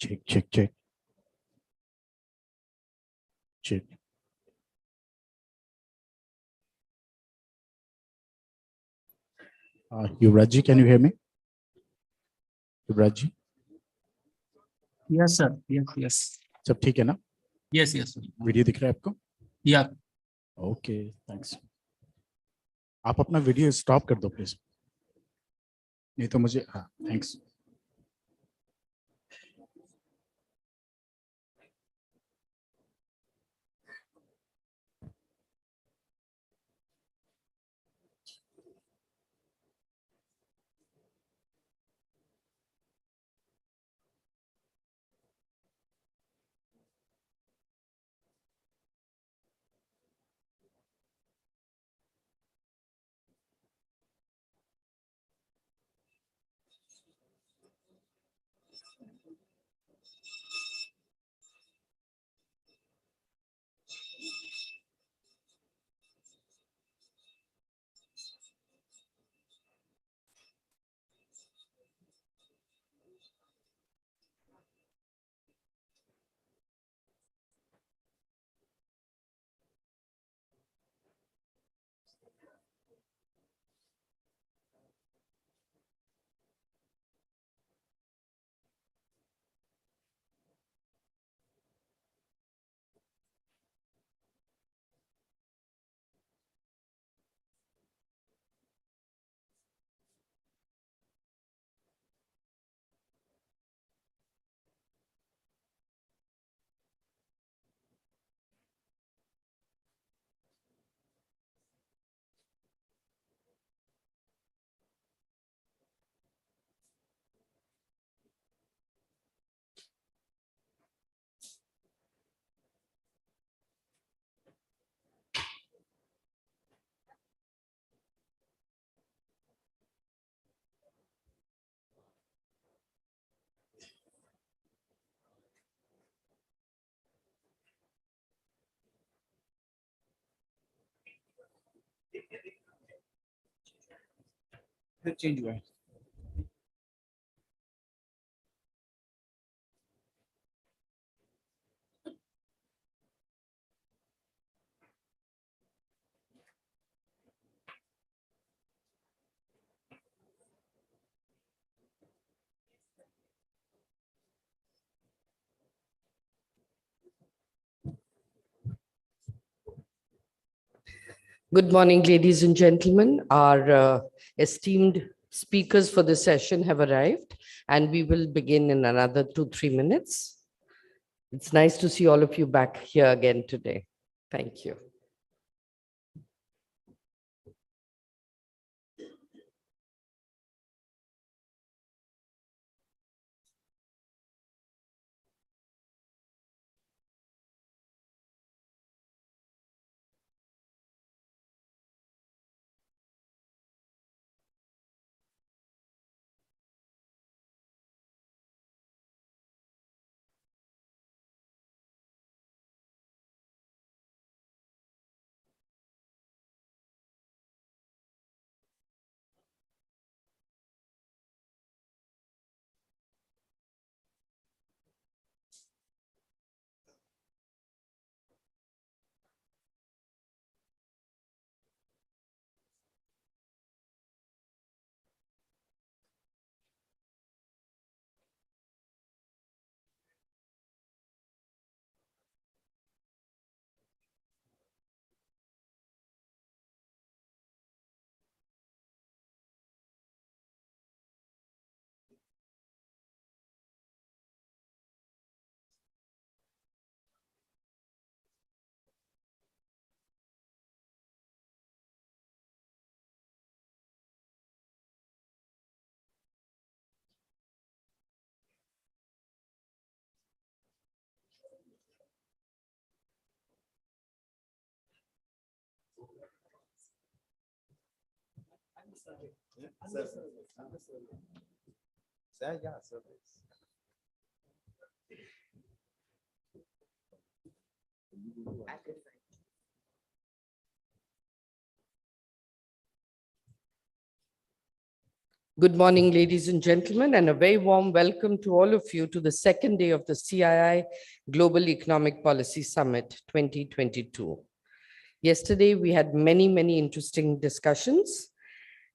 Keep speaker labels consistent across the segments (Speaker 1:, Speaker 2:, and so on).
Speaker 1: Check, check, check. Check. Yuvraj, can you hear me? Yuvraj,
Speaker 2: Yes, sir. Yes.
Speaker 1: सब ठीक है ना?
Speaker 2: Yes.
Speaker 1: Video दिख रहा है आपको?
Speaker 2: Yeah.
Speaker 1: Okay, thanks. आप अपना वीडियो स्टॉप कर दो प्लीज, नहीं तो मुझे, हाँ, थैंक्स।
Speaker 2: चेंज हुआ है। Good morning, ladies and gentlemen. Our esteemed speakers for this session have arrived, and we will begin in another 2-3 minutes. It's nice to see all of you back here again today. Thank you. Good morning, ladies and gentlemen, and a very warm welcome to all of you to the second day of the CII Global Economic Policy Summit 2022. Yesterday, we had many interesting discussions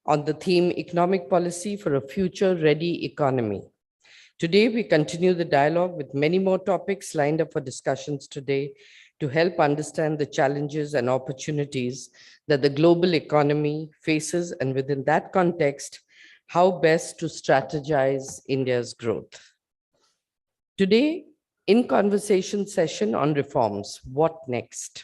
Speaker 2: on the theme Economic Policy for a Future-Ready Economy. Today, we continue the dialogue with many more topics lined up for discussions today to help understand the challenges and opportunities that the global economy faces, and within that context, how best to strategize India's growth. Today, in conversation session on reforms, what next?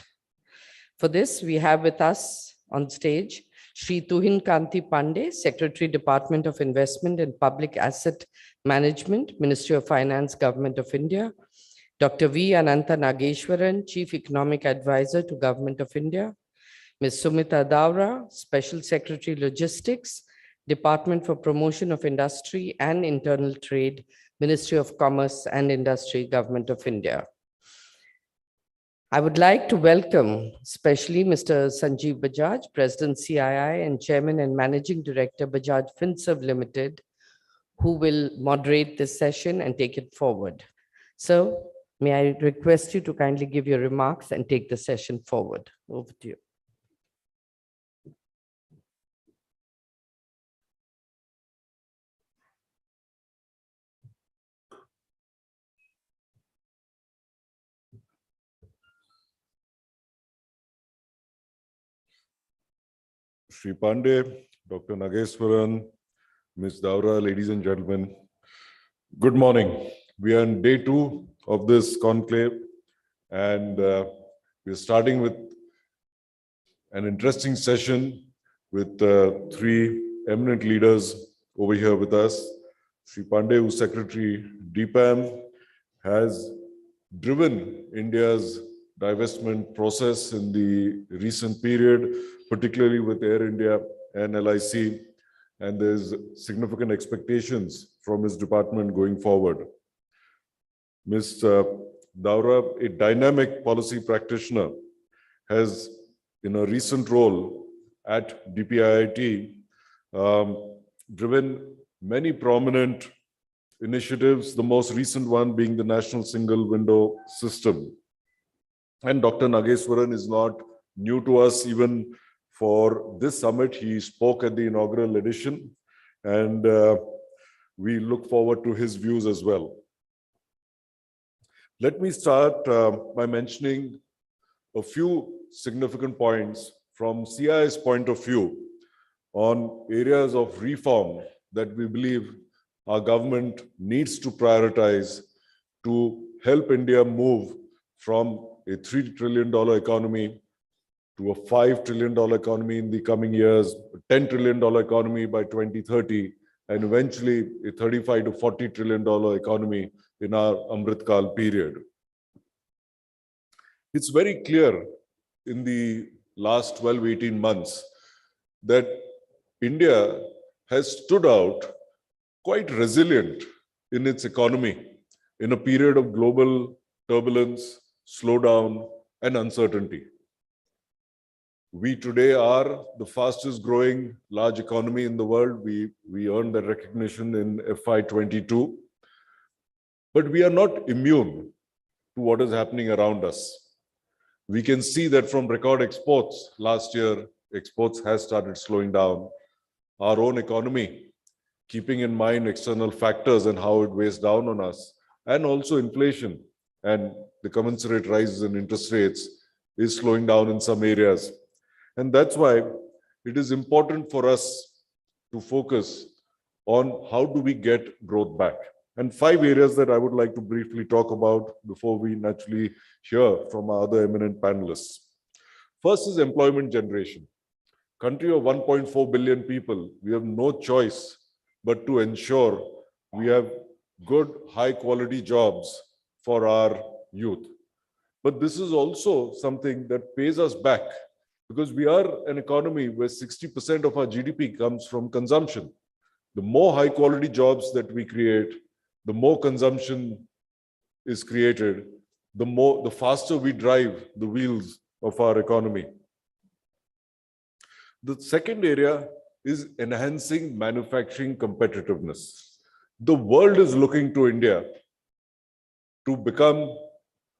Speaker 2: For this, we have with us on stage Shri Tuhin Kanti Pandey, Secretary, Department of Investment and Public Asset Management, Ministry of Finance, Government of India. Dr. V. Anantha Nageshwaran, Chief Economic Advisor to Government of India. Ms. Sumita Daura, Special Secretary, Logistics, Department for Promotion of Industry and Internal Trade, Ministry of Commerce and Industry, Government of India. I would like to welcome especially Mr. Sanjeev Bajaj, President CII and Chairman and Managing Director, Bajaj Finserv Limited, who will moderate this session and take it forward. So, may I request you to kindly give your remarks and take the session forward. Over to you.
Speaker 3: Shri Pandey, Dr. Nageshwaran, Ms. Daura, ladies and gentlemen, good morning. We are on day 2 of this conclave, and we're starting with an interesting session with 3 eminent leaders over here with us. Shri Pandey, who's Secretary DPAM, has driven India's divestment process in the recent period, particularly with Air India and LIC, and there's significant expectations from his department going forward. Ms. Daura, a dynamic policy practitioner, has, in a recent role at DPIIT, driven many prominent initiatives, the most recent one being the National Single Window System. And Dr. Nageshwaran is not new to us. Even for this summit, he spoke at the inaugural edition, and we look forward to his views as well. Let me start by mentioning a few significant points from CI's point of view on areas of reform that we believe our government needs to prioritize to help India move from a $3 trillion economy to a $5 trillion economy in the coming years, a $10 trillion economy by 2030, and eventually a $35 to $40 trillion economy in our Amritkal period. It's very clear in the last 12, 18 months that India has stood out quite resilient in its economy in a period of global turbulence, slowdown, and uncertainty. We today are the fastest growing large economy in the world. We earned that recognition in FY22. But we are not immune to what is happening around us. We can see that from record exports last year, exports has started slowing down. Our own economy, keeping in mind external factors and how it weighs down on us, and also inflation and the commensurate rises in interest rates is slowing down in some areas. And that's why it is important for us to focus on how do we get growth back. And 5 areas that I would like to briefly talk about before we naturally hear from our other eminent panelists. First is employment generation. Country of 1.4 billion people, we have no choice but to ensure we have good, high quality jobs for our youth. But this is also something that pays us back because we are an economy where 60% of our GDP comes from consumption. The more high quality jobs that we create, the more consumption is created, the faster we drive the wheels of our economy. The second area is enhancing manufacturing competitiveness. The world is looking to India to become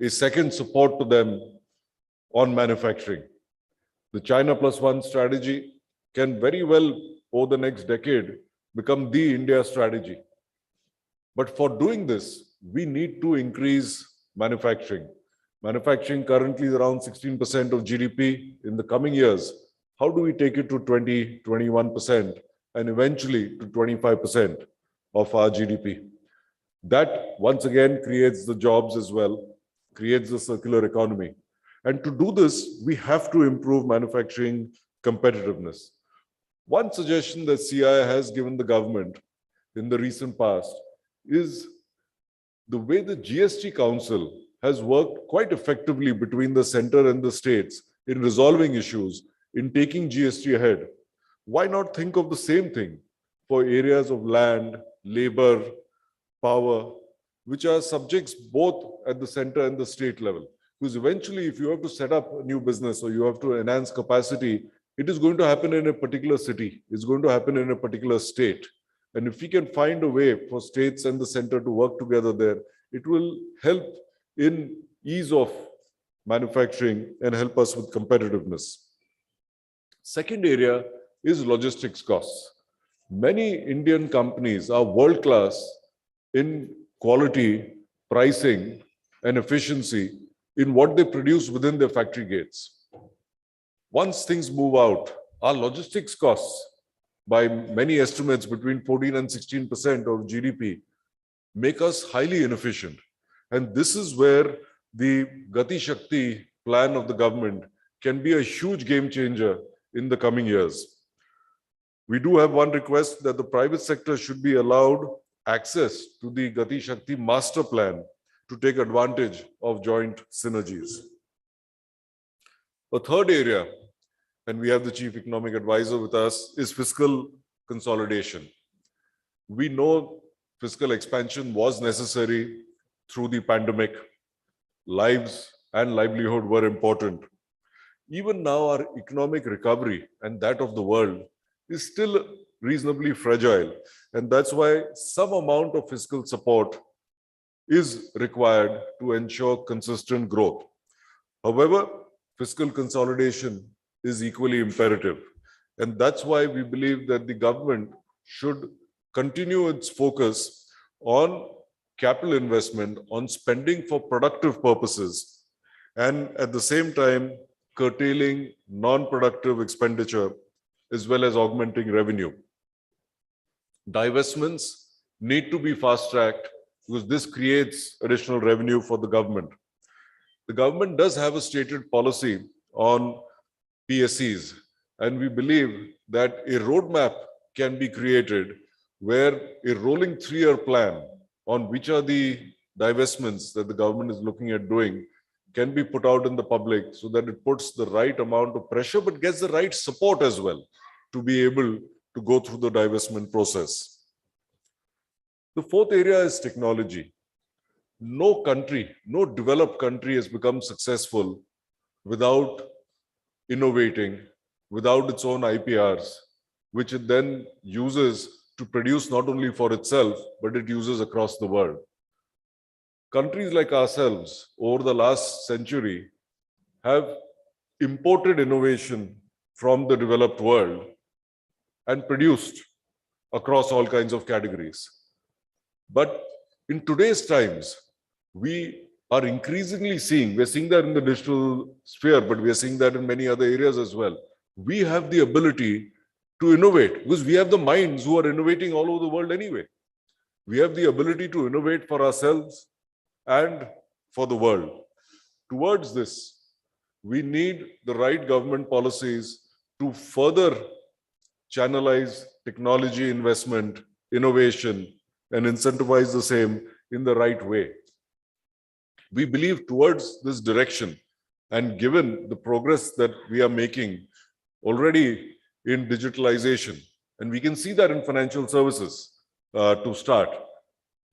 Speaker 3: a second support to them on manufacturing. The China Plus One strategy can very well, over the next decade, become the India strategy. But for doing this, we need to increase manufacturing. Manufacturing currently is around 16% of GDP. In the coming years, how do we take it to 20, 21%, and eventually to 25% of our GDP? That, once again, creates the jobs as well, creates the circular economy. And to do this, we have to improve manufacturing competitiveness. One suggestion that CI has given the government in the recent past is the way the GST Council has worked quite effectively between the center and the states in resolving issues, in taking GST ahead. Why not think of the same thing for areas of land, labor, power, which are subjects both at the center and the state level? Because eventually, if you have to set up a new business or you have to enhance capacity, it is going to happen in a particular city. It's going to happen in a particular state. And if we can find a way for states and the center to work together there, it will help in ease of manufacturing and help us with competitiveness. Second area is logistics costs. Many Indian companies are world-class in quality, pricing, and efficiency in what they produce within their factory gates. Once things move out, our logistics costs, by many estimates between 14 and 16% of GDP, make us highly inefficient. And this is where the Gati Shakti plan of the government can be a huge game changer in the coming years. We do have one request that the private sector should be allowed access to the Gati Shakti master plan to take advantage of joint synergies. A third area, and we have the Chief Economic Advisor with us, is fiscal consolidation. We know fiscal expansion was necessary through the pandemic. Lives and livelihood were important. Even now, our economic recovery and that of the world is still reasonably fragile. And that's why some amount of fiscal support is required to ensure consistent growth. However, fiscal consolidation is equally imperative. And that's why we believe that the government should continue its focus on capital investment, on spending for productive purposes, and at the same time curtailing non-productive expenditure, as well as augmenting revenue. Divestments need to be fast-tracked because this creates additional revenue for the government. The government does have a stated policy on PSCs, and we believe that a roadmap can be created where a rolling 3-year plan on which are the divestments that the government is looking at doing can be put out in the public so that it puts the right amount of pressure but gets the right support as well to be able to go through the divestment process. The fourth area is technology. No country, no developed country has become successful without innovating, without its own IPRs, which it then uses to produce not only for itself, but it uses across the world. Countries like ourselves over the last century have imported innovation from the developed world and produced across all kinds of categories. But in today's times, we are increasingly seeing, we're seeing that in the digital sphere, but we're seeing that in many other areas as well. We have the ability to innovate because we have the minds who are innovating all over the world anyway. We have the ability to innovate for ourselves and for the world. Towards this, we need the right government policies to further channelize technology investment, innovation, and incentivize the same in the right way. We believe towards this direction, and given the progress that we are making already in digitalization, and we can see that in financial services to start.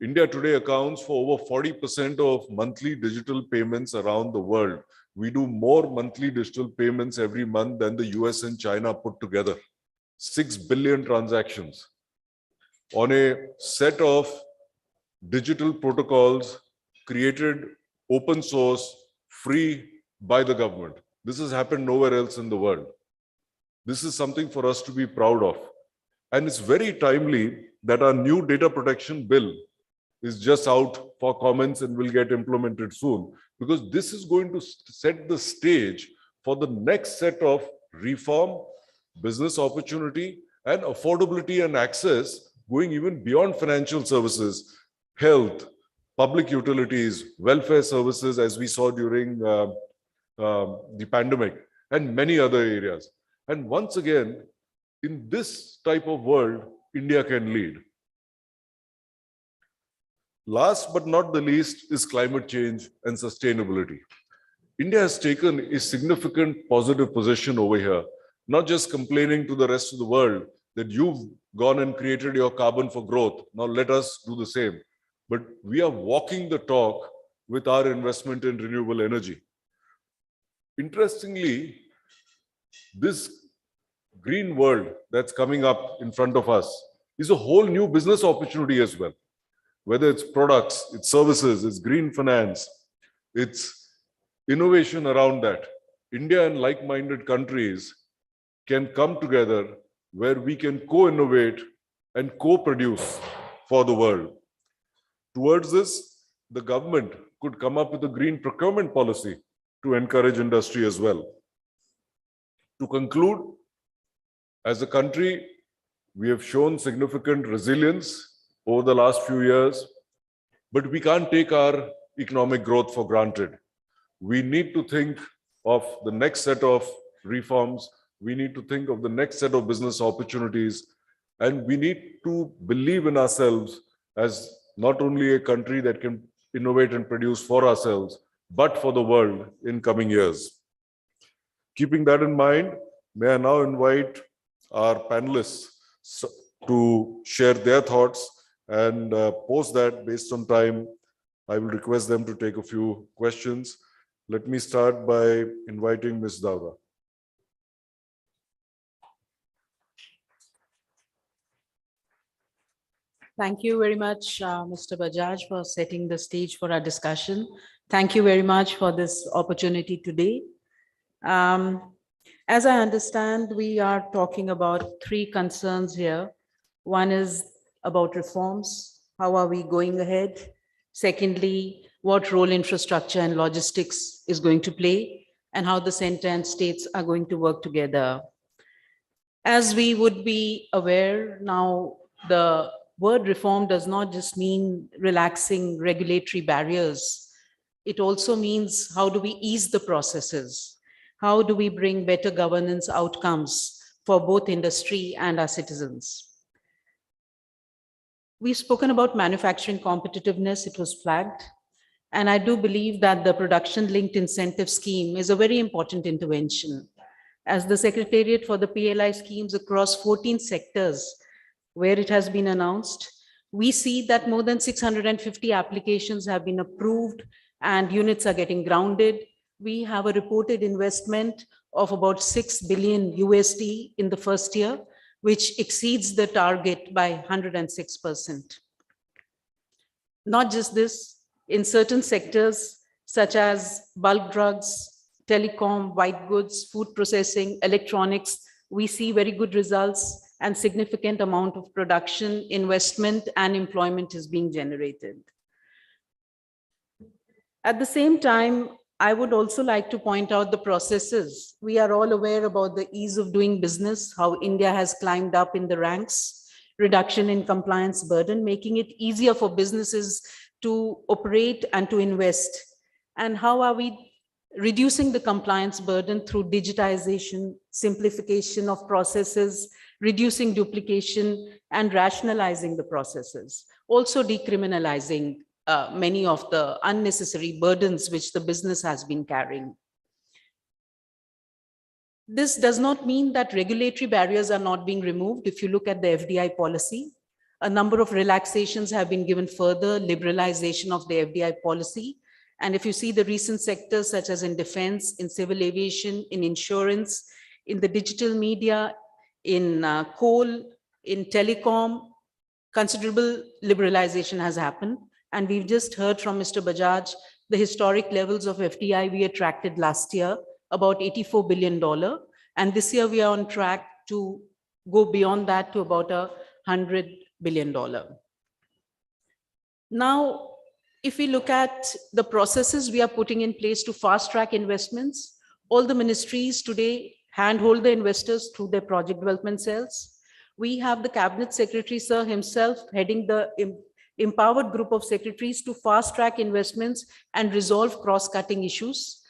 Speaker 3: India today accounts for over 40% of monthly digital payments around the world. We do more monthly digital payments every month than the US and China put together. 6 billion transactions on a set of digital protocols created open source, free by the government. This has happened nowhere else in the world. This is something for us to be proud of. And it's very timely that our new data protection bill is just out for comments and will get implemented soon, because this is going to set the stage for the next set of reform, business opportunity, and affordability and access going even beyond financial services, health, public utilities, welfare services, as we saw during the pandemic, and many other areas. And once again, in this type of world, India can lead. Last but not the least is climate change and sustainability. India has taken a significant positive position over here, not just complaining to the rest of the world that you've gone and created your carbon for growth. Now let us do the same. But we are walking the talk with our investment in renewable energy. Interestingly, this green world that's coming up in front of us is a whole new business opportunity as well. Whether it's products, it's services, it's green finance, it's innovation around that. India and like-minded countries can come together where we can co-innovate and co-produce for the world. Towards this, the government could come up with a green procurement policy to encourage industry as well. To conclude, as a country, we have shown significant resilience over the last few years, but we can't take our economic growth for granted. We need to think of the next set of reforms. We need to think of the next set of business opportunities, and we need to believe in ourselves as not only a country that can innovate and produce for ourselves, but for the world in coming years. Keeping that in mind, may I now invite our panelists to share their thoughts, and post that, based on time, I will request them to take a few questions. Let me start by inviting Ms. Daura.
Speaker 4: Thank you very much, Mr. Bajaj, for setting the stage for our discussion. Thank you very much for this opportunity today. As I understand, we are talking about three concerns here. One is about reforms. How are we going ahead? Secondly, what role infrastructure and logistics is going to play? and how the center and states are going to work together. As we would be aware now, the word reform does not just mean relaxing regulatory barriers. It also means how do we ease the processes? How do we bring better governance outcomes for both industry and our citizens? We've spoken about manufacturing competitiveness, it was flagged. And I do believe that the production-linked incentive scheme is a very important intervention. As the Secretariat for the PLI schemes across 14 sectors where it has been announced, we see that more than 650 applications have been approved and units are getting grounded. We have a reported investment of about 6 billion USD in the first year, which exceeds the target by 106%. Not just this, in certain sectors such as bulk drugs, telecom, white goods, food processing, electronics, we see very good results and significant amount of production, investment, and employment is being generated. At the same time, I would also like to point out the processes. We are all aware about the ease of doing business, how India has climbed up in the ranks, reduction in compliance burden, making it easier for businesses to operate and to invest. And how are we reducing the compliance burden through digitization, simplification of processes, reducing duplication, and rationalizing the processes. Also decriminalizing many of the unnecessary burdens which the business has been carrying. This does not mean that regulatory barriers are not being removed. If you look at the FDI policy, a number of relaxations have been given further, liberalization of the FDI policy. And if you see the recent sectors such as in defense, in civil aviation, in insurance, in the digital media, in coal, in telecom, considerable liberalization has happened. And we've just heard from Mr. Bajaj, the historic levels of FDI we attracted last year, about $84 billion. And this year we are on track to go beyond that to about $100 billion. Now, if we look at the processes we are putting in place to fast track investments, all the ministries today handhold the investors through their project development cells. We have the Cabinet Secretary, sir, himself heading the empowered group of secretaries to fast track investments and resolve cross-cutting issues.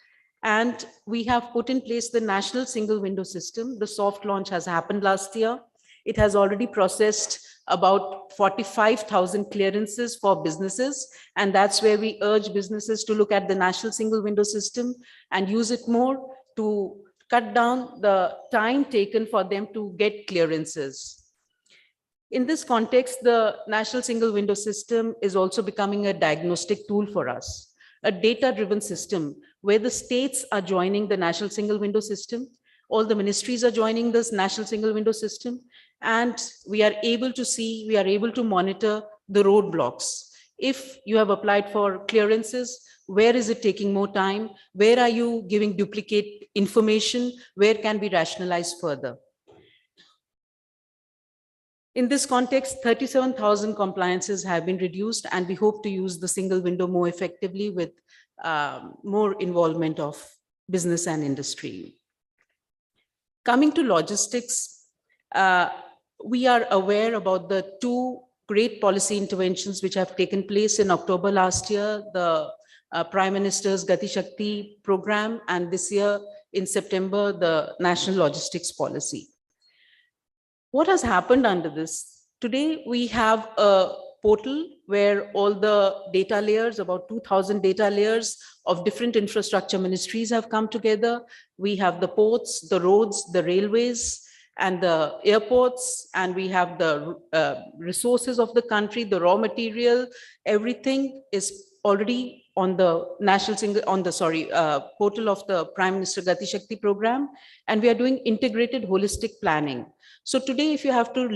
Speaker 4: And we have put in place the National Single Window System. The soft launch has happened last year. It has already processed about 45,000 clearances for businesses. And that's where we urge businesses to look at the National Single Window System and use it more to cut down the time taken for them to get clearances. In this context, the National Single Window System is also becoming a diagnostic tool for us, a data-driven system where the states are joining the National Single Window System. All the ministries are joining this National Single Window System. And we are able to see, we are able to monitor the roadblocks. If you have applied for clearances, where is it taking more time? Where are you giving duplicate information? Where can be rationalized further? In this context, 37,000 compliances have been reduced, and we hope to use the single window more effectively with more involvement of business and industry. Coming to logistics, we are aware about the two great policy interventions which have taken place in October last year, the Prime Minister's Gati Shakti program, and this year in September, the National Logistics Policy. What has happened under this? Today, we have a portal where all the data layers, about 2,000 data layers of different infrastructure ministries have come together. We have the ports, the roads, the railways, and the airports, and we have the resources of the country, the raw material. Everything is already on the portal of the Prime Minister Gati Shakti program, and we are doing integrated holistic planning. So today, if you have to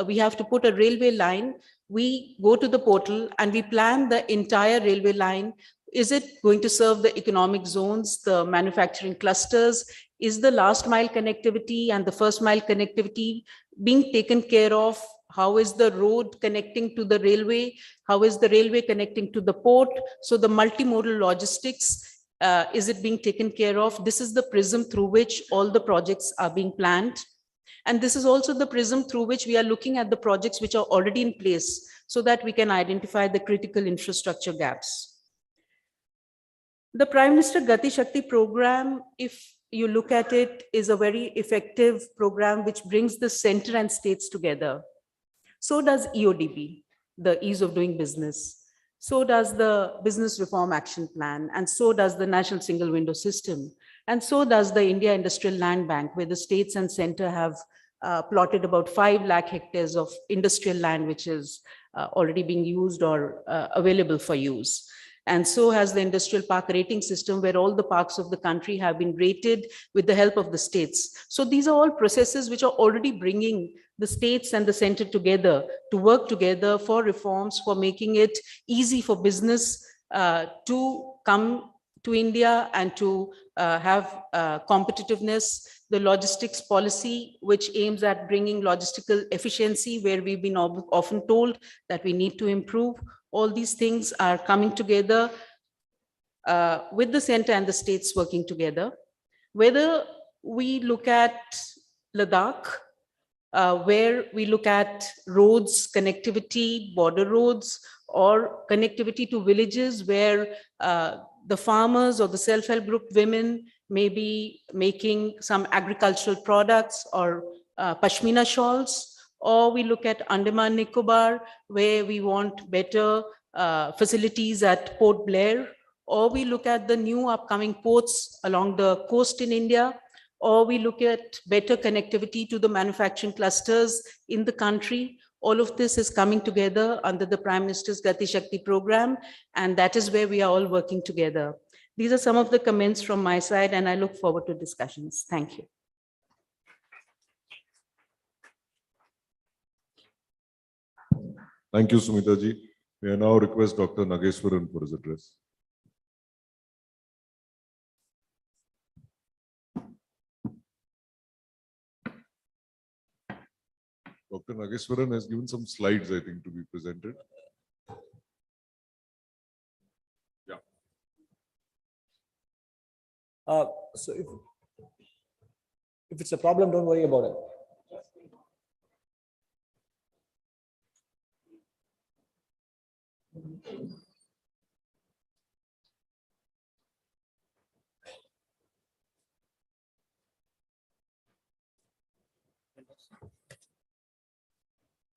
Speaker 4: we have to put a railway line, we go to the portal and we plan the entire railway line. Is it going to serve the economic zones, the manufacturing clusters? Is the last mile connectivity and the first mile connectivity being taken care of? How is the road connecting to the railway? How is the railway connecting to the port? So the multimodal logistics Is it being taken care of? This is the prism through which all the projects are being planned. And this is also the prism through which we are looking at the projects which are already in place so that we can identify the critical infrastructure gaps. The Prime Minister Gati Shakti program, if you look at it, is a very effective program which brings the center and states together. So does EODB, the ease of doing business. So does the Business Reform Action Plan, and so does the National Single Window System, and so does the India Industrial Land Bank, where the states and center have plotted about 5 lakh hectares of industrial land, which is already being used or available for use. And so has the industrial park rating system, where all the parks of the country have been rated with the help of the states. So these are all processes which are already bringing the states and the center together to work together for reforms, for making it easy for business to come to India and to have competitiveness. The logistics policy, which aims at bringing logistical efficiency, where we've been often told that we need to improve. All these things are coming together with the center and the states working together. Whether we look at Ladakh, where we look at roads, connectivity, border roads, or connectivity to villages where the farmers or the self-help group women may be making some agricultural products or pashmina shawls, or we look at Andaman Nicobar, where we want better facilities at Port Blair, or we look at the new upcoming ports along the coast in India, or we look at better connectivity to the manufacturing clusters in the country. All of this is coming together under the Prime Minister's Gati Shakti program, and that is where we are all working together. These are some of the comments from my side, and I look forward to discussions. Thank you.
Speaker 3: Thank you, Sumita ji. May I now request Dr. Nageswaran for his address. Dr. Nageswaran has given some slides, I think, to be presented. Yeah.
Speaker 5: So if it's a problem, don't worry about it.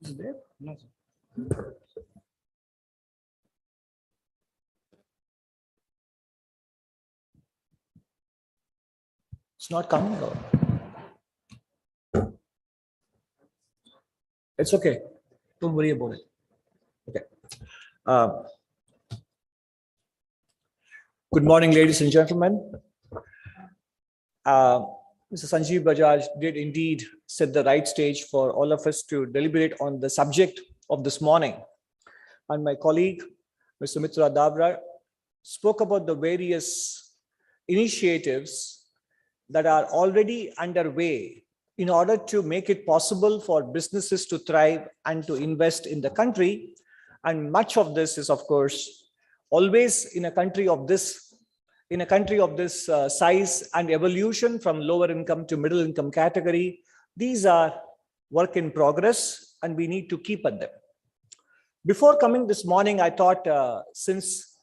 Speaker 5: Is it there? No, sir. It's not coming out. It's okay. Don't worry about it. Okay. Good morning, ladies and gentlemen. Mr. Sanjeev Bajaj did indeed set the right stage for all of us to deliberate on the subject of this morning. And my colleague, Mr. Mitra Dabra, spoke about the various initiatives that are already underway in order to make it possible for businesses to thrive and to invest in the country. And much of this is, of course, always in a country of this size and evolution from lower income to middle income category. These are work in progress and we need to keep at them. Before coming this morning, I thought since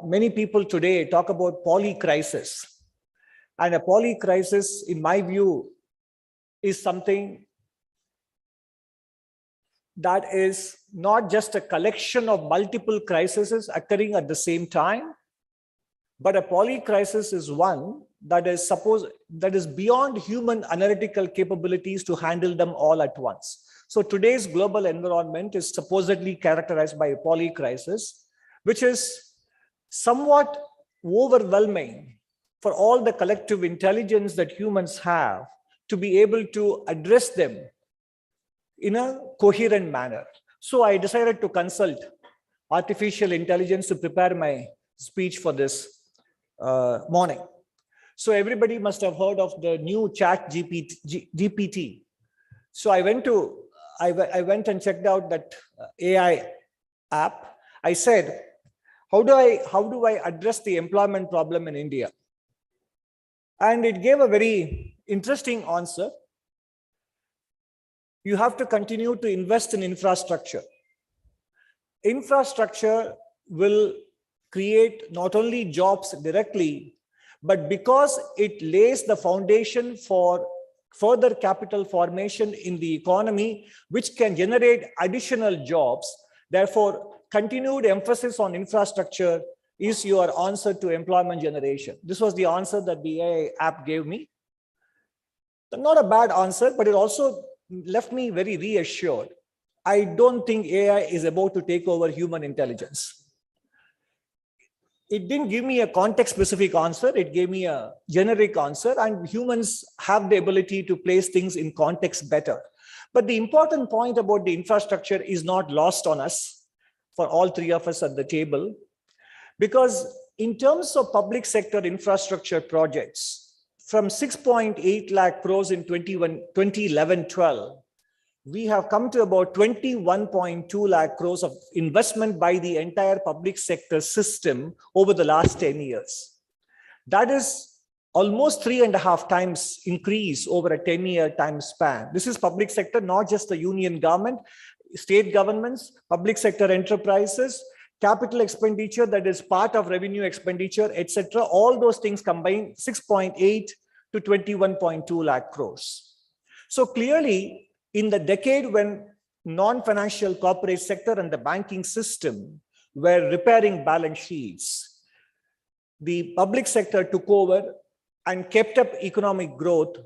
Speaker 5: many people today talk about poly-crisis, and a poly-crisis, in my view, is something that is not just a collection of multiple crises occurring at the same time, but a poly-crisis is one that is beyond human analytical capabilities to handle them all at once. So today's global environment is supposedly characterized by a poly-crisis, which is somewhat overwhelming for all the collective intelligence that humans have to be able to address them in a coherent manner. So I decided to consult artificial intelligence to prepare my speech for this morning. So everybody must have heard of the new chat GPT. So I went and checked out that AI app. I said, how do I address the employment problem in India? And it gave a very interesting answer. You have to continue to invest in infrastructure. Infrastructure will create not only jobs directly, but because it lays the foundation for further capital formation in the economy, which can generate additional jobs. Therefore, continued emphasis on infrastructure is your answer to employment generation. This was the answer that the AI app gave me. Not a bad answer, but it also left me very reassured. I don't think AI is about to take over human intelligence. It didn't give me a context-specific answer. It gave me a generic answer, and humans have the ability to place things in context better. But the important point about the infrastructure is not lost on us, for all three of us at the table, because in terms of public sector infrastructure projects, from 6.8 lakh crores in 2011-12, we have come to about 21.2 lakh crores of investment by the entire public sector system over the last 10 years. That is almost 3.5 times increase over a 10-year time span. This is public sector, not just the union government, state governments, public sector enterprises, capital expenditure that is part of revenue expenditure, etc. All those things combined, 6.8 to 21.2 lakh crores. So clearly, in the decade when non-financial corporate sector and the banking system were repairing balance sheets, the public sector took over and kept up economic growth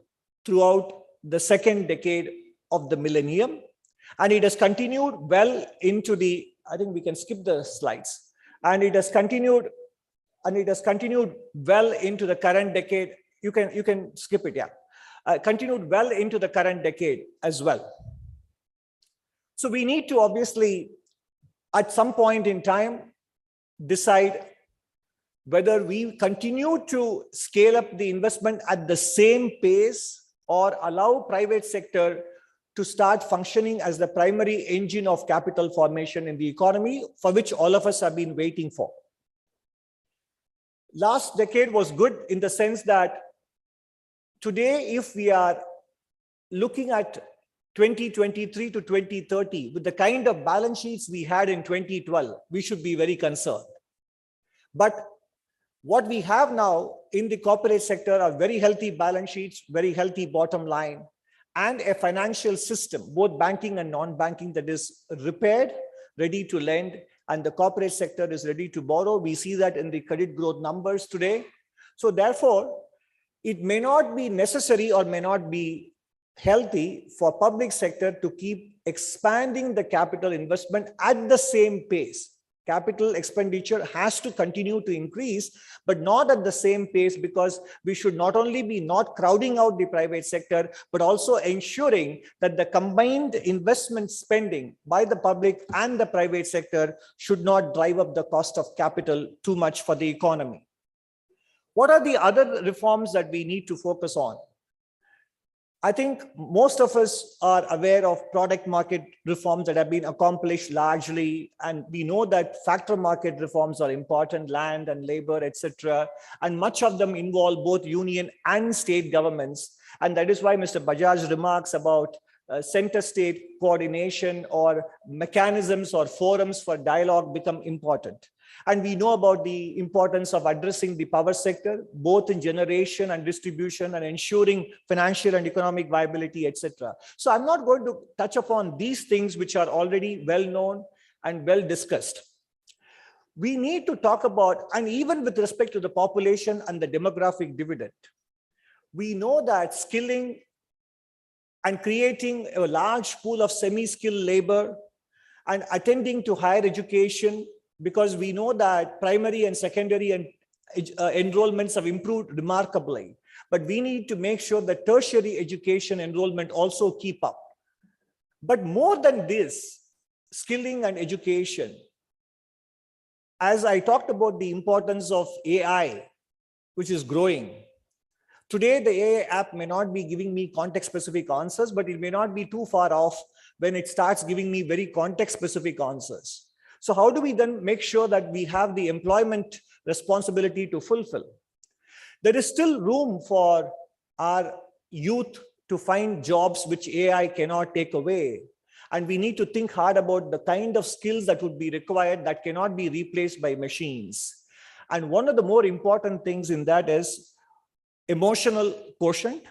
Speaker 5: throughout the second decade of the millennium. And it has continued well into the, I think we can skip the slides. And it has continued well into the current decade. You can skip it, yeah. Continued well into the current decade as well. So we need to obviously, at some point in time, decide whether we continue to scale up the investment at the same pace or allow private sector to start functioning as the primary engine of capital formation in the economy, for which all of us have been waiting for. Last decade was good in the sense that today, if we are looking at 2023 to 2030, with the kind of balance sheets we had in 2012, we should be very concerned. But what we have now in the corporate sector are very healthy balance sheets, very healthy bottom line, and a financial system, both banking and non-banking, that is repaired, ready to lend, and the corporate sector is ready to borrow. We see that in the credit growth numbers today. So therefore, it may not be necessary or may not be healthy for public sector to keep expanding the capital investment at the same pace. Capital expenditure has to continue to increase, but not at the same pace, because we should not only be not crowding out the private sector, but also ensuring that the combined investment spending by the public and the private sector should not drive up the cost of capital too much for the economy. What are the other reforms that we need to focus on? I think most of us are aware of product market reforms that have been accomplished largely, and we know that factor market reforms are important, land and labor, etc. And much of them involve both union and state governments. And that is why Mr. Bajaj's remarks about center-state coordination or mechanisms or forums for dialogue become important. And we know about the importance of addressing the power sector, both in generation and distribution, and ensuring financial and economic viability, etc. So I'm not going to touch upon these things which are already well known and well discussed. We need to talk about, and even with respect to the population and the demographic dividend, we know that skilling and creating a large pool of semi-skilled labor and attending to higher education, because we know that primary and secondary and enrollments have improved remarkably, but we need to make sure that tertiary education enrollment also keep up. But more than this, skilling and education, as I talked about the importance of AI, which is growing. Today, the AI app may not be giving me context-specific answers, but it may not be too far off when it starts giving me very context-specific answers. So how do we then make sure that we have the employment responsibility to fulfill? There is still room for our youth to find jobs which AI cannot take away. And we need to think hard about the kind of skills that would be required that cannot be replaced by machines. And one of the more important things in that is emotional quotient.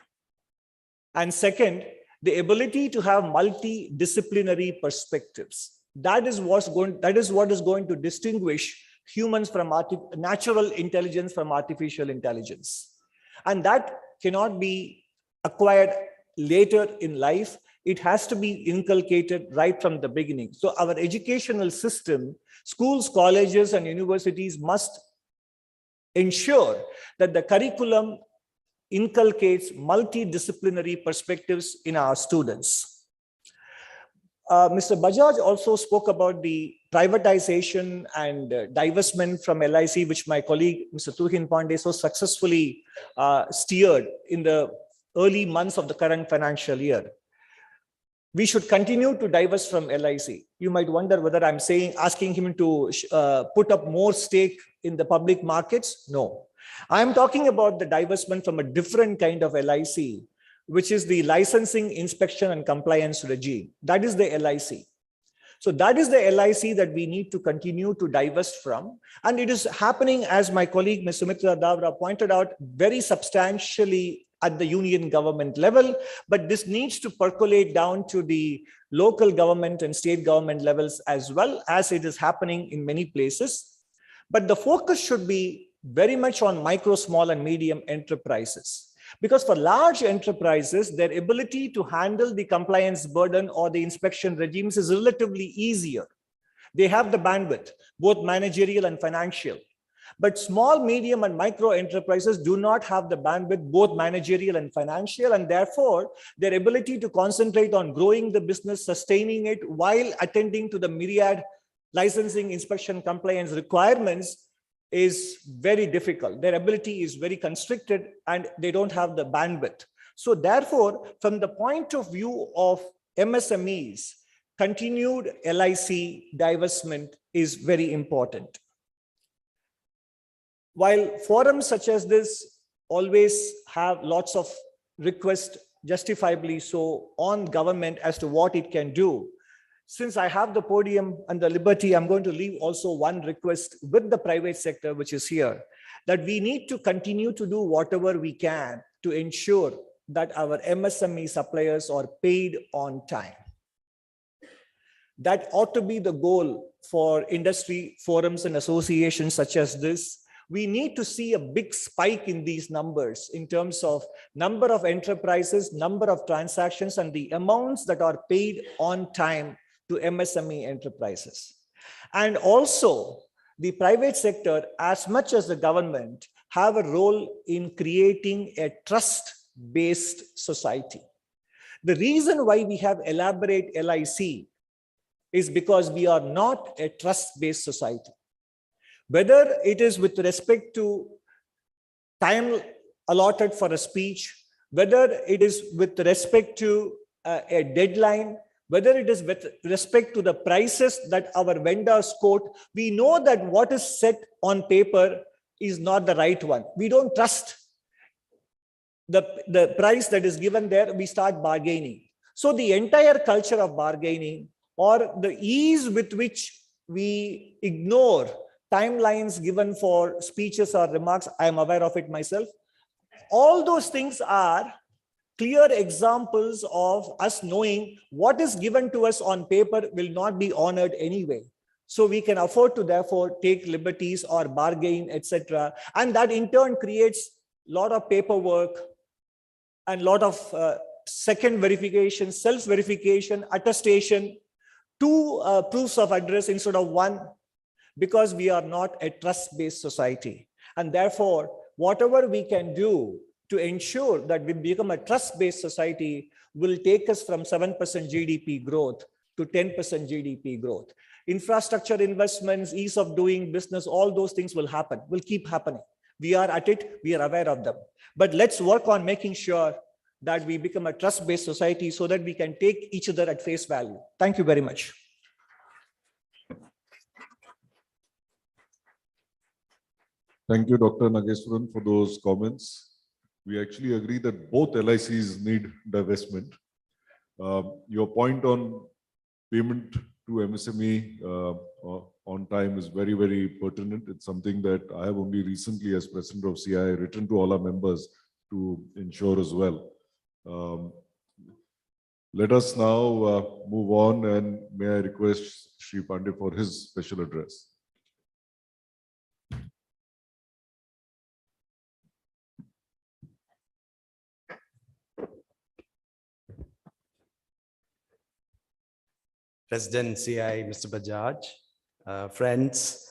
Speaker 5: And second, the ability to have multidisciplinary perspectives. That is what is going to distinguish humans from natural intelligence from artificial intelligence. And that cannot be acquired later in life. It has to be inculcated right from the beginning. So our educational system, schools, colleges, and universities must ensure that the curriculum inculcates multidisciplinary perspectives in our students. Mr. Bajaj also spoke about the privatization and divestment from LIC, which my colleague, Mr. Tuhin Pandey, so successfully steered in the early months of the current financial year. We should continue to divest from LIC. You might wonder whether I'm asking him to put up more stake in the public markets. No, I'm talking about the divestment from a different kind of LIC, which is the licensing, inspection, and compliance regime. That is the LIC. So that is the LIC that we need to continue to divest from. And it is happening, as my colleague, Ms. Sumitra Davra, pointed out, very substantially at the union government level, but this needs to percolate down to the local government and state government levels as well, as it is happening in many places. But the focus should be very much on micro, small, and medium enterprises. Because for large enterprises, their ability to handle the compliance burden or the inspection regimes is relatively easier. They have the bandwidth, both managerial and financial. But small, medium, and micro enterprises do not have the bandwidth, both managerial and financial, and therefore their ability to concentrate on growing the business, sustaining it, while attending to the myriad licensing, inspection, compliance requirements is very difficult. Their ability is very constricted and they don't have the bandwidth. So therefore, from the point of view of MSMEs, continued LIC divestment is very important. While forums such as this always have lots of requests, justifiably so, on government as to what it can do, since I have the podium and the liberty, I'm going to leave also one request with the private sector, which is here, that we need to continue to do whatever we can to ensure that our MSME suppliers are paid on time. That ought to be the goal for industry forums and associations such as this. We need to see a big spike in these numbers in terms of number of enterprises, number of transactions, and the amounts that are paid on time to MSME enterprises. And also, the private sector, as much as the government, have a role in creating a trust-based society. The reason why we have elaborate LIC is because we are not a trust-based society. Whether it is with respect to time allotted for a speech, whether it is with respect to a deadline, whether it is with respect to the prices that our vendors quote, we know that what is set on paper is not the right one. We don't trust the price that is given there, we start bargaining. So the entire culture of bargaining, or the ease with which we ignore timelines given for speeches or remarks, I am aware of it myself. All those things are clear examples of us knowing what is given to us on paper will not be honored anyway. So we can afford to therefore take liberties or bargain, etc. And that in turn creates a lot of paperwork and a lot of second verification, self-verification, attestation, two proofs of address instead of one, because we are not a trust-based society. And therefore, whatever we can do to ensure that we become a trust-based society will take us from 7% GDP growth to 10% GDP growth. Infrastructure investments, ease of doing business, all those things will happen, will keep happening. We are at it, we are aware of them. But let's work on making sure that we become a trust-based society so that we can take each other at face value. Thank you very much.
Speaker 3: Thank you, Dr. Nageswaran, for those comments. We actually agree that both LICs need divestment. Your point on payment to MSME on time is very, very pertinent. It's something that I have only recently, as president of CII, written to all our members to ensure as well. Let us now move on, and may I request Shri Pandey for his special address.
Speaker 6: President CI, Mr. Bajaj, friends,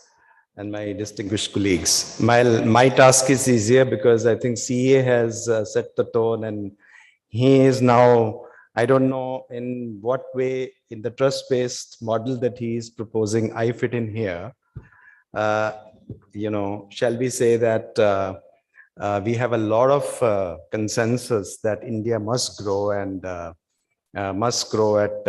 Speaker 6: and my distinguished colleagues. My task is easier because I think CA has set the tone, and he is now, I don't know in what way, in the trust-based model that he is proposing, I fit in here. Shall we say that we have a lot of consensus that India must grow and must grow at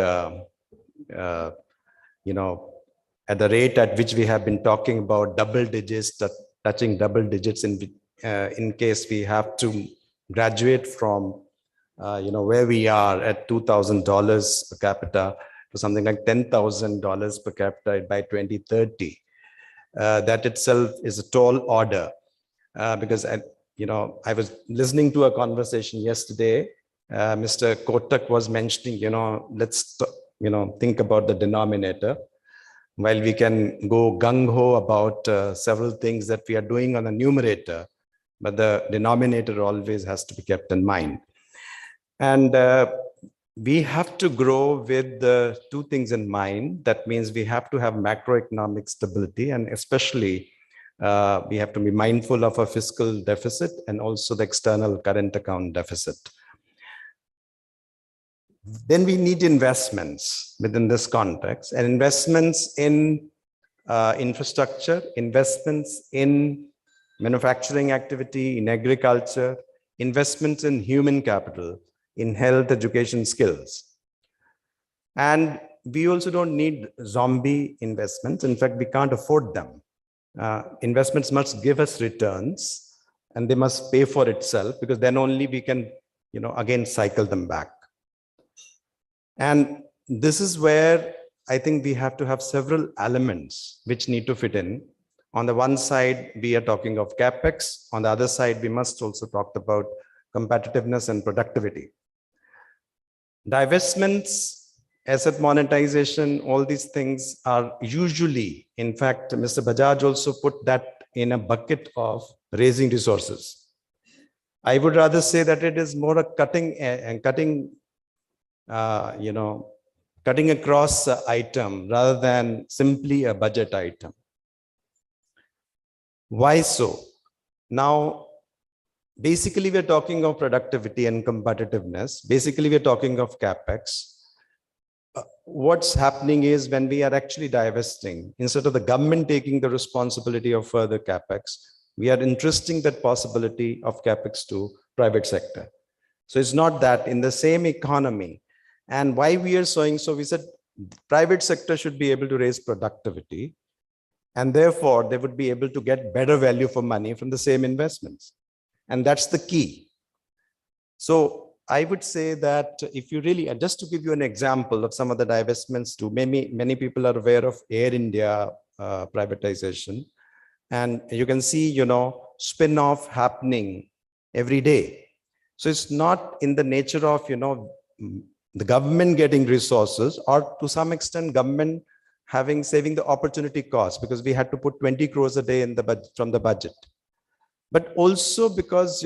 Speaker 6: at the rate at which we have been talking about double digits, touching double digits in case we have to graduate from, where we are at $2,000 per capita to something like $10,000 per capita by 2030. That itself is a tall order because I was listening to a conversation yesterday. Mr. Kotak was mentioning, let's think about the denominator. While we can go gung-ho about several things that we are doing on the numerator, but the denominator always has to be kept in mind. And we have to grow with the two things in mind. That means we have to have macroeconomic stability, and especially we have to be mindful of a fiscal deficit and also the external current account deficit. Then we need investments within this context, and investments in infrastructure, investments in manufacturing activity, in agriculture, investments in human capital, in health, education, skills. And we also don't need zombie investments. In fact, we can't afford them. Investments must give us returns, and they must pay for itself, because then only we can, again cycle them back. And this is where I think we have to have several elements which need to fit in. On the one side, we are talking of capex. On the other side, we must also talk about competitiveness and productivity. Divestments, asset monetization, all these things are usually, in fact, Mr. Bajaj also put that in a bucket of raising resources. I would rather say that it is more a cutting across item rather than simply a budget item. Why so? Now, basically, we're talking of productivity and competitiveness. Basically, we're talking of capex. What's happening is when we are actually divesting, instead of the government taking the responsibility of further capex, we are entrusting that possibility of capex to private sector. So it's not that in the same economy. And why we are saying so, we said private sector should be able to raise productivity, and therefore they would be able to get better value for money from the same investments. And that's the key. So I would say that if you really, and just to give you an example of some of the divestments too, many people are aware of Air India privatization. And you can see, spin-off happening every day. So it's not in the nature of, the government getting resources, or to some extent government saving the opportunity cost, because we had to put 20 crores a day in the budget, from the budget. But also because,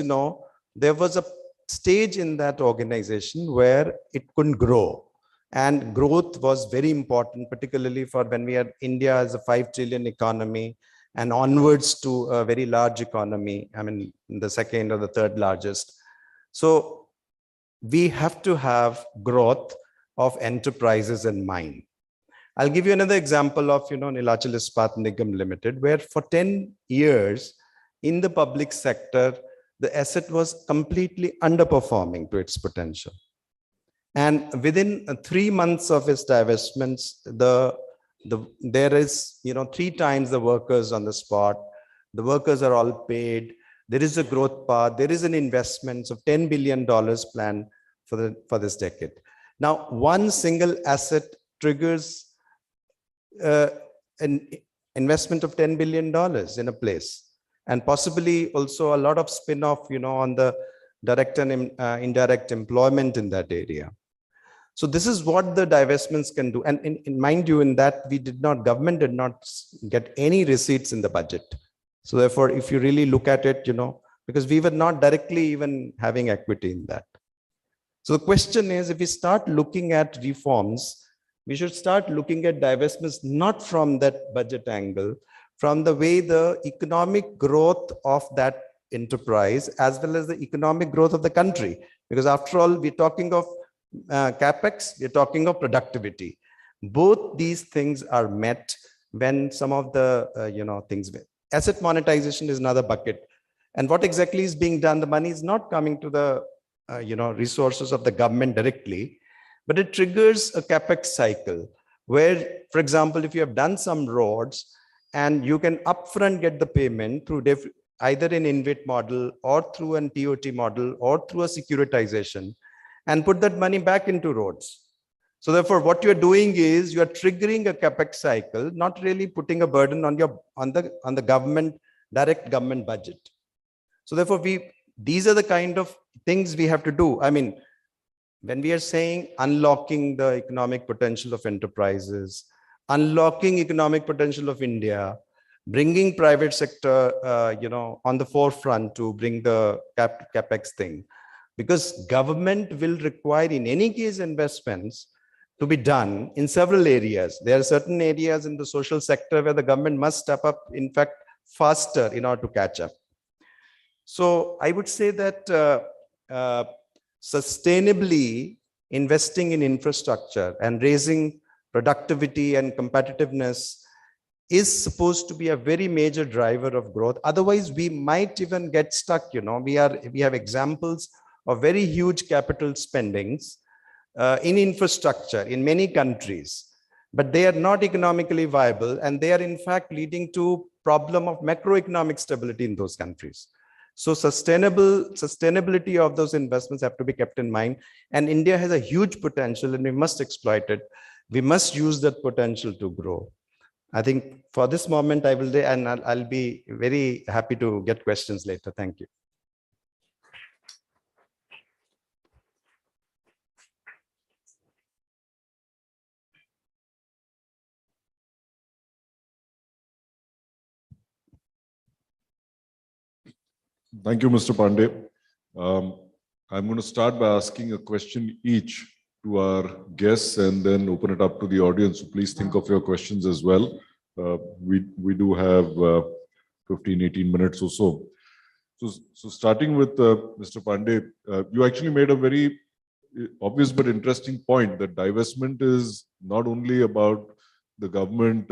Speaker 6: there was a stage in that organization where it couldn't grow, and growth was very important, particularly for when we had India as a 5 trillion economy and onwards to a very large economy. I mean, the second or the third largest. So we have to have growth of enterprises in mind. I'll give you another example of, Nilachal Ispat Nigam Limited, where for 10 years in the public sector, the asset was completely underperforming to its potential. And within 3 months of its divestments, there is, 3 times the workers on the spot. The workers are all paid. There is a growth path. There is an investment of $10 billion plan for this decade. Now, one single asset triggers an investment of $10 billion in a place, and possibly also a lot of spin-off, on the direct and indirect employment in that area. So this is what the divestments can do. And in mind you, in that government did not get any receipts in the budget. So therefore, if you really look at it, because we were not directly even having equity in that. So the question is, if we start looking at reforms, we should start looking at divestments not from that budget angle, from the way the economic growth of that enterprise as well as the economic growth of the country. Because after all, we're talking of capex, we're talking of productivity. Both these things are met when some of the things. Asset monetization is another bucket. And what exactly is being done? The money is not coming to the resources of the government directly, but it triggers a capex cycle where, for example, if you have done some roads and you can upfront get the payment through either an InvIT model or through an TOT model or through a securitization, and put that money back into roads. So therefore, what you're doing is you are triggering a capex cycle, not really putting a burden on the government, direct government budget. So therefore, these are the kind of things we have to do. I mean, when we are saying unlocking the economic potential of enterprises, unlocking economic potential of India, bringing private sector, on the forefront to bring the capex thing, because government will require in any case investments to be done in several areas. There are certain areas in the social sector where the government must step up, in fact, faster in order to catch up. So I would say that sustainably investing in infrastructure and raising productivity and competitiveness is supposed to be a very major driver of growth. Otherwise, we might even get stuck. We have examples of very huge capital spendings in infrastructure in many countries, but they are not economically viable, and they are in fact leading to problem of macroeconomic stability in those countries. So sustainability of those investments have to be kept in mind, and India has a huge potential and we must exploit it. We must use that potential to grow. I think for this moment I will, and I'll be very happy to get questions later. Thank you.
Speaker 3: Thank you, Mr. Pandey. I'm going to start by asking a question each to our guests and then open it up to the audience. So please think of your questions as well. We do have 15, 18 minutes or so. So starting with Mr. Pandey, you actually made a very obvious but interesting point that divestment is not only about the government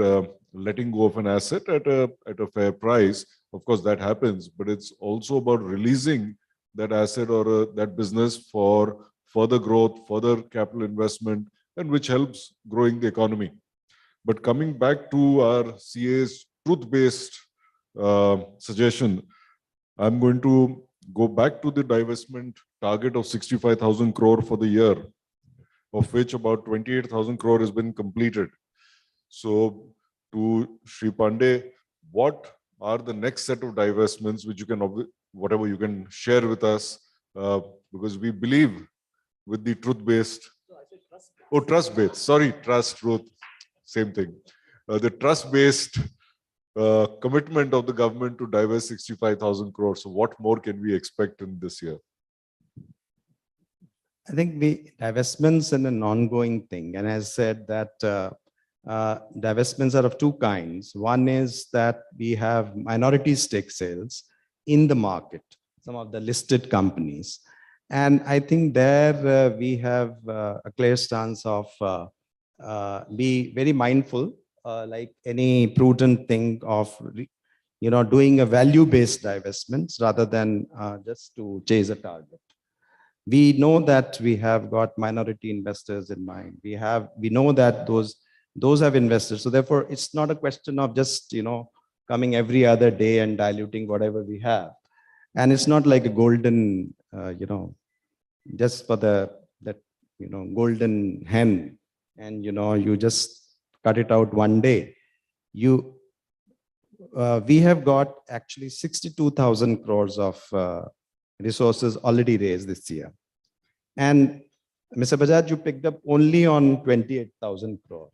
Speaker 3: letting go of an asset at a fair price. Of course, that happens, but it's also about releasing that asset or that business for further growth, further capital investment, and which helps growing the economy. But coming back to our CA's truth-based suggestion, I'm going to go back to the divestment target of 65,000 crore for the year, of which about 28,000 crore has been completed. So to Shri Pandey, what are the next set of divestments which you can, whatever you can share with us, because we believe with the truth-based, trust-based, sorry, trust, truth, same thing. The trust-based commitment of the government to divest 65,000 crores. So what more can we expect in this year?
Speaker 6: I think divestments are an ongoing thing. And as said that divestments are of two kinds. One is that we have minority stake sales in the market, some of the listed companies. And I think there we have a clear stance of be very mindful, like any prudent thing of, doing a value-based divestments rather than just to chase a target. We know that we have got minority investors in mind. We know that those have investors. So therefore, it's not a question of just, coming every other day and diluting whatever we have. And it's not like a golden, just for that golden hen, and you just cut it out one day. We have got actually 62,000 crores of resources already raised this year. And Mr. Bajaj, you picked up only on 28,000 crore.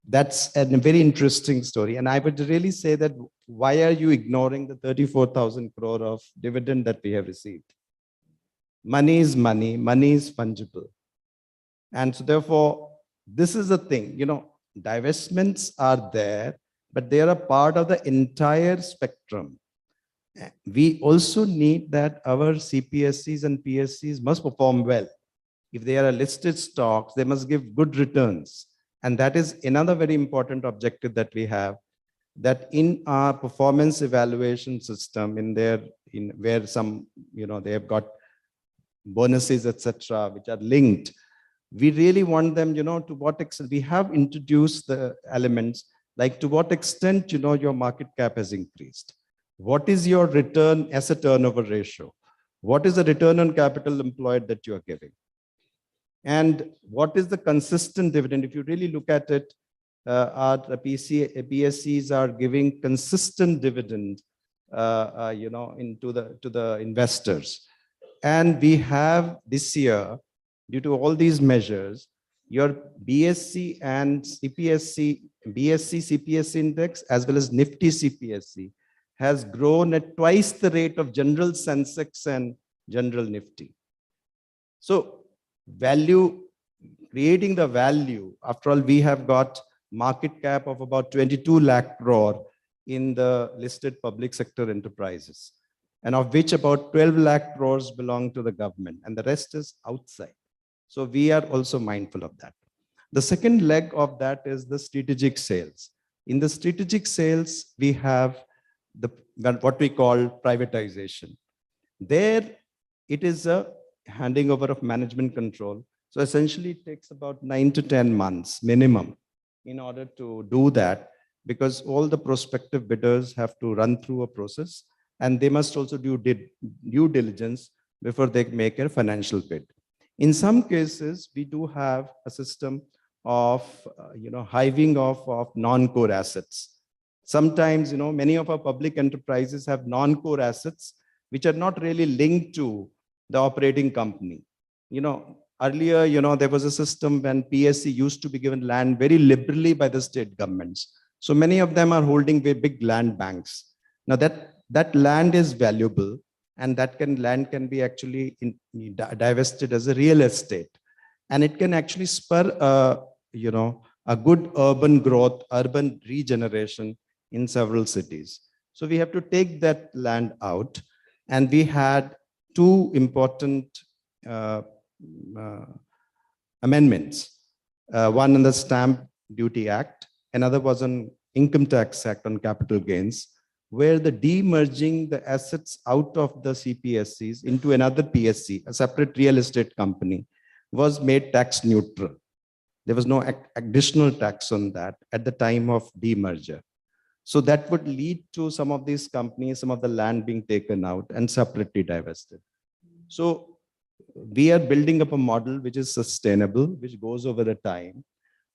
Speaker 6: That's a very interesting story. And I would really say that why are you ignoring the 34,000 crore of dividend that we have received? Money is money, money is fungible. And so therefore, this is the thing, divestments are there, but they are a part of the entire spectrum. We also need that our CPSCs and PSCs must perform well. If they are a listed stocks, they must give good returns. And that is another very important objective that we have, that in our performance evaluation system, where some, they have got bonuses, etc., which are linked, we really want them, to what extent we have introduced the elements, like to what extent, your market cap has increased. What is your return asset turnover ratio? What is the return on capital employed that you are giving? And what is the consistent dividend? If you really look at it, our PSCs are giving consistent dividend, to the investors. And we have this year, due to all these measures, your BSC and CPSC, BSC CPSC index, as well as Nifty CPSC, has grown at twice the rate of general Sensex and general Nifty. So creating the value, after all, we have got market cap of about 22 lakh crore in the listed public sector enterprises, and of which about 12 lakh crores belong to the government, and the rest is outside. So we are also mindful of that. The second leg of that is the strategic sales. In the strategic sales, we have what we call privatization. There, it is a handing over of management control. So essentially, it takes about 9 to 10 months minimum in order to do that, because all the prospective bidders have to run through a process, and they must also do due diligence before they make a financial bid. In some cases, we do have a system of hiving off of non-core assets. Sometimes, many of our public enterprises have non-core assets which are not really linked to the operating company. Earlier, there was a system when PSC used to be given land very liberally by the state governments. So many of them are holding very big land banks. Now that land is valuable, and that land can be actually divested as a real estate, and it can actually spur a good urban growth, urban regeneration in several cities. So we have to take that land out, and we had two important amendments. One in the Stamp Duty Act, another was an Income Tax Act on capital gains, where the demerging the assets out of the CPSCs into another PSC, a separate real estate company, was made tax neutral. There was no additional tax on that at the time of demerger. So that would lead to some of these companies, some of the land being taken out and separately divested. So we are building up a model which is sustainable, which goes over the time,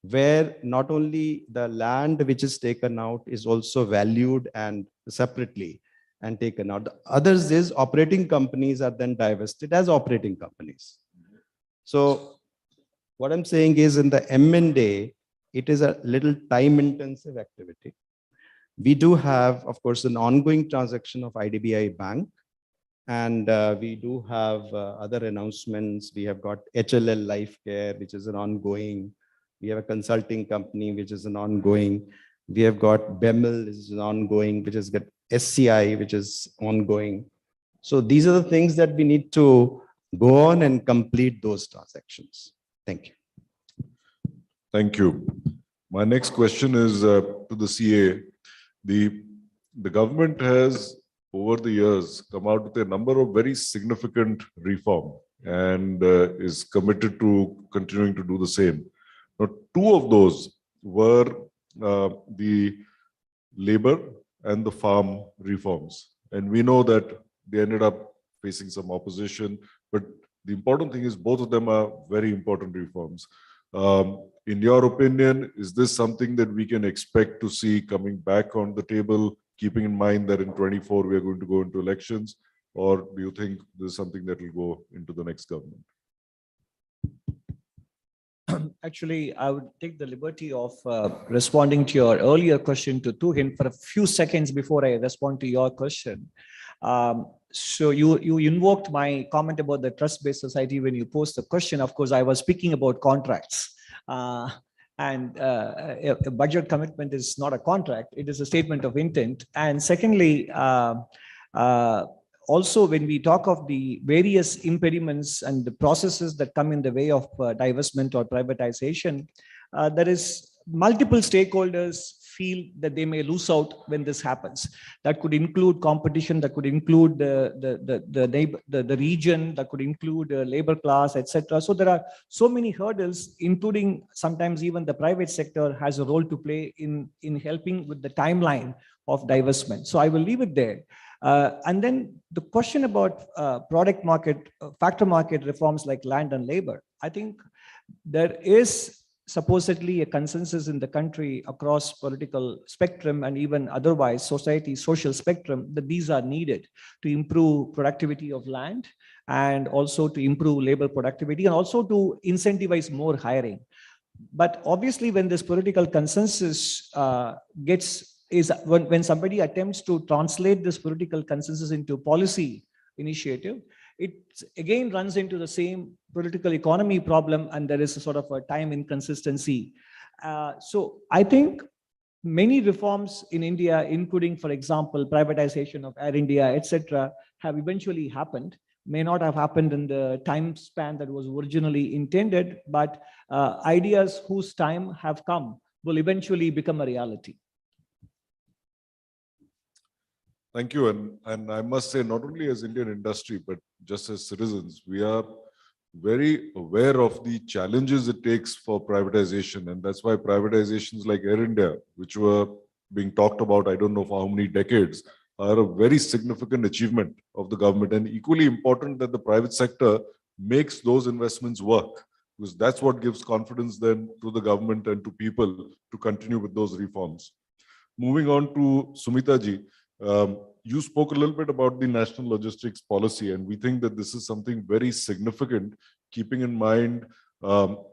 Speaker 6: where not only the land which is taken out is also valued and separately and taken out. The others is operating companies are then divested as operating companies. So what I'm saying is, in the M&A, it is a little time-intensive activity. We do have, of course, an ongoing transaction of IDBI Bank, and we do have other announcements. We have got HLL Life Care, which is an ongoing. We have a consulting company, which is an ongoing. We have got BEML, which is an ongoing, which has got SCI, which is ongoing. So these are the things that we need to go on and complete those transactions. Thank you.
Speaker 3: Thank you. My next question is to the CA. The government has, over the years, come out with a number of very significant reform and is committed to continuing to do the same. Now, two of those were the labor and the farm reforms. And we know that they ended up facing some opposition, but the important thing is both of them are very important reforms. In your opinion, is this something that we can expect to see coming back on the table, keeping in mind that in 24 we are going to go into elections, or do you think this is something that will go into the next government?
Speaker 5: Actually, I would take the liberty of responding to your earlier question to Tuhin for a few seconds before I respond to your question. So you invoked my comment about the trust-based society when you posed the question. Of course, I was speaking about contracts. And a budget commitment is not a contract, it is a statement of intent. And secondly, also, when we talk of the various impediments and the processes that come in the way of divestment or privatization, there is multiple stakeholders feel that they may lose out when this happens. That could include competition, that could include the region, that could include labor class, etc. So there are so many hurdles, including sometimes even the private sector has a role to play in helping with the timeline of divestment. So I will leave it there. And then the question about product market, factor market reforms like land and labor. I think there is supposedly a consensus in the country across political spectrum and even otherwise society, social spectrum, that these are needed to improve productivity of land and also to improve labor productivity and also to incentivize more hiring. But obviously when this political consensus when somebody attempts to translate this political consensus into policy initiative, it again runs into the same political economy problem, and there is a sort of a time inconsistency. So I think many reforms in India, including, for example, privatization of Air India, etc., have eventually happened. May not have happened in the time span that was originally intended, but ideas whose time have come will eventually become a reality.
Speaker 3: Thank you. And I must say, not only as Indian industry, but just as citizens, we are very aware of the challenges it takes for privatization. And that's why privatizations like Air India, which were being talked about, I don't know for how many decades, are a very significant achievement of the government, and equally important that the private sector makes those investments work, because that's what gives confidence then to the government and to people to continue with those reforms. Moving on to Sumita ji. You spoke a little bit about the national logistics policy, and we think that this is something very significant, keeping in mind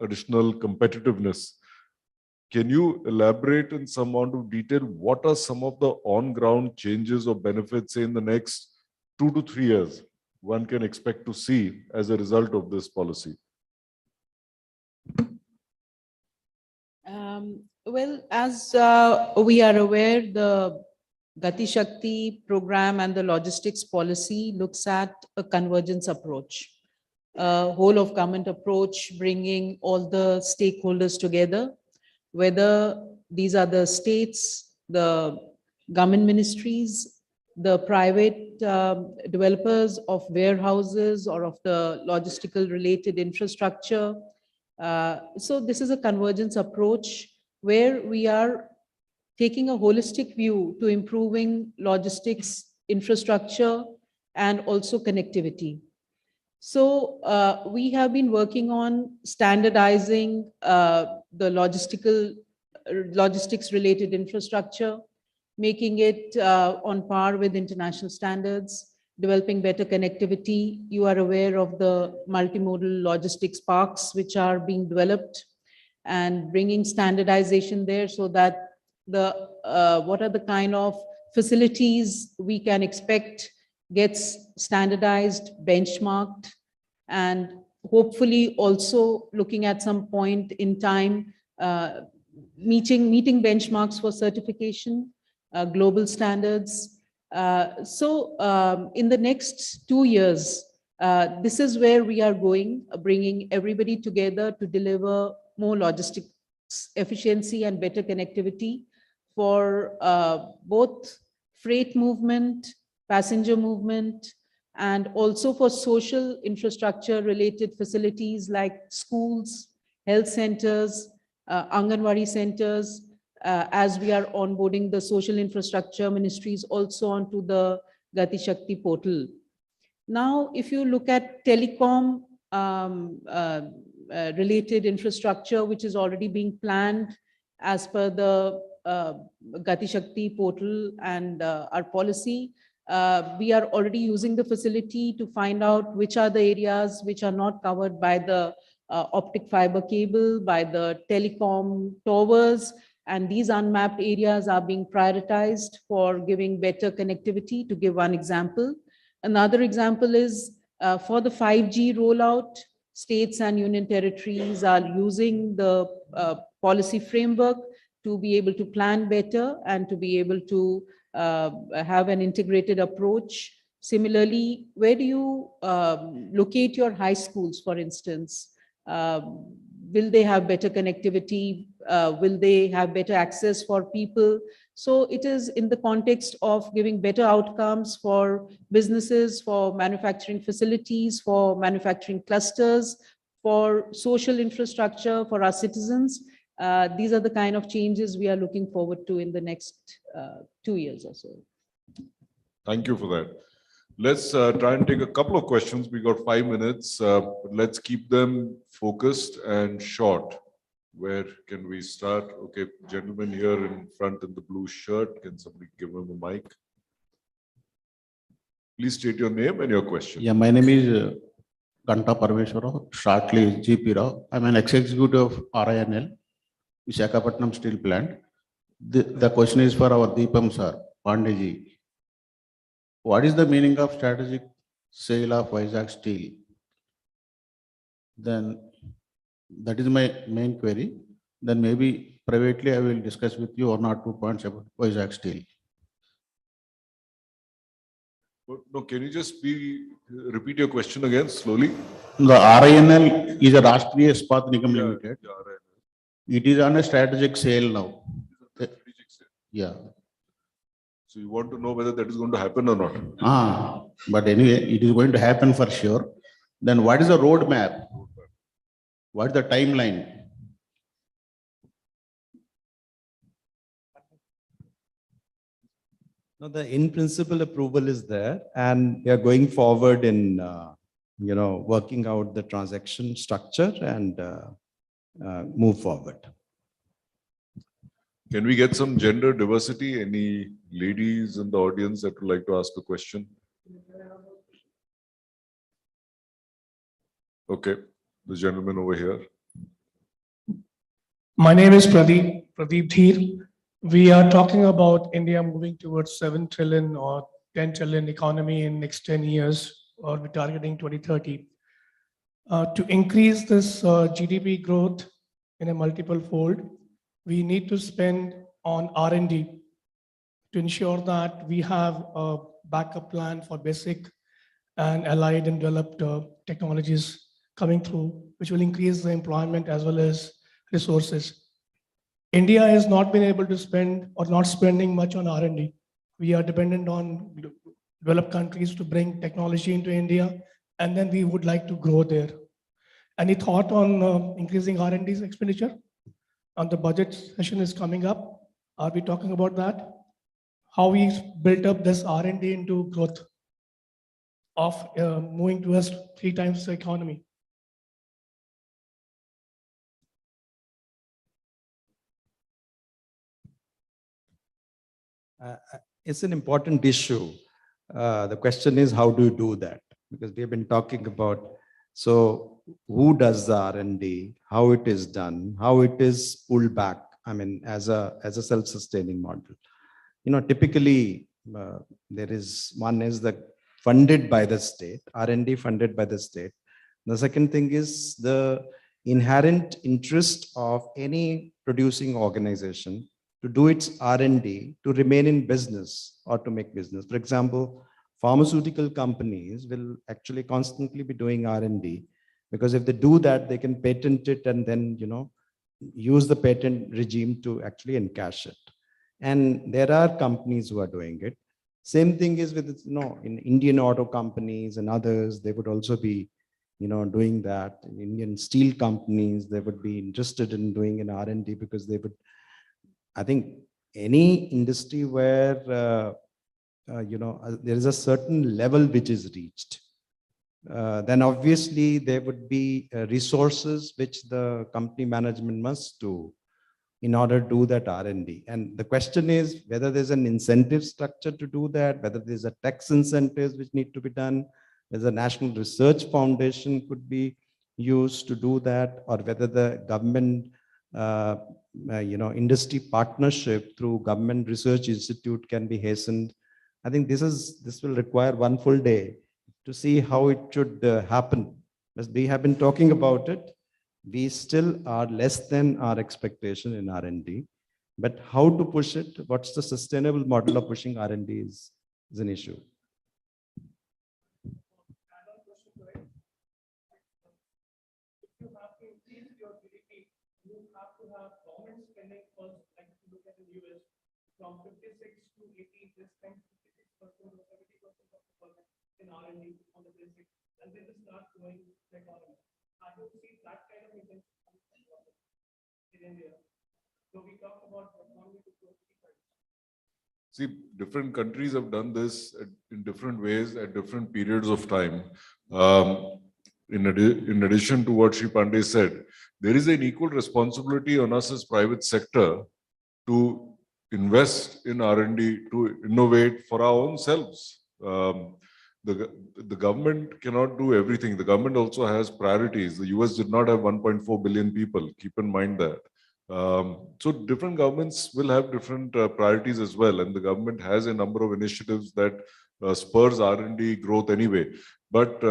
Speaker 3: additional competitiveness. Can you elaborate in some amount of detail? What are some of the on-ground changes or benefits, say, in the next 2 to 3 years one can expect to see as a result of this policy?
Speaker 4: Well, as we are aware, the Gati Shakti program and the logistics policy looks at a convergence approach, a whole of government approach, bringing all the stakeholders together, whether these are the states, the government ministries, the private developers of warehouses or of the logistical related infrastructure. So this is a convergence approach where we are taking a holistic view to improving logistics infrastructure and also connectivity. So we have been working on standardizing the logistics related infrastructure, making it on par with international standards, developing better connectivity. You are aware of the multimodal logistics parks which are being developed, and bringing standardization there so that what are the kind of facilities we can expect gets standardized, benchmarked, and hopefully also looking at some point in time, meeting benchmarks for certification, global standards. So in the next 2 years, this is where we are going, bringing everybody together to deliver more logistics efficiency and better connectivity for both freight movement, passenger movement, and also for social infrastructure related facilities like schools, health centers, Anganwadi centers, as we are onboarding the social infrastructure ministries also onto the Gati Shakti portal. Now, if you look at telecom related infrastructure, which is already being planned as per the Gati Shakti portal and our policy, we are already using the facility to find out which are the areas which are not covered by the optic fiber cable, by the telecom towers, and these unmapped areas are being prioritized for giving better connectivity, to give one example. Another example is for the 5G rollout, states and union territories are using the policy framework to be able to plan better and to be able to have an integrated approach. Similarly, where do you locate your high schools, for instance? Will they have better connectivity? Will they have better access for people? So it is in the context of giving better outcomes for businesses, for manufacturing facilities, for manufacturing clusters, for social infrastructure, for our citizens. These are the kind of changes we are looking forward to in the next 2 years or so.
Speaker 3: Thank you for that. Let's try and take a couple of questions. We got 5 minutes. But let's keep them focused and short. Where can we start? Okay, gentleman here in front in the blue shirt. Can somebody give him a mic? Please state your name and your question.
Speaker 7: Yeah, my name is Ganta Parmeshwara, shortly GP Rao. I'm an ex-executive of RINL, Visakhapatnam Steel Plant. The question is for our Deepam sir, Pandeji. What is the meaning of strategic sale of Vizag Steel? Then that is my main query. Then maybe privately I will discuss with you 1 or 2 points about Vizag Steel.
Speaker 3: No, can you just repeat your question again slowly?
Speaker 7: The RINL is a Rashtriya Ispat Nigam
Speaker 3: Yeah,
Speaker 7: Limited.
Speaker 3: yeah, right.
Speaker 7: It is on a strategic sale now.
Speaker 3: Strategic sale.
Speaker 7: Yeah.
Speaker 3: So you want to know whether that is going to happen or not?
Speaker 7: But anyway, it is going to happen for sure. Then what is the roadmap? What is the timeline?
Speaker 6: No, the in principle approval is there, and we are going forward in, working out the transaction structure and move forward.
Speaker 3: Can we get some gender diversity? Any ladies in the audience that would like to ask a question? Okay, the gentleman over here.
Speaker 8: My name is Pradeep Dheer. We are talking about India moving towards 7 trillion or 10 trillion economy in next 10 years, or we're targeting 2030. To increase this GDP growth in a multiple fold, we need to spend on R&D to ensure that we have a backup plan for basic and allied and developed technologies coming through, which will increase the employment as well as resources. India has not been able to spend or not spending much on R&D. We are dependent on developed countries to bring technology into India, and then we would like to grow there. Any thought on increasing R&D expenditure? On the budget session is coming up. Are we talking about that? How we built up this R&D into growth of moving towards 3 times the economy?
Speaker 6: It's an important issue. The question is, how do you do that? Because we have been talking about, so who does the R&D, how it is done, how it is pulled back, I mean, as a self-sustaining model. Typically, there is, one is the funded by the state, R&D funded by the state. The second thing is the inherent interest of any producing organization to do its R&D to remain in business or to make business. For example, pharmaceutical companies will actually constantly be doing R&D, because if they do that, they can patent it and then, use the patent regime to actually encash it. And there are companies who are doing it. Same thing is with, in Indian auto companies and others, they would also be, doing that. In Indian steel companies, they would be interested in doing an R&D because they would, I think any industry where, there is a certain level which is reached, then obviously there would be resources which the company management must do in order to do that R&D. And the question is whether there's an incentive structure to do that, whether there's a tax incentives which need to be done, whether a national research foundation could be used to do that, or whether the government, industry partnership through government research institute can be hastened. I think this will require one full day to see how it should happen. As we have been talking about it, we still are less than our expectation in R&D, but how to push it, what's the sustainable model of pushing R&D is an issue.
Speaker 8: You have to increase your GDP, you have to have government spending first, like if you look at the US, from 56 to 80, they spend 56% or 70% of the budget in R&D on the basic, and then they start growing the economy. I don't see that kind of intensity in India. So we talk about economy to grow.
Speaker 3: See, different countries have done this in different ways at different periods of time. In addition to what Shri Pandey said, there is an equal responsibility on us as private sector to invest in R&D, to innovate for our own selves. The government cannot do everything. The government also has priorities. The US did not have 1.4 billion people. Keep in mind that. So different governments will have different priorities as well, and the government has a number of initiatives that spurs R&D growth anyway. But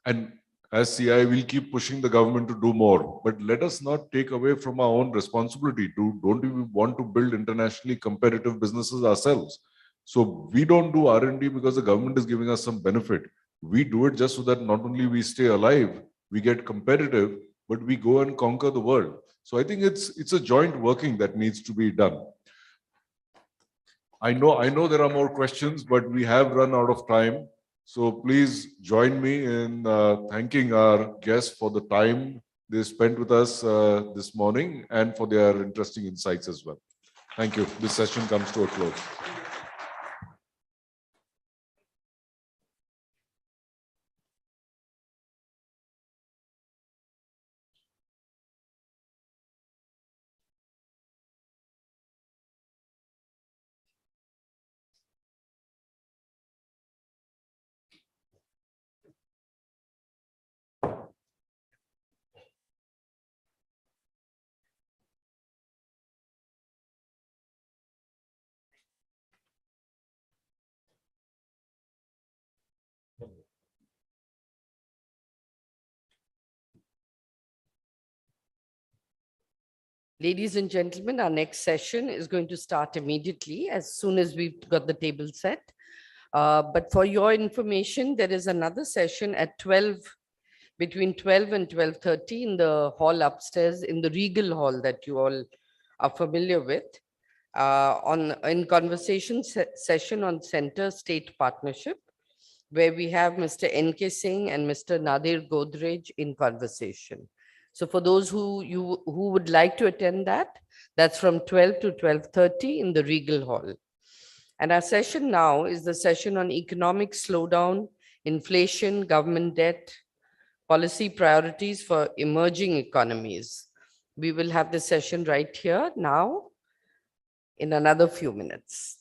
Speaker 3: and as CI, we'll keep pushing the government to do more. But let us not take away from our own responsibility. Don't we want to build internationally competitive businesses ourselves? So we don't do R&D because the government is giving us some benefit. We do it just so that not only we stay alive, we get competitive, but we go and conquer the world. So I think it's a joint working that needs to be done. I know there are more questions, but we have run out of time. So please join me in thanking our guests for the time they spent with us this morning and for their interesting insights as well. Thank you. This session comes to a close.
Speaker 2: Ladies and gentlemen, our next session is going to start immediately as soon as we've got the table set. But for your information, there is another session at 12, between 12 and 12:30 in the hall upstairs, in the Regal Hall that you all are familiar with, in conversation session on Center-State Partnership, where we have Mr. N.K. Singh and Mr. Nadir Godrej in conversation. So for those who would like to attend that, that's from 12 to 12:30 in the Regal Hall. And our session now is the session on economic slowdown, inflation, government debt, policy priorities for emerging economies. We will have the session right here now in another few minutes.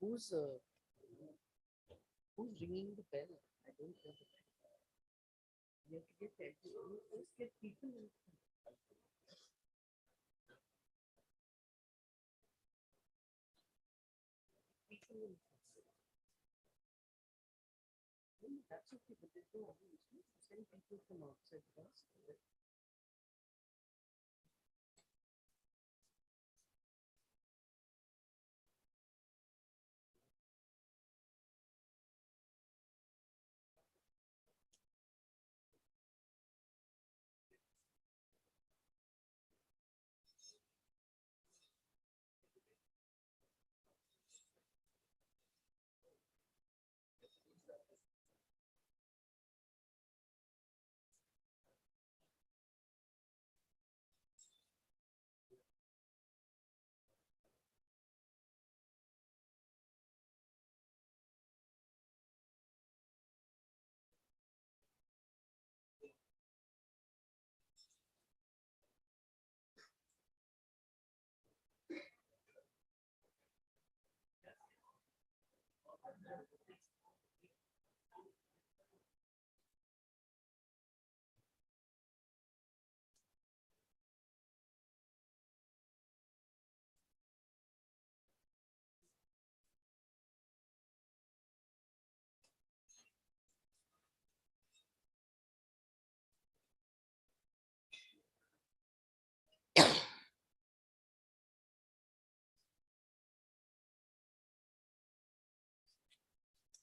Speaker 2: Who's ringing the bell? I don't know. You have to get everyone. Let's get people in. People in. That's okay, but there's no obvious. Send people from outside first.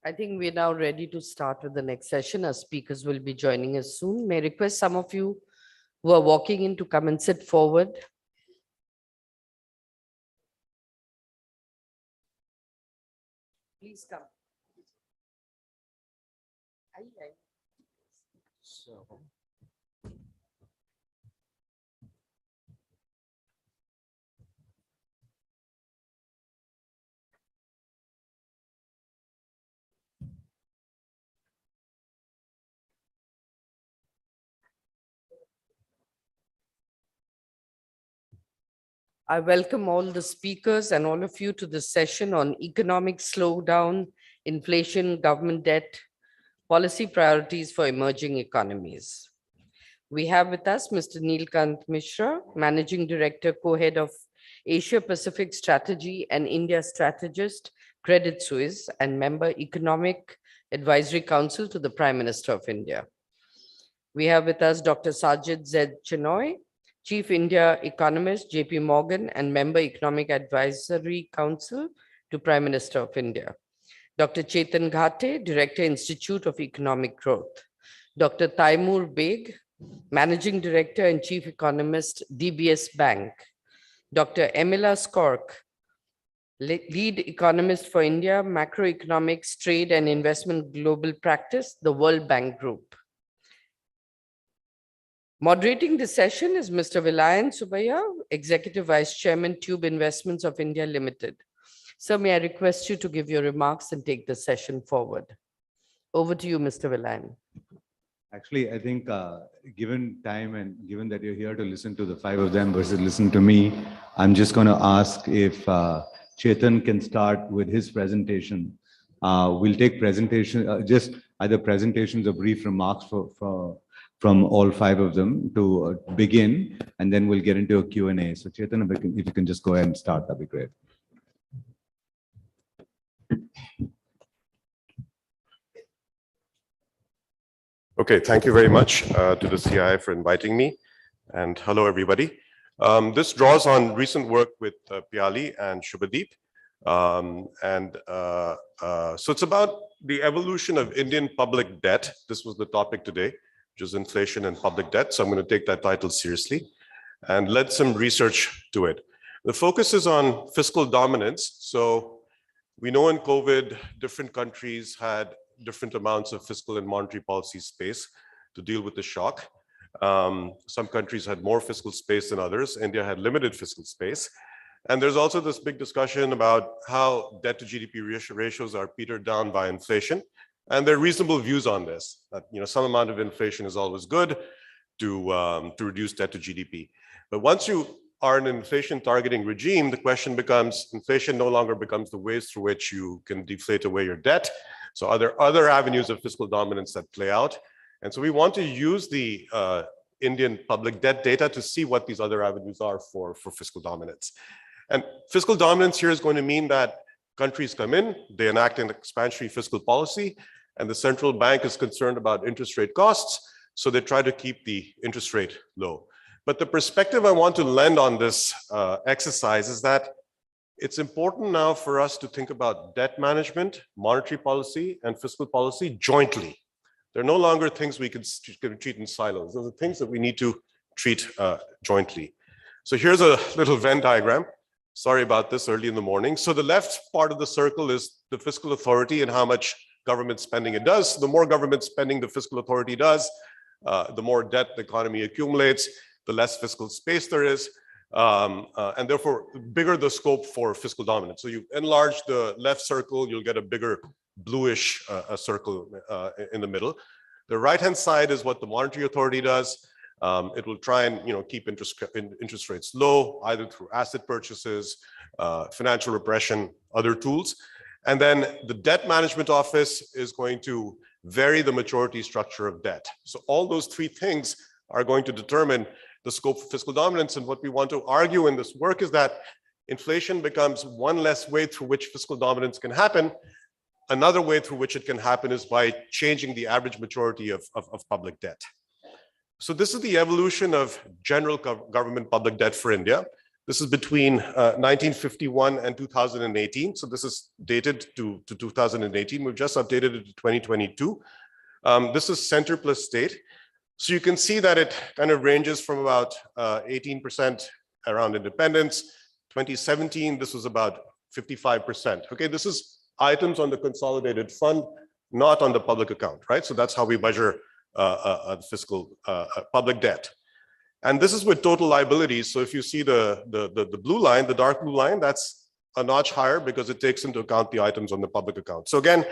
Speaker 2: I think we're now ready to start with the next session. Our speakers will be joining us soon. May I request some of you who are walking in to come and sit forward. Please come. I welcome all the speakers and all of you to this session on economic slowdown, inflation, government debt, policy priorities for emerging economies. We have with us Mr. Neelkant Mishra, Managing Director, Co-Head of Asia Pacific Strategy and India Strategist, Credit Suisse, and Member Economic Advisory Council to the Prime Minister of India. We have with us Dr. Sajid Z. Chenoy, Chief India Economist, JP Morgan, and Member Economic Advisory Council to Prime Minister of India. Dr. Chetan Ghate, Director, Institute of Economic Growth. Dr. Taimur Beg, Managing Director and Chief Economist, DBS Bank. Dr. Emila Skork, Lead Economist for India, Macroeconomics, Trade and Investment Global Practice, the World Bank Group. Moderating the session is Mr. Vilayan Subaya, Executive Vice Chairman, Tube Investments of India Limited. Sir, may I request you to give your remarks and take the session forward. Over to you, Mr. Vilayan.
Speaker 9: Actually, I think given time and given that you're here to listen to the five of them versus listen to me, I'm just going to ask if Chetan can start with his presentation. We'll take presentation, just either presentations or brief remarks from all five of them to begin, and then we'll get into a Q&A. So Chetan, if you can just go ahead and start, that'd be great.
Speaker 10: Okay, thank you very much to the CII for inviting me. And hello, everybody. This draws on recent work with Piali and Shubhadeep. So it's about the evolution of Indian public debt. This was the topic today, which is inflation and public debt. So I'm going to take that title seriously and led some research to it. The focus is on fiscal dominance. So we know in COVID, different countries had different amounts of fiscal and monetary policy space to deal with the shock. Some countries had more fiscal space than others. India had limited fiscal space. And there's also this big discussion about how debt to GDP ratios are petered down by inflation. And there are reasonable views on this, that some amount of inflation is always good to reduce debt to GDP. But once you are in an inflation targeting regime, the question becomes, inflation no longer becomes the ways through which you can deflate away your debt. So are there other avenues of fiscal dominance that play out? And so we want to use the Indian public debt data to see what these other avenues are for fiscal dominance. And fiscal dominance here is going to mean that countries come in, they enact an expansionary fiscal policy, and the central bank is concerned about interest rate costs, so they try to keep the interest rate low. But the perspective I want to lend on this exercise is that it's important now for us to think about debt management, monetary policy, and fiscal policy jointly. They're no longer things we can treat in silos. Those are things that we need to treat jointly. So here's a little Venn diagram. Sorry about this early in the morning. So the left part of the circle is the fiscal authority and how much government spending it does. The more government spending the fiscal authority does, the more debt the economy accumulates, the less fiscal space there is, and therefore bigger the scope for fiscal dominance. So you enlarge the left circle, you'll get a bigger bluish circle in the middle. The right-hand side is what the monetary authority does. It will try and keep interest rates low, either through asset purchases, financial repression, other tools. And then the debt management office is going to vary the maturity structure of debt. So all those three things are going to determine the scope of fiscal dominance. And what we want to argue in this work is that inflation becomes one less way through which fiscal dominance can happen. Another way through which it can happen is by changing the average maturity of public debt. So this is the evolution of general government public debt for India. This is between 1951 and 2018. So this is dated to 2018. We've just updated it to 2022. This is center plus state. So you can see that it kind of ranges from about 18% around independence. 2017, this was about 55%. Okay, this is items on the consolidated fund, not on the public account, right? So that's how we measure fiscal public debt. And this is with total liabilities. So if you see the blue line, the dark blue line, that's a notch higher because it takes into account the items on the public account. So again,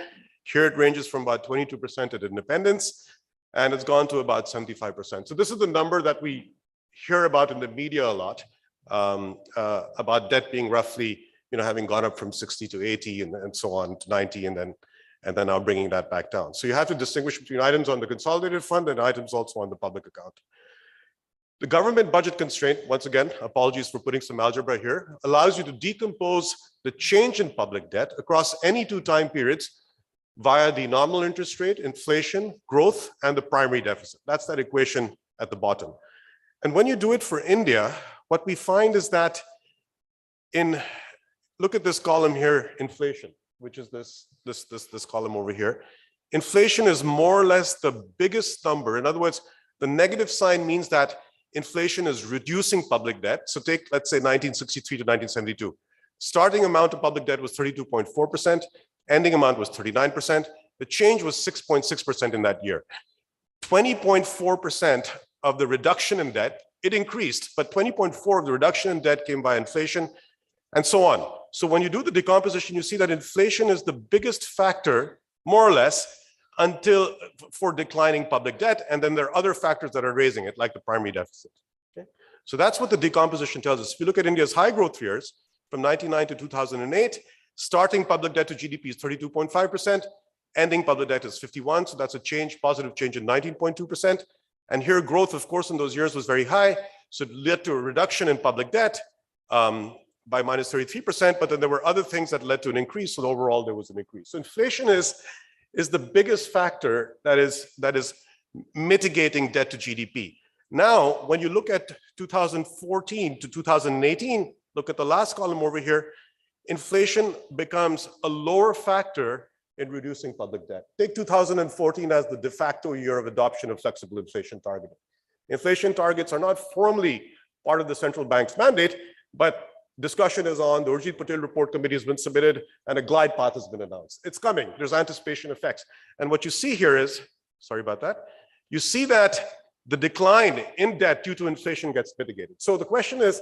Speaker 10: here it ranges from about 22% at independence, and it's gone to about 75%. So this is the number that we hear about in the media a lot, about debt being roughly, having gone up from 60 to 80 and so on to 90, and then now bringing that back down. So you have to distinguish between items on the consolidated fund and items also on the public account. The government budget constraint, once again, apologies for putting some algebra here, allows you to decompose the change in public debt across any two time periods via the nominal interest rate, inflation, growth, and the primary deficit. That's that equation at the bottom. And when you do it for India, what we find is that look at this column here, inflation, which is this column over here. Inflation is more or less the biggest number. In other words, the negative sign means that inflation is reducing public debt. So take, let's say, 1963 to 1972. Starting amount of public debt was 32.4%. Ending amount was 39%. The change was 6.6% in that year. 20.4% of the reduction in debt, it increased, but 20.4% of the reduction in debt came by inflation, and so on. So when you do the decomposition, you see that inflation is the biggest factor, more or less, for declining public debt, and then there are other factors that are raising it, like the primary deficit. Okay? So that's what the decomposition tells us. If you look at India's high growth years, from 1999 to 2008, starting public debt to GDP is 32.5%, ending public debt is 51%, so that's a change, positive change in 19.2%. And here growth, of course, in those years was very high, so it led to a reduction in public debt by minus 33%, but then there were other things that led to an increase, so overall there was an increase. So inflation is the biggest factor that is mitigating debt to GDP. Now, when you look at 2014 to 2018, look at the last column over here, inflation becomes a lower factor in reducing public debt. Take 2014 as the de facto year of adoption of flexible inflation targeting. Inflation targets are not formally part of the central bank's mandate, but discussion is on, the Urjit Patel report committee has been submitted, and a glide path has been announced. It's coming, there's anticipation effects. And what you see here is, sorry about that, you see that the decline in debt due to inflation gets mitigated. So the question is,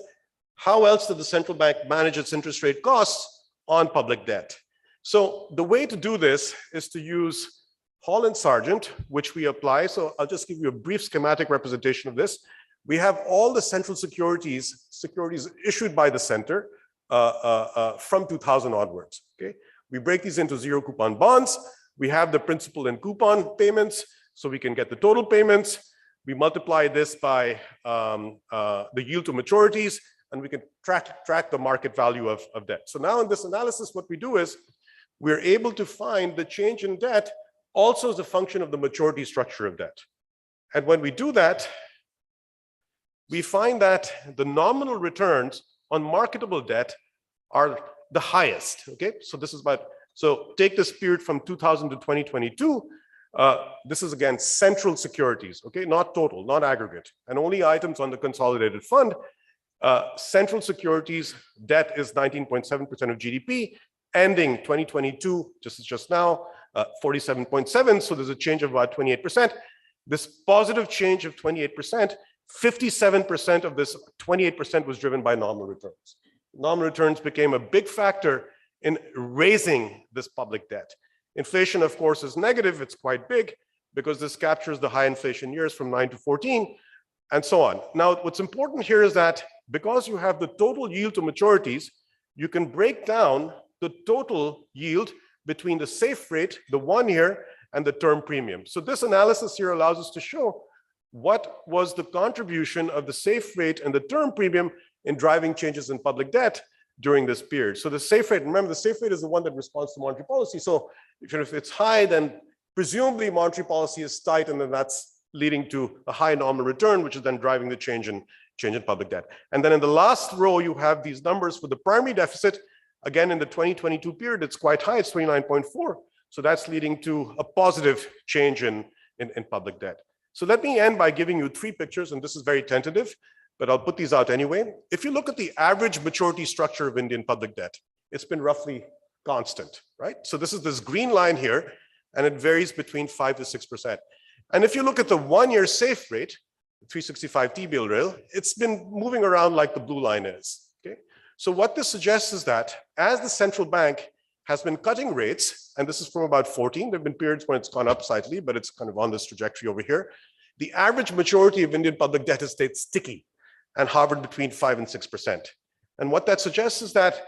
Speaker 10: how else did the central bank manage its interest rate costs on public debt? So the way to do this is to use Hall and Sargent, which we apply. So I'll just give you a brief schematic representation of this. We have all the central securities issued by the center from 2000 onwards. Okay, we break these into zero coupon bonds. We have the principal and coupon payments, so we can get the total payments. We multiply this by the yield to maturities, and we can track the market value of debt. So now in this analysis, what we do is we're able to find the change in debt also as a function of the maturity structure of debt. And when we do that, we find that the nominal returns on marketable debt are the highest. Okay, so this is about, so take this period from 2000 to 2022. This is again central securities, okay, not total, not aggregate, and only items on the consolidated fund. Central securities debt is 19.7% of GDP, ending 2022, just now, 47.7. So there's a change of about 28%. This positive change of 28%, 57% of this 28% was driven by nominal returns. Nominal returns became a big factor in raising this public debt. Inflation, of course, is negative. It's quite big because this captures the high inflation years from 9 to 14 and so on. Now, what's important here is that because you have the total yield to maturities, you can break down the total yield between the safe rate, the 1 year, and the term premium. So this analysis here allows us to show what was the contribution of the safe rate and the term premium in driving changes in public debt during this period. So the safe rate, remember the safe rate is the one that responds to monetary policy. So if it's high, then presumably monetary policy is tight, and then that's leading to a high nominal return, which is then driving the change in public debt. And then in the last row, you have these numbers for the primary deficit. Again, in the 2022 period, it's quite high, it's 29.4. So that's leading to a positive change in public debt. So let me end by giving you 3 pictures, and this is very tentative, but I'll put these out anyway. If you look at the average maturity structure of Indian public debt, it's been roughly constant, right? So this is this green line here, and it varies between 5 to 6%. And if you look at the 1-year safe rate, the 365 T-bill rail, it's been moving around like the blue line is, okay? So what this suggests is that as the central bank has been cutting rates, and this is from about 14, there have been periods when it's gone up slightly, but it's kind of on this trajectory over here. The average maturity of Indian public debt has stayed sticky and hovered between 5 and 6%. And what that suggests is that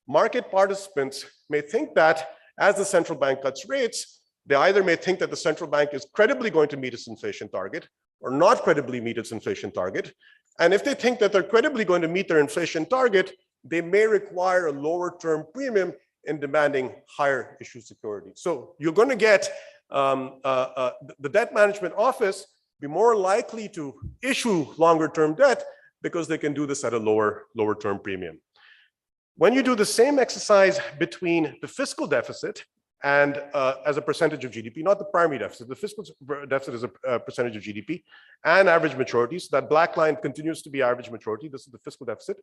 Speaker 10: market participants may think that as the central bank cuts rates, they either may think that the central bank is credibly going to meet its inflation target or not credibly meet its inflation target. And if they think that they're credibly going to meet their inflation target, they may require a lower term premium in demanding higher issue security. So you're going to get the debt management office be more likely to issue longer term debt because they can do this at a lower term premium. When you do the same exercise between the fiscal deficit and as a percentage of GDP, not the primary deficit, the fiscal deficit is a percentage of GDP, and average maturity, so that black line continues to be average maturity, this is the fiscal deficit,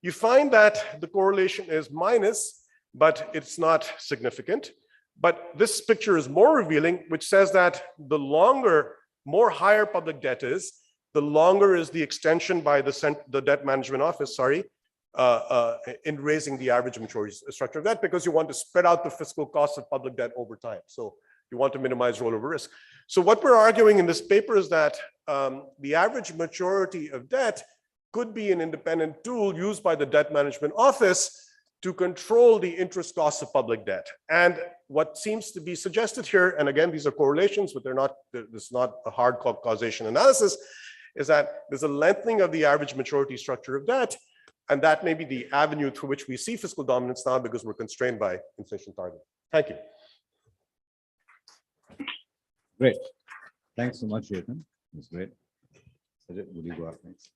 Speaker 10: you find that the correlation is minus, but it's not significant. But this picture is more revealing, which says that the longer, more higher public debt is, the longer is the extension by the debt management office, in raising the average maturity structure of debt, because you want to spread out the fiscal costs of public debt over time. So you want to minimize rollover risk. So what we're arguing in this paper is that the average maturity of debt could be an independent tool used by the debt management office to control the interest costs of public debt. And what seems to be suggested here, and again, these are correlations, but this is not a hard causation analysis, is that there's a lengthening of the average maturity structure of debt, and that may be the avenue through which we see fiscal dominance now because we're constrained by inflation target. Thank you.
Speaker 9: Great. Thanks so much, Chetan. That's great. Sajid, will you go up next?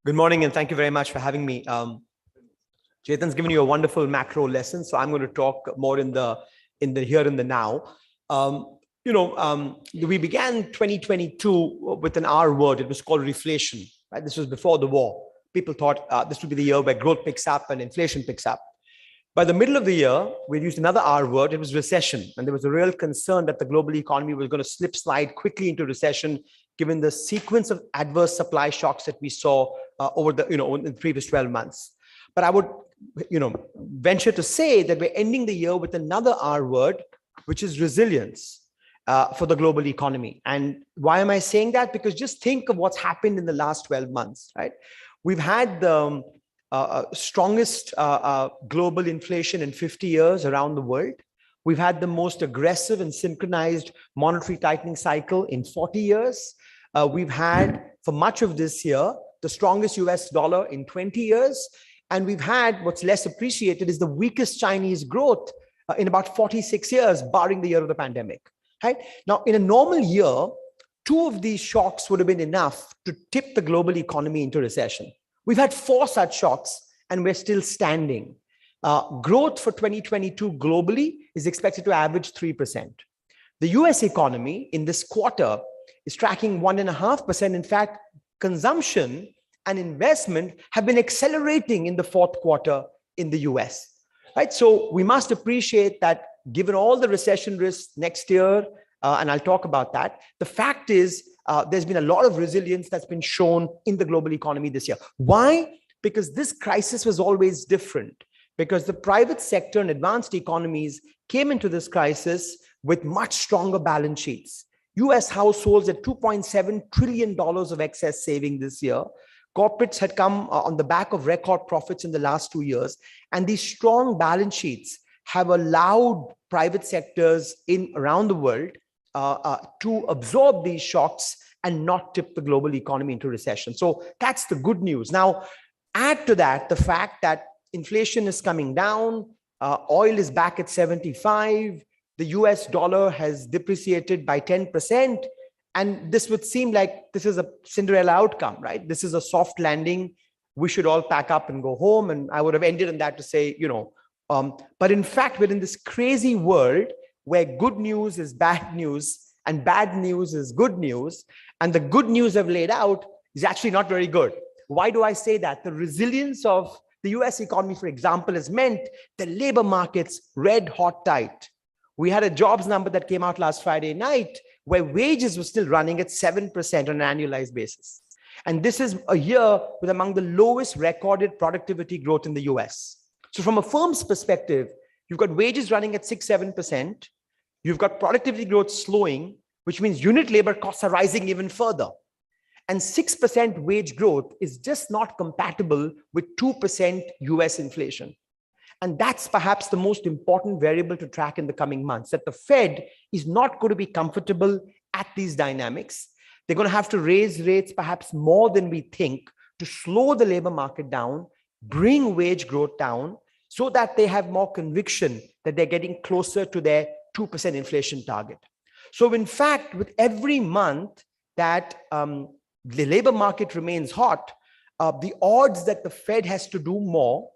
Speaker 11: Good morning, and thank you very much for having me. Chetan's given you a wonderful macro lesson, so I'm going to talk more in the here and the now. We began 2022 with an R word. It was called reflation. Right? This was before the war. People thought this would be the year where growth picks up and inflation picks up. By the middle of the year, we used another R word. It was recession, and there was a real concern that the global economy was going to slide quickly into recession, given the sequence of adverse supply shocks that we saw over the in the previous 12 months. But I would venture to say that we're ending the year with another R word, which is resilience for the global economy. And why am I saying that? Because just think of what's happened in the last 12 months, right? We've had the strongest global inflation in 50 years around the world. We've had the most aggressive and synchronized monetary tightening cycle in 40 years. We've had, for much of this year, the strongest US dollar in 20 years. And we've had, what's less appreciated, is the weakest Chinese growth in about 46 years, barring the year of the pandemic. Right? Now, in a normal year, two of these shocks would have been enough to tip the global economy into recession. We've had 4 such shocks, and we're still standing. Growth for 2022 globally is expected to average 3%. The US economy in this quarter is tracking 1.5%. In fact, consumption and investment have been accelerating in the fourth quarter in the US. Right? So we must appreciate that given all the recession risks next year, and I'll talk about that, the fact is there's been a lot of resilience that's been shown in the global economy this year. Why? Because this crisis was always different. Because the private sector and advanced economies came into this crisis with much stronger balance sheets. US households had $2.7 trillion of excess saving this year. Corporates had come on the back of record profits in the last 2 years. And these strong balance sheets have allowed private sectors around the world to absorb these shocks and not tip the global economy into recession. So that's the good news. Now, add to that the fact that inflation is coming down, oil is back at 75, the US dollar has depreciated by 10%, and this would seem like this is a Cinderella outcome, right? This is a soft landing. We should all pack up and go home. And I would have ended on that to say, but in fact, we're in this crazy world where good news is bad news and bad news is good news. And the good news I've laid out is actually not very good. Why do I say that? The resilience of the US economy, for example, has meant the labor market's red hot tight. We had a jobs number that came out last Friday night where wages were still running at 7% on an annualized basis. And this is a year with among the lowest recorded productivity growth in the US. So from a firm's perspective, you've got wages running at 6-7%. You've got productivity growth slowing, which means unit labor costs are rising even further. And 6% wage growth is just not compatible with 2% US inflation. And that's perhaps the most important variable to track in the coming months, that the Fed is not going to be comfortable at these dynamics. They're going to have to raise rates perhaps more than we think to slow the labor market down, bring wage growth down, so that they have more conviction that they're getting closer to their 2% inflation target. So in fact, with every month that the labor market remains hot, the odds that the Fed has to do more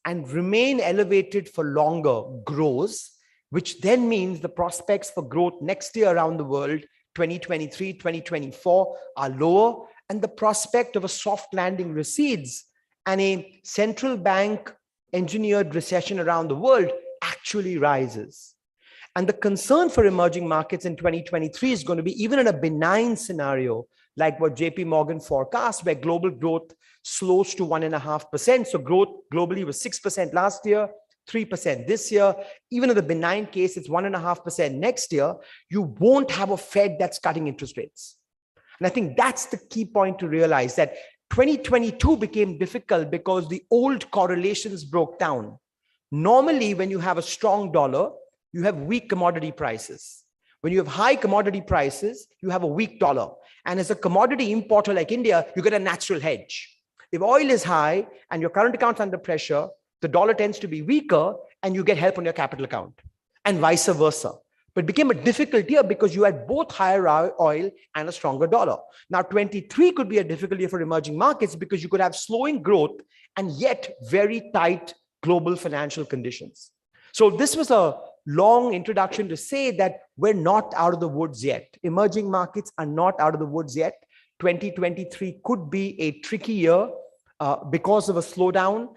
Speaker 11: and remain elevated for longer grows, which then means the prospects for growth next year around the world, 2023, 2024, are lower, and the prospect of a soft landing recedes, and a central bank engineered recession around the world actually rises. And the concern for emerging markets in 2023 is going to be, even in a benign scenario, like what JP Morgan forecast, where global growth slows to 1.5%. So growth globally was 6% last year, 3% this year. Even in the benign case, it's 1.5% next year. You won't have a Fed that's cutting interest rates. And I think that's the key point to realize, that 2022 became difficult because the old correlations broke down. Normally, when you have a strong dollar, you have weak commodity prices. When you have high commodity prices, you have a weak dollar. And as a commodity importer like India, you get a natural hedge. If oil is high and your current account's under pressure, the dollar tends to be weaker and you get help on your capital account, and vice versa. But it became a difficult year because you had both higher oil and a stronger dollar. Now, 23 could be a difficult year for emerging markets because you could have slowing growth and yet very tight global financial conditions. So this was a long introduction to say that we're not out of the woods yet. Emerging markets are not out of the woods yet. 2023 could be a tricky year because of a slowdown,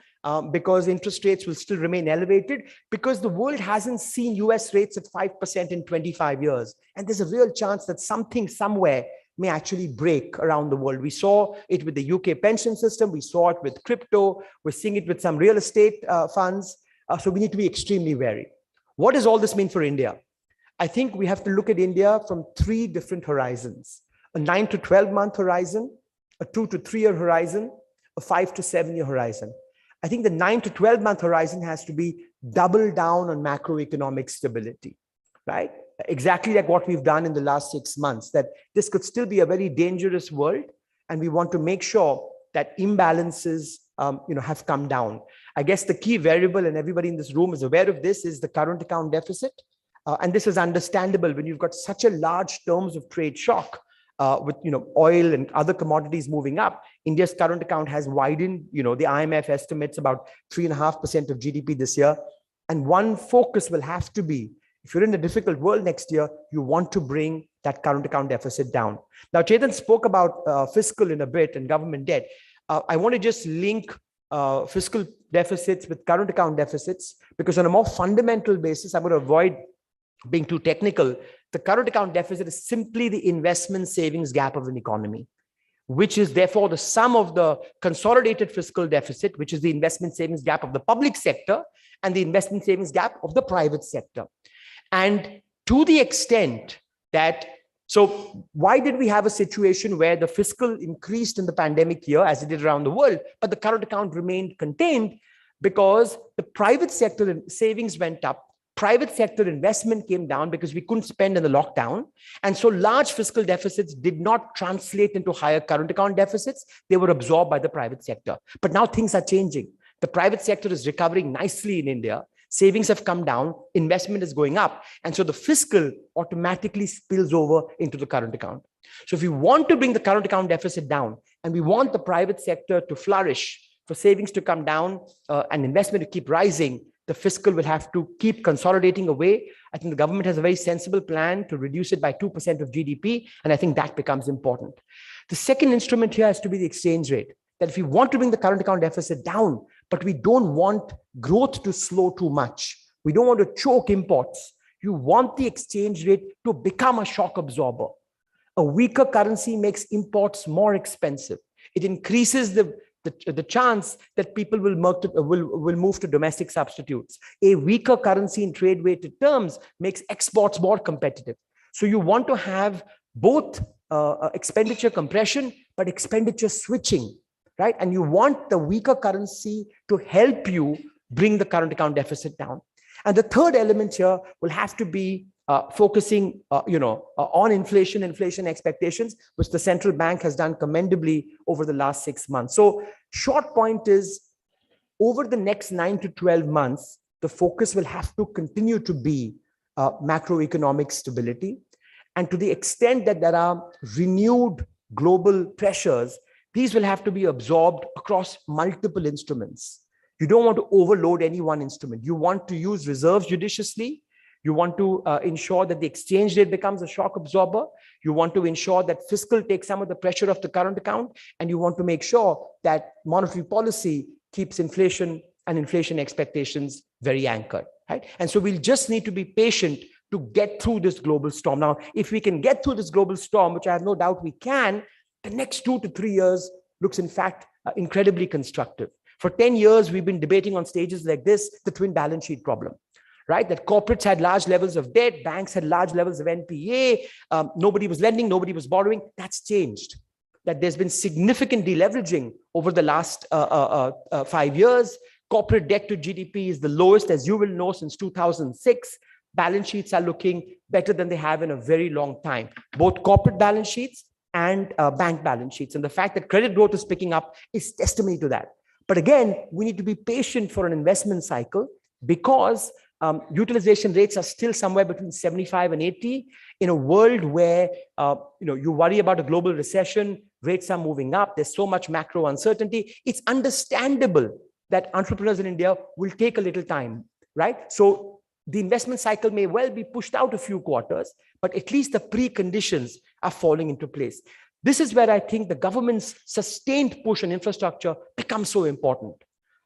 Speaker 11: because interest rates will still remain elevated, because the world hasn't seen US rates at 5% in 25 years. And there's a real chance that something somewhere may actually break around the world. We saw it with the UK pension system. We saw it with crypto. We're seeing it with some real estate funds. So we need to be extremely wary. What does all this mean for India? I think we have to look at India from 3 different horizons: a 9 to 12-month horizon, a 2 to 3-year horizon, a 5 to 7-year horizon. I think the 9 to 12-month horizon has to be double down on macroeconomic stability, right? Exactly like what we've done in the last 6 months, that this could still be a very dangerous world. And we want to make sure that imbalances have come down. I guess the key variable, and everybody in this room is aware of this, is the current account deficit. And this is understandable when you've got such a large terms of trade shock with oil and other commodities moving up. India's current account has widened. The IMF estimates about 3.5% of GDP this year. And one focus will have to be, if you're in a difficult world next year, you want to bring that current account deficit down. Now, Chetan spoke about fiscal in a bit and government debt. I want to just link fiscal deficits with current account deficits, because on a more fundamental basis, I'm going to avoid being too technical. The current account deficit is simply the investment savings gap of an economy, which is therefore the sum of the consolidated fiscal deficit, which is the investment savings gap of the public sector, and the investment savings gap of the private sector. And to the extent that, so why did we have a situation where the fiscal increased in the pandemic year as it did around the world, but the current account remained contained? Because the private sector savings went up, private sector investment came down because we couldn't spend in the lockdown. And so large fiscal deficits did not translate into higher current account deficits. They were absorbed by the private sector. But now things are changing. The private sector is recovering nicely in India. Savings have come down, investment is going up. And so the fiscal automatically spills over into the current account. So if we want to bring the current account deficit down, and we want the private sector to flourish, for savings to come down and investment to keep rising, the fiscal will have to keep consolidating away. I think the government has a very sensible plan to reduce it by 2% of GDP. And I think that becomes important. The second instrument here has to be the exchange rate. That if we want to bring the current account deficit down, but we don't want growth to slow too much, we don't want to choke imports, you want the exchange rate to become a shock absorber. A weaker currency makes imports more expensive. It increases the chance that people will move to domestic substitutes. A weaker currency in trade weighted terms makes exports more competitive. So you want to have both expenditure compression, but expenditure switching, right? And you want the weaker currency to help you bring the current account deficit down. And the third element here will have to be focusing, on inflation expectations, which the central bank has done commendably over the last 6 months. So short point is, over the next 9 to 12 months, the focus will have to continue to be macroeconomic stability. And to the extent that there are renewed global pressures, these will have to be absorbed across multiple instruments. You don't want to overload any one instrument. You want to use reserves judiciously. You want to ensure that the exchange rate becomes a shock absorber. You want to ensure that fiscal takes some of the pressure off the current account. And you want to make sure that monetary policy keeps inflation and inflation expectations very anchored, right? And so we'll just need to be patient to get through this global storm. Now, if we can get through this global storm, which I have no doubt we can, the next 2 to 3 years looks, in fact, incredibly constructive. For 10 years, we've been debating on stages like this, the twin balance sheet problem, right? That corporates had large levels of debt, banks had large levels of NPA, nobody was lending, nobody was borrowing. That's changed. That there's been significant deleveraging over the last 5 years. Corporate debt to GDP is the lowest, as you will know, since 2006. Balance sheets are looking better than they have in a very long time. Both corporate balance sheets and bank balance sheets. And the fact that credit growth is picking up is testimony to that. But again, we need to be patient for an investment cycle because utilization rates are still somewhere between 75 and 80 in a world where you worry about a global recession, rates are moving up, there's so much macro uncertainty. It's understandable that entrepreneurs in India will take a little time, right? So the investment cycle may well be pushed out a few quarters, but at least the preconditions are falling into place. This is where I think the government's sustained push on infrastructure becomes so important.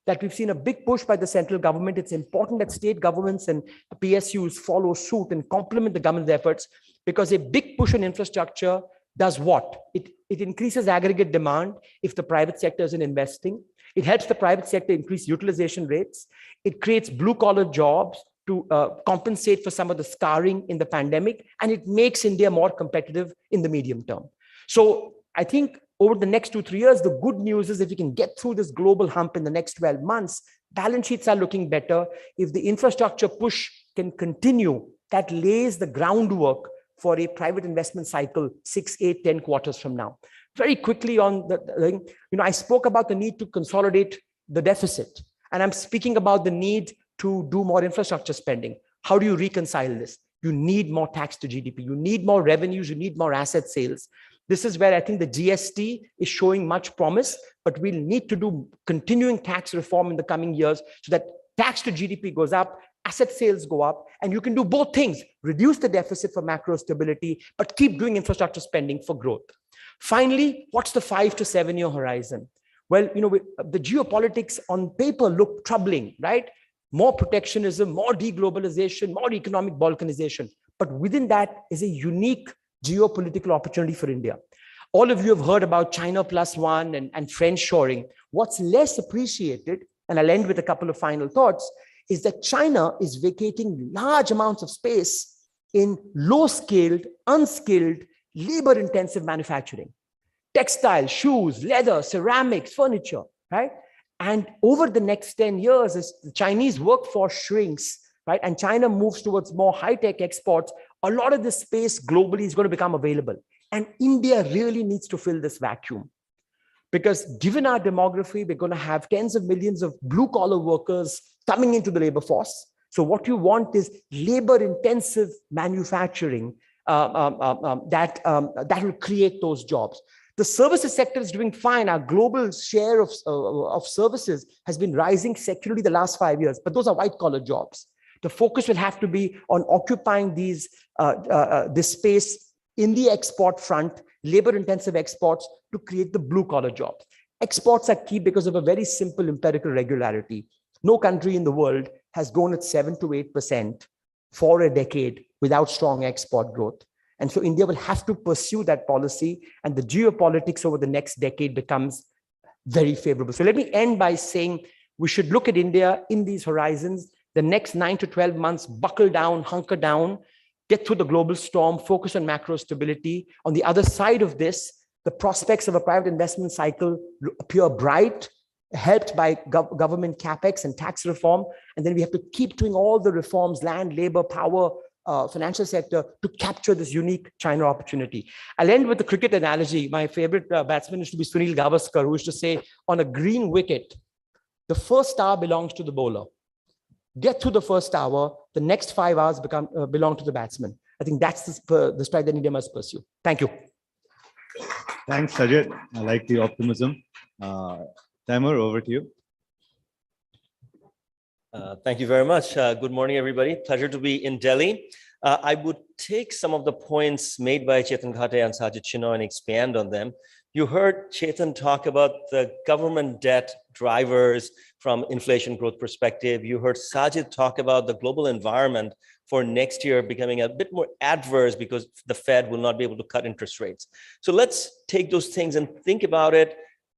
Speaker 11: That we've seen a big push by the central government. It's important that state governments and PSUs follow suit and complement the government's efforts, because a big push on infrastructure does what? It increases aggregate demand if the private sector is investing. It helps the private sector increase utilization rates. It creates blue-collar jobs to compensate for some of the scarring in the pandemic, and it makes India more competitive in the medium term. So I think over the next 2-3 years, the good news is if we can get through this global hump in the next 12 months, balance sheets are looking better. If the infrastructure push can continue, that lays the groundwork for a private investment cycle 6, 8, 10 quarters from now. Very quickly on I spoke about the need to consolidate the deficit, and I'm speaking about the need to do more infrastructure spending. How do you reconcile this? You need more tax to GDP. You need more revenues. You need more asset sales. This is where I think the GST is showing much promise, but we'll need to do continuing tax reform in the coming years so that tax to GDP goes up, asset sales go up, and you can do both things, reduce the deficit for macro stability, but keep doing infrastructure spending for growth. Finally, what's the 5 to 7 year horizon? Well, the geopolitics on paper look troubling, right? More protectionism, more deglobalization, more economic balkanization. But within that is a unique geopolitical opportunity for India. All of you have heard about China +1 and friend shoring. What's less appreciated, and I'll end with a couple of final thoughts, is that China is vacating large amounts of space in low-skilled, unskilled, labor-intensive manufacturing. Textile, shoes, leather, ceramics, furniture, right? And over the next 10 years, as the Chinese workforce shrinks, right, and China moves towards more high-tech exports, a lot of this space globally is going to become available. And India really needs to fill this vacuum. Because given our demography, we're going to have tens of millions of blue-collar workers coming into the labor force. So what you want is labor-intensive manufacturing that will create those jobs. The services sector is doing fine. Our global share of services has been rising secularly the last 5 years, but those are white-collar jobs. The focus will have to be on occupying this space in the export front, labor-intensive exports, to create the blue-collar jobs. Exports are key because of a very simple empirical regularity. No country in the world has grown at 7 to 8% for a decade without strong export growth. And so India will have to pursue that policy, and the geopolitics over the next decade becomes very favorable. So let me end by saying we should look at India in these horizons. The next 9 to 12 months, buckle down, hunker down, get through the global storm, focus on macro stability. On the other side of this, the prospects of a private investment cycle appear bright, helped by government capex and tax reform. And then we have to keep doing all the reforms, land, labor, power, financial sector, to capture this unique China opportunity. I'll end with the cricket analogy. My favorite batsman used to be Sunil Gavaskar, who used to say, on a green wicket, the first hour belongs to the bowler. Get through the first hour, the next 5 hours belong to the batsman. I think that's the stride that India must pursue. Thank you.
Speaker 9: Thanks, Sajid. I like the optimism. Taimur, over to you.
Speaker 12: Thank you very much. Good morning, everybody. Pleasure to be in Delhi. I would take some of the points made by Chetan Ghate and Sajid Chino and expand on them. You heard Chetan talk about the government debt drivers from inflation growth perspective. You heard Sajid talk about the global environment for next year becoming a bit more adverse because the Fed will not be able to cut interest rates. So let's take those things and think about it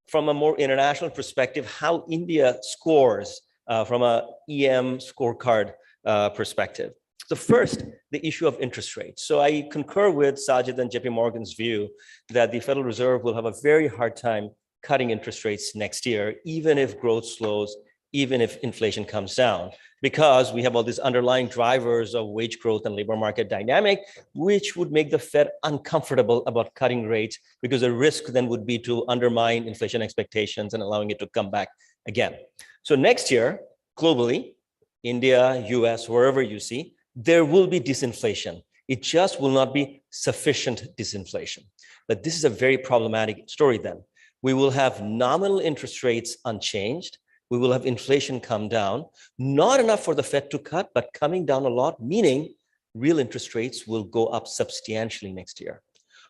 Speaker 12: from a more international perspective, how India scores from a EM scorecard perspective. So first, the issue of interest rates. So I concur with Sajid and JP Morgan's view that the Federal Reserve will have a very hard time cutting interest rates next year, even if growth slows, even if inflation comes down, because we have all these underlying drivers of wage growth and labor market dynamic, which would make the Fed uncomfortable about cutting rates, because the risk then would be to undermine inflation expectations and allowing it to come back again. So next year, globally, India, US, wherever you see, there will be disinflation. It just will not be sufficient disinflation. But this is a very problematic story then. We will have nominal interest rates unchanged. We will have inflation come down, not enough for the Fed to cut, but coming down a lot, meaning real interest rates will go up substantially next year.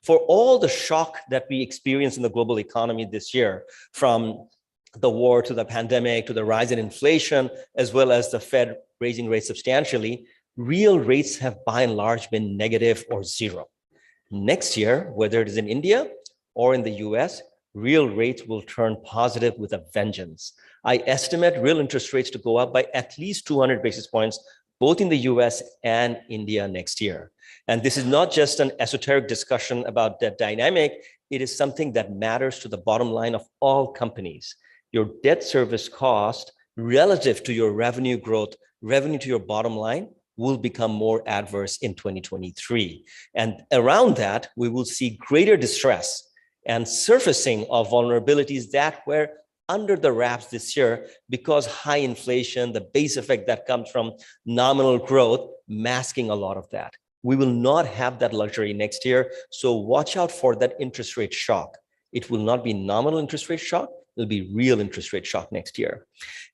Speaker 12: For all the shock that we experienced in the global economy this year, from the war to the pandemic to the rise in inflation, as well as the Fed raising rates substantially, real rates have by and large been negative or zero. Next year, whether it is in India or in the US, real rates will turn positive with a vengeance. I estimate real interest rates to go up by at least 200 basis points, both in the US and India next year. And this is not just an esoteric discussion about that dynamic. It is something that matters to the bottom line of all companies. Your debt service cost relative to your revenue growth, revenue to your bottom line, will become more adverse in 2023. And around that, we will see greater distress and surfacing of vulnerabilities that were under the wraps this year, because high inflation, the base effect that comes from nominal growth, masking a lot of that. We will not have that luxury next year. So watch out for that interest rate shock. It will not be nominal interest rate shock. It'll be real interest rate shock next year.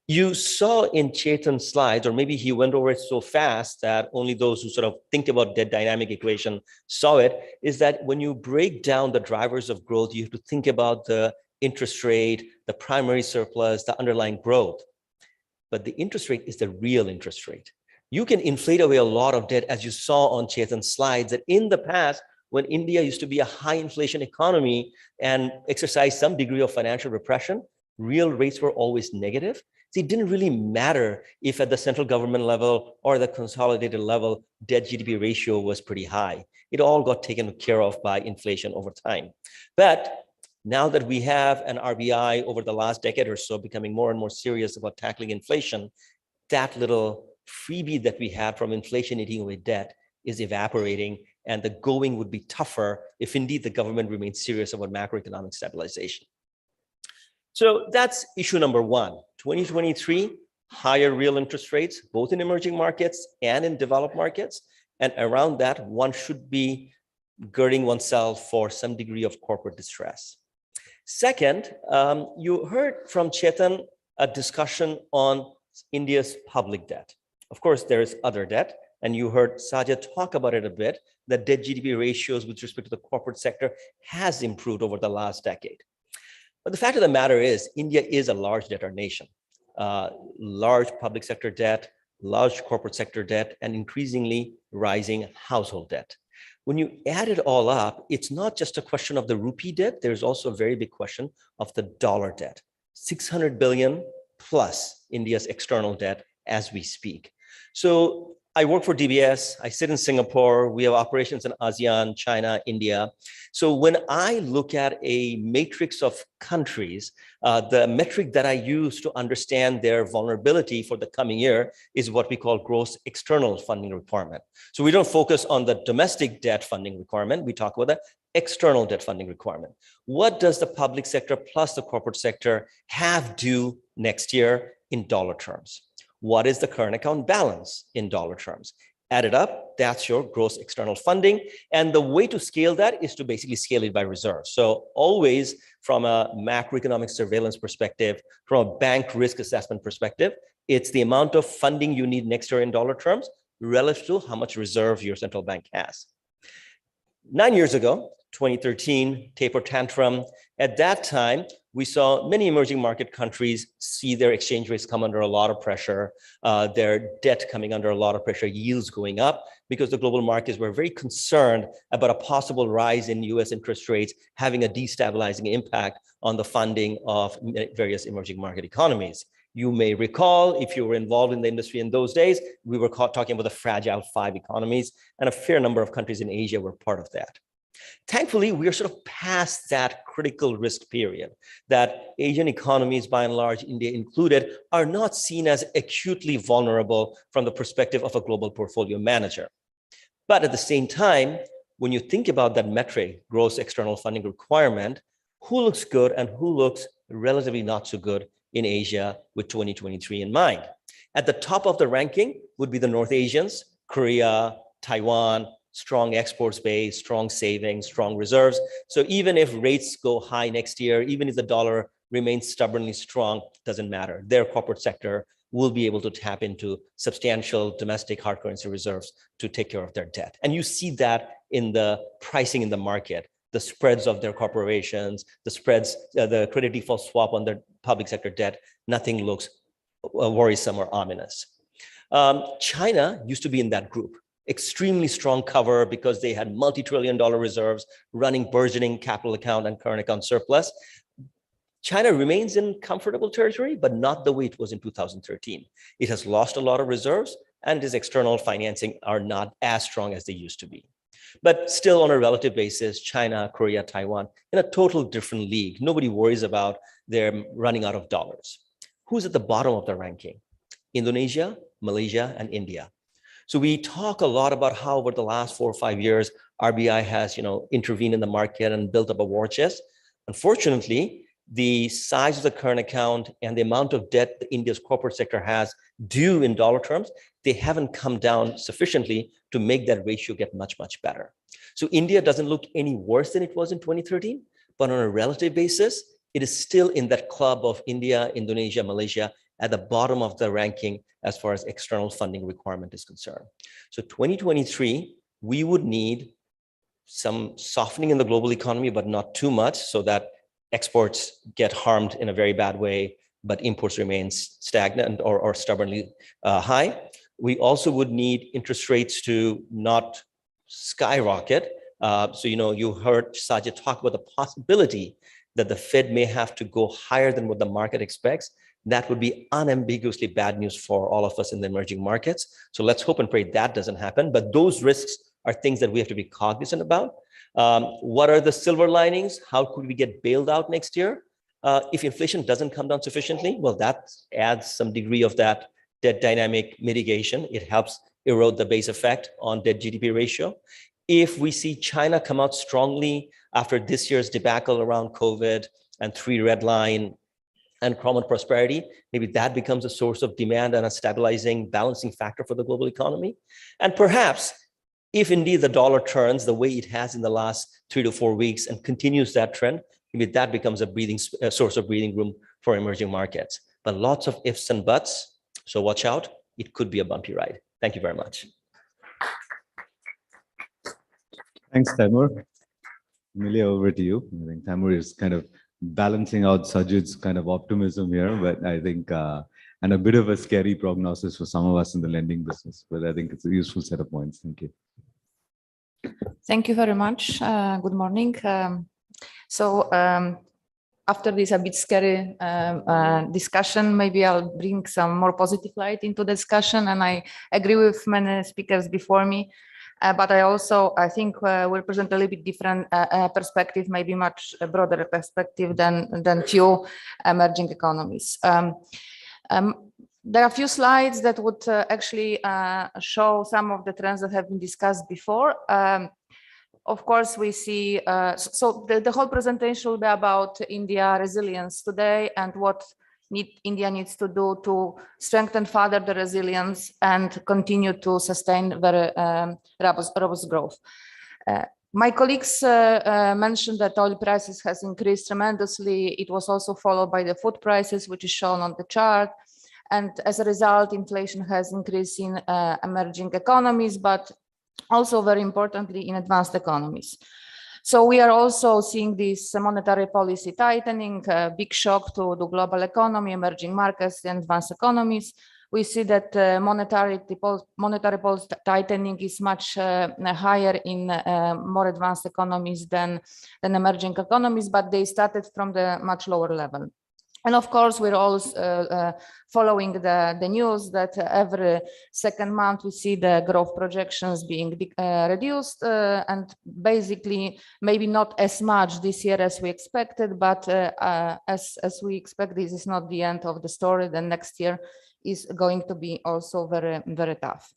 Speaker 12: You saw in Chetan's slides, or maybe he went over it so fast that only those who sort of think about that dynamic equation saw it, is that when you break down the drivers of growth, you have to think about the interest rate, the primary surplus, the underlying growth. But the interest rate is the real interest rate. You can inflate away a lot of debt, as you saw on Chetan's slides, that in the past, when India used to be a high inflation economy and exercised some degree of financial repression, real rates were always negative. So it didn't really matter if at the central government level or the consolidated level, debt GDP ratio was pretty high. It all got taken care of by inflation over time. But now that we have an RBI over the last decade or so becoming more and more serious about tackling inflation, that little freebie that we had from inflation eating away debt is evaporating, and the going would be tougher if indeed the government remains serious about macroeconomic stabilization. So that's issue number one. 2023, higher real interest rates, both in emerging markets and in developed markets. And around that, one should be girding oneself for some degree of corporate distress. Second, you heard from Chetan a discussion on India's public debt. Of course, there is other debt, and you heard Sajid talk about it a bit, that debt GDP ratios with respect to the corporate sector has improved over the last decade. But the fact of the matter is, India is a large debtor nation. Large public sector debt, large corporate sector debt, and increasingly rising household debt. When you add it all up, it's not just a question of the rupee debt, there's also a very big question of the dollar debt. 600 billion plus India's external debt as we speak. So I work for DBS, I sit in Singapore, we have operations in ASEAN, China, India. So when I look at a matrix of countries, the metric that I use to understand their vulnerability for the coming year is what we call gross external funding requirement. So we don't focus on the domestic debt funding requirement, we talk about the external debt funding requirement. What does the public sector plus the corporate sector have due next year in dollar terms? What is the current account balance in dollar terms? Add it up, that's your gross external funding. And the way to scale that is to basically scale it by reserves. So always from a macroeconomic surveillance perspective, from a bank risk assessment perspective, it's the amount of funding you need next year in dollar terms relative to how much reserve your central bank has. 9 years ago, 2013, taper tantrum. At that time, we saw many emerging market countries see their exchange rates come under a lot of pressure, their debt coming under a lot of pressure, yields going up, because the global markets were very concerned about a possible rise in US interest rates having a destabilizing impact on the funding of various emerging market economies. You may recall, if you were involved in the industry in those days, we were talking about the fragile 5 economies, and a fair number of countries in Asia were part of that. Thankfully, we are sort of past that critical risk period that Asian economies, by and large, India included, are not seen as acutely vulnerable from the perspective of a global portfolio manager. But at the same time, when you think about that metric, gross external funding requirement, who looks good and who looks relatively not so good in Asia with 2023 in mind? At the top of the ranking would be the North Asians, Korea, Taiwan, strong exports base, strong savings, strong reserves. So even if rates go high next year, even if the dollar remains stubbornly strong, doesn't matter. Their corporate sector will be able to tap into substantial domestic hard currency reserves to take care of their debt. And you see that in the pricing in the market, the spreads of their corporations, the spreads, the credit default swap on their public sector debt, nothing looks worrisome or ominous. China used to be in that group. Extremely strong cover because they had multi-trillion-dollar reserves, running burgeoning capital account and current account surplus. China remains in comfortable territory, but not the way it was in 2013. It has lost a lot of reserves, and its external financing are not as strong as they used to be. But still, on a relative basis, China, Korea, Taiwan, in a total different league. Nobody worries about them running out of dollars. Who's at the bottom of the ranking? Indonesia, Malaysia, and India. So we talk a lot about how over the last 4 or 5 years, RBI has intervened in the market and built up a war chest. Unfortunately, the size of the current account and the amount of debt that India's corporate sector has due in dollar terms, they haven't come down sufficiently to make that ratio get much, much better. So India doesn't look any worse than it was in 2013, but on a relative basis, it is still in that club of India, Indonesia, Malaysia, at the bottom of the ranking as far as external funding requirement is concerned. So 2023, we would need some softening in the global economy, but not too much so that exports get harmed in a very bad way, but imports remain stagnant or stubbornly high. We also would need interest rates to not skyrocket. So, you heard Sajid talk about the possibility that the Fed may have to go higher than what the market expects. That would be unambiguously bad news for all of us in the emerging markets. So let's hope and pray that doesn't happen. But those risks are things that we have to be cognizant about. What are the silver linings? How could we get bailed out next year? If inflation doesn't come down sufficiently, well, that adds some degree of that debt dynamic mitigation. It helps erode the base effect on debt GDP ratio. If we see China come out strongly after this year's debacle around COVID and 3 red line and common prosperity, maybe that becomes a source of demand and a stabilizing, balancing factor for the global economy. And perhaps, if indeed the dollar turns the way it has in the last 3 to 4 weeks and continues that trend, maybe that becomes a source of breathing room for emerging markets. But lots of ifs and buts, so watch out. It could be a bumpy ride. Thank you very much.
Speaker 9: Thanks, Taimur. Amelia, over to you. I think Taimur is kind of balancing out Sajid's kind of optimism here, but I think, and a bit of a scary prognosis for some of us in the lending business, but I think it's a useful set of points. Thank you.
Speaker 13: Thank you very much. Good morning. After this a bit scary discussion, maybe I'll bring some more positive light into the discussion, and I agree with many speakers before me. But I think will present a little bit different perspective, maybe much broader perspective than few emerging economies. There are a few slides that would actually show some of the trends that have been discussed before. Of course, we see, the whole presentation will be about India resilience today and what India needs to do to strengthen further the resilience and continue to sustain very robust growth. My colleagues mentioned that oil prices has increased tremendously. It was also followed by the food prices, which is shown on the chart. And as a result, inflation has increased in emerging economies, but also very importantly in advanced economies. So we are also seeing this monetary policy tightening, a big shock to the global economy, emerging markets, and advanced economies. We see that monetary policy tightening is much higher in more advanced economies than emerging economies, but they started from the much lower level. And of course, we're always following the news that every second month we see the growth projections being reduced, and basically maybe not as much this year as we expected, but as we expect, this is not the end of the story. The next year is going to be also very, very tough.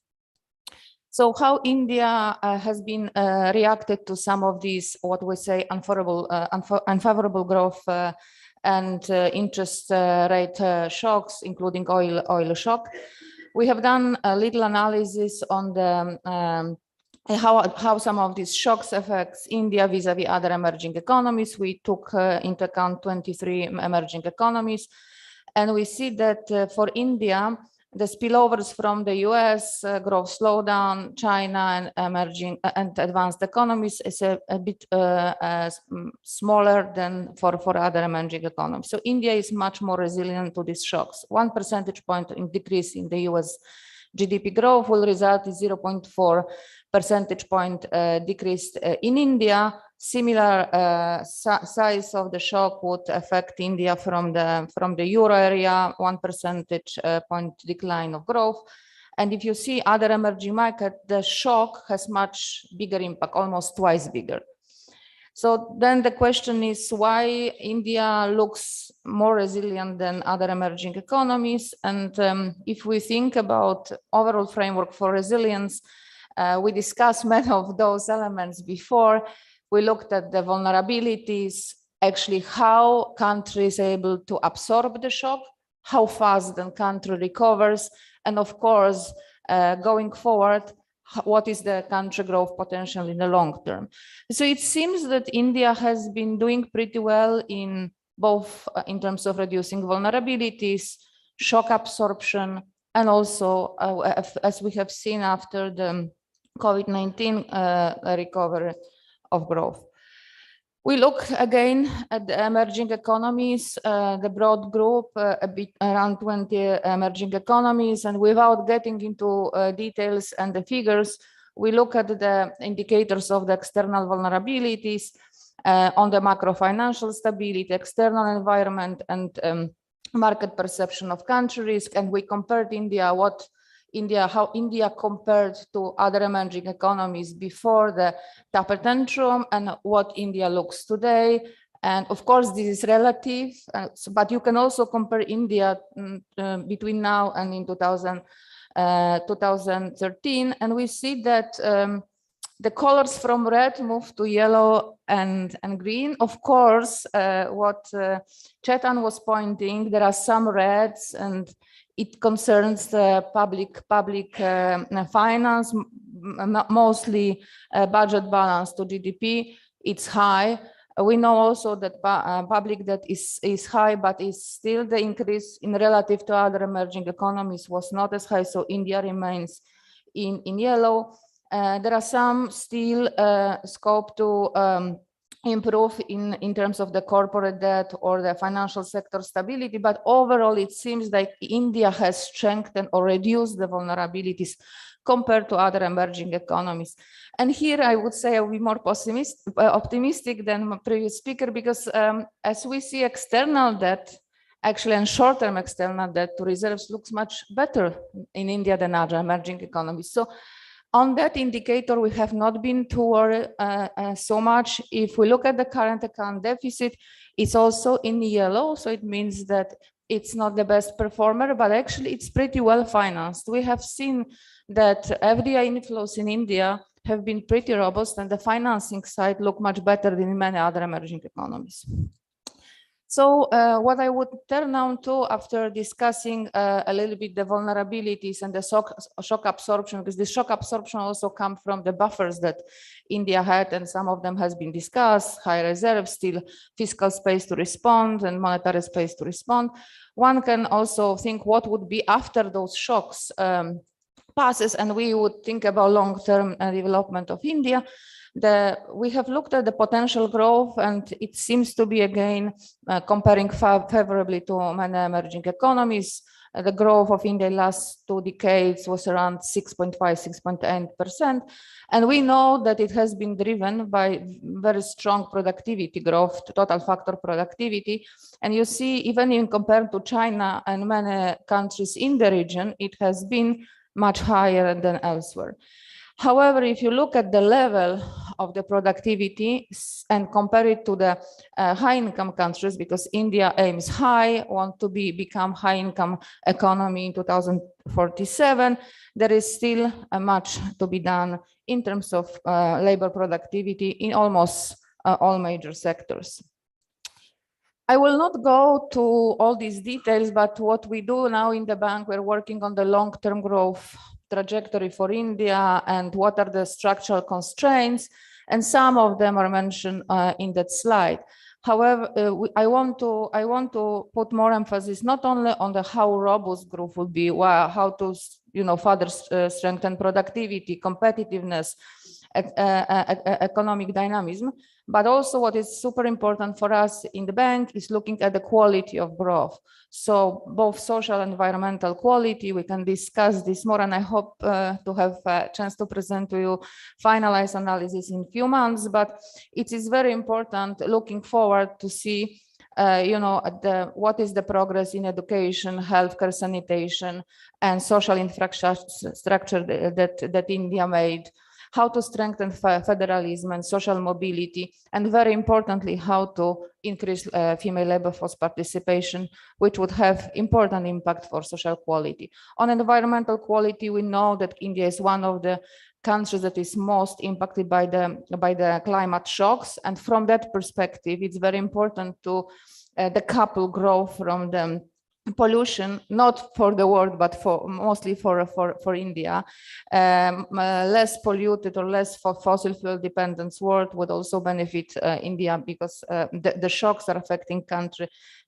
Speaker 13: So how India has been reacted to some of these, what we say, unfavorable growth and interest rate shocks, including oil shock. We have done a little analysis on the how some of these shocks affects India vis-a-vis other emerging economies. We took into account 23 emerging economies, and we see that for India, the spillovers from the US growth slowdown, China and emerging and advanced economies is a bit smaller than for other emerging economies. So India is much more resilient to these shocks. 1 percentage point in decrease in the US GDP growth will result in 0.4 percentage point decrease in India. Similar size of the shock would affect India from the euro area, 1 percentage point decline of growth. And if you see other emerging markets, the shock has much bigger impact, almost twice bigger. So then the question is why India looks more resilient than other emerging economies. And if we think about overall framework for resilience, we discussed many of those elements before. We looked at the vulnerabilities, actually how country is able to absorb the shock, how fast the country recovers, and of course, going forward, what is the country growth potential in the long term. So it seems that India has been doing pretty well in both in terms of reducing vulnerabilities, shock absorption, and also, as we have seen after the COVID-19 recovery of growth. We look again at the emerging economies, the broad group, a bit around 20 emerging economies, and without getting into details and the figures, we look at the indicators of the external vulnerabilities on the macro financial stability, external environment, and market perception of country risk, and we compared how India compared to other emerging economies before the taper tantrum and what India looks today. And of course, this is relative, but you can also compare India between now and in 2013. And we see that the colors from red move to yellow and green. Of course, what Chetan was pointing, there are some reds, and it concerns the public finance, mostly budget balance to GDP. It's high. We know also that public debt is high, but it's still the increase in relative to other emerging economies was not as high. So India remains in yellow. There are some still scope to improve in terms of the corporate debt or the financial sector stability, but overall it seems like India has strengthened or reduced the vulnerabilities compared to other emerging economies. And here I would say I'll be more optimistic than my previous speaker, because as we see external debt, actually, and short-term external debt to reserves looks much better in India than other emerging economies. So on that indicator, we have not been too worried so much. If we look at the current account deficit, it's also in yellow. So it means that it's not the best performer, but actually it's pretty well financed. We have seen that FDI inflows in India have been pretty robust, and the financing side look much better than in many other emerging economies. So what I would turn now to after discussing a little bit the vulnerabilities and the shock absorption, because the shock absorption also come from the buffers that India had, and some of them has been discussed, high reserves, still fiscal space to respond and monetary space to respond. One can also think what would be after those shocks passes, and we would think about long-term development of India. We have looked at the potential growth, and it seems to be again comparing favorably to many emerging economies. The growth of India last 2 decades was around 6.5, 6.8%. And we know that it has been driven by very strong productivity growth, total factor productivity. And you see, even in compared to China and many countries in the region, it has been much higher than elsewhere. However, if you look at the level of the productivity and compare it to the high-income countries, because India aims high, want to become high-income economy in 2047, there is still much to be done in terms of labor productivity in almost all major sectors. I will not go to all these details, but what we do now in the bank, we're working on the long-term growth trajectory for India and what are the structural constraints, and some of them are mentioned in that slide. However, I want to put more emphasis not only on the how robust growth will be, how to further strengthen productivity, competitiveness, economic dynamism, but also what is super important for us in the bank is looking at the quality of growth. So both social and environmental quality, we can discuss this more, and I hope to have a chance to present to you finalized analysis in a few months, but it is very important looking forward to see what is the progress in education, healthcare, sanitation, and social infrastructure that India made, how to strengthen federalism and social mobility, and very importantly, how to increase female labor force participation, which would have important impact for social quality. On environmental quality, we know that India is one of the countries that is most impacted by the climate shocks, and from that perspective, it's very important to decouple growth from the pollution, not for the world, but mostly for India. Less polluted or less fossil fuel dependent world would also benefit India, because the shocks are affecting country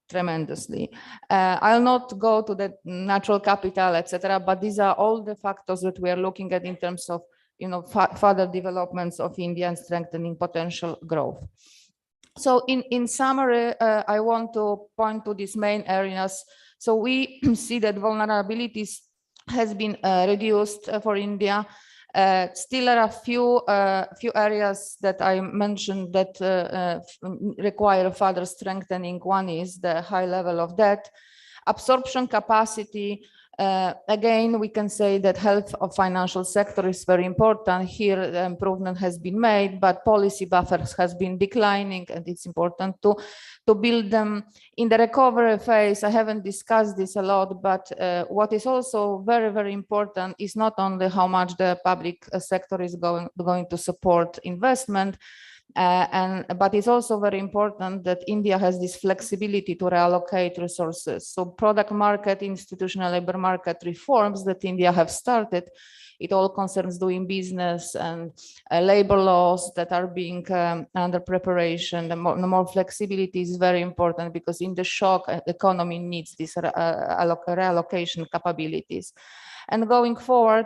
Speaker 13: tremendously. I'll not go to the natural capital, etc., but these are all the factors that we are looking at in terms of further developments of India and strengthening potential growth. So in summary, I want to point to these main areas. So we see that vulnerabilities has been reduced for India. Still are a few areas that I mentioned that require further strengthening. One is the high level of debt, absorption capacity. Again, we can say that health of financial sector is very important. Here, the improvement has been made, but policy buffers has been declining, and it's important to build them. In the recovery phase, I haven't discussed this a lot, but what is also very, very important is not only how much the public sector is going to support investment, but it's also very important that India has this flexibility to reallocate resources. So product market, institutional labor market reforms that India have started, it all concerns doing business and labor laws that are being under preparation. The more flexibility is very important, because in the shock, the economy needs these reallocation capabilities. And going forward,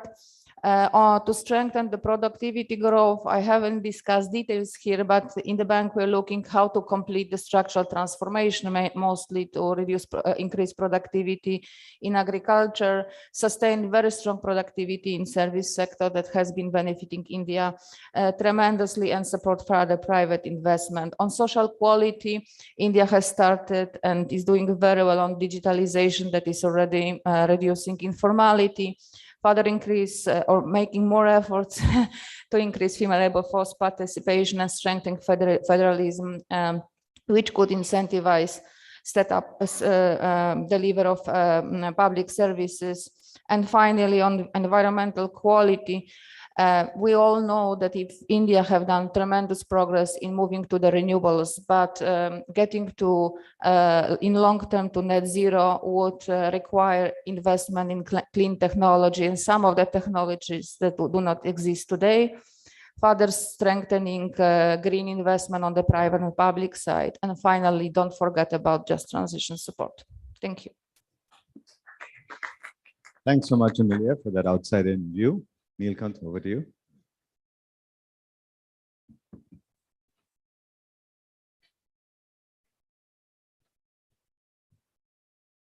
Speaker 13: to strengthen the productivity growth, I haven't discussed details here, but in the bank, we're looking how to complete the structural transformation, mostly to increase productivity in agriculture, sustain very strong productivity in service sector that has been benefiting India tremendously, and support further private investment. On social quality, India has started and is doing very well on digitalization that is already reducing informality, further increase or making more efforts to increase female labor force participation and strengthen federalism, which could incentivize deliver of public services. And finally, on environmental quality, we all know that if India have done tremendous progress in moving to the renewables, but getting to in long term to net zero would require investment in clean technology, and some of the technologies that do not exist today, further strengthening green investment on the private and public side. And finally, don't forget about just transition support. Thank you.
Speaker 9: Thanks so much, Amelia, for that outside-in view. Neelkant, over to you.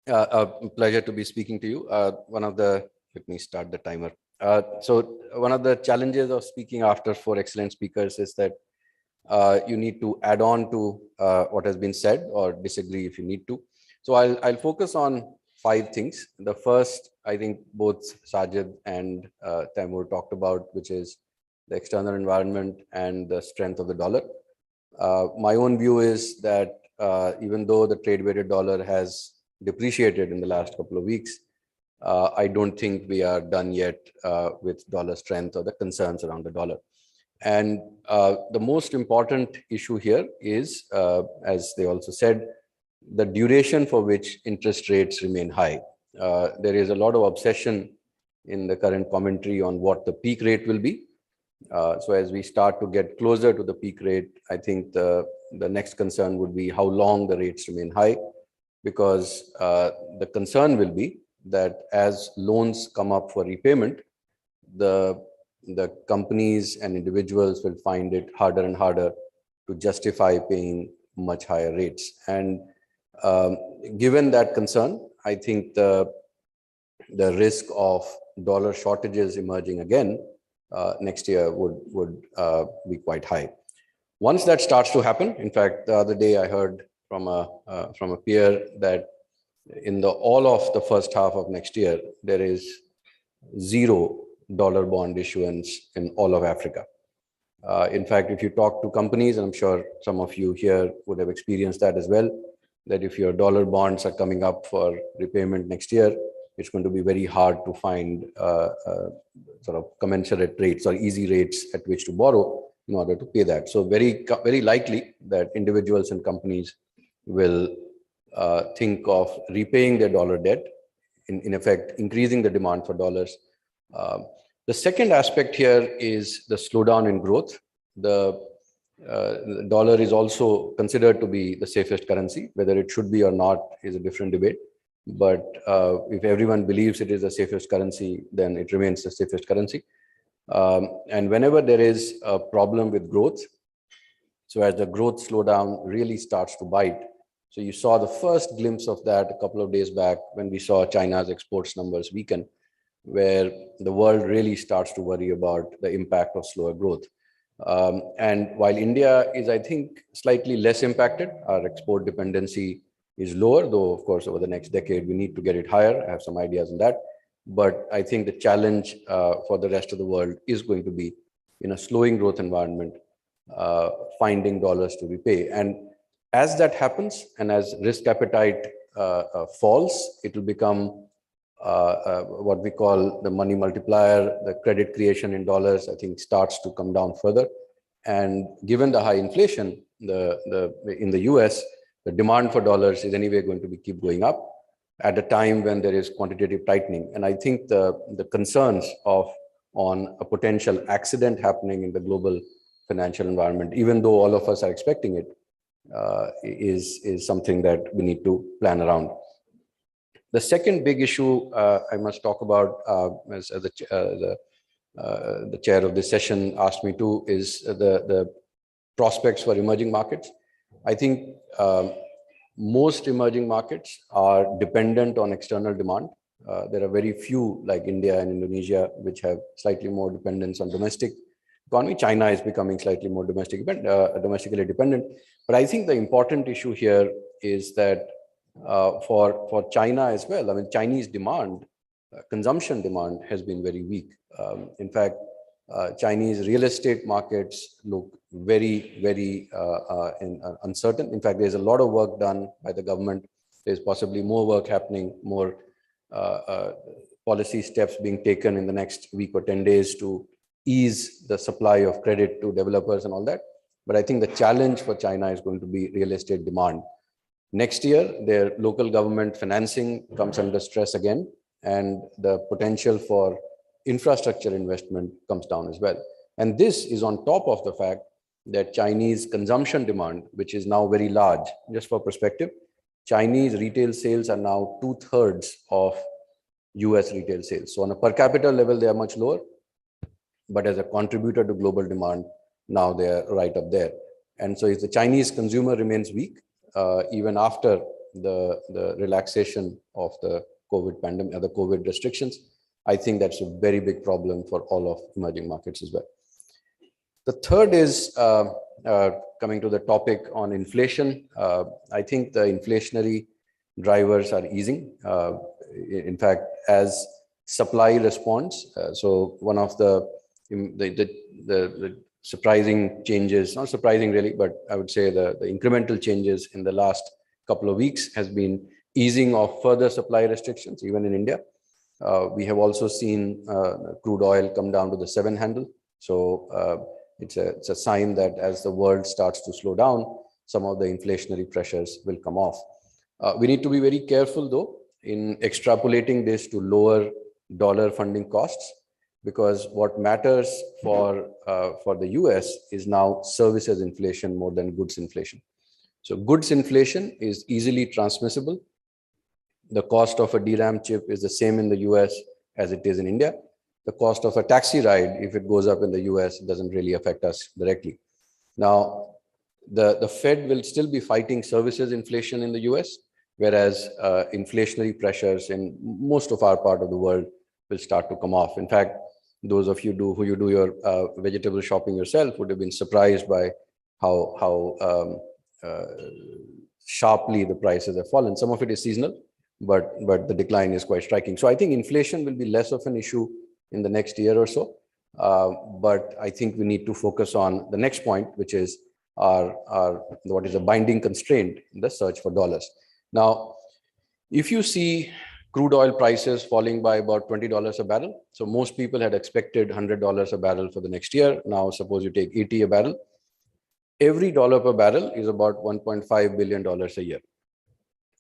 Speaker 14: A pleasure to be speaking to you. Let me start the timer. So one of the challenges of speaking after four excellent speakers is that you need to add on to what has been said or disagree if you need to. So I'll focus on 5 things. The first, I think both Sajid and Taimur talked about, which is the external environment and the strength of the dollar. My own view is that even though the trade weighted dollar has depreciated in the last couple of weeks, I don't think we are done yet with dollar strength or the concerns around the dollar. And the most important issue here is, as they also said, the duration for which interest rates remain high. There is a lot of obsession in the current commentary on what the peak rate will be. So as we start to get closer to the peak rate, I think the next concern would be how long the rates remain high, because the concern will be that as loans come up for repayment, the companies and individuals will find it harder and harder to justify paying much higher rates. And given that concern, I think the risk of dollar shortages emerging again next year would be quite high. Once that starts to happen, in fact, the other day I heard from a peer that in all of the first half of next year, there is $0 bond issuance in all of Africa. In fact, if you talk to companies, and I'm sure some of you here would have experienced that as well, that if your dollar bonds are coming up for repayment next year, it's going to be very hard to find sort of commensurate rates or easy rates at which to borrow in order to pay that. So very likely that individuals and companies will think of repaying their dollar debt, in effect, increasing the demand for dollars. The second aspect here is the slowdown in growth. The dollar is also considered to be the safest currency. Whether it should be or not is a different debate. But if everyone believes it is the safest currency, then it remains the safest currency. And whenever there is a problem with growth, so as the growth slowdown really starts to bite, so you saw the first glimpse of that a couple of days back when we saw China's exports numbers weaken, where the world really starts to worry about the impact of slower growth. And while India is, I think, slightly less impacted, our export dependency is lower, though, of course, over the next decade, we need to get it higher. I have some ideas on that. But I think the challenge for the rest of the world is going to be, in a slowing growth environment, finding dollars to repay. And as that happens, and as risk appetite falls, it will become what we call the money multiplier. The credit creation in dollars, I think, starts to come down further. And given the high inflation in the US, the demand for dollars is anyway going to keep going up at a time when there is quantitative tightening. And I think the concerns on a potential accident happening in the global financial environment, even though all of us are expecting it, is something that we need to plan around. The second big issue I must talk about, as the chair of this session asked me to, is the prospects for emerging markets. I think most emerging markets are dependent on external demand. There are very few, like India and Indonesia, which have slightly more dependence on domestic economy. China is becoming slightly more domestically dependent. But I think the important issue here is that for China as well, I mean, Chinese demand, consumption demand has been very weak. In fact, Chinese real estate markets look very uncertain. In fact, there's a lot of work done by the government. There's possibly more work happening, more policy steps being taken in the next week or 10 days to ease the supply of credit to developers and all that. But I think the challenge for China is going to be real estate demand. Next year, their local government financing comes under stress again, and the potential for infrastructure investment comes down as well. And this is on top of the fact that Chinese consumption demand, which is now very large. Just for perspective, Chinese retail sales are now 2/3 of US retail sales. So on a per capita level, they are much lower, but as a contributor to global demand, now they are right up there. And so if the Chinese consumer remains weak, even after the relaxation of the COVID pandemic, the COVID restrictions, I think that's a very big problem for all of emerging markets as well. The third is coming to the topic on inflation. I think the inflationary drivers are easing. In fact, as supply responds, so one of the surprising changes, not surprising really, but I would say the incremental changes in the last couple of weeks has been easing of further supply restrictions, even in India. We have also seen crude oil come down to the 7 handle. So it's a sign that as the world starts to slow down, some of the inflationary pressures will come off. We need to be very careful though in extrapolating this to lower dollar funding costs, because what matters for the US is now services inflation more than goods inflation. So goods inflation is easily transmissible. The cost of a DRAM chip is the same in the US as it is in India. The cost of a taxi ride, if it goes up in the US, doesn't really affect us directly. Now, the Fed will still be fighting services inflation in the US, whereas inflationary pressures in most of our part of the world will start to come off. In fact, those of you who do your vegetable shopping yourself would have been surprised by how sharply the prices have fallen. Some of it is seasonal, but the decline is quite striking. So I think inflation will be less of an issue in the next year or so. But I think we need to focus on the next point, which is what is a binding constraint in the search for dollars. Now, if you see crude oil prices falling by about $20 a barrel, so most people had expected $100 a barrel for the next year. Now, suppose you take 80 a barrel. Every dollar per barrel is about $1.5 billion a year.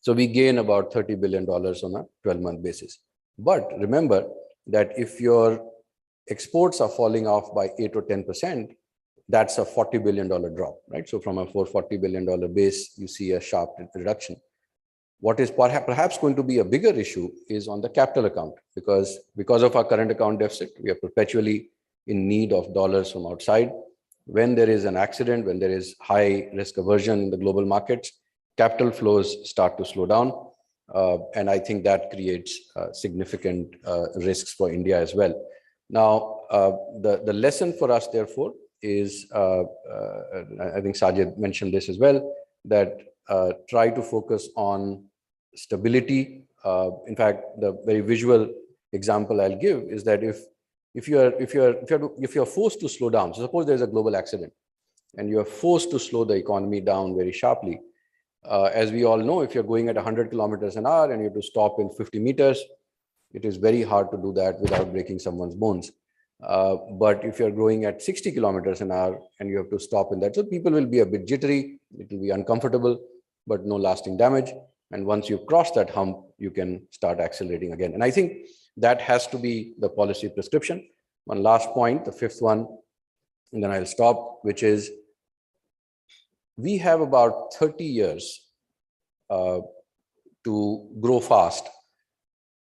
Speaker 14: So we gain about $30 billion on a 12-month basis. But remember that if your exports are falling off by 8 or 10%, that's a $40 billion drop, right? So from a $440 billion base, you see a sharp reduction. What is perhaps going to be a bigger issue is on the capital account, because of our current account deficit, we are perpetually in need of dollars from outside. When there is an accident, when there is high risk aversion in the global markets, capital flows start to slow down. And I think that creates significant risks for India as well. Now, the lesson for us, therefore, is, I think Sajid mentioned this as well, that try to focus on stability. In fact, the very visual example I'll give is that if you're forced to slow down, so suppose there's a global accident and you are forced to slow the economy down very sharply. As we all know, if you're going at 100 kilometers an hour and you have to stop in 50 meters, it is very hard to do that without breaking someone's bones. But if you're going at 60 kilometers an hour and you have to stop in that, so people will be a bit jittery, it will be uncomfortable, but no lasting damage. And once you cross that hump, you can start accelerating again. And I think that has to be the policy prescription. One last point, the fifth one, and then I'll stop, which is we have about 30 years to grow fast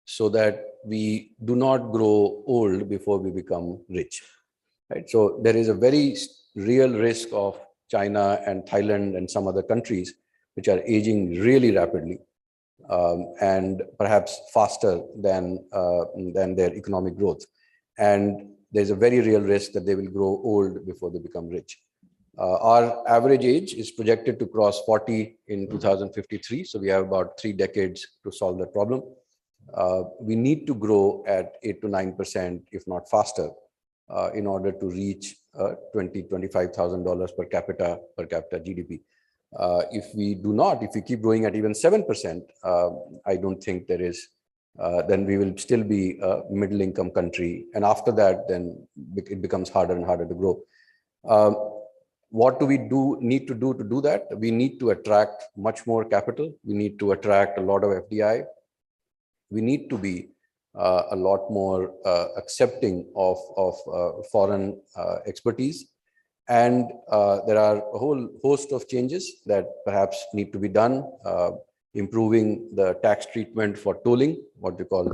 Speaker 14: so that we do not grow old before we become rich, right? So there is a very real risk of China and Thailand and some other countries which are aging really rapidly and perhaps faster than their economic growth. And there's a very real risk that they will grow old before they become rich. Our average age is projected to cross 40 in 2053. So we have about 3 decades to solve that problem. We need to grow at 8 to 9%, if not faster, in order to reach $25,000 per capita GDP. If we do not, if we keep growing at even 7%, I don't think there is, then we will still be a middle income country. And after that, then it becomes harder and harder to grow. What do we need to do that? We need to attract much more capital. We need to attract a lot of FDI. We need to be a lot more accepting of foreign expertise. And there are a whole host of changes that perhaps need to be done, improving the tax treatment for tolling, what we call,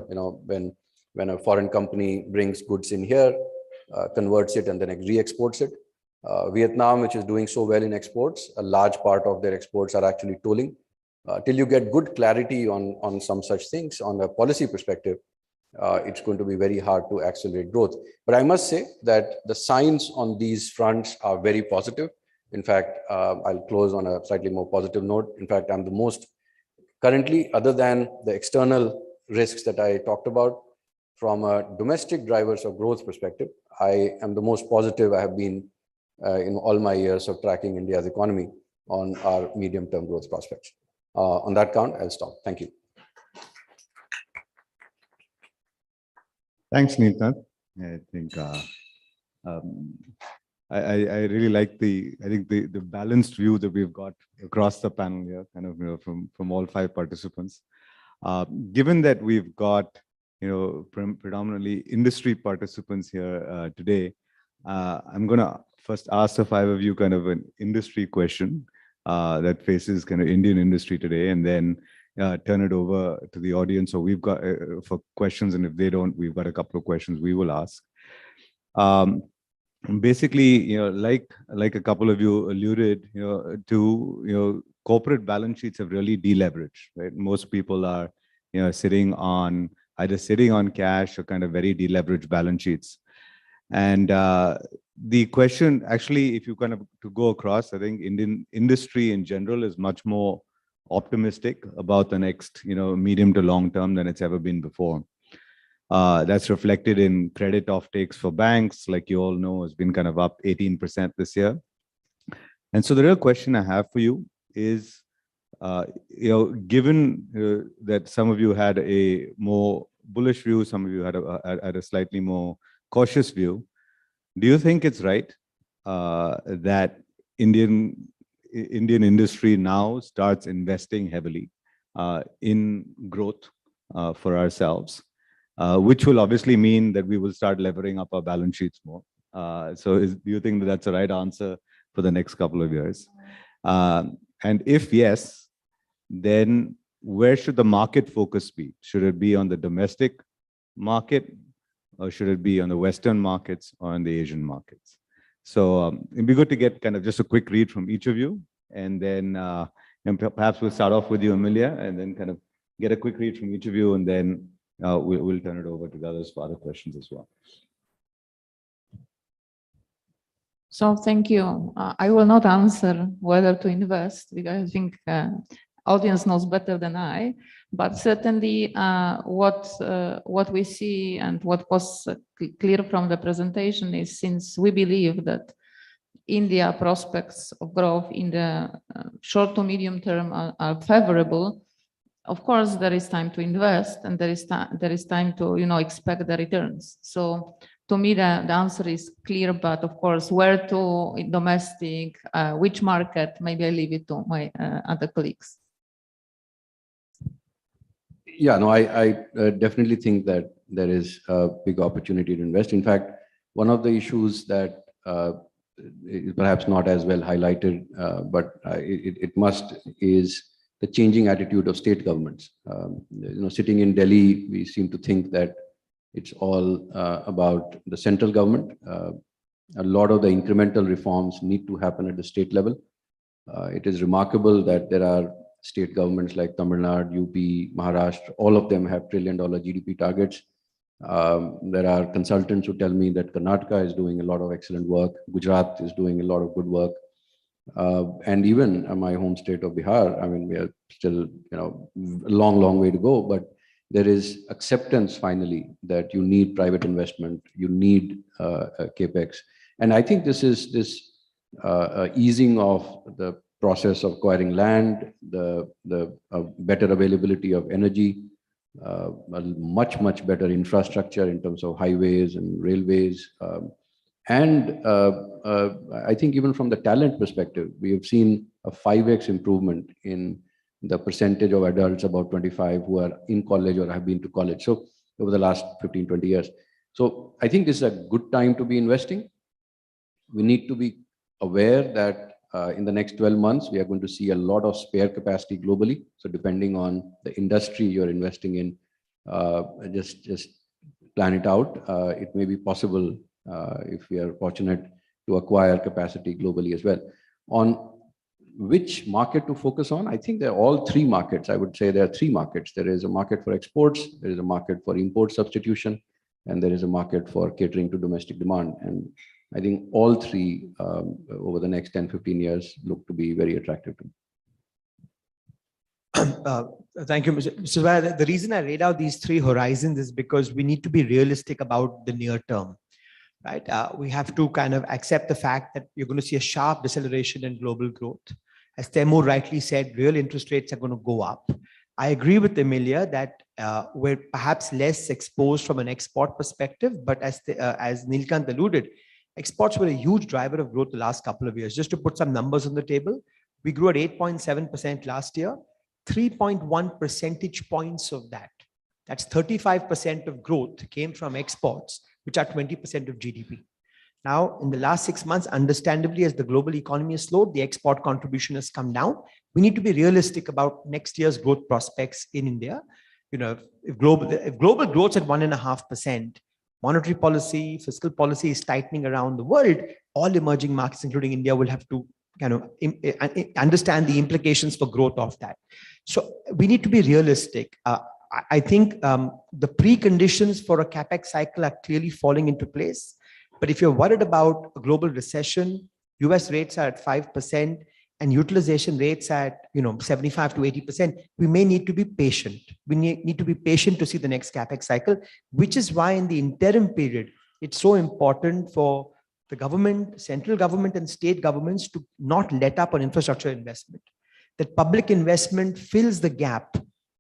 Speaker 14: when a foreign company brings goods in here, converts it and then re-exports it. Vietnam, which is doing so well in exports, a large part of their exports are actually tolling. till you get good clarity on some such things on a policy perspective, it's going to be very hard to accelerate growth. But I must say that the signs on these fronts are very positive. In fact, I'll close on a slightly more positive note. In fact, I'm the most currently, other than the external risks that I talked about, from a domestic drivers of growth perspective, I am the most positive I have been in all my years of tracking India's economy on our medium-term growth prospects. On that count, I'll stop. Thank you.
Speaker 9: Thanks, Neelkanth. I think I really like the balanced view that we've got across the panel here, kind of, from all 5 participants. Given that we've got, predominantly industry participants here today, I'm going to first ask the 5 of you kind of an industry question that faces kind of Indian industry today, and then turn it over to the audience. So we've got for questions, and if they don't, we've got a couple of questions we will ask. Basically, like a couple of you alluded, to, corporate balance sheets have really deleveraged, right? Most people are, either sitting on cash or kind of very deleveraged balance sheets. And the question, actually, if you kind of to go across, I think Indian industry in general is much more optimistic about the next, medium to long term than it's ever been before. That's reflected in credit offtakes for banks, like you all know, has been kind of up 18% this year. And so the real question I have for you is, given that some of you had a more bullish view, some of you had a slightly more cautious view, do you think it's right that Indian industry now starts investing heavily in growth for ourselves, which will obviously mean that we will start levering up our balance sheets more? So do you think that that's the right answer for the next couple of years? And if yes, then where should the market focus be? Should it be on the domestic market, or should it be on the Western markets or on the Asian markets? So it'd be good to get kind of just a quick read from each of you, and then and perhaps we'll start off with you, Amelia, and then kind of get a quick read from each of you, and then we'll turn it over to the others for other questions as well.
Speaker 13: So thank you. I will not answer whether to invest, because I think audience knows better than I. But certainly, what we see and what was clear from the presentation is, since we believe that India prospects of growth in the short to medium term are favorable, of course there is time to invest, and there is time to expect the returns. So to me, the answer is clear, but of course, where to, domestic, which market, maybe I leave it to my other colleagues.
Speaker 14: Yeah, no, I definitely think that there is a big opportunity to invest. In fact, one of the issues that is perhaps not as well highlighted, but it must, is the changing attitude of state governments. Sitting in Delhi, we seem to think that it's all about the central government. A lot of the incremental reforms need to happen at the state level. It is remarkable that there are state governments like Tamil Nadu, UP, Maharashtra, all of them have $1 trillion GDP targets. There are consultants who tell me that Karnataka is doing a lot of excellent work. Gujarat is doing a lot of good work. And even my home state of Bihar, I mean, we are still, a long way to go, but there is acceptance finally that you need private investment, you need capex. And I think this is easing of the process of acquiring land, the better availability of energy, a much better infrastructure in terms of highways and railways. And I think even from the talent perspective, we have seen a 5x improvement in the percentage of adults about 25 who are in college or have been to college. So over the last 15, 20 years. So I think this is a good time to be investing. We need to be aware that in the next 12 months, we are going to see a lot of spare capacity globally. So depending on the industry you're investing in, just plan it out. It may be possible if we are fortunate to acquire capacity globally as well. On which market to focus on? I think they're all three markets. I would say there are three markets. There is a market for exports, there is a market for import substitution, and there is a market for catering to domestic demand. And I think all three over the next 10, 15 years look to be very attractive to me.
Speaker 11: Thank you, Mr. Zubair. The reason I laid out these three horizons is because we need to be realistic about the near term, right? We have to kind of accept the fact that you're going to see a sharp deceleration in global growth. As Temur rightly said, real interest rates are going to go up. I agree with Emilia that we're perhaps less exposed from an export perspective, but as Nilkant alluded, exports were a huge driver of growth the last couple of years. Just to put some numbers on the table, we grew at 8.7% last year. 3.1 percentage points of that, that's 35% of growth, came from exports, which are 20% of GDP. Now, in the last 6 months, understandably, as the global economy has slowed, the export contribution has come down. We need to be realistic about next year's growth prospects in India. You know, if global growth at 1.5%, monetary policy, fiscal policy is tightening around the world, all emerging markets, including India, will have to kind of understand the implications for growth of that. So we need to be realistic. I think the preconditions for a capex cycle are clearly falling into place. But if you're worried about a global recession, US rates are at 5% and utilization rates at 75 to 80%, we may need to be patient. We need to be patient to see the next capex cycle, which is why in the interim period, it's so important for the government, central government and state governments to not let up on infrastructure investment. That public investment fills the gap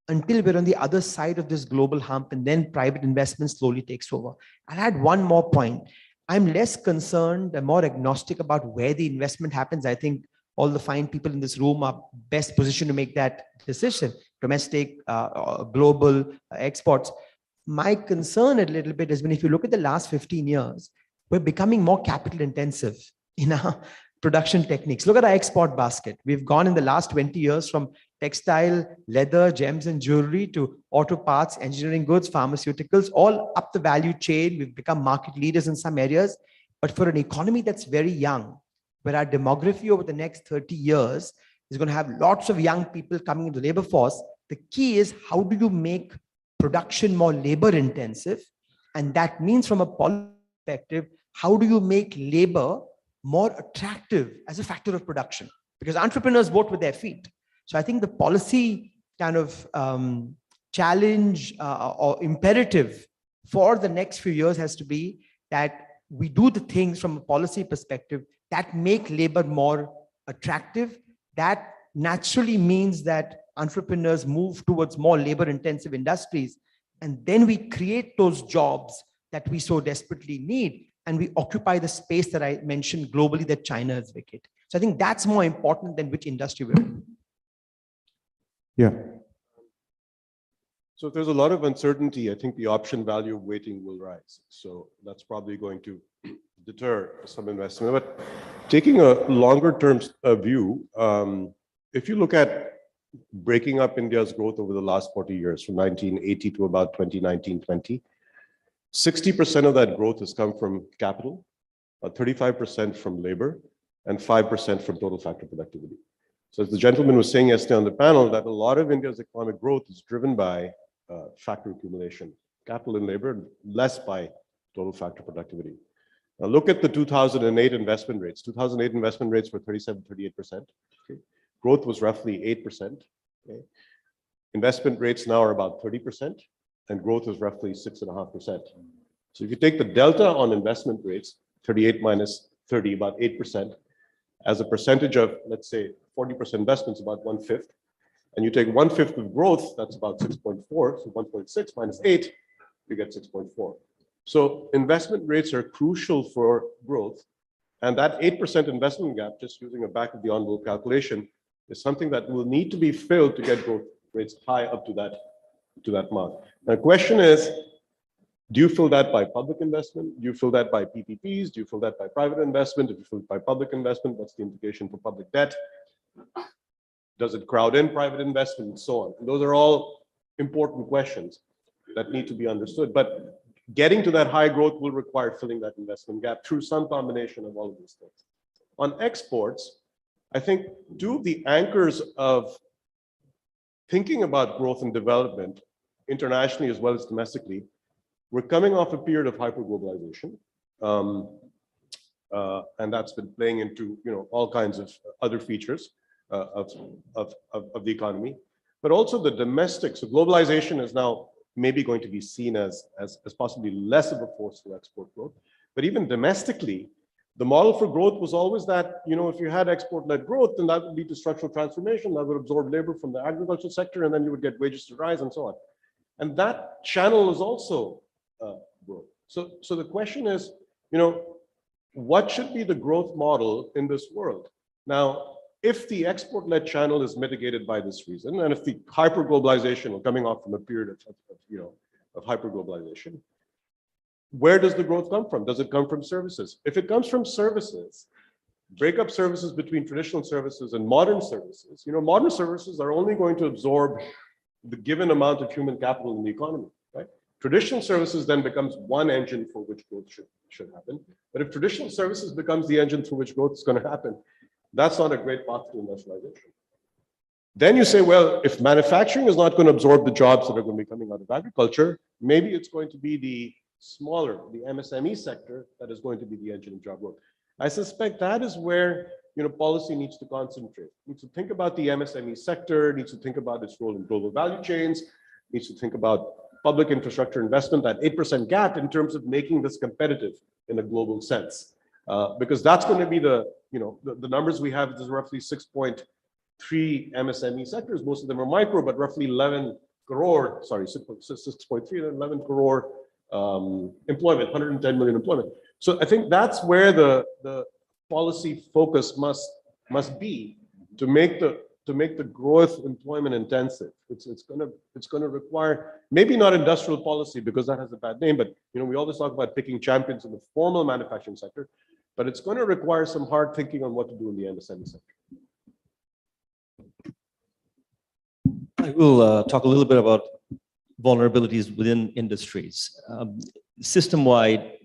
Speaker 11: until we're on the other side of this global hump, and then private investment slowly takes over. I'll add one more point. I'm less concerned and more agnostic about where the investment happens. I think all the fine people in this room are best positioned to make that decision, domestic, global, exports. My concern a little bit has been, if you look at the last 15 years, we're becoming more capital intensive in our production techniques. Look at our export basket. We've gone in the last 20 years from textile, leather, gems and jewelry to auto parts, engineering goods, pharmaceuticals, all up the value chain. We've become market leaders in some areas. But for an economy that's very young, where our demography over the next 30 years is going to have lots of young people coming into the labor force, the key is how do you make production more labor intensive? And that means from a policy perspective, how do you make labor more attractive as a factor of production? Because entrepreneurs vote with their feet. So I think the policy kind of challenge or imperative for the next few years has to be that we do the things from a policy perspective that make labor more attractive. That naturally means that entrepreneurs move towards more labor intensive industries. And then we create those jobs that we so desperately need. And we occupy the space that I mentioned globally that China has vacated. So I think that's more important than which industry we're in.
Speaker 3: Yeah. So if there's a lot of uncertainty, I think the option value of waiting will rise. So that's probably going to deter some investment. But taking a longer term view, if you look at breaking up India's growth over the last 40 years, from 1980 to about 2019-20, 60% of that growth has come from capital, 35% from labor, and 5% from total factor productivity. So as the gentleman was saying yesterday on the panel, that a lot of India's economic growth is driven by factor accumulation, capital and labor, less by total factor productivity. Now look at the 2008 investment rates. 2008 investment rates were 37-38%. Okay. Growth was roughly 8%. Okay. Investment rates now are about 30%, and growth is roughly 6.5%. So if you take the delta on investment rates, 38 minus 30, about 8%, as a percentage of, let's say, 40% investments, about 1/5, and you take 1/5 of growth, that's about 6.4, so 1.6 minus 8, you get 6.4. So investment rates are crucial for growth, and that 8% investment gap, just using a back of the envelope calculation, is something that will need to be filled to get growth rates high up to that mark. Now, the question is, do you fill that by public investment? Do you fill that by PPPs? Do you fill that by private investment? If you fill it by public investment, what's the implication for public debt? Does it crowd in private investment and so on? And those are all important questions that need to be understood. But getting to that high growth will require filling that investment gap through some combination of all of these things. On exports,
Speaker 10: I think two of the anchors of thinking about growth and development internationally as well as domestically, we're coming off a period of hyperglobalization. And that's been playing into all kinds of other features of the economy. But also the domestic, so globalization is now maybe going to be seen as possibly less of a force to export growth. But even domestically, the model for growth was always that, if you had export-led growth, then that would lead to structural transformation, that would absorb labor from the agricultural sector, and then you would get wages to rise and so on. And that channel is also growth. So the question is, what should be the growth model in this world? Now, if the export-led channel is mitigated by this reason, and if the hyperglobalization, or coming off from a period of hyperglobalization, where does the growth come from? Does it come from services? If it comes from services, break up services between traditional services and modern services. Modern services are only going to absorb the given amount of human capital in the economy, right? Traditional services then becomes one engine for which growth should happen. But if traditional services becomes the engine through which growth is going to happen, that's not a great path to industrialization. Then you say, well, if manufacturing is not going to absorb the jobs that are going to be coming out of agriculture, maybe it's going to be the smaller, the MSME sector that is going to be the engine of job growth. I suspect that is where policy needs to concentrate. Needs to think about the MSME sector, needs to think about its role in global value chains, needs to think about public infrastructure investment, that 8% gap in terms of making this competitive in a global sense. Because that's going to be the numbers we have is roughly 6.3 MSME sectors. Most of them are micro, but roughly 11 crore, sorry, 6.3 and 11 crore employment, 110 million employment. So I think that's where the policy focus must be to make the growth employment intensive. It's going to require maybe not industrial policy because that has a bad name, but we always talk about picking champions in the formal manufacturing sector, but it's going to require some hard thinking on what to do in the MSME sector.
Speaker 12: I will talk a little bit about vulnerabilities within industries. System-wide,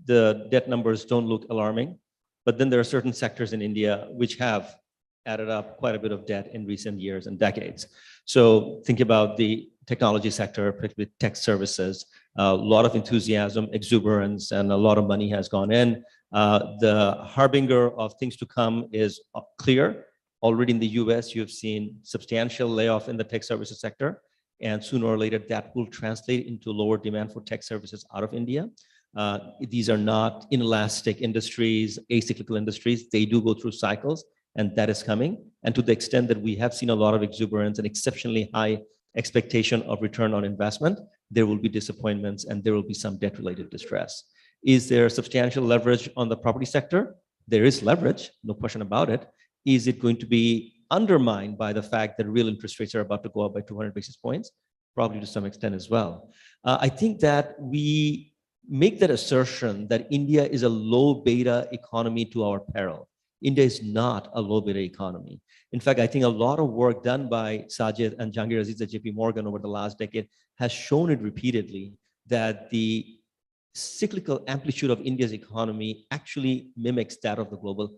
Speaker 12: the debt numbers don't look alarming, but then there are certain sectors in India which have added up quite a bit of debt in recent years and decades. So think about the technology sector, particularly tech services. A lot of enthusiasm, exuberance, and a lot of money has gone in. The harbinger of things to come is clear. Already in the US, you've seen substantial layoff in the tech services sector. And sooner or later, that will translate into lower demand for tech services out of India. These are not inelastic industries, acyclical industries. They do go through cycles, and that is coming. And to the extent that we have seen a lot of exuberance and exceptionally high expectation of return on investment, there will be disappointments and there will be some debt-related distress. Is there substantial leverage on the property sector? There is leverage, no question about it. Is it going to be undermined by the fact that real interest rates are about to go up by 200 basis points? Probably to some extent as well. I think that we make that assertion that India is a low beta economy to our peril. India is not a low beta economy. In fact, I think a lot of work done by Sajid and Jahangir Aziz at JP Morgan over the last decade has shown it repeatedly that the cyclical amplitude of India's economy actually mimics that of the global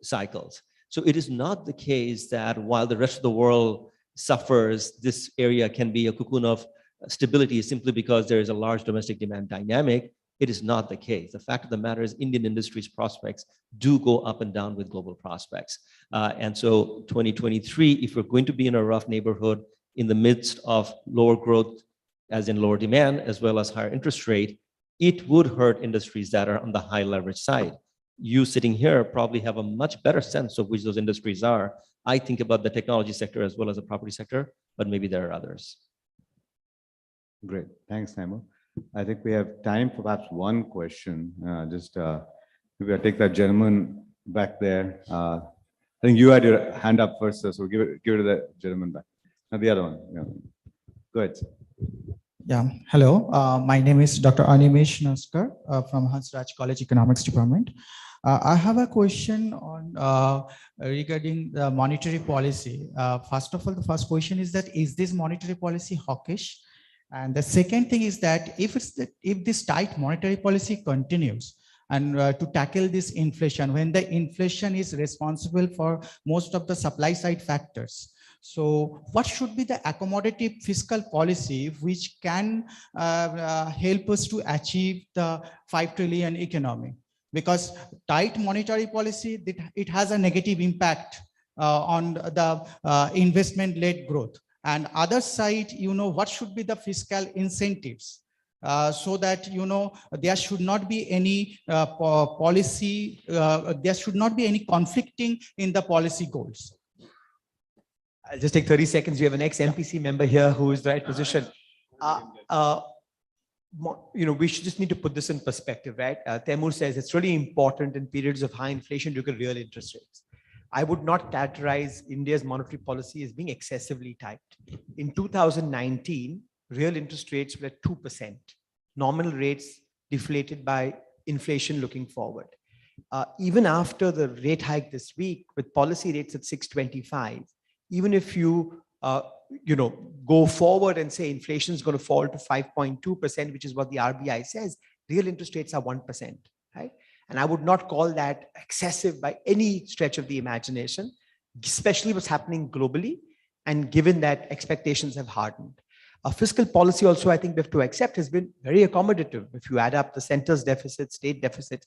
Speaker 12: cycles. So it is not the case that while the rest of the world suffers, this area can be a cocoon of stability simply because there is a large domestic demand dynamic. It is not the case. The fact of the matter is Indian industries prospects do go up and down with global prospects. And so 2023, if we're going to be in a rough neighborhood in the midst of lower growth, as in lower demand, as well as higher interest rate, it would hurt industries that are on the high leverage side. You sitting here probably have a much better sense of which those industries are. I think about the technology sector as well as the property sector, but maybe there are others.
Speaker 9: Great. Thanks, Naimo. I think we have time for perhaps one question. Maybe I'll take that gentleman back there. I think you had your hand up first, so we'll give it to that gentleman back. Now the other one. Yeah. Go ahead.
Speaker 15: Yeah. Hello. My name is Dr. Animesh Naskar from Hansraj College Economics Department. I have a question on regarding the monetary policy. First of all, the first question is that is this monetary policy hawkish? And the second thing is that if this tight monetary policy continues, and to tackle this inflation when the inflation is responsible for most of the supply side factors. So what should be the accommodative fiscal policy which can help us to achieve the 5 trillion economy? Because tight monetary policy, it has a negative impact on the investment-led growth. And other side, what should be the fiscal incentives so that, there should not be any policy, there should not be any conflicting in the policy goals.
Speaker 11: I'll just take 30 seconds. We have an ex-MPC member here who is the right position. We should just need to put this in perspective, right? Temur says it's really important in periods of high inflation to look at real interest rates. I would not characterize India's monetary policy as being excessively tight. In 2019, real interest rates were at 2%. Nominal rates deflated by inflation looking forward. Even after the rate hike this week, with policy rates at 6.25, even if you go forward and say inflation is going to fall to 5.2%, which is what the RBI says, real interest rates are 1%, right? And I would not call that excessive by any stretch of the imagination, especially what's happening globally, and given that expectations have hardened. A fiscal policy also, I think we have to accept, has been very accommodative. If you add up the center's deficit, state deficit,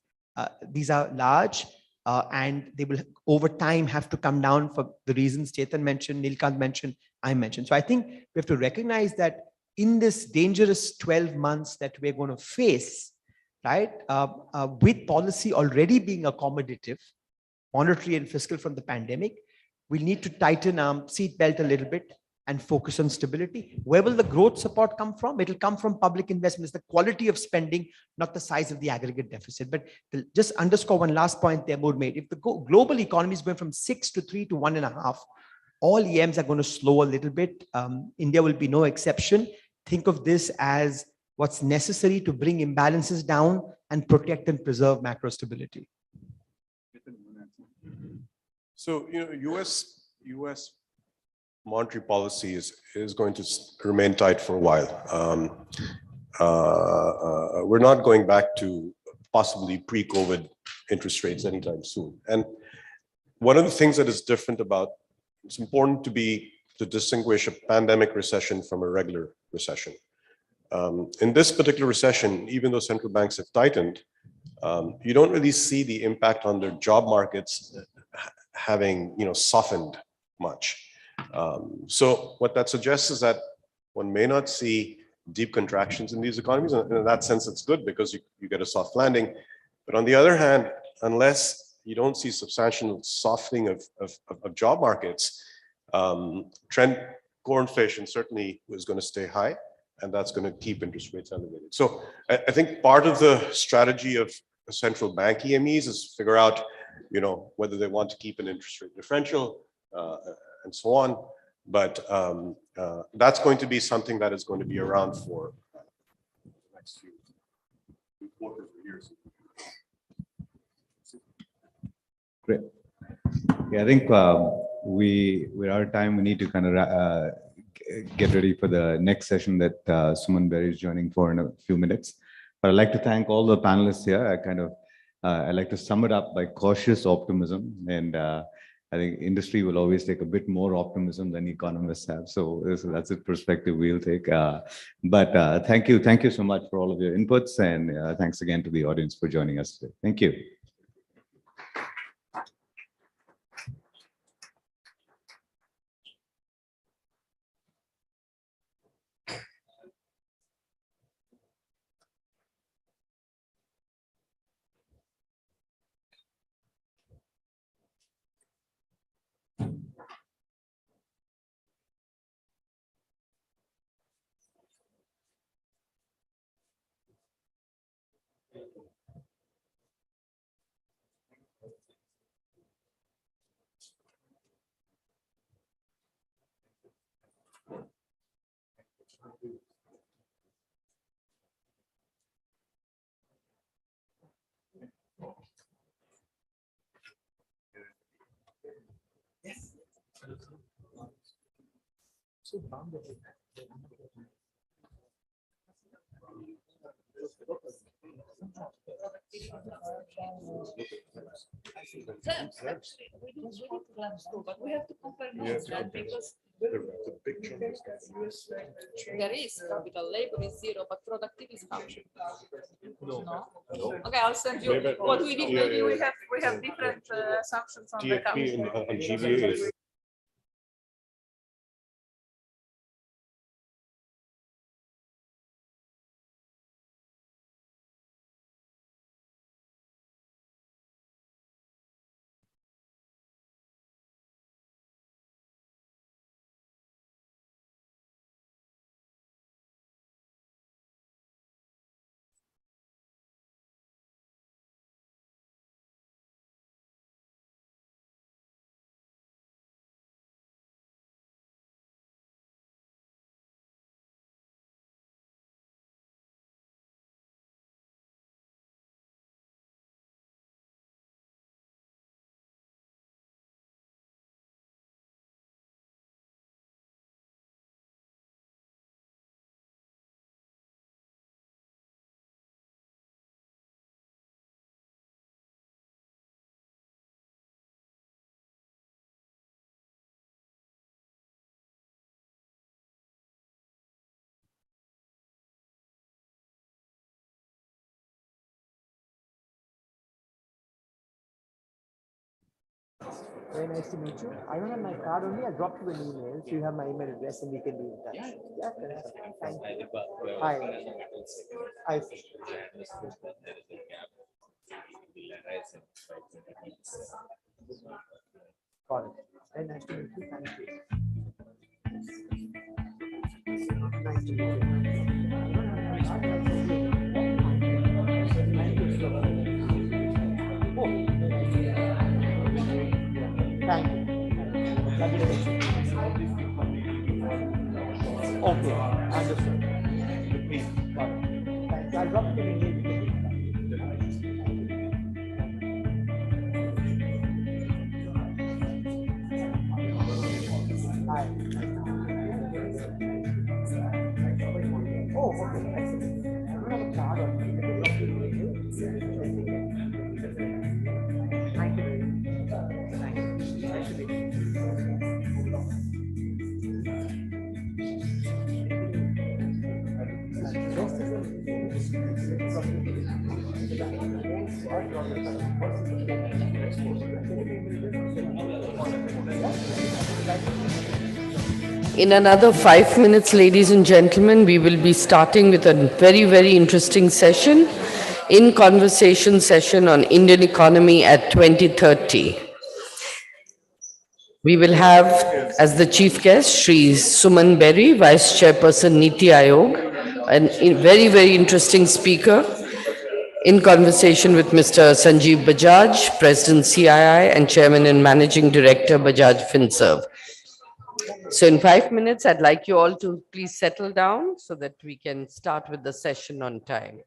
Speaker 11: these are large, and they will over time have to come down for the reasons Chetan mentioned, Nilkant mentioned, I mentioned. So I think we have to recognize that in this dangerous 12 months that we're going to face, right, with policy already being accommodative, monetary and fiscal from the pandemic, we need to tighten our seatbelt a little bit and focus on stability. Where will the growth support come from? It'll come from public investments, the quality of spending, not the size of the aggregate deficit. But just underscore one last point Temur made. If the global economy is going from 6 to 3 to 1.5, all EMs are going to slow a little bit. India will be no exception. Think of this as what's necessary to bring imbalances down and protect and preserve macro stability.
Speaker 10: So, US monetary policy is going to remain tight for a while. We're not going back to possibly pre-COVID interest rates anytime soon. And one of the things that is different about, it's important to distinguish a pandemic recession from a regular recession. In this particular recession, even though central banks have tightened, you don't really see the impact on their job markets having softened much. So what that suggests is that one may not see deep contractions in these economies. And in that sense, it's good because you get a soft landing. But on the other hand, unless you don't see substantial softening of job markets, trend core inflation certainly is going to stay high, and that's going to keep interest rates elevated. So I think part of the strategy of central bank EMEs is figure out, whether they want to keep an interest rate differential and so on. But that's going to be something that is going to be around for the next few quarters or years.
Speaker 9: Great. Yeah, I think we're out of time. We need to kind of get ready for the next session that Suman Berry is joining for in a few minutes. But I'd like to thank all the panelists here. I'd like to sum it up by cautious optimism. And I think industry will always take a bit more optimism than economists have. So that's a perspective we'll take. But thank you so much for all of your inputs. And thanks again to the audience for joining us today. Thank you.
Speaker 11: Yes.
Speaker 13: But we have to compare notes, right? Because there is capital labor is zero, but productivity is how? No. Okay, I'll send you what we did. Maybe we have different assumptions on the
Speaker 10: TFP on GBA is
Speaker 11: Very nice to meet you. I don't have my card only. I dropped you an email, so you have my email address and we can be in touch. Yeah, thank you. Hi. I see. Got it. Very nice to meet you. Thank you. Nice to meet you. Thank you. Okay, understood. Please, got it. Thanks. I'll drop you an email. Hi. Oh, okay. Excellent. I don't have a card on me. Let me drop you an email. Thank you very much. Thank you. Nice to meet you.
Speaker 2: In another 5 minutes, ladies and gentlemen, we will be starting with a very, very interesting session, in conversation session on Indian economy at 2030. We will have as the chief guest, Shri Suman Berry, Vice Chairperson Niti Aayog, a very, very interesting speaker, in conversation with Mr. Sanjeev Bajaj, President CII and Chairman and Managing Director Bajaj Finserv. So in 5 minutes, I'd like you all to please settle down so that we can start with the session on time.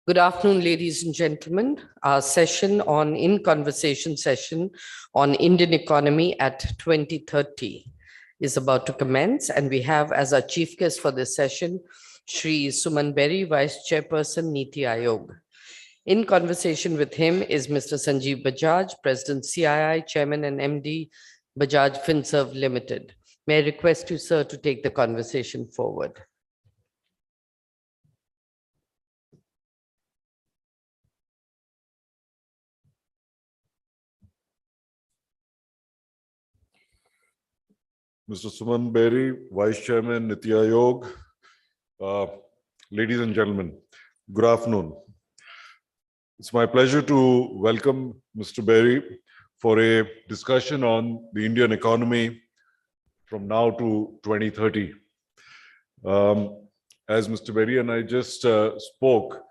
Speaker 2: Good afternoon, ladies and gentlemen. Our session in conversation session on Indian economy at 2030 is about to commence, and we have as our chief guest for this session, Shri Suman Berry, Vice Chairperson, Niti Aayog. In conversation with him is Mr. Sanjeev Bajaj, President CII, Chairman and MD, Bajaj Finserv Limited. May I request you, sir, to take the conversation forward.
Speaker 3: Mr. Suman Berry, Vice Chairman, Niti Aayog. Ladies and gentlemen, good afternoon. It's my pleasure to welcome Mr. Berry for a discussion on the Indian economy from now to 2030. As Mr. Berry and I just spoke,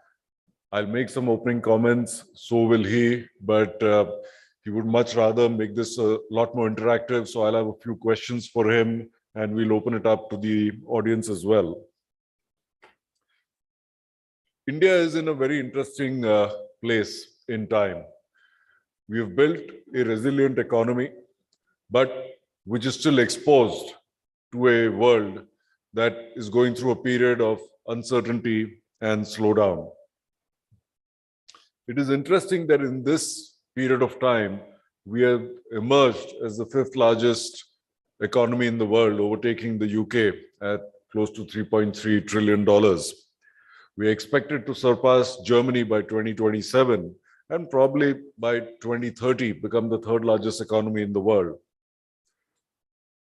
Speaker 3: I'll make some opening comments, so will he, but he would much rather make this a lot more interactive, so I'll have a few questions for him and we'll open it up to the audience as well. India is in a very interesting place in time. We have built a resilient economy, but which is still exposed to a world that is going through a period of uncertainty and slowdown. It is interesting that in this period of time, we have emerged as the 5th largest economy in the world, overtaking the UK at close to $3.3 trillion. We are expected to surpass Germany by 2027 and probably by 2030 become the 3rd largest economy in the world.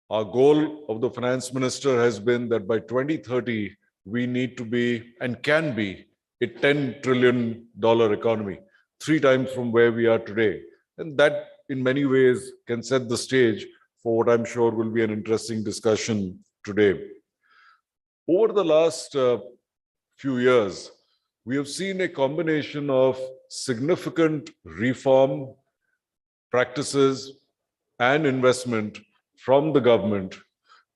Speaker 3: Our goal of the finance minister has been that by 2030, we need to be and can be a $10 trillion economy, 3 times from where we are today. And that in many ways can set the stage for what I'm sure will be an interesting discussion today. Over the last few years, we have seen a combination of significant reform practices and investment from the government,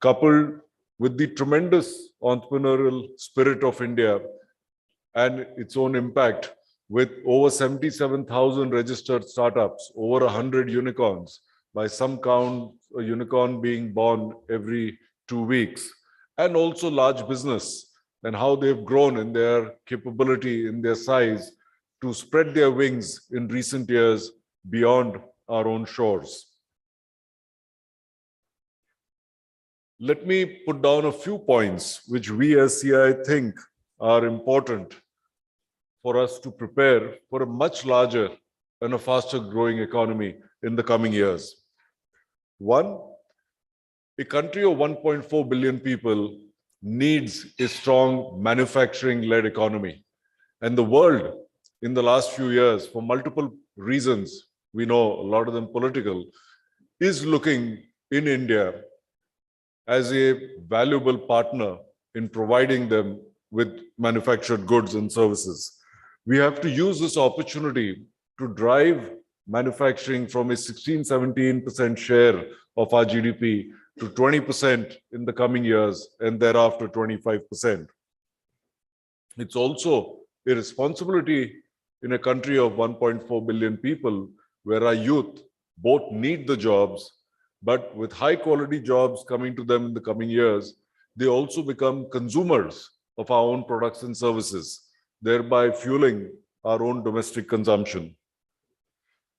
Speaker 3: coupled with the tremendous entrepreneurial spirit of India and its own impact, with over 77,000 registered startups, over 100 unicorns, by some count, a unicorn being born every 2 weeks, and also large business and how they've grown in their capability, in their size, to spread their wings in recent years beyond our own shores. Let me put down a few points which we as CI think are important for us to prepare for a much larger and a faster growing economy in the coming years. One, a country of 1.4 billion people needs a strong manufacturing-led economy. And the world in the last few years, for multiple reasons, we know a lot of them political, is looking in India as a valuable partner in providing them with manufactured goods and services. We have to use this opportunity to drive manufacturing from a 16-17% share of our GDP to 20% in the coming years, and thereafter 25%. It's also a responsibility in a country of 1.4 billion people, where our youth both need the jobs, but with high quality jobs coming to them in the coming years, they also become consumers of our own products and services, thereby fueling our own domestic consumption.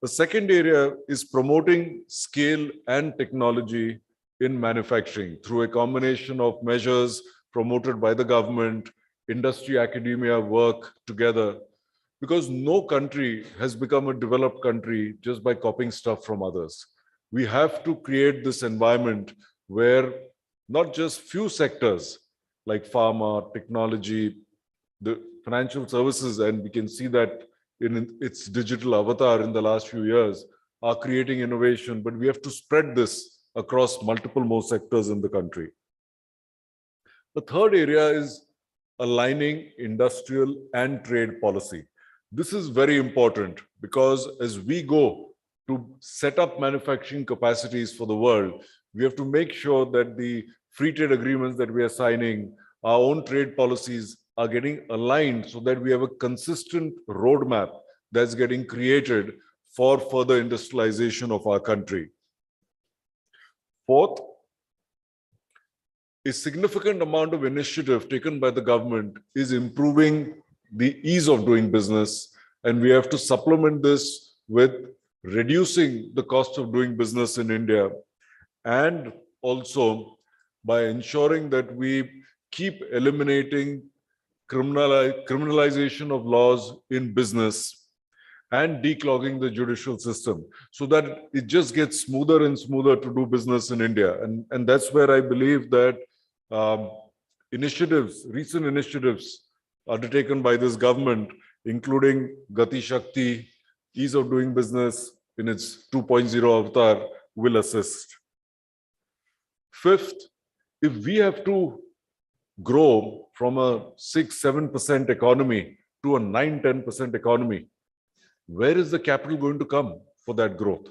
Speaker 3: The second area is promoting scale and technology in manufacturing through a combination of measures promoted by the government, industry, academia work together, because no country has become a developed country just by copying stuff from others. We have to create this environment where not just few sectors like pharma, technology, the financial services, and we can see that in its digital avatar in the last few years, are creating innovation, but we have to spread this across multiple more sectors in the country. The third area is aligning industrial and trade policy. This is very important because as we go to set up manufacturing capacities for the world, we have to make sure that the free trade agreements that we are signing, our own trade policies are getting aligned so that we have a consistent roadmap that's getting created for further industrialization of our country. Fourth, a significant amount of initiative taken by the government is improving the ease of doing business, and we have to supplement this with reducing the cost of doing business in India, and also by ensuring that we keep eliminating criminalization of laws in business and declogging the judicial system so that it just gets smoother and smoother to do business in India. And that's where I believe that recent initiatives undertaken by this government, including Gati Shakti, ease of doing business in its 2.0 avatar, will assist. Fifth, if we have to grow from a 6-7% economy to a 9-10% economy, where is the capital going to come for that growth?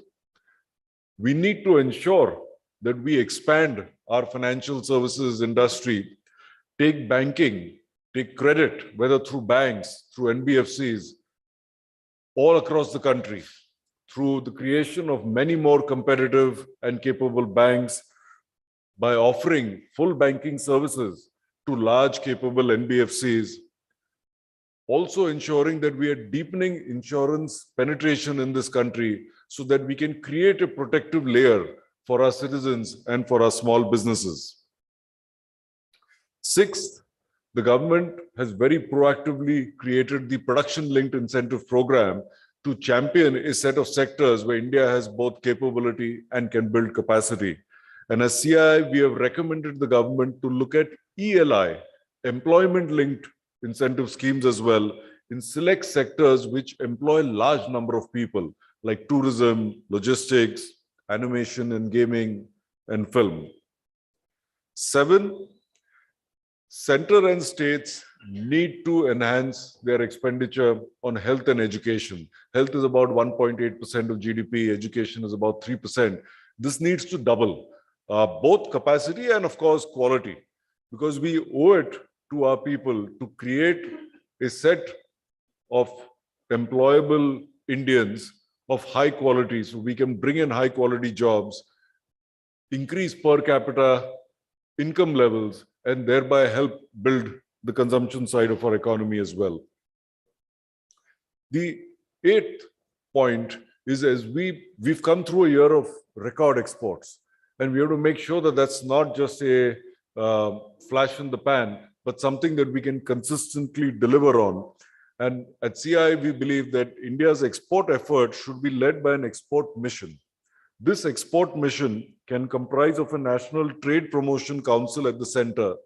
Speaker 3: We need to ensure that we expand our financial services industry, take banking, take credit, whether through banks, through NBFCs, all across the country, through the creation of many more competitive and capable banks, by offering full banking services to large capable NBFCs, also ensuring that we are deepening insurance penetration in this country so that we can create a protective layer for our citizens and for our small businesses. Sixth, the government has very proactively created the production-linked incentive program to champion a set of sectors where India has both capability and can build capacity. And as CII, we have recommended the government to look at ELI, employment-linked incentive schemes as well, in select sectors which employ large number of people, like tourism, logistics, animation and gaming, and film. 7, center and states need to enhance their expenditure on health and education. Health is about 1.8% of GDP, education is about 3%. This needs to double, both capacity and of course quality, because we owe it to our people to create a set of employable Indians of high quality, so we can bring in high quality jobs, increase per capita income levels, and thereby help build the consumption side of our economy as well. The 8th point is, as we've come through a year of record exports, and we have to make sure that that's not just a flash in the pan, but something that we can consistently deliver on. And at CI, we believe that India's export effort should be led by an export mission. This export mission can comprise of a National Trade Promotion Council at the center,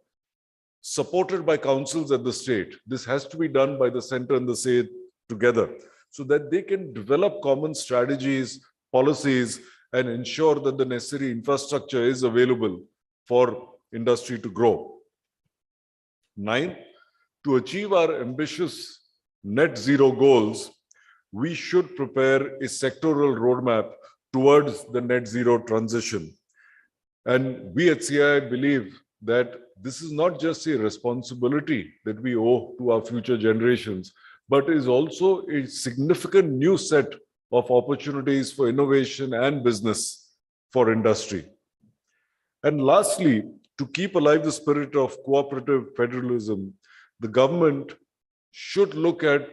Speaker 3: supported by councils at the state. This has to be done by the center and the state together, so that they can develop common strategies, policies, and ensure that the necessary infrastructure is available for industry to grow. 9, to achieve our ambitious net zero goals, we should prepare a sectoral roadmap towards the net zero transition. And we at CI believe that this is not just a responsibility that we owe to our future generations, but is also a significant new set of opportunities for innovation and business for industry. And lastly, to keep alive the spirit of cooperative federalism, the government should look at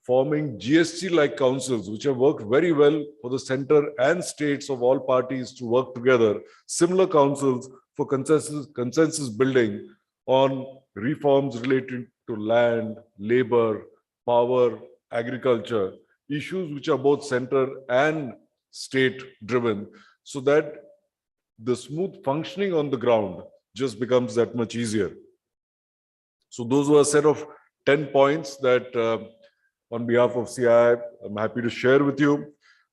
Speaker 3: forming GST-like councils, which have worked very well for the center and states of all parties to work together, similar councils for consensus building on reforms related to land, labor, power, agriculture, issues which are both center and state driven, so that the smooth functioning on the ground just becomes that much easier. So those were a set of 10 points that on behalf of CII, I'm happy to share with you.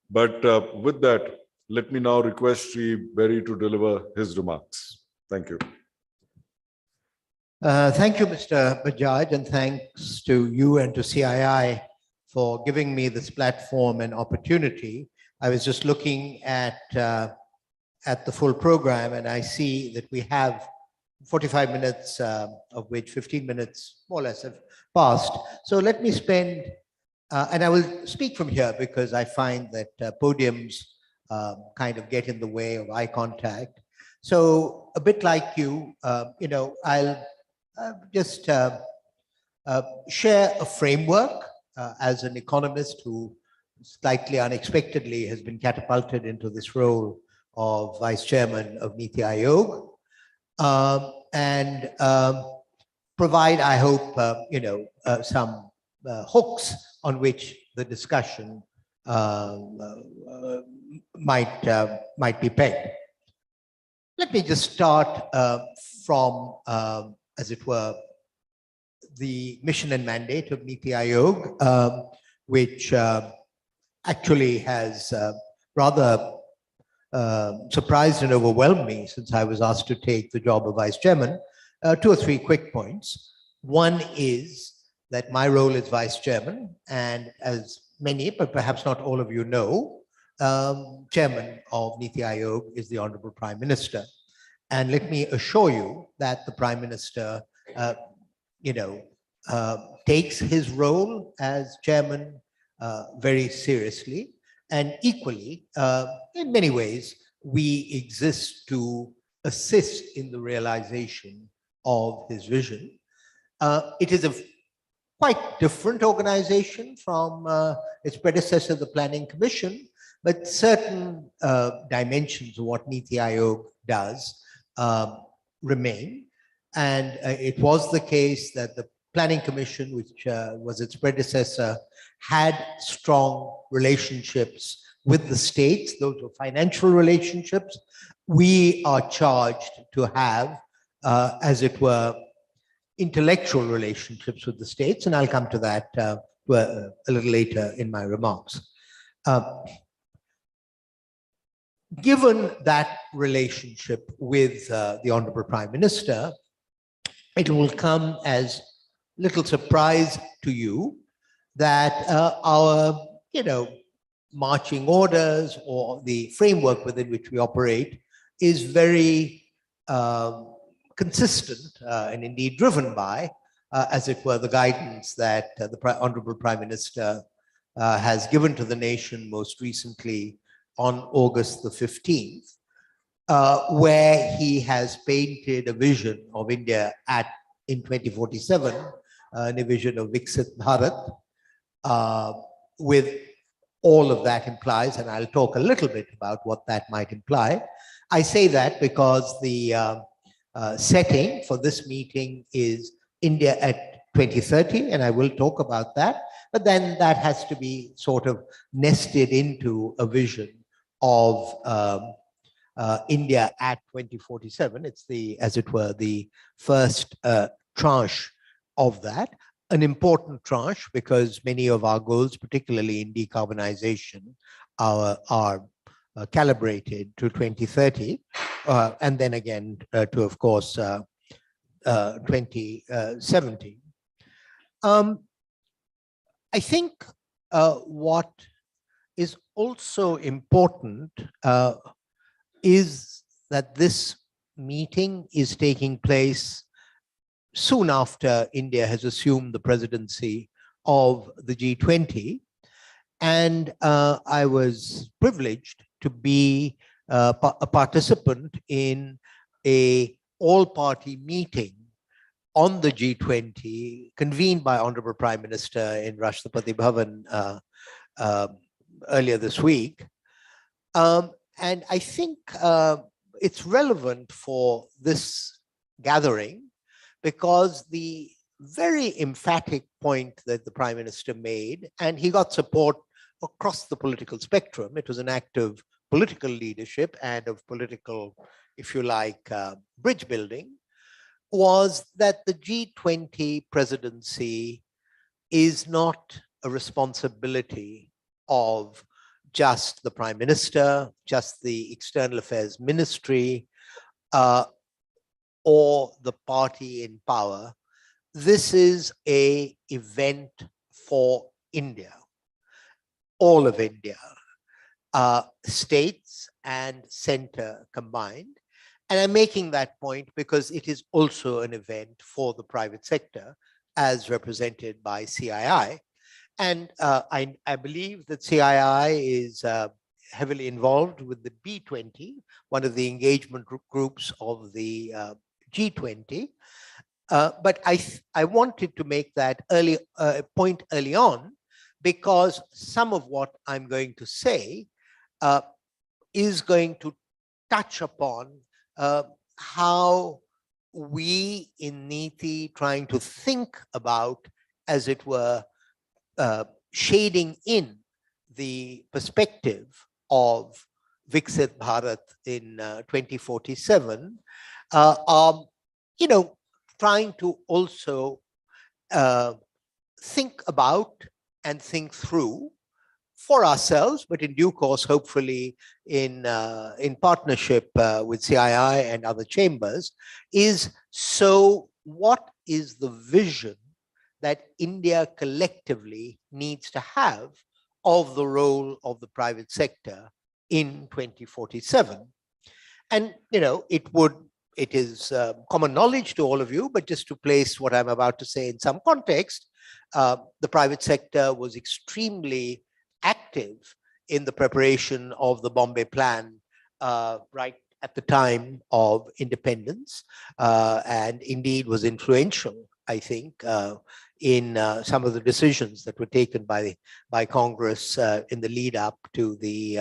Speaker 3: But with that, let me now request Sri Berry to deliver his remarks. Thank you.
Speaker 16: Thank you, Mr. Bajaj, and thanks to you and to CII for giving me this platform and opportunity. I was just looking at the full program, and I see that we have 45 minutes, of which 15 minutes more or less have passed. So let me spend, and I will speak from here because I find that podiums kind of get in the way of eye contact. So a bit like you, I'll just share a framework as an economist who slightly unexpectedly has been catapulted into this role of Vice Chairman of Niti Aayog, and provide, I hope, some hooks on which the discussion might be pegged. Let me just start from, as it were, the mission and mandate of Niti Aayog, which actually has rather surprised and overwhelmed me since I was asked to take the job of Vice Chairman. 2 or 3 quick points. One is that my role is Vice Chairman, and as many, but perhaps not all of you know, Chairman of Niti Aayog is the Honorable Prime Minister. And let me assure you that the Prime Minister, takes his role as Chairman very seriously. And equally, in many ways, we exist to assist in the realization of his vision. It is a quite different organization from its predecessor, the Planning Commission, but certain dimensions of what Niti Aayog does remain. And it was the case that the Planning Commission, which was its predecessor, had strong relationships with the states. Those were financial relationships. We are charged to have, as it were, intellectual relationships with the states, and I'll come to that a little later in my remarks. Given that relationship with the Honorable Prime Minister, it will come as little surprise to you that our, marching orders or the framework within which we operate is very consistent and indeed driven by, as it were, the guidance that the Honorable Prime Minister has given to the nation most recently on August the 15th, where he has painted a vision of India in 2047, a vision of Viksit Bharat, with all of that implies, and I'll talk a little bit about what that might imply. I say that because the setting for this meeting is India at 2030, and I will talk about that, but then that has to be sort of nested into a vision of India at 2047. It's the, as it were, the first tranche of that, an important tranche because many of our goals, particularly in decarbonization, are calibrated to 2030, and then again to, of course, 2070. I think what is also important is that this meeting is taking place soon after India has assumed the presidency of the G20. And I was privileged to be a participant in a all-party meeting on the G20 convened by Honorable Prime Minister in Rashtrapati Bhavan earlier this week. And I think it's relevant for this gathering because the very emphatic point that the Prime Minister made, and he got support across the political spectrum, it was an act of political leadership and of political, if you like, bridge building, was that the G20 presidency is not a responsibility of just the Prime Minister, just the External Affairs Ministry, or the party in power. This is an event for India, all of India, states and center combined. And I'm making that point because it is also an event for the private sector as represented by CII. And I believe that CII is heavily involved with the B20, one of the engagement groups of the G20. But I wanted to make that point early on, because some of what I'm going to say is going to touch upon how we in NITI trying to think about, as it were, shading in the perspective of Viksit Bharat in 2047, trying to also think about and think through for ourselves, but in due course, hopefully in partnership with CII and other chambers, is so what is the vision that India collectively needs to have of the role of the private sector in 2047. And, it is common knowledge to all of you, but just to place what I'm about to say in some context, the private sector was extremely active in the preparation of the Bombay Plan right at the time of independence, and indeed was influential, I think, in some of the decisions that were taken by Congress in the lead up to the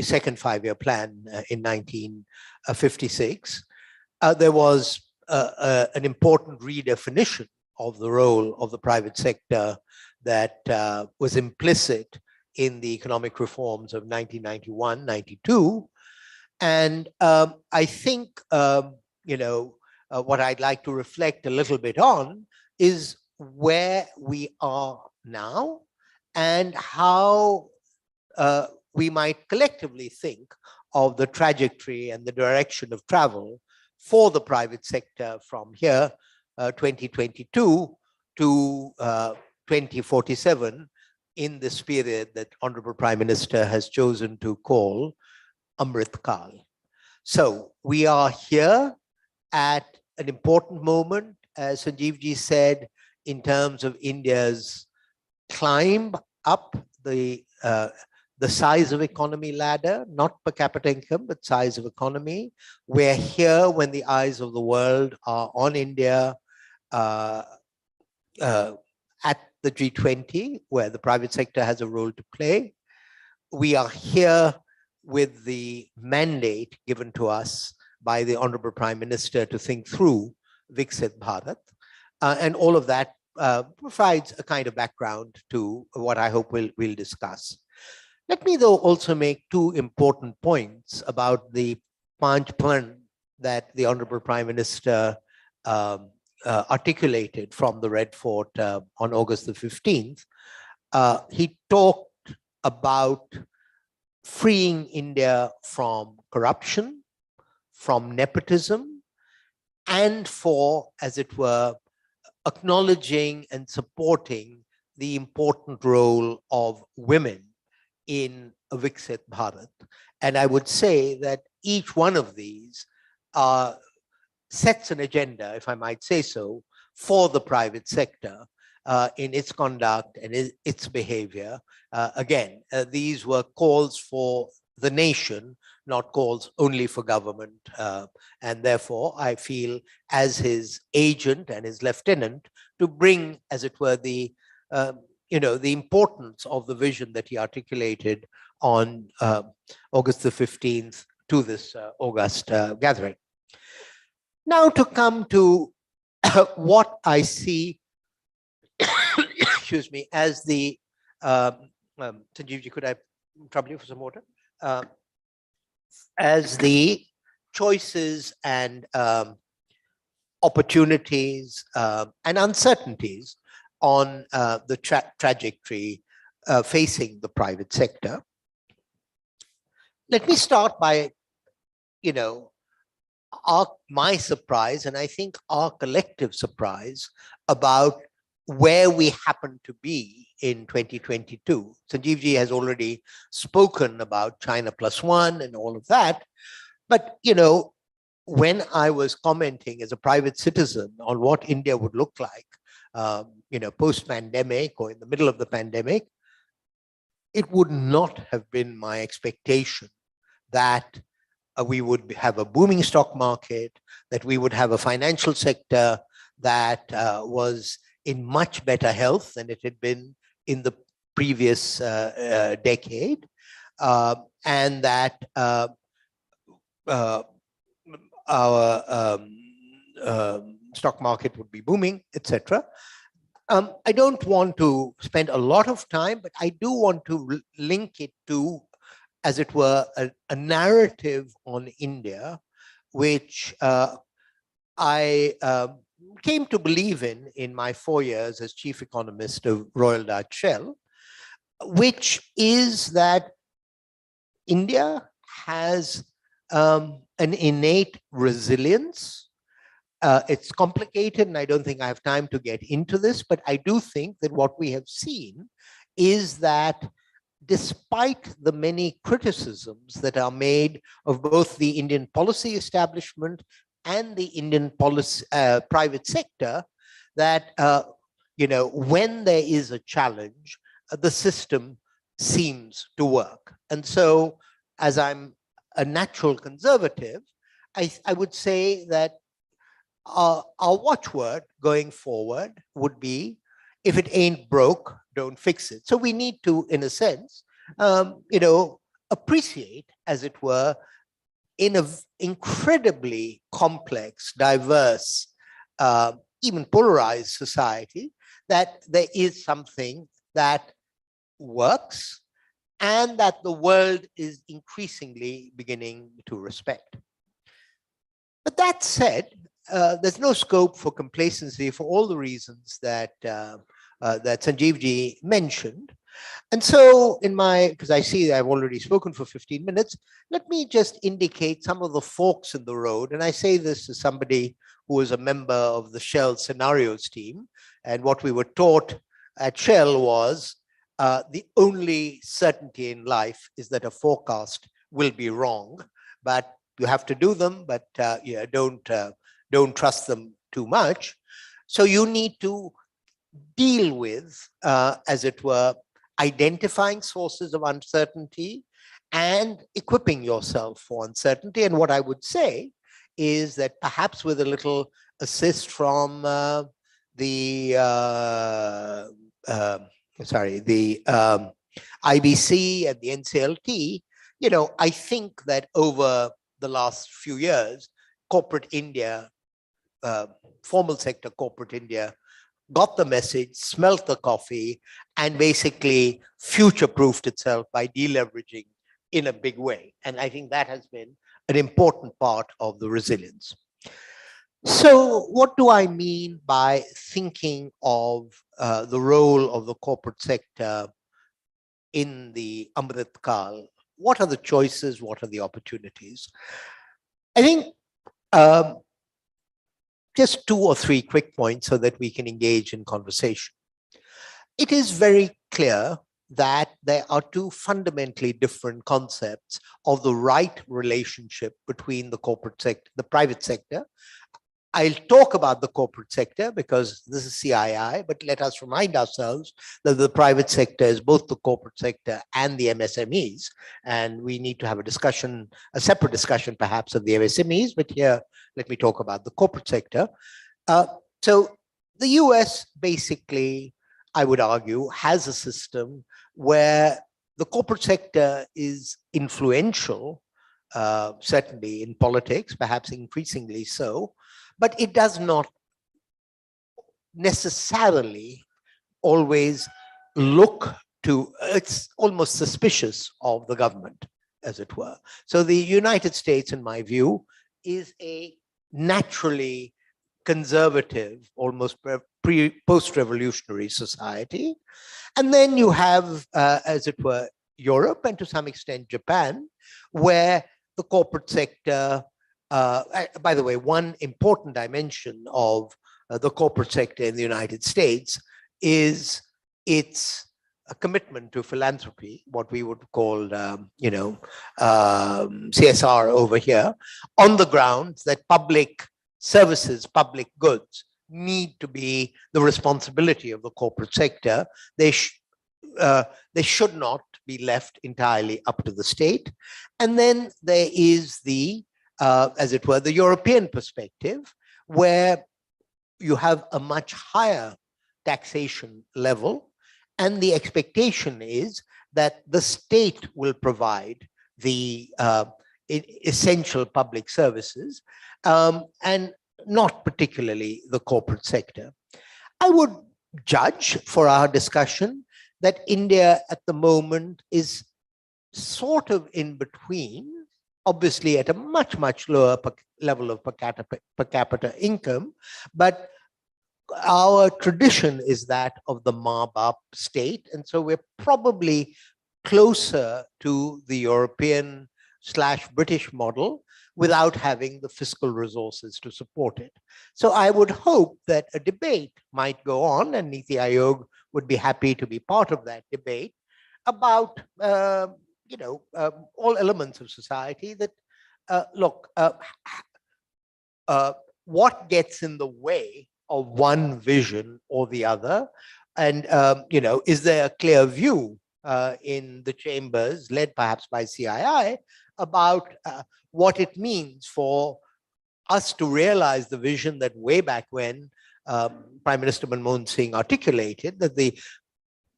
Speaker 16: second five-year plan in 1956. There was an important redefinition of the role of the private sector that was implicit in the economic reforms of 1991, 92. And I think, what I'd like to reflect a little bit on is where we are now and how we might collectively think of the trajectory and the direction of travel for the private sector from here, 2022 to 2047, in this period that Honorable Prime Minister has chosen to call Amrit Kal. So we are here at an important moment, as Sanjeev ji said, in terms of India's climb up the size of economy ladder, not per capita income, but size of economy. We're here when the eyes of the world are on India at the G20, where the private sector has a role to play. We are here with the mandate given to us by the Honorable Prime Minister to think through Viksit Bharat. And all of that provides a kind of background to what I hope we'll discuss. Let me, though, also make two important points about the Panch Plan that the Honorable Prime Minister articulated from the Red Fort on August the 15th. He talked about freeing India from corruption, from nepotism, and for, as it were, acknowledging and supporting the important role of women in Viksit Bharat. And I would say that each one of these sets an agenda, if I might say so, for the private sector in its conduct and its behavior. Again, these were calls for the nation, not calls only for government. And therefore, I feel as his agent and his lieutenant to bring, as it were, the importance of the vision that he articulated on August the 15th to this August gathering. Now to come to what I see, excuse me, as the, Sanjeevji, could I trouble you for some water? As the choices and opportunities and uncertainties on the trajectory facing the private sector. Let me start by, my surprise, and I think our collective surprise about where we happen to be in 2022. Sanjeev ji has already spoken about China +1 and all of that. But, when I was commenting as a private citizen on what India would look like, post-pandemic or in the middle of the pandemic, it would not have been my expectation that we would have a booming stock market, that we would have a financial sector that was in much better health than it had been in the previous decade, and that our stock market would be booming, etc. I don't want to spend a lot of time, but I do want to link it to, as it were, a narrative on India, which I came to believe in my 4 years as chief economist of Royal Dutch Shell, which is that India has an innate resilience. It's complicated, and I don't think I have time to get into this, but I do think that what we have seen is that despite the many criticisms that are made of both the Indian policy establishment and the Indian policy, private sector, that when there is a challenge, the system seems to work. And so, as I'm a natural conservative, I would say that our watchword going forward would be, if it ain't broke, don't fix it. So we need to, in a sense, appreciate, as it were, in an incredibly complex, diverse, even polarized society, that there is something that works and that the world is increasingly beginning to respect. But that said, there's no scope for complacency for all the reasons that that Sanjeev ji mentioned. And so because I see that I've already spoken for 15 minutes, let me just indicate some of the forks in the road. And I say this as somebody who was a member of the Shell scenarios team. And what we were taught at Shell was the only certainty in life is that a forecast will be wrong, but you have to do them, but don't trust them too much. So you need to deal with, as it were, identifying sources of uncertainty and equipping yourself for uncertainty. And what I would say is that perhaps with a little assist from the IBC and the NCLT, I think that over the last few years, corporate India, formal sector corporate India, got the message, smelt the coffee, and basically future-proofed itself by deleveraging in a big way. And I think that has been an important part of the resilience. So what do I mean by thinking of the role of the corporate sector in the Amrit Kal? What are the choices? What are the opportunities? I think just 2 or 3 quick points so that we can engage in conversation. It is very clear that there are 2 fundamentally different concepts of the right relationship between the corporate sector, the private sector. I'll talk about the corporate sector because this is CII, but let us remind ourselves that the private sector is both the corporate sector and the MSMEs. And we need to have a discussion, a separate discussion perhaps of the MSMEs, but here, let me talk about the corporate sector. So the US basically, I would argue, has a system where the corporate sector is influential, certainly in politics, perhaps increasingly so, but it does not necessarily always look to, it's almost suspicious of the government, as it were. So the United States, in my view, is a naturally conservative, almost post-revolutionary society. And then you have, as it were, Europe and to some extent Japan, where the corporate sector, by the way, one important dimension of the corporate sector in the United States is its commitment to philanthropy, what we would call, CSR over here, on the grounds that public services, public goods need to be the responsibility of the corporate sector. They should not be left entirely up to the state. And then there is the, as it were, the European perspective, where you have a much higher taxation level, and the expectation is that the state will provide the essential public services, and not particularly the corporate sector. I would judge for our discussion that India at the moment is sort of in between, obviously at a much, much lower level of per capita income, but our tradition is that of the Mabap state. And so we're probably closer to the European/British model without having the fiscal resources to support it. So I would hope that a debate might go on, and Niti Aayog would be happy to be part of that debate about, all elements of society that, what gets in the way of one vision or the other? And, is there a clear view in the chambers, led perhaps by CII, about what it means for us to realize the vision that way back when Prime Minister Manmohan Singh articulated, that the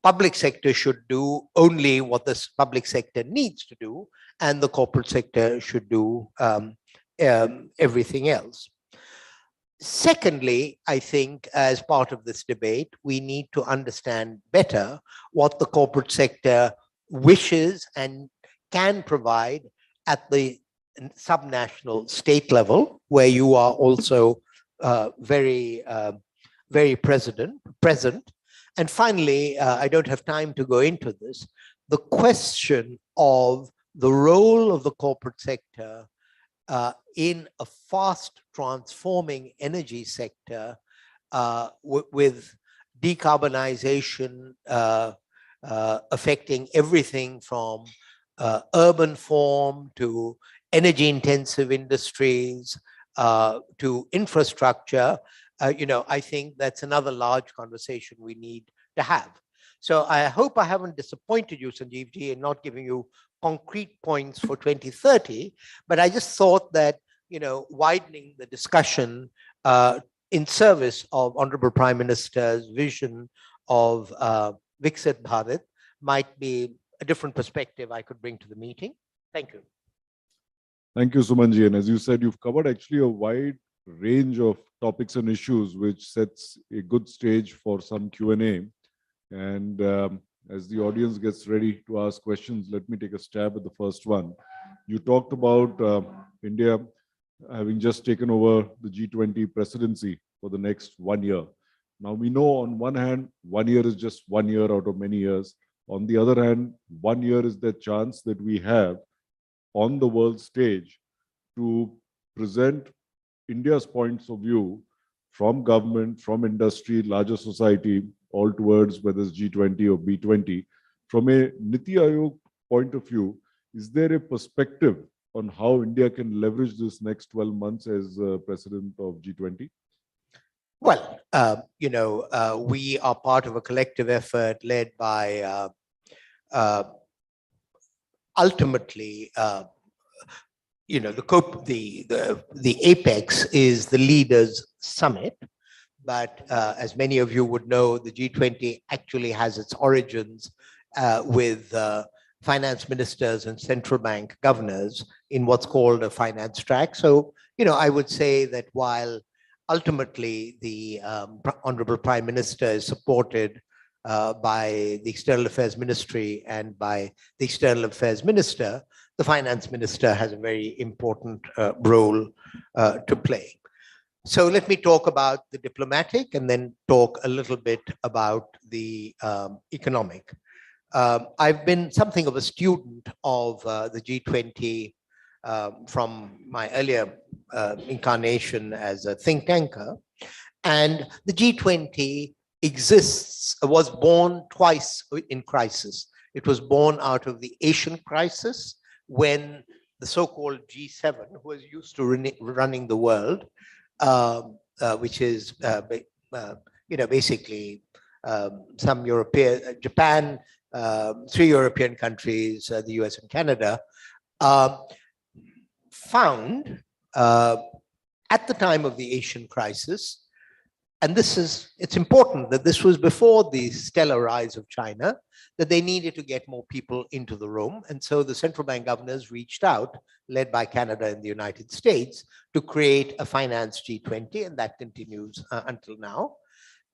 Speaker 16: public sector should do only what the public sector needs to do, and the corporate sector should do everything else. Secondly, I think as part of this debate, we need to understand better what the corporate sector wishes and can provide at the subnational state level, where you are also very present. And finally, I don't have time to go into this, the question of the role of the corporate sector in a fast transforming energy sector with decarbonization affecting everything from urban form to energy intensive industries to infrastructure. I think that's another large conversation we need to have. So I hope I haven't disappointed you, Sanjeev ji, in not giving you concrete points for 2030, but I just thought that, widening the discussion in service of Honorable Prime Minister's vision of Viksit Bharat might be a different perspective I could bring to the meeting. Thank you.
Speaker 3: Thank you, Sumanji. And as you said, you've covered actually a wide range of topics and issues, which sets a good stage for some Q&A. And as the audience gets ready to ask questions, let me take a stab at the first one. You talked about India having just taken over the G20 presidency for the next 1 year. Now, we know on one hand, 1 year is just 1 year out of many years. On the other hand, 1 year is the chance that we have on the world stage to present India's points of view from government, from industry, larger society, all towards whether it's G20 or B20. From a Niti Aayog point of view, is there a perspective on how India can leverage this next 12 months as president of G20?
Speaker 16: Well, we are part of a collective effort led by ultimately, the apex is the leaders summit. But as many of you would know, the G20 actually has its origins with finance ministers and central bank governors in what's called a finance track. So, I would say that while ultimately the Honorable Prime Minister is supported by the External Affairs Ministry and by the External Affairs Minister, the Finance Minister has a very important role to play. So let me talk about the diplomatic and then talk a little bit about the economic. I've been something of a student of the G20 from my earlier incarnation as a think tanker. And the G20 was born twice in crisis. It was born out of the Asian crisis when the so-called G7, who was used to running the world, which is, basically some European, Japan, 3 European countries, the US and Canada, found at the time of the Asian crisis, and it's important that this was before the stellar rise of China, that they needed to get more people into the room. And so the central bank governors reached out, led by Canada and the United States, to create a finance G20, and that continues until now.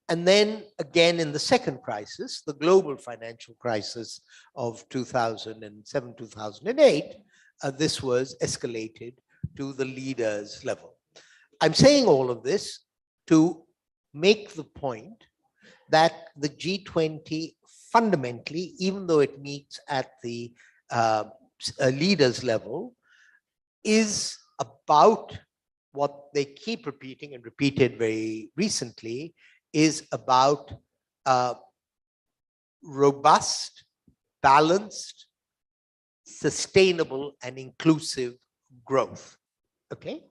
Speaker 16: And then again in the second crisis, the global financial crisis of 2007, 2008, this was escalated to the leaders level. I'm saying all of this to make the point that the G20 fundamentally, even though it meets at the leaders level, is about what they keep repeating and repeated very recently, is about robust, balanced, sustainable, and inclusive growth. Okay.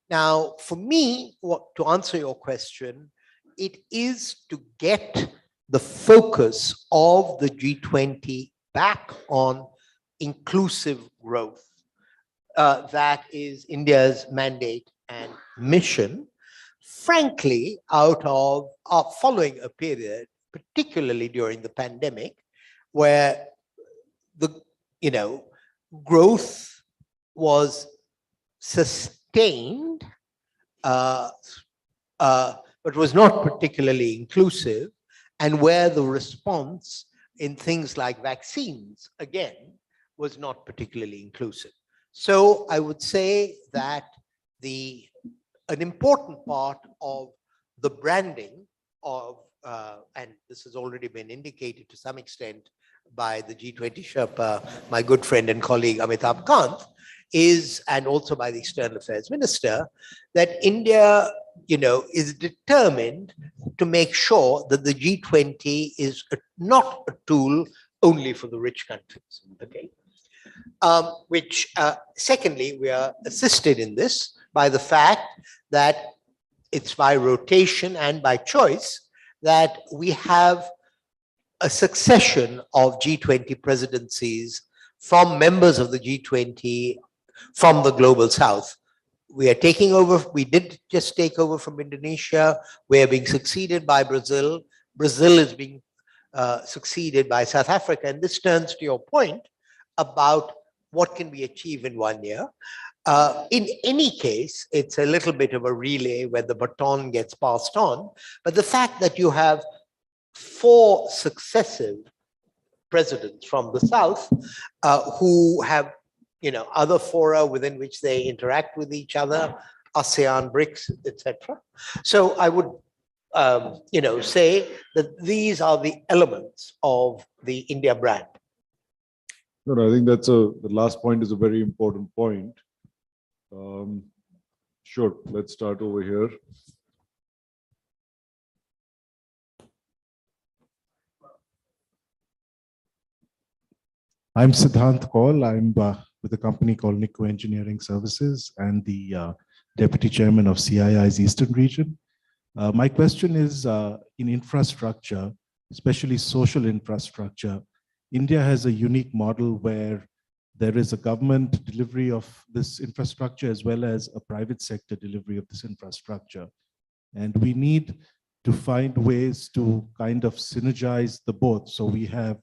Speaker 16: Now, for me, to answer your question, it is to get the focus of the G20 back on inclusive growth. That is India's mandate and mission, frankly, out of following a period, particularly during the pandemic, where the growth was sustained, but was not particularly inclusive, and where the response in things like vaccines, again, was not particularly inclusive. So I would say that an important part of the branding of, and this has already been indicated to some extent by the G20 Sherpa, my good friend and colleague Amitabh Kant, is, and also by the External Affairs Minister, that India, is determined to make sure that the G20 is not a tool only for the rich countries. Okay. Which, secondly, we are assisted in this by the fact that it's by rotation and by choice that we have a succession of G20 presidencies from members of the G20 from the global south. We are taking over, we did just take over from Indonesia. We are being succeeded by Brazil. Brazil is being succeeded by South Africa. And this turns to your point about what can be achieved in 1 year. In any case, it's a little bit of a relay where the baton gets passed on. But the fact that you have 4 successive presidents from the South who have, other fora within which they interact with each other, ASEAN, BRICS, etc. So I would, say that these are the elements of the India brand.
Speaker 3: No, I think the last point is a very important point. Sure, let's start over here.
Speaker 17: I'm Siddhant Kaul. I'm with a company called Nikko Engineering Services and the Deputy Chairman of CII's Eastern Region. My question is in infrastructure, especially social infrastructure. India has a unique model where there is a government delivery of this infrastructure as well as a private sector delivery of this infrastructure. And we need to find ways to kind of synergize the both. So we have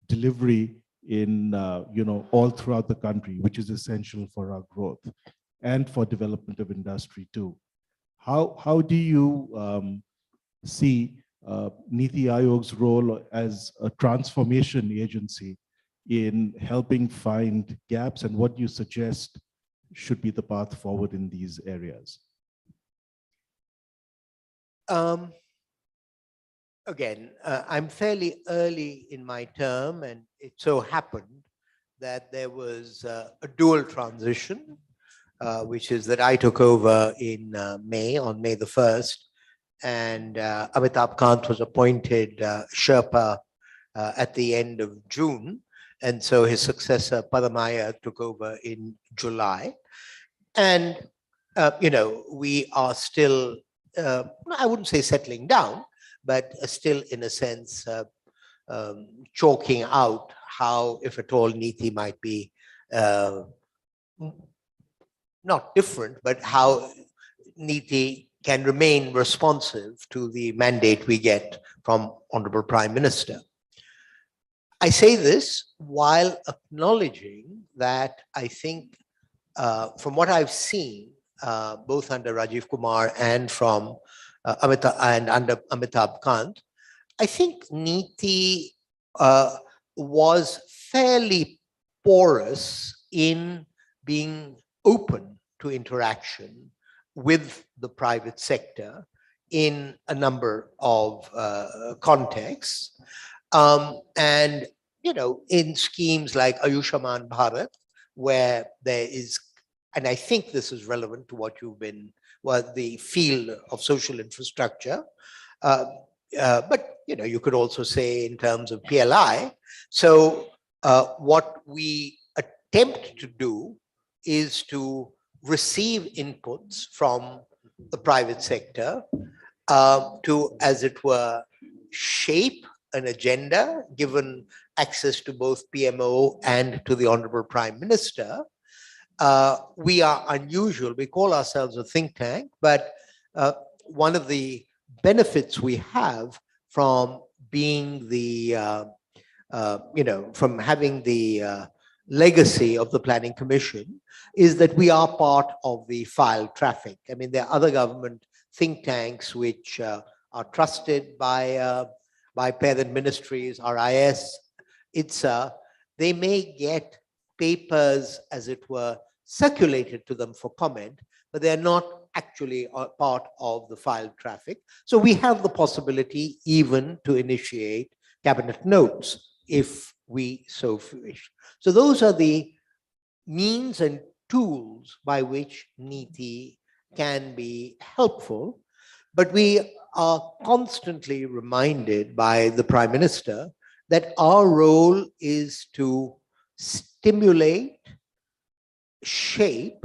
Speaker 17: delivery in, all throughout the country, which is essential for our growth and for development of industry too. How do you see Niti Aayog's role as a transformation agency in helping find gaps, and what you suggest should be the path forward in these areas?
Speaker 16: Um, Again, I'm fairly early in my term, and it so happened that there was a dual transition, which is that I took over in May, on May the 1st, and Amitabh Kant was appointed Sherpa at the end of June. And so his successor, Padamaya, took over in July. And, we are still, I wouldn't say settling down, but still in a sense, chalking out how, if at all, Niti might be not different, but how Niti can remain responsive to the mandate we get from Honorable Prime Minister. I say this while acknowledging that I think from what I've seen, both under Rajiv Kumar and from under Amitabh Kant, I think Niti was fairly porous in being open to interaction with the private sector in a number of contexts. And, in schemes like Ayushman Bharat, where there is, and I think this is relevant to what you've been, the field of social infrastructure, but you could also say in terms of PLI. So what we attempt to do is to receive inputs from the private sector to, as it were, shape an agenda, given access to both PMO and to the Honorable Prime Minister. We are unusual. We call ourselves a think tank, but one of the benefits we have from being the, from having the legacy of the Planning Commission is that we are part of the file traffic. I mean, there are other government think tanks which are trusted by parent ministries, RIS, ITSA. They may get papers, as it were, circulated to them for comment, but they're not actually part of the file traffic. So we have the possibility even to initiate cabinet notes if we so wish. So those are the means and tools by which Niti can be helpful, but we are constantly reminded by the Prime Minister that our role is to stimulate, shape,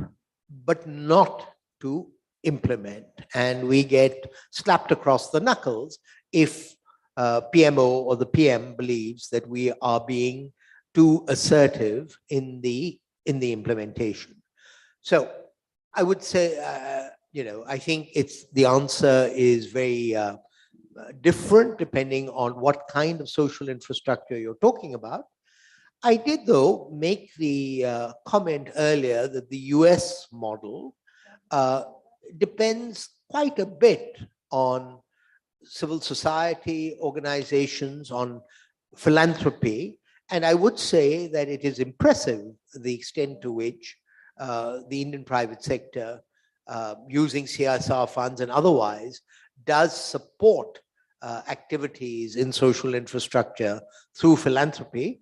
Speaker 16: but not to implement. And we get slapped across the knuckles if PMO or the PM believes that we are being too assertive in the implementation. So I would say, I think the answer is very different depending on what kind of social infrastructure you're talking about. I did, though, make the comment earlier that the US model depends quite a bit on civil society organizations, on philanthropy. And I would say that it is impressive the extent to which the Indian private sector, using CSR funds and otherwise, does support activities in social infrastructure through philanthropy.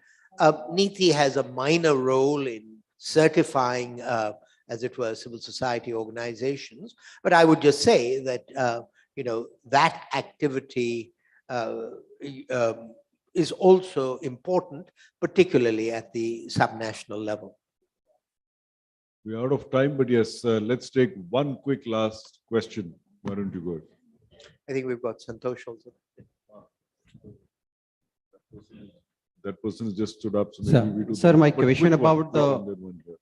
Speaker 16: Niti has a minor role in certifying, as it were, civil society organizations. But I would just say that, that activity is also important, particularly at the subnational level.
Speaker 3: We're out of time, but yes, let's take one quick last question. Why don't you go?
Speaker 16: I think we've got Santosh also.
Speaker 3: That person has just stood up. So maybe we do
Speaker 18: Sir,
Speaker 3: that.
Speaker 18: my
Speaker 3: But
Speaker 18: question
Speaker 3: quick one,
Speaker 18: about the
Speaker 3: and then one here.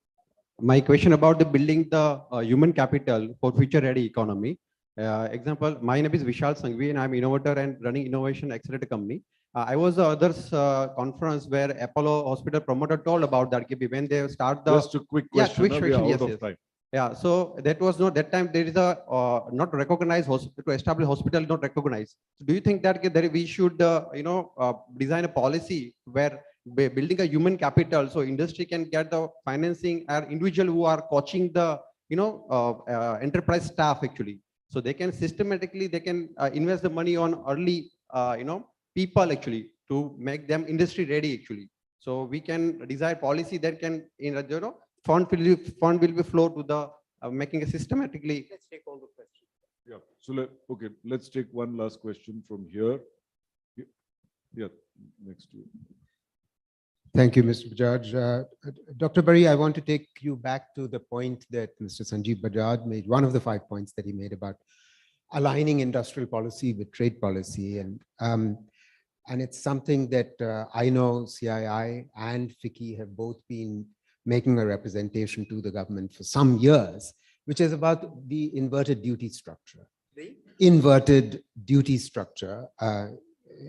Speaker 18: my question about the building the human capital for future ready economy. Example, my name is Vishal Sanghvi and I'm innovator and running innovation accelerator company. I was the others conference where Apollo Hospital promoter told about that when they start the
Speaker 3: Just a quick question.
Speaker 18: quick
Speaker 3: We are
Speaker 18: question,
Speaker 3: out
Speaker 18: yes,
Speaker 3: of
Speaker 18: yes.
Speaker 3: time.
Speaker 18: Yeah, so that was not that time. There is a not recognized hospital to establish hospital, not recognized. So do you think that we should design a policy where building a human capital so industry can get the financing or individual who are coaching the enterprise staff actually. So they can systematically, they can invest the money on early, people actually to make them industry ready actually. So we can desire policy that can, fund will be flow to the making a systematically.
Speaker 11: Let's take all the questions.
Speaker 3: Yeah. So let's take one last question from here. Yeah, next to you.
Speaker 19: Thank you, Mr. Bajaj. Dr. Bari, I want to take you back to the point that Mr. Sanjeev Bajaj made, one of the 5 points that he made about aligning industrial policy with trade policy. And it's something that I know CII and FICCI have both been making a representation to the government for some years, which is about the inverted duty structure. The inverted duty structure,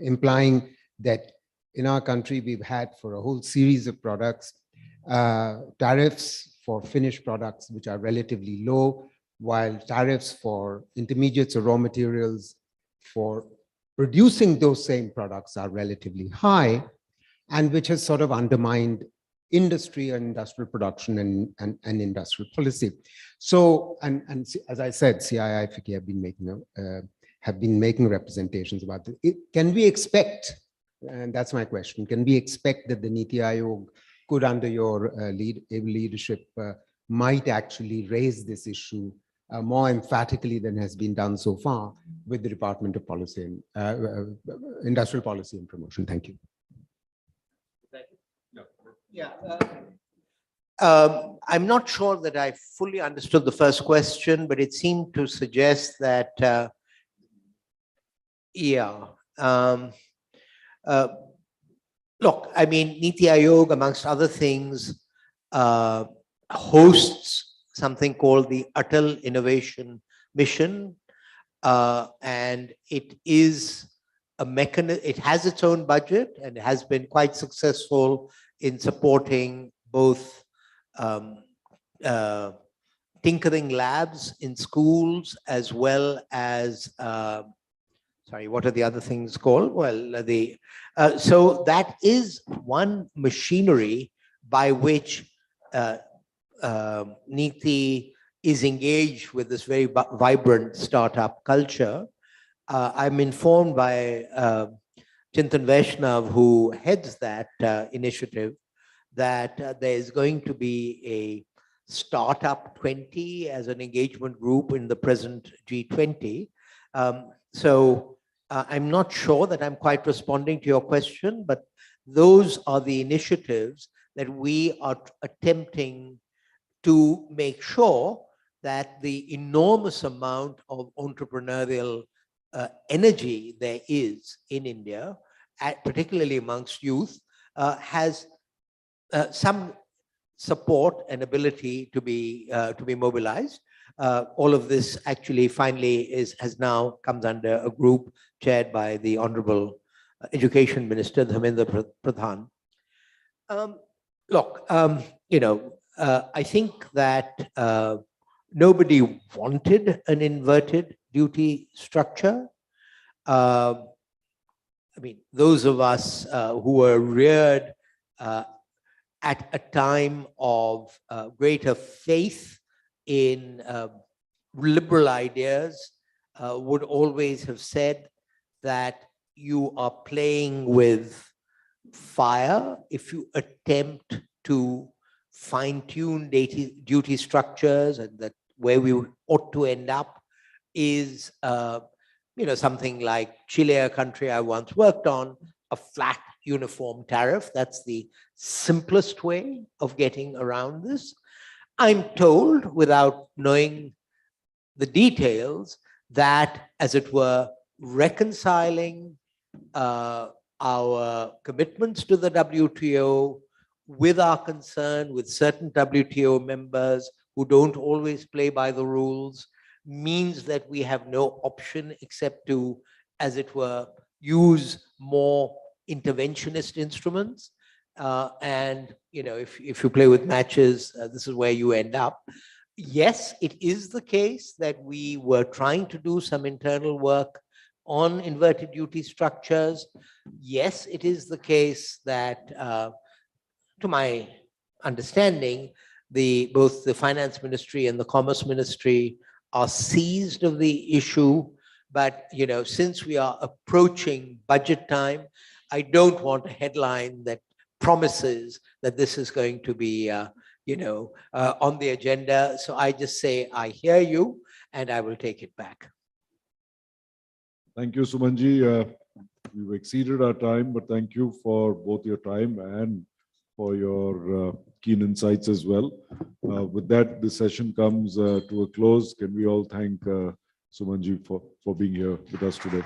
Speaker 19: implying that in our country, we've had for a whole series of products, tariffs for finished products, which are relatively low, while tariffs for intermediates or raw materials for producing those same products are relatively high, and which has sort of undermined industry and industrial production and industrial policy. So, and as I said, CII, FICCI have been making representations about it. Can we expect, and that's my question, can we expect that the Niti Aayog could, under your leadership, might actually raise this issue more emphatically than has been done so far with the Department of Policy and Industrial Policy and Promotion? Thank you.
Speaker 16: I'm not sure that I fully understood the first question, but it seemed to suggest that, look, I mean, Niti Aayog, amongst other things, hosts something called the Atal Innovation Mission, and it is a mechanism. It has its own budget and has been quite successful in supporting both tinkering labs in schools, as well as sorry, what are the other things called? Well, so that is one machinery by which Niti is engaged with this very vibrant startup culture. I'm informed by Chintan Vaishnav, who heads that initiative, that there is going to be a Startup 20 as an engagement group in the present G20. So I'm not sure that I'm quite responding to your question, but those are the initiatives that we are attempting to make sure that the enormous amount of entrepreneurial energy there is in India, particularly amongst youth, has some support and ability to be mobilized. All of this actually finally has now comes under a group chaired by the Honorable Education Minister, Dharmendra Pradhan. Look, I think that nobody wanted an inverted duty structure. I mean, those of us who were reared at a time of greater faith in liberal ideas would always have said that you are playing with fire if you attempt to fine-tune duty structures, and that where we ought to end up is something like Chile, a country I once worked on, a flat uniform tariff. That's the simplest way of getting around this. I'm told, without knowing the details, that, as it were, reconciling our commitments to the WTO with our concern with certain WTO members who don't always play by the rules means that we have no option except to, as it were, use more interventionist instruments. And if you play with matches, this is where you end up. Yes, it is the case that we were trying to do some internal work on inverted duty structures. Yes, it is the case that, to my understanding, both the Finance Ministry and the Commerce Ministry are seized of the issue. But, since we are approaching budget time, I don't want a headline that promises that this is going to be, on the agenda. So I just say, I hear you, and I will take it back.
Speaker 3: Thank you, Sumanji. We've exceeded our time, but thank you for both your time and for your keen insights as well. With that, this session comes to a close. Can we all thank Sumanji for being here with us today?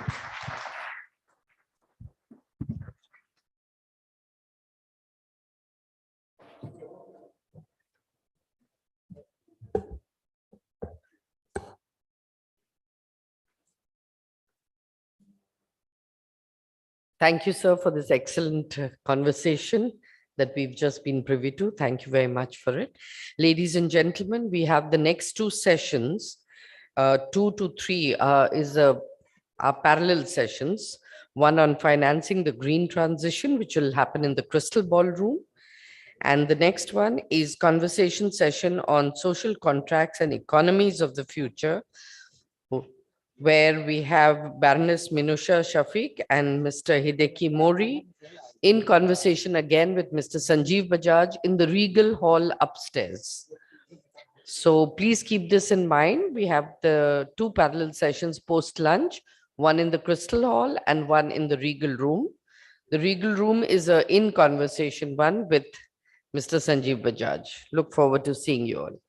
Speaker 2: Thank you, sir, for this excellent conversation that we've just been privy to. Thank you very much for it. Ladies and gentlemen, we have the next two sessions. 2 to 3 are parallel sessions. One on financing the green transition, which will happen in the Crystal Ballroom. And the next one is conversation session on social contracts and economies of the future, where we have Baroness Minusha Shafiq and Mr. Hideki Mori in conversation again with Mr. Sanjeev Bajaj in the Regal Hall upstairs. So please keep this in mind. We have the two parallel sessions post-lunch, one in the Crystal Hall and one in the Regal Room. The Regal Room is a in-conversation one with Mr. Sanjeev Bajaj. Look forward to seeing you all.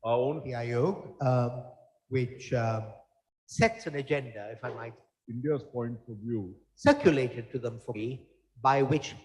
Speaker 3: Our own
Speaker 16: Ayog, which sets an agenda, if I might,
Speaker 3: India's point of view.
Speaker 16: circulated to them for me, by which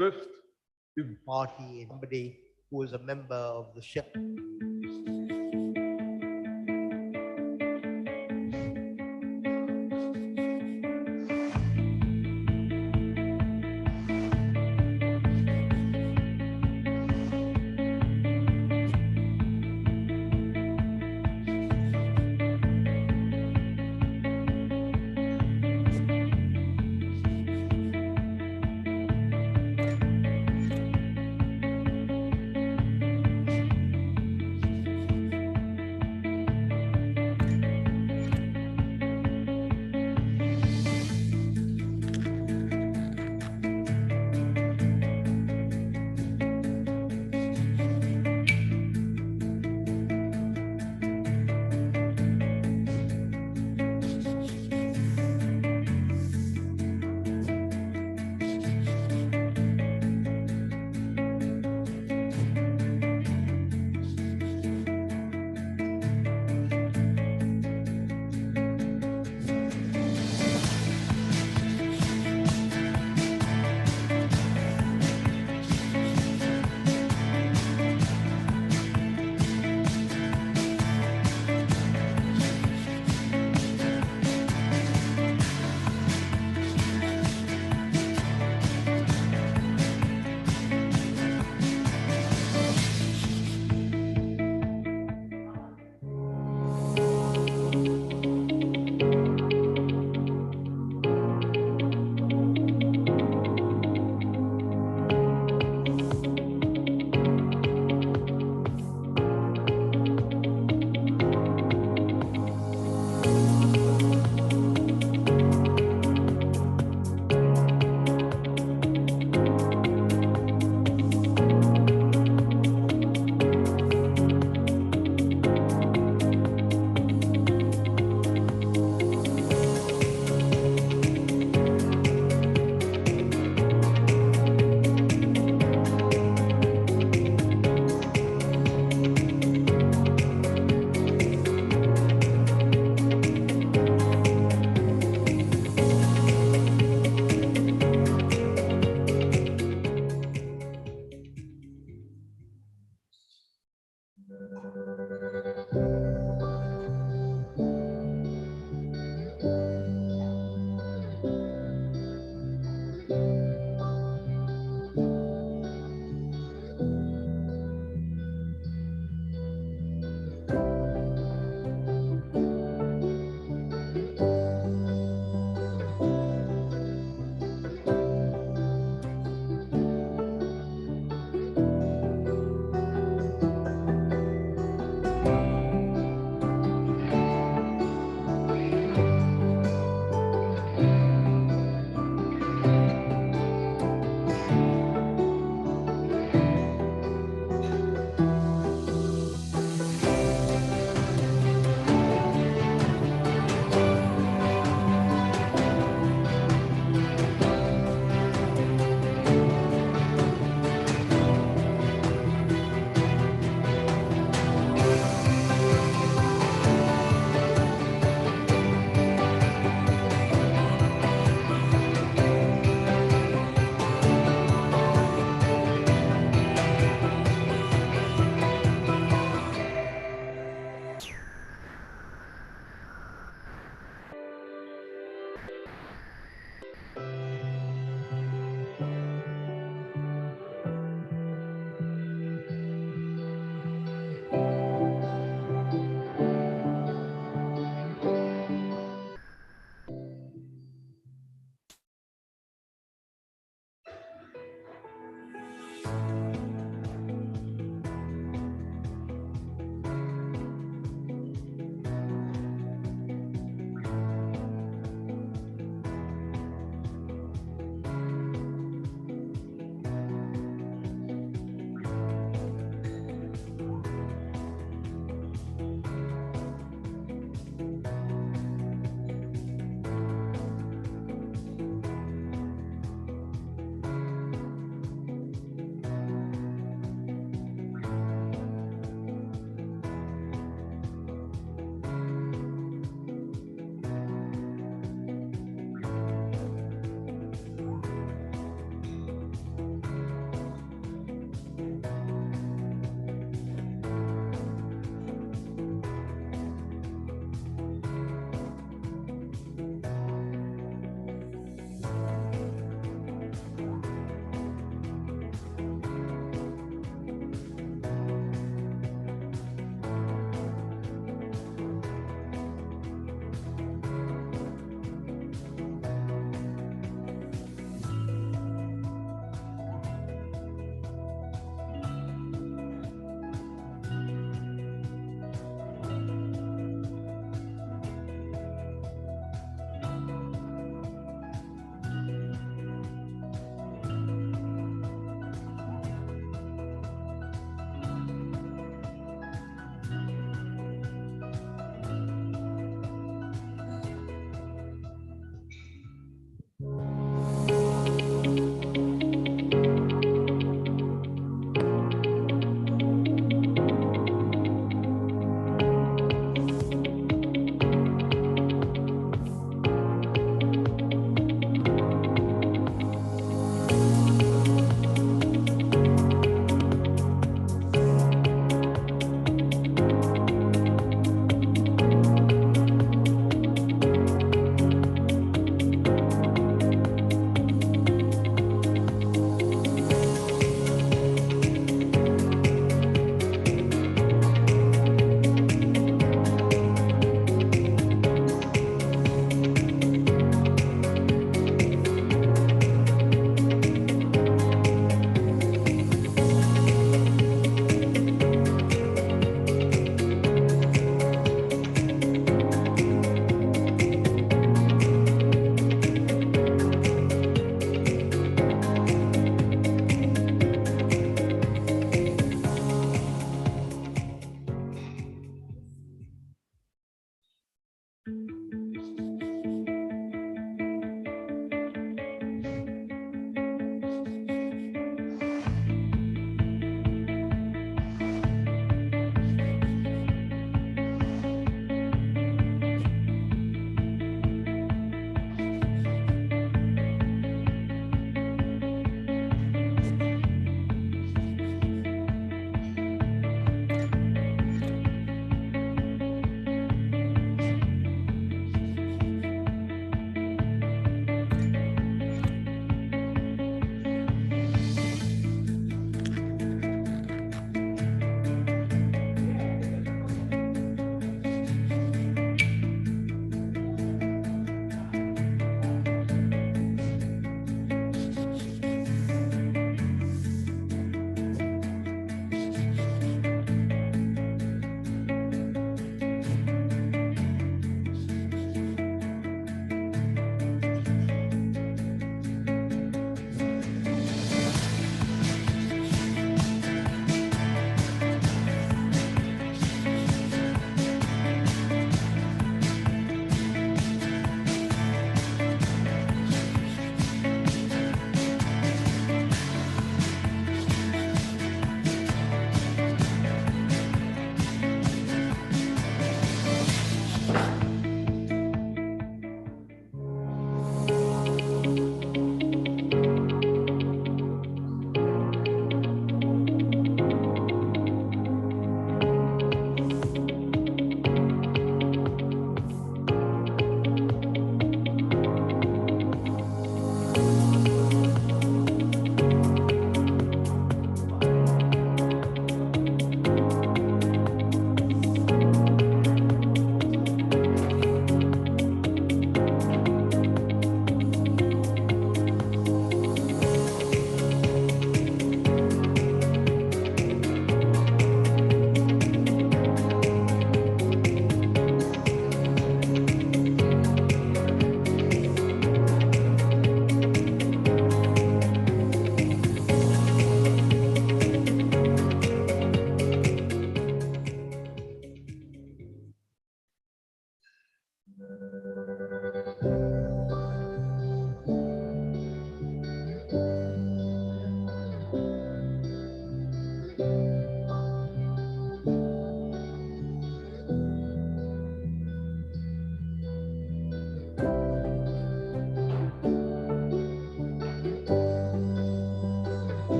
Speaker 3: Fifth,
Speaker 16: party, somebody who is a member of the ship.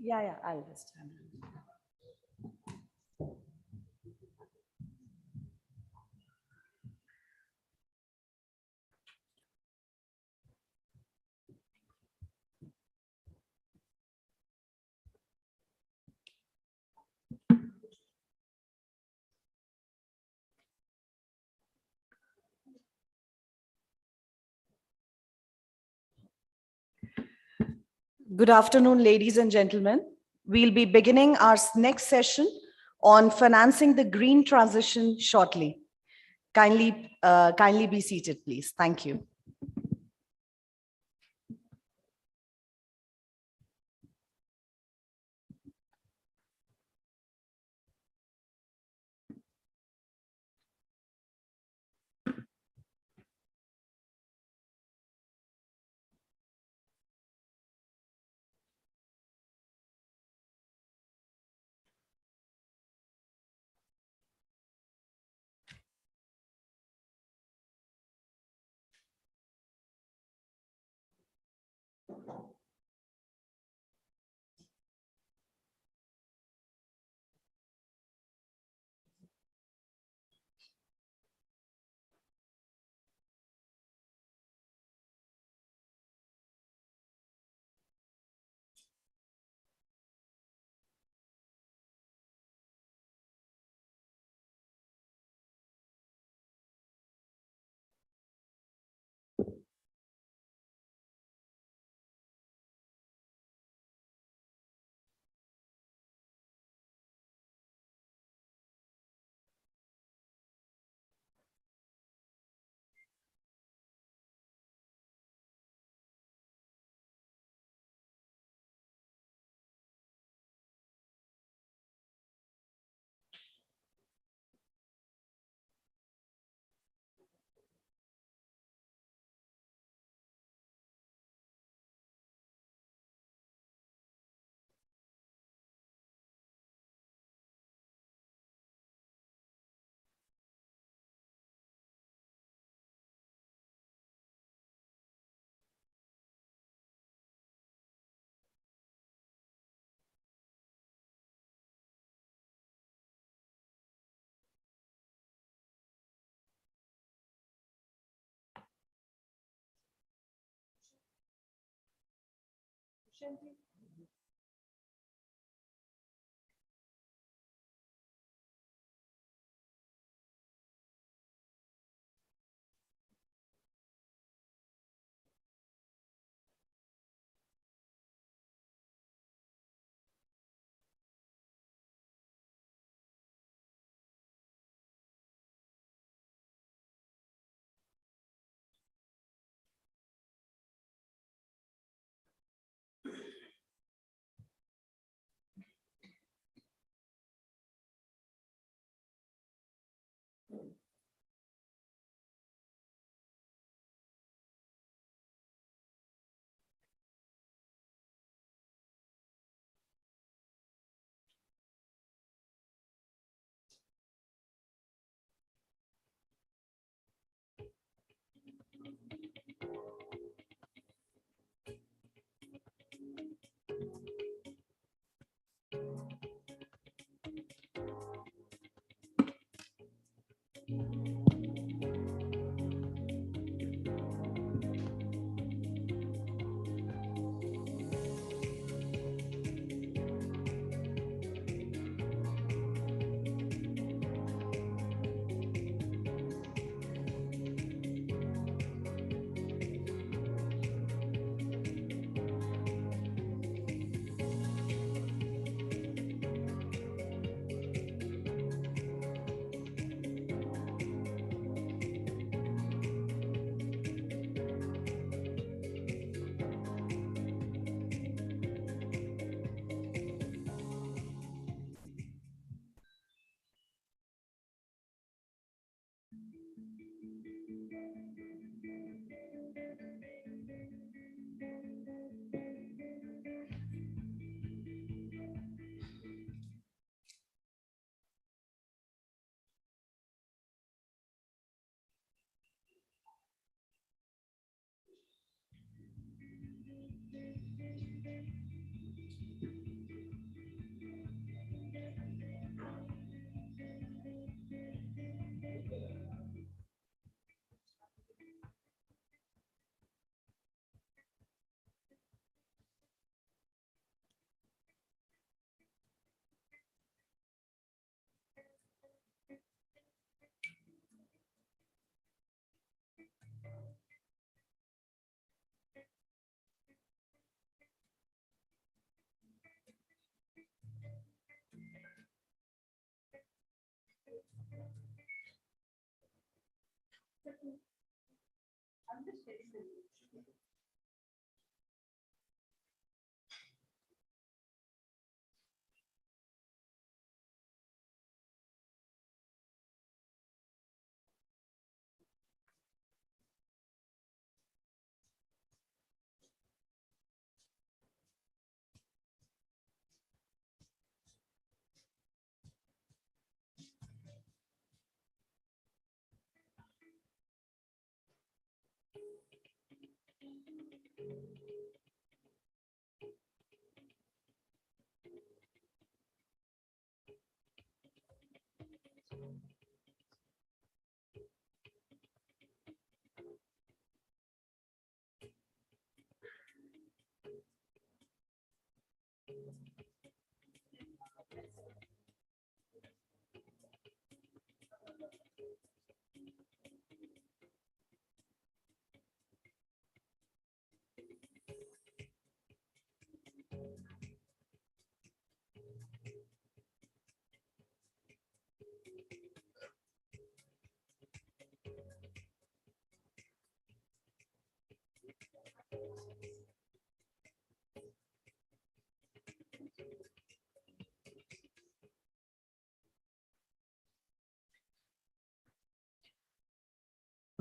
Speaker 4: Yeah, I'll just. Good afternoon, ladies and gentlemen. We'll be beginning our next session on financing the green transition shortly. Kindly be seated, please. Thank you.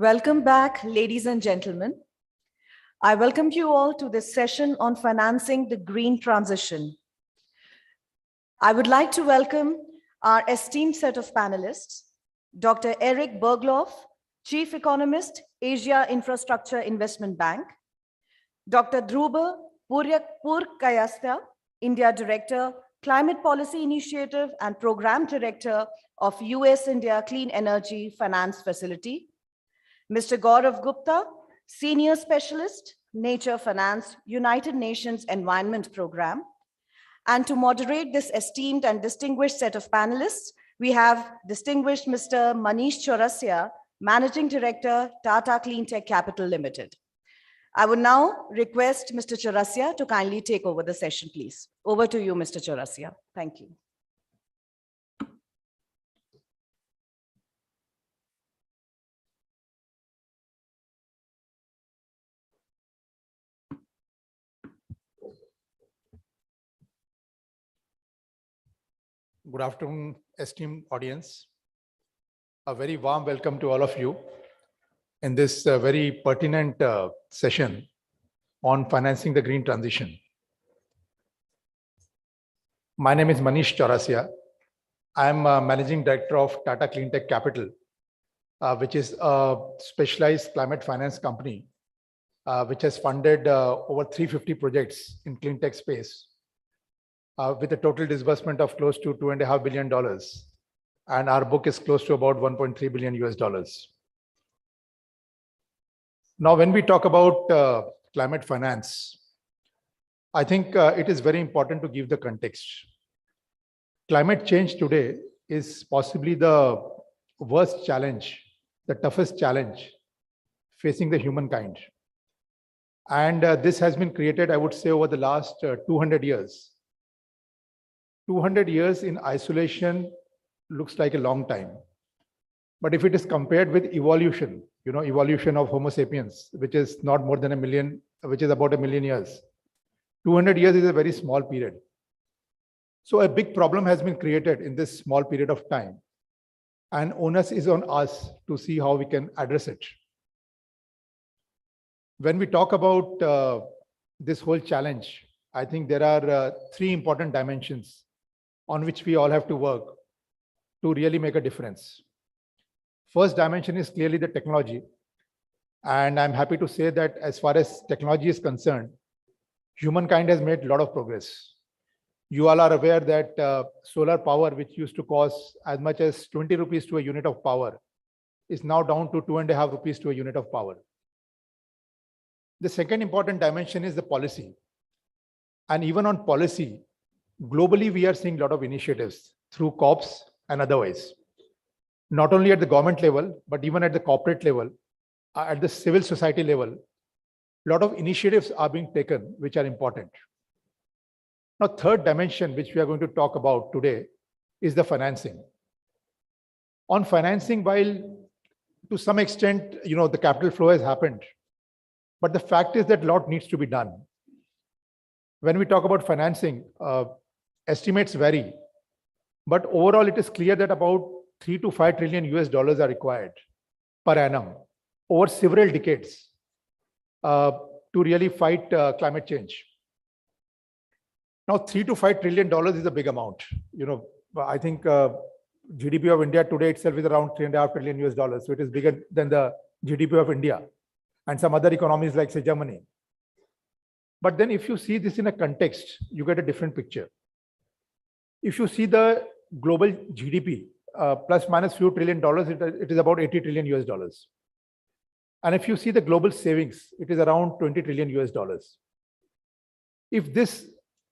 Speaker 20: Welcome back, ladies and gentlemen. I welcome you all to this session on financing the green transition. I would like to welcome our esteemed set of panelists, Dr. Eric Bergloff, Chief Economist, Asia Infrastructure Investment Bank, Dr. Dhruba Purkayastha, India Director, Climate Policy Initiative and Program Director of US-India Clean Energy Finance Facility, Mr. Gaurav Gupta, Senior Specialist, Nature Finance United Nations Environment Program. And to moderate this esteemed and distinguished set of panelists, we have distinguished Mr. Manish Chaurasia, Managing Director, Tata Cleantech Capital Limited. I would now request Mr. Chaurasia to kindly take over the session, please. Over to you, Mr. Chaurasia. Thank you.
Speaker 21: Good afternoon, esteemed audience. A very warm welcome to all of you in this very pertinent session on financing the green transition. My name is Manish Chaurasia. I am Managing Director of Tata Cleantech Capital, which is a specialized climate finance company, which has funded over 350 projects in clean tech space, with a total disbursement of close to $2.5 billion. And our book is close to about $1.3 billion US. Now, when we talk about climate finance, I think it is very important to give the context. Climate change today is possibly the worst challenge, the toughest challenge facing the humankind. And this has been created, I would say, over the last 200 years. 200 years in isolation looks like a long time. But if it is compared with evolution, evolution of Homo sapiens, which is not more than a million, which is about 1 million years, 200 years is a very small period. So a big problem has been created in this small period of time. And onus is on us to see how we can address it. When we talk about this whole challenge, I think there are 3 important dimensions on which we all have to work to really make a difference. First dimension is clearly the technology. And I'm happy to say that as far as technology is concerned, humankind has made a lot of progress. You all are aware that solar power, which used to cost as much as 20 rupees to a unit of power, is now down to 2.5 rupees to a unit of power. The second important dimension is the policy. And even on policy, globally, we are seeing a lot of initiatives through COPs and otherwise. Not only at the government level, but even at the corporate level, at the civil society level, a lot of initiatives are being taken, which are important. Now, third dimension, which we are going to talk about today, is the financing. On financing, while to some extent, the capital flow has happened, but the fact is that a lot needs to be done. When we talk about financing, estimates vary, but overall, it is clear that about 3 to 5 trillion US dollars are required per annum over several decades to really fight climate change. Now, 3 to 5 trillion dollars is a big amount. I think GDP of India today itself is around 3.5 trillion US dollars. So it is bigger than the GDP of India and some other economies like, say, Germany. But then if you see this in a context, you get a different picture. If you see the global GDP, plus minus few trillion dollars, it is about 80 trillion US dollars. And if you see the global savings, it is around 20 trillion US dollars. If this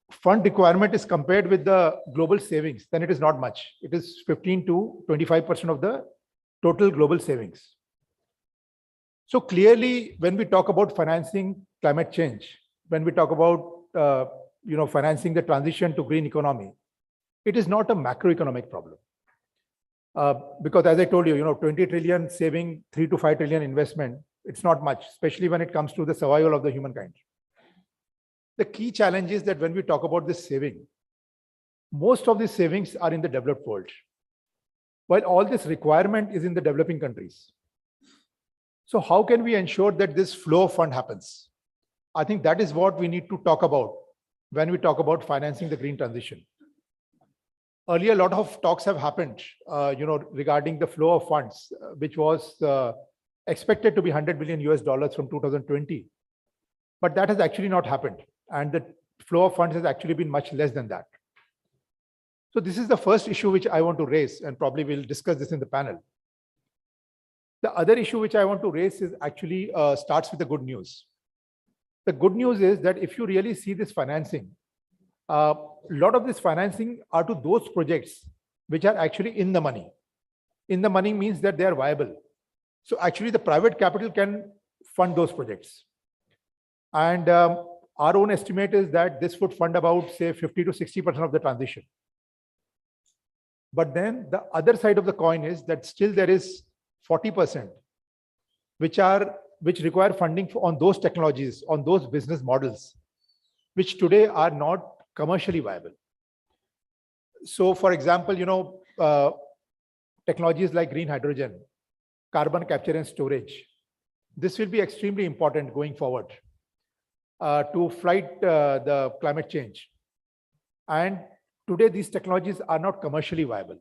Speaker 21: fund requirement is compared with the global savings, then it is not much. It is 15 to 25% of the total global savings. So clearly, when we talk about financing climate change, when we talk about financing the transition to green economy, it is not a macroeconomic problem. Because as I told you, 20 trillion saving, 3 to 5 trillion investment, it's not much, especially when it comes to the survival of the humankind. The key challenge is that when we talk about this saving, most of these savings are in the developed world, while all this requirement is in the developing countries. So how can we ensure that this flow of fund happens? I think that is what we need to talk about when we talk about financing the green transition. Earlier, a lot of talks have happened, regarding the flow of funds, which was expected to be 100 billion US dollars from 2020. But that has actually not happened. And the flow of funds has actually been much less than that. So this is the first issue which I want to raise, and probably we'll discuss this in the panel. The other issue which I want to raise is actually starts with the good news. The good news is that if you really see this financing, a lot of this financing are to those projects which are actually in the money. In the money means that they are viable. So actually the private capital can fund those projects. And our own estimate is that this would fund about, say, 50 to 60% of the transition. But then the other side of the coin is that still there is 40% which require funding on those technologies, on those business models, which today are not commercially viable. So for example, technologies like green hydrogen, carbon capture and storage, this will be extremely important going forward to fight the climate change. And today these technologies are not commercially viable.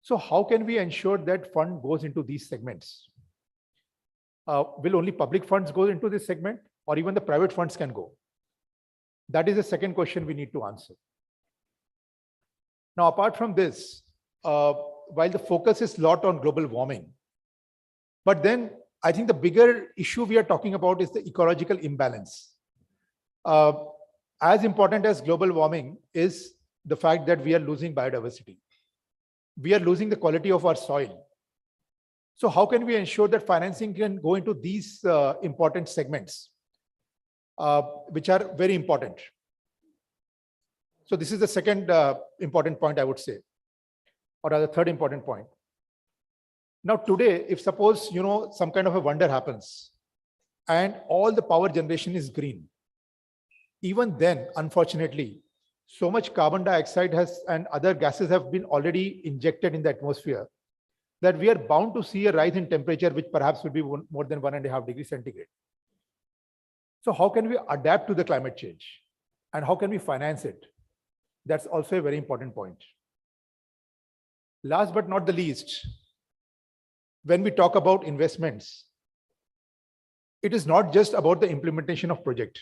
Speaker 21: So how can we ensure that fund goes into these segments? Will only public funds go into this segment, or even the private funds can go? That is the second question we need to answer. Now, apart from this, while the focus is a lot on global warming, but then I think the bigger issue we are talking about is the ecological imbalance. As important as global warming is the fact that we are losing biodiversity. We are losing the quality of our soil. So how can we ensure that financing can go into these important segments, which are very important? So this is the second important point, I would say, or rather third important point. Now today, if suppose, some kind of a wonder happens and all the power generation is green, even then, unfortunately, so much carbon dioxide and other gases have been already injected in the atmosphere that we are bound to see a rise in temperature, which perhaps will be more than 1.5 degrees centigrade. So how can we adapt to the climate change? And how can we finance it? That's also a very important point. Last but not the least, when we talk about investments, it is not just about the implementation of project.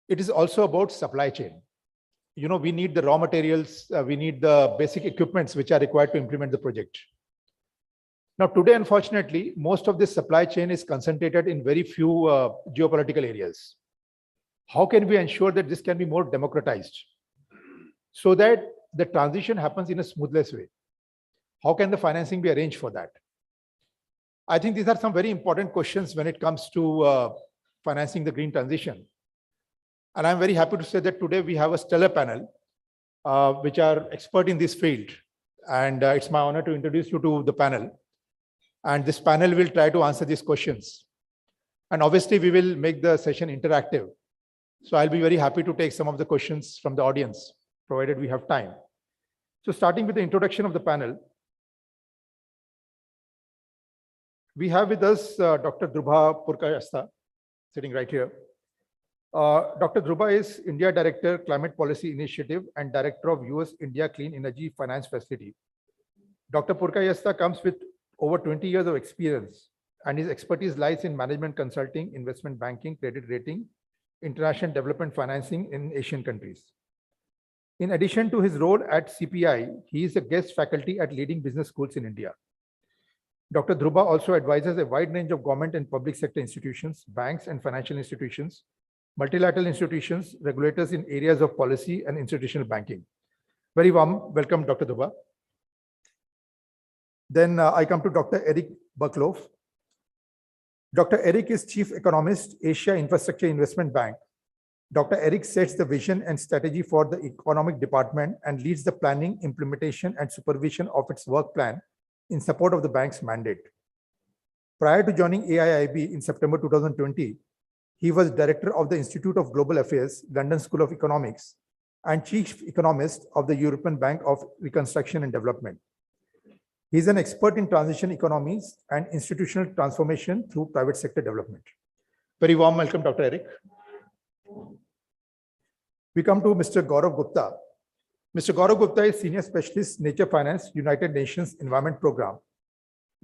Speaker 21: It is also about supply chain. We need the raw materials, we need the basic equipments which are required to implement the project. Now, today, unfortunately, most of this supply chain is concentrated in very few geopolitical areas. How can we ensure that this can be more democratized so that the transition happens in a smoothless way? How can the financing be arranged for that? I think these are some very important questions when it comes to financing the green transition. And I'm very happy to say that today we have a stellar panel, which are expert in this field. And it's my honor to introduce you to the panel. And this panel will try to answer these questions. And obviously, we will make the session interactive. So I'll be very happy to take some of the questions from the audience, provided we have time. So starting with the introduction of the panel, we have with us Dr. Dhruba Purkayastha, sitting right here. Dr. Dhruba is India Director, Climate Policy Initiative and Director of US-India Clean Energy Finance Facility. Dr. Purkayastha comes with over 20 years of experience, and his expertise lies in management consulting, investment banking, credit rating, international development financing in Asian countries. In addition to his role at CPI, he is a guest faculty at leading business schools in India. Dr. Dhruba also advises a wide range of government and public sector institutions, banks and financial institutions, multilateral institutions, regulators in areas of policy and institutional banking. Very warm welcome, Dr. Dhruba. Then I come to Dr. Eric Buckloff. Dr. Eric is Chief Economist, Asia Infrastructure Investment Bank. Dr. Eric sets the vision and strategy for the economic department and leads the planning, implementation, and supervision of its work plan in support of the bank's mandate. Prior to joining AIIB in September 2020, he was Director of the Institute of Global Affairs, London School of Economics, and Chief Economist of the European Bank of Reconstruction and Development. He is an expert in transition economies and institutional transformation through private sector development. Very warm welcome, Dr. Eric. We come to Mr. Gaurav Gupta. Mr. Gaurav Gupta is Senior Specialist, Nature Finance, United Nations Environment Program.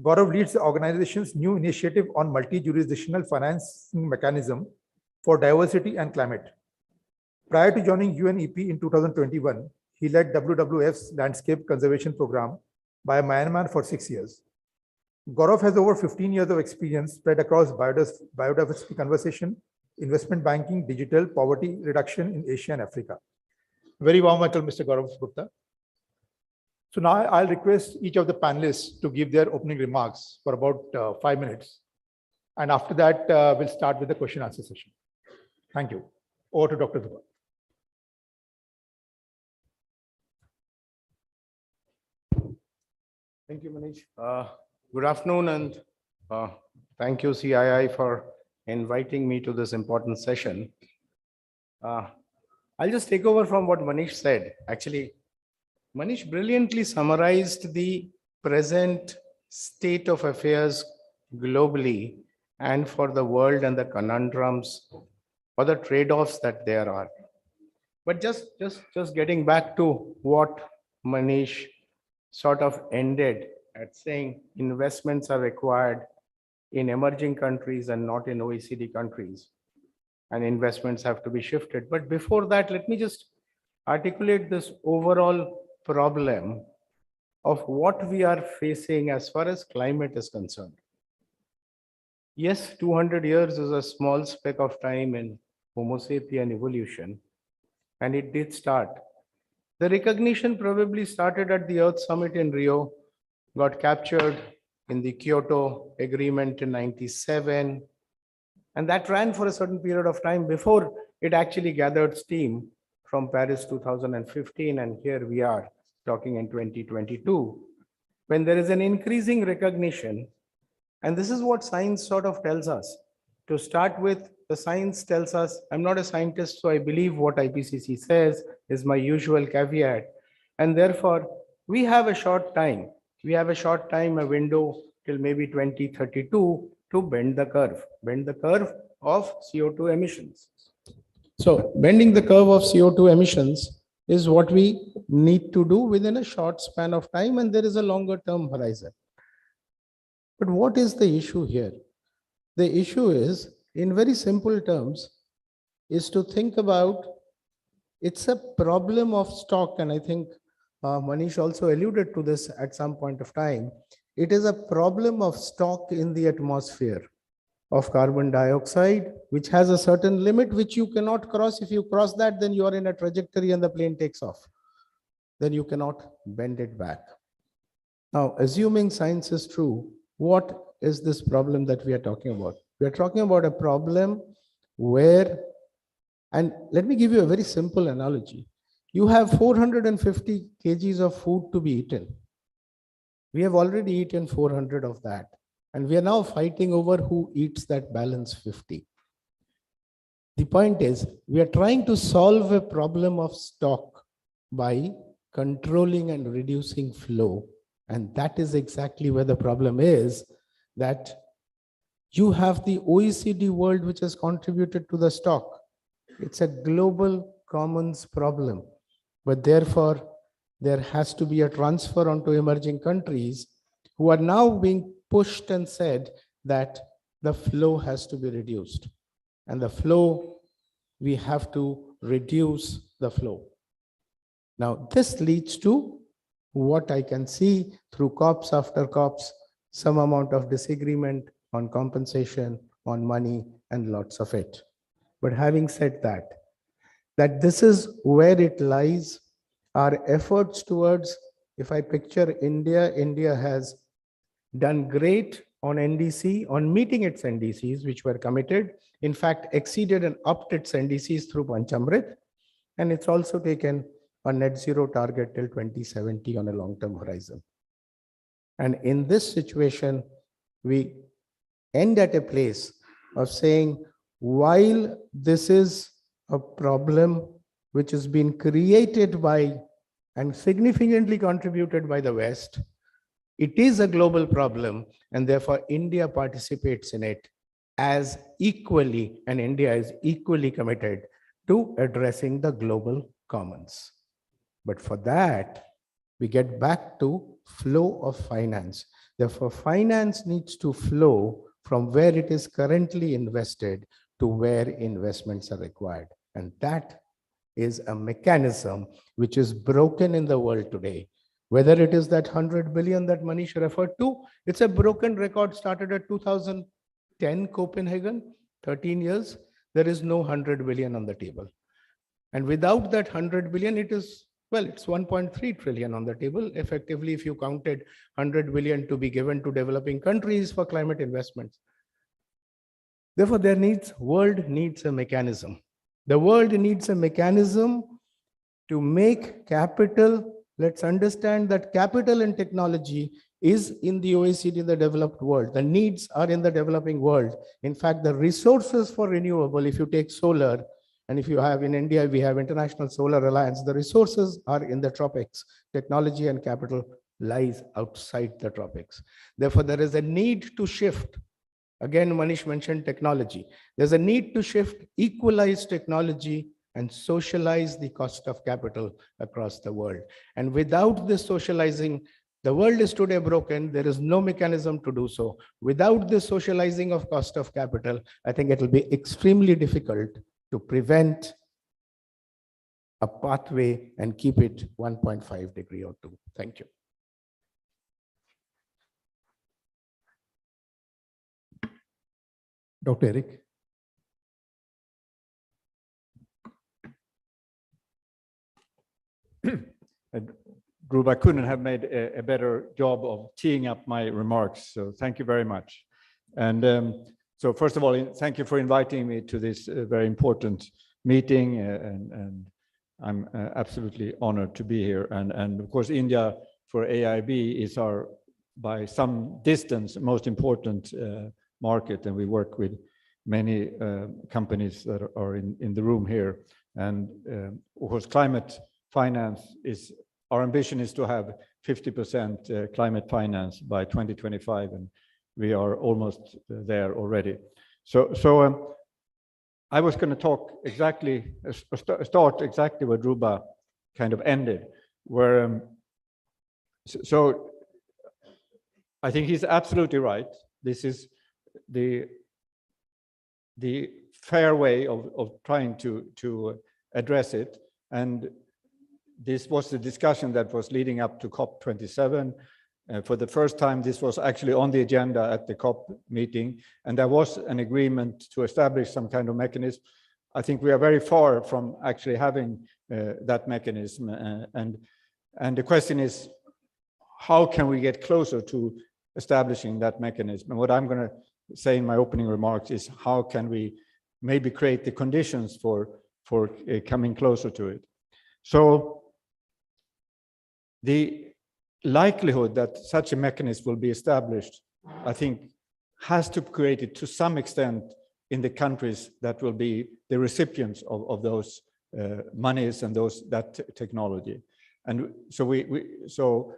Speaker 21: Gaurav leads the organization's new initiative on multi-jurisdictional financing mechanism for diversity and climate. Prior to joining UNEP in 2021, he led WWF's Landscape Conservation Program by Myanmar for 6 years. Gaurav has over 15 years of experience spread across biodiversity conservation, investment banking, digital, poverty reduction in Asia and Africa. Very warm welcome, Mr. Gaurav Gupta. So now I'll request each of the panelists to give their opening remarks for about 5 minutes. And after that, we'll start with the question answer session. Thank you. Over to Dr. Dubey.
Speaker 1: Thank you, Manish. Good afternoon, and thank you, CII, for inviting me to this important session. I'll just take over from what Manish said. Actually, Manish brilliantly summarized the present state of affairs globally and for the world and the conundrums or the trade-offs that there are. But just getting back to what Manish sort of ended at saying investments are required in emerging countries and not in OECD countries, and investments have to be shifted. But before that, let me just articulate this overall problem of what we are facing as far as climate is concerned. Yes, 200 years is a small speck of time in Homo sapien evolution, and it did start. The recognition probably started at the Earth Summit in Rio, got captured in the Kyoto Agreement in '97, and that ran for a certain period of time before it actually gathered steam from Paris 2015, and here we are talking in 2022, when there is an increasing recognition. And this is what science sort of tells us. To start with, the science tells us, I'm not a scientist, so I believe what IPCC says is my usual caveat. And therefore, we have a short time. We have a short time, a window till maybe 2032 to bend the curve of CO2 emissions. So bending the curve of CO2 emissions is what we need to do within a short span of time, and there is a longer term horizon. But what is the issue here? The issue is, in very simple terms, is to think about, it's a problem of stock, and I think Manish also alluded to this at some point of time. It is a problem of stock in the atmosphere of carbon dioxide, which has a certain limit which you cannot cross. If you cross that, then you are in a trajectory and the plane takes off. Then you cannot bend it back. Now, assuming science is true, what is this problem that we are talking about? We are talking about a problem where, and let me give you a very simple analogy. You have 450 kgs of food to be eaten. We have already eaten 400 of that. And we are now fighting over who eats that balance 50. The point is, we are trying to solve a problem of stock by controlling and reducing flow. And that is exactly where the problem is, that you have the OECD world which has contributed to the stock. It's a global commons problem. But therefore, there has to be a transfer onto emerging countries who are now being pushed and said that the flow has to be reduced. And the flow, we have to reduce the flow. Now, this leads to what I can see through COPs after COPs, some amount of disagreement on compensation, on money, and lots of it. But having said that this is where it lies. Our efforts towards, if I picture India, India has done great on NDC, on meeting its NDCs, which were committed. In fact, exceeded and upped its NDCs through Panchamrit. And it's also taken a net zero target till 2070 on a long-term horizon. And in this situation, we end at a place of saying, while this is a problem which has been created by and significantly contributed by the West, it is a global problem, and therefore India participates in it as equally, and India is equally committed to addressing the global commons. But for that, we get back to flow of finance. Therefore, finance needs to flow from where it is currently invested to where investments are required. And that is a mechanism which is broken in the world today. Whether it is that 100 billion that Manish referred to, it's a broken record started at 2010 Copenhagen, 13 years. there is no 100 billion on the table. And without that 100 billion, it is, well, it's 1.3 trillion on the table. Effectively, if you counted 100 billion to be given to developing countries for climate investments. Therefore, world needs a mechanism. The world needs a mechanism to make capital. Let's understand that capital and technology is in the OECD, the developed world. The needs are in the developing world. In fact, the resources for renewable, if you take solar, and if you have in India, we have International Solar Alliance, the resources are in the tropics. Technology and capital lies outside the tropics. Therefore, there is a need to shift. Again, Manish mentioned technology. There's a need to shift, equalize technology and socialize the cost of capital across the world. And without this socializing, the world is today broken. There is no mechanism to do so. Without this socializing of cost of capital, I think it will be extremely difficult to prevent a pathway and keep it 1.5 degree or 2. Thank you.
Speaker 21: Dr. Eric.
Speaker 5: Group, I couldn't have made a better job of teeing up my remarks, so thank you very much. And so first of all, thank you for inviting me to this very important meeting, and I'm absolutely honored to be here. And of course, India for AIB is our, by some distance, most important market, and we work with many companies that are in the room here. And of course, climate finance is, our ambition is to have 50% climate finance by 2025, and we are almost there already. So I was going to talk exactly, start exactly where Dhruba kind of ended, where, so I think he's absolutely right. This is the fair way of trying to address it. And this was the discussion that was leading up to COP27. For the first time, this was actually on the agenda at the COP meeting, and there was an agreement to establish some kind of mechanism. I think we are very far from actually having that mechanism. And the question is, how can we get closer to establishing that mechanism? And what I'm going to say in my opening remarks is, how can we maybe create the conditions for coming closer to it? So the likelihood that such a mechanism will be established, I think, has to be created to some extent in the countries that will be the recipients of those monies and that technology. And so so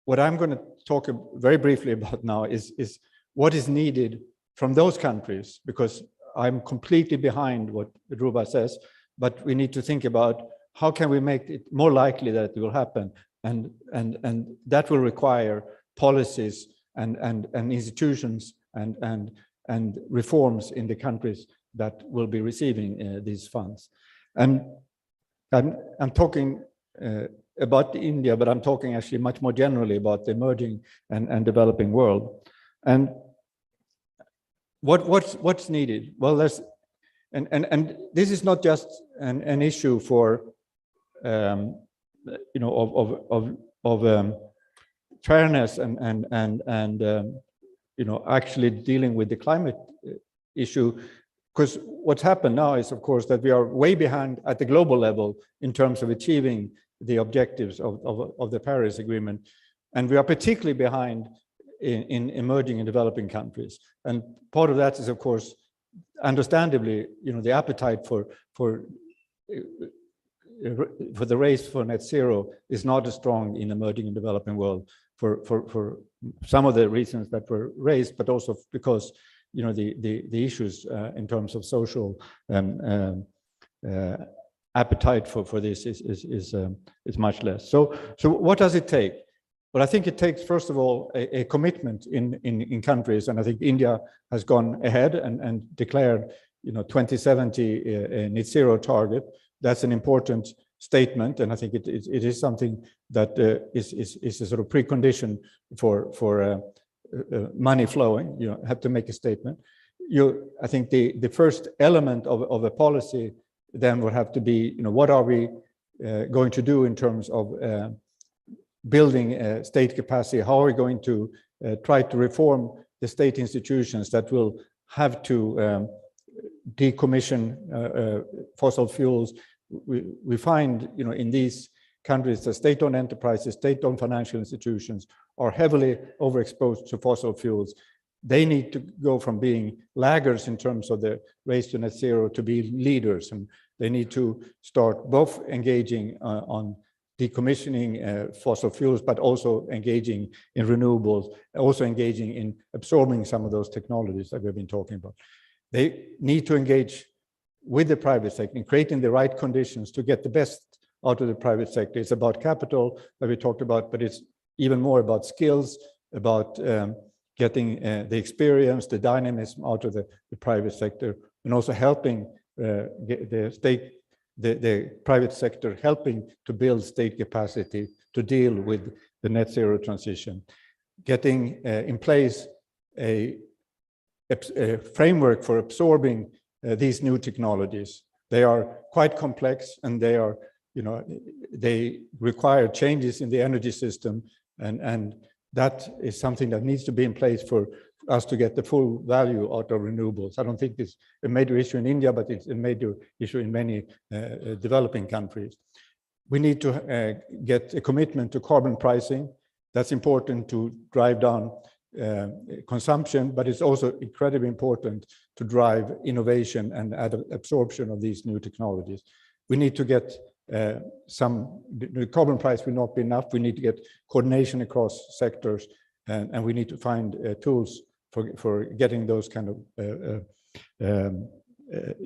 Speaker 5: what I'm going to talk very briefly about now is what is needed from those countries, because I'm completely behind what Dhruba says, but we need to think about how can we make it more likely that it will happen. And that will require policies and institutions and reforms in the countries that will be receiving these funds. And I'm talking about India, but I'm talking actually much more generally about the emerging and developing world. And what's needed? Well, there's and this is not just an issue for you know, of fairness and you know, actually dealing with the climate issue, because what's happened now is, of course, that we are way behind at the global level in terms of achieving the objectives of the Paris Agreement, and we are particularly behind in emerging and developing countries. And part of that is, of course, understandably, you know, the appetite for the race for net zero is not as strong in emerging and developing world for some of the reasons that were raised, but also because, you know, the issues in terms of social appetite for this is much less. So what does it take? Well, I think it takes, first of all, a commitment in countries, and I think India has gone ahead and declared, you know, 2070 a net zero target. That's an important statement, and I think it is something that is a sort of precondition for money flowing. You know, have to make a statement. I think the first element of a policy then would have to be, what are we going to do in terms of building state capacity? How are we going to try to reform the state institutions that will have to decommission fossil fuels? We find, in these countries, the state-owned enterprises, state-owned financial institutions are heavily overexposed to fossil fuels. They need to go from being laggards in terms of the race to net zero to be leaders, and they need to start both engaging on decommissioning fossil fuels, but also engaging in renewables, also engaging in absorbing some of those technologies that we've been talking about. They need to engage with the private sector in creating the right conditions to get the best out of the private sector. It's about capital that we talked about, but it's even more about skills, about getting the experience, the dynamism out of the private sector, and also helping the private sector, helping to build state capacity to deal with the net zero transition, getting in place a framework for absorbing these new technologies. They are quite complex, and they are, they require changes in the energy system, and that is something that needs to be in place for us to get the full value out of renewables. I don't think it's a major issue in India, but it's a major issue in many developing countries. We need to get a commitment to carbon pricing. That's important to drive down consumption, but it's also incredibly important to drive innovation and absorption of these new technologies. We need to get the carbon price will not be enough. We need to get coordination across sectors, and we need to find tools for getting those kind of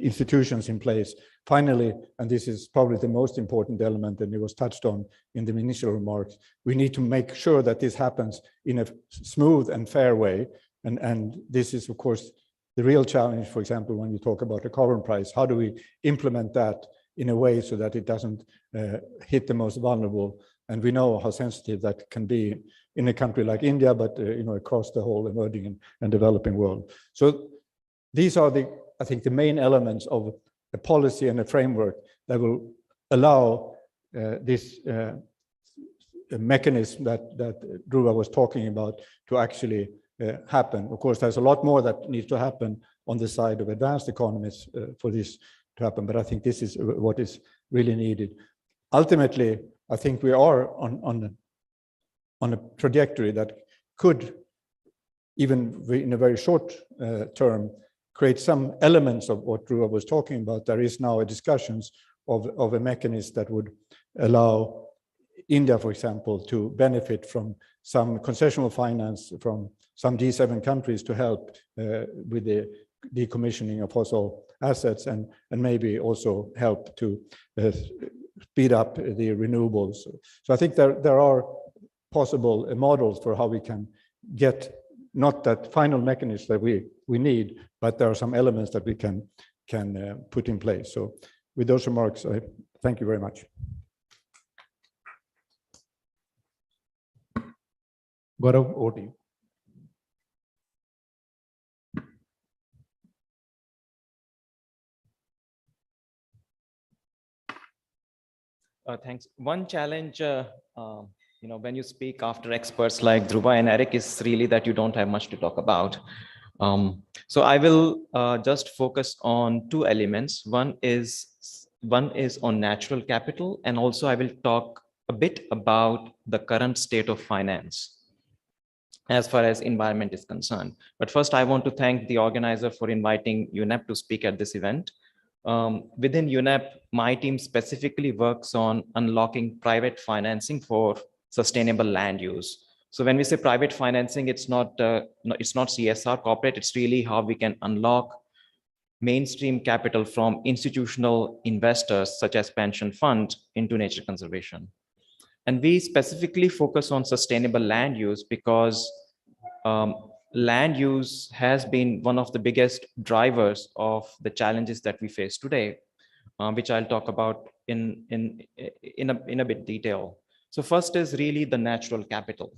Speaker 5: institutions in place. Finally, and this is probably the most important element, and it was touched on in the initial remarks, we need to make sure that this happens in a smooth and fair way. And this is, of course, the real challenge, for example, when you talk about the carbon price. How do we implement that in a way so that it doesn't hit the most vulnerable? And we know how sensitive that can be in a country like India, but across the whole emerging and developing world. So these are I think the main elements of a policy and a framework that will allow this mechanism that Dhruva was talking about to actually happen. Of course, there's a lot more that needs to happen on the side of advanced economies for this to happen, but I think this is what is really needed. Ultimately, I think we are on a trajectory that could, even in a very short term, create some elements of what Dhruva was talking about. There is now a discussions of a mechanism that would allow India, for example, to benefit from some concessional finance from some G7 countries to help with the decommissioning of fossil assets, and maybe also help to speed up the renewables. So I think there are possible models for how we can get not that final mechanism that we need, but there are some elements that we can put in place. So with those remarks, I thank you very much.
Speaker 21: Gaurav, over to you.
Speaker 7: Thanks. One challenge, when you speak after experts like Dhruva and Eric, is really that you don't have much to talk about. So I will just focus on two elements. One is on natural capital, and also I will talk a bit about the current state of finance as far as environment is concerned. But first, I want to thank the organizer for inviting UNEP to speak at this event. Within UNEP, my team specifically works on unlocking private financing for sustainable land use. So when we say private financing, it's not CSR corporate, it's really how we can unlock mainstream capital from institutional investors such as pension funds into nature conservation. And we specifically focus on sustainable land use because land use has been one of the biggest drivers of the challenges that we face today, which I'll talk about in a bit detail. So first is really the natural capital.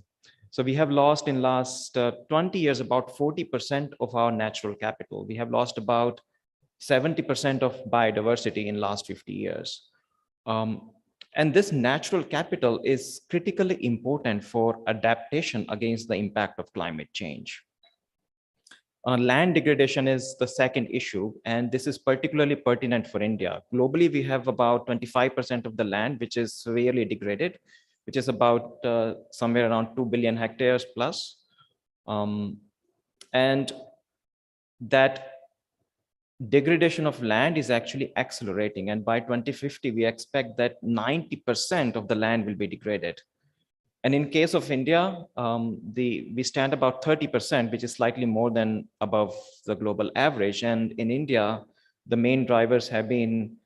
Speaker 7: So we have lost in last 20 years about 40% of our natural capital. We have lost about 70% of biodiversity in last 50 years. And this natural capital is critically important for adaptation against the impact of climate change. Land degradation is the second issue, and this is particularly pertinent for India. Globally, we have about 25% of the land which is severely degraded, which is about somewhere around 2 billion hectares plus. And that degradation of land is actually accelerating. And by 2050, we expect that 90% of the land will be degraded. And in case of India, we stand about 30%, which is slightly more than above the global average. And in India, the main drivers have been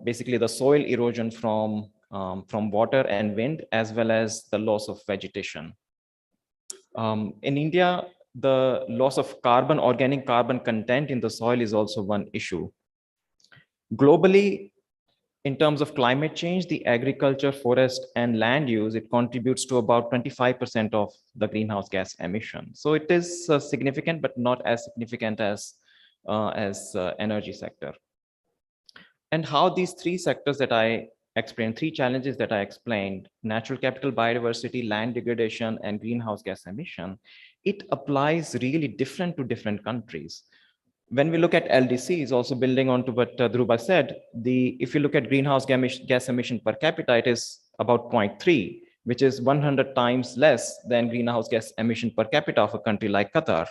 Speaker 7: basically the soil erosion from water and wind, as well as the loss of vegetation. In India, the loss of carbon, organic carbon content in the soil is also one issue. Globally, in terms of climate change, the agriculture, forest, and land use, it contributes to about 25% of the greenhouse gas emission. So it is significant, but not as significant as energy sector. And how these three sectors that I explained, three challenges that I explained, natural capital, biodiversity, land degradation, and greenhouse gas emission, it applies really different to different countries. When we look at LDCs, also building on to what Dhruva said, if you look at greenhouse gas emission per capita, it is about 0.3, which is 100 times less than greenhouse gas emission per capita of a country like Qatar.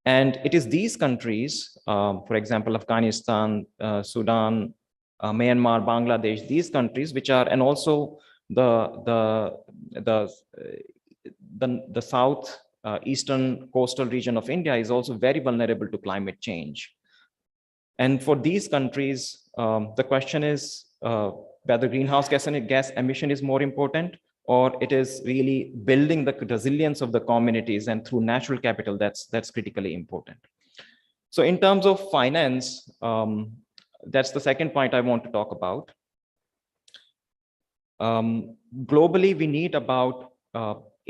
Speaker 7: And it is these countries, for example, Afghanistan, Sudan, Myanmar, Bangladesh, these countries which are, and also the south eastern coastal region of India is also very vulnerable to climate change. And for these countries, the question is whether greenhouse gas emission is more important, or it is really building the resilience of the communities, and through natural capital, that's critically important. So in terms of finance, that's the second point I want to talk about. Globally, we need about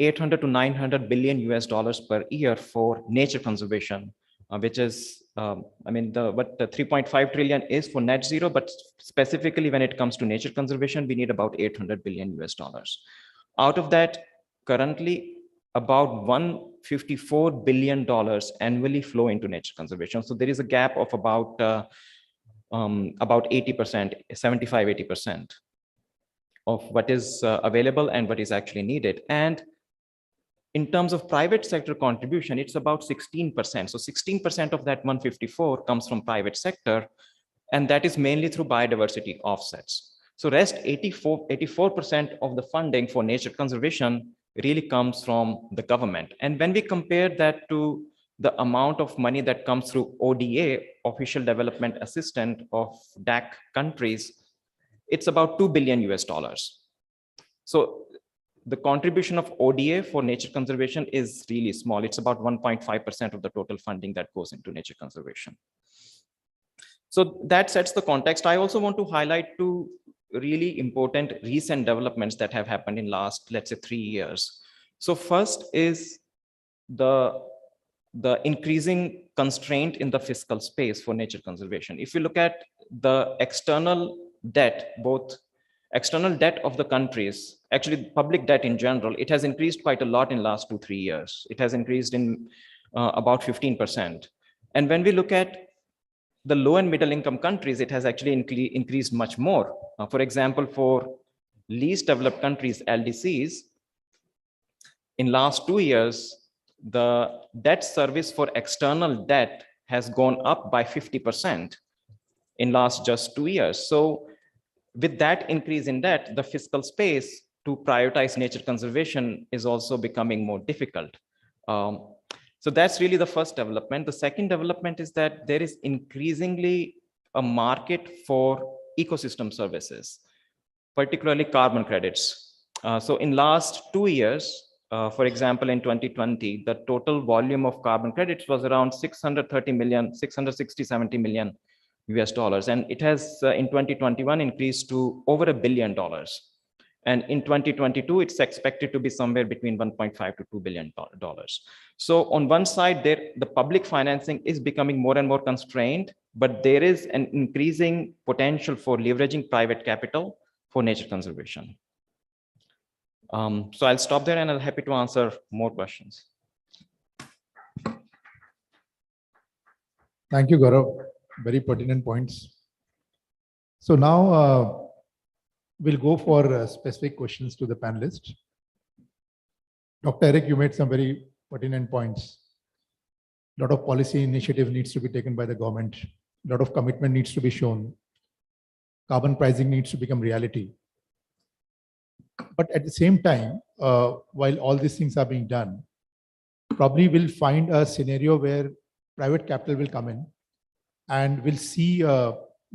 Speaker 7: 800 to 900 billion US dollars per year for nature conservation, which is, what the 3.5 trillion is for net zero, but specifically when it comes to nature conservation, we need about 800 billion US dollars. Out of that, currently about $154 billion annually flow into nature conservation. So there is a gap of about 80%, 75, 80% of what is available and what is actually needed. And in terms of private sector contribution, it's about 16%. So 16% of that 154 comes from private sector, and that is mainly through biodiversity offsets. So rest 84% of the funding for nature conservation really comes from the government. And when we compare that to the amount of money that comes through ODA, Official Development Assistance of DAC countries, it's about 2 billion US dollars. So the contribution of ODA for nature conservation is really small. It's about 1.5% of the total funding that goes into nature conservation. So that sets the context. I also want to highlight two really important recent developments that have happened in last, let's say, 3 years. So first is the increasing constraint in the fiscal space for nature conservation. If you look at the external debt, both external debt of the countries, actually public debt in general, it has increased quite a lot in last 2-3 years. It has increased in about 15%. And when we look at the low and middle income countries, it has actually increased much more. For example, for least developed countries, LDCs, in last 2 years, the debt service for external debt has gone up by 50% in last just 2 years. So with that increase in debt, the fiscal space to prioritize nature conservation is also becoming more difficult. So that's really the first development. The second development is that there is increasingly a market for ecosystem services, particularly carbon credits. So in last 2 years, for example, in 2020, the total volume of carbon credits was around 630 million, 660, 70 million US dollars. And it has in 2021 increased to over $1 billion. And in 2022, it's expected to be somewhere between $1.5 to $2 billion. So on one side, the public financing is becoming more and more constrained, but there is an increasing potential for leveraging private capital for nature conservation. So I'll stop there and I'll be happy to answer more questions.
Speaker 21: Thank you, Gaurav. Very pertinent points. So now we'll go for specific questions to the panelists. Dr. Eric, you made some very pertinent points. A lot of policy initiative needs to be taken by the government. A lot of commitment needs to be shown. Carbon pricing needs to become reality. But at the same time, while all these things are being done, probably we'll find a scenario where private capital will come in and we'll see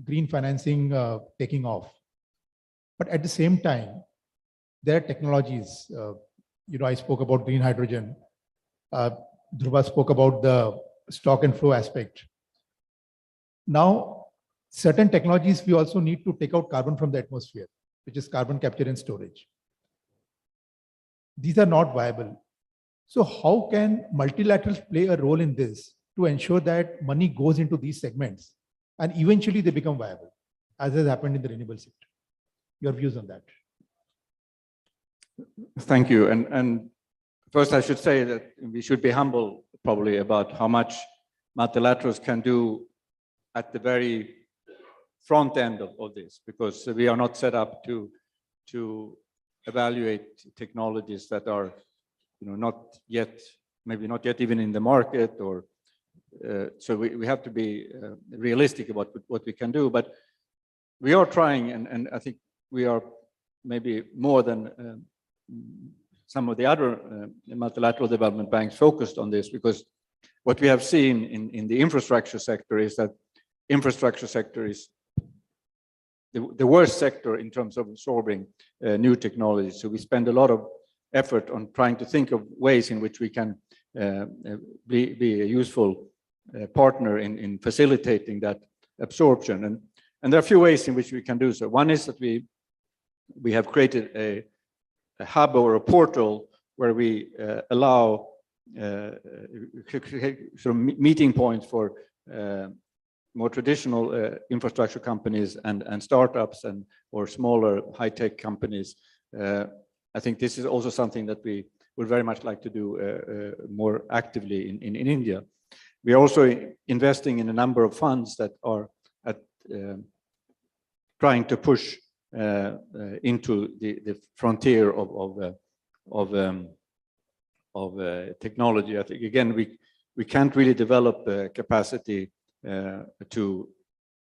Speaker 21: green financing taking off. But at the same time, there are technologies. I spoke about green hydrogen. Dhruva spoke about the stock and flow aspect. Now, certain technologies, we also need to take out carbon from the atmosphere, which is carbon capture and storage. These are not viable. So how can multilaterals play a role in this to ensure that money goes into these segments and eventually they become viable, as has happened in the renewable sector? Your views on that?
Speaker 5: Thank you. And first, I should say that we should be humble probably about how much multilaterals can do at the very front end of this, because we are not set up to evaluate technologies that are, not yet, maybe not yet even in the market, or so we have to be realistic about what we can do. But we are trying, and I think we are maybe more than some of the other multilateral development banks focused on this, because what we have seen in the infrastructure sector is that infrastructure sector is the worst sector in terms of absorbing new technology. So we spend a lot of effort on trying to think of ways in which we can be a useful partner in facilitating that absorption. And there are a few ways in which we can do so. One is that we have created a hub or a portal where we allow sort of meeting points for more traditional infrastructure companies and startups or smaller high-tech companies. I think this is also something that we would very much like to do more actively in India. We are also investing in a number of funds that are trying to push into the frontier of technology. I think, again, we can't really develop capacity to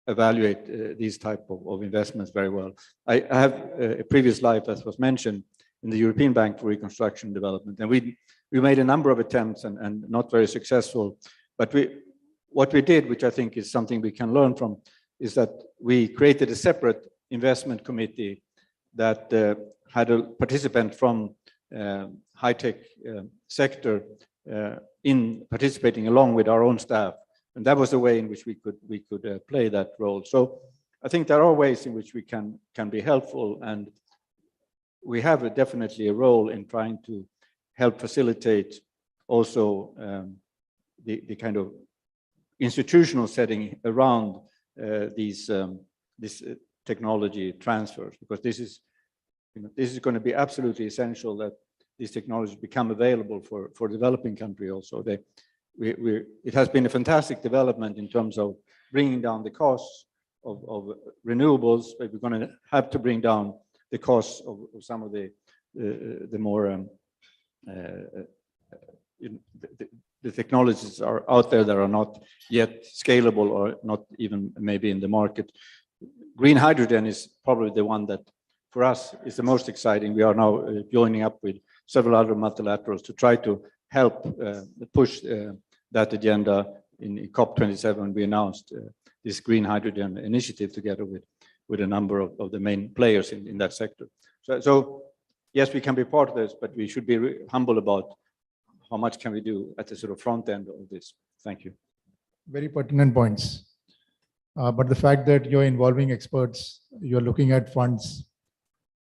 Speaker 5: evaluate these type of investments very well. I have a previous life, as was mentioned, in the European Bank for Reconstruction and Development, and we made a number of attempts and not very successful. But what we did, which I think is something we can learn from, is that we created a separate investment committee that had a participant from high-tech sector in participating along with our own staff. And that was the way in which we could play that role. So I think there are ways in which we can be helpful, and we have definitely a role in trying to help facilitate also the kind of institutional setting around these technology transfers, because this is going to be absolutely essential that these technologies become available for developing countries also. It has been a fantastic development in terms of bringing down the costs of renewables, but we're going to have to bring down the costs of some of the more the technologies are out there that are not yet scalable or not even maybe in the market. Green hydrogen is probably the one that for us is the most exciting. We are now joining up with several other multilaterals to try to help push that agenda. In COP27, we announced this green hydrogen initiative together with a number of the main players in that sector. So yes, we can be part of this, but we should be humble about how much can we do at the sort of front end of this. Thank you.
Speaker 21: Very pertinent points. But the fact that you're involving experts, you're looking at funds,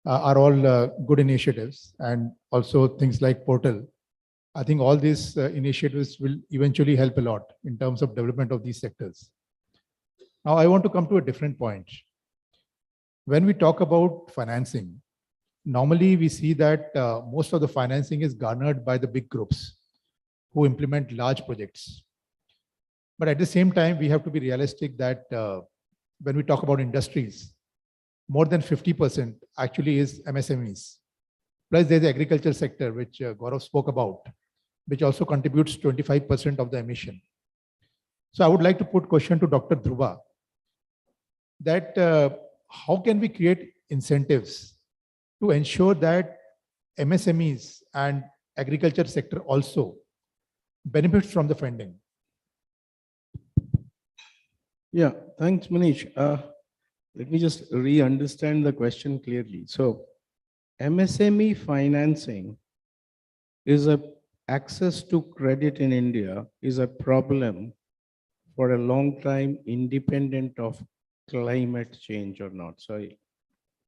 Speaker 21: are all good initiatives, and also things like portal. I think all these initiatives will eventually help a lot in terms of development of these sectors. Now, I want to come to a different point. When we talk about financing, normally we see that most of the financing is garnered by the big groups who implement large projects. But at the same time, we have to be realistic that when we talk about industries, more than 50% actually is MSMEs. Plus there's the agriculture sector, which Gaurav spoke about, which also contributes 25% of the emission. So I would like to put question to Dr. Dhruva that how can we create incentives to ensure that MSMEs and agriculture sector also benefits from the funding?
Speaker 6: Yeah, thanks, Manish. Let me just re-understand the question clearly. So MSME financing is access to credit in India is a problem for a long time, independent of climate change or not. Sorry.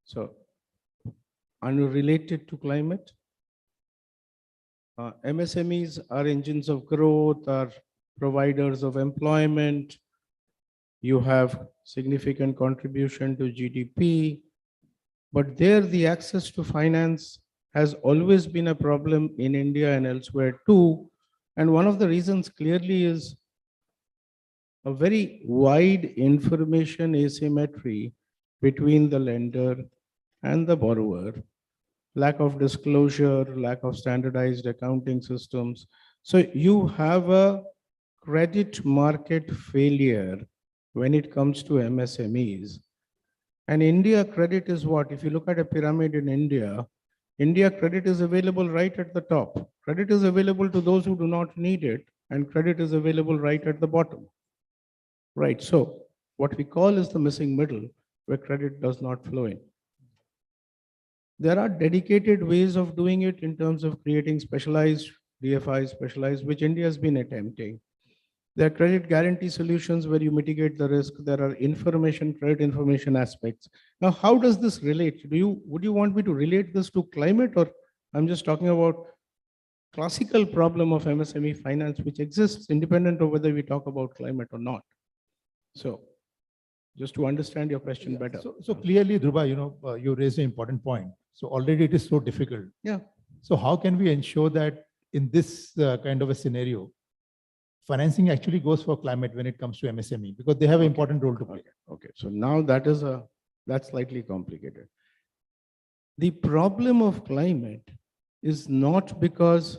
Speaker 6: So unrelated to climate, MSMEs are engines of growth, are providers of employment. You have significant contribution to GDP, but there the access to finance has always been a problem in India and elsewhere too. And one of the reasons clearly is a very wide information asymmetry between the lender and the borrower, lack of disclosure, lack of standardized accounting systems. So you have a credit market failure when it comes to MSMEs. And India credit is what? If you look at a pyramid in India, India credit is available right at the top. Credit is available to those who do not need it, and credit is available right at the bottom. Right, so what we call is the missing middle, where credit does not flow in. There are dedicated ways of doing it in terms of creating specialized DFIs, specialized, which India has been attempting. There are credit guarantee solutions where you mitigate the risk. There are credit information aspects. Now, how does this relate? Would you want me to relate this to climate, or I'm just talking about classical problem of MSME finance, which exists independent of whether we talk about climate or not? So just to understand your question better.
Speaker 21: So clearly, Dhruva, you raised an important point. So already it is so difficult.
Speaker 6: Yeah.
Speaker 21: So how can we ensure that in this kind of a scenario, financing actually goes for climate when it comes to MSME, because they have an important role to play.
Speaker 6: Okay, so now that's slightly complicated. The problem of climate is not because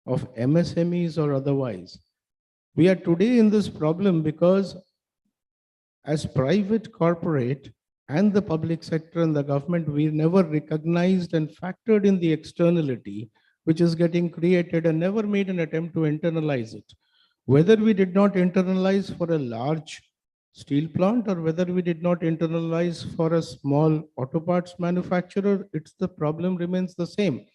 Speaker 6: of MSMEs or otherwise. We are today in this problem because as private, corporate, and the public sector and the government, we never recognized and factored in the externality which is getting created and never made an attempt to internalize it. Whether we did not internalize for a large steel plant or whether we did not internalize for a small auto parts manufacturer, the problem remains the same.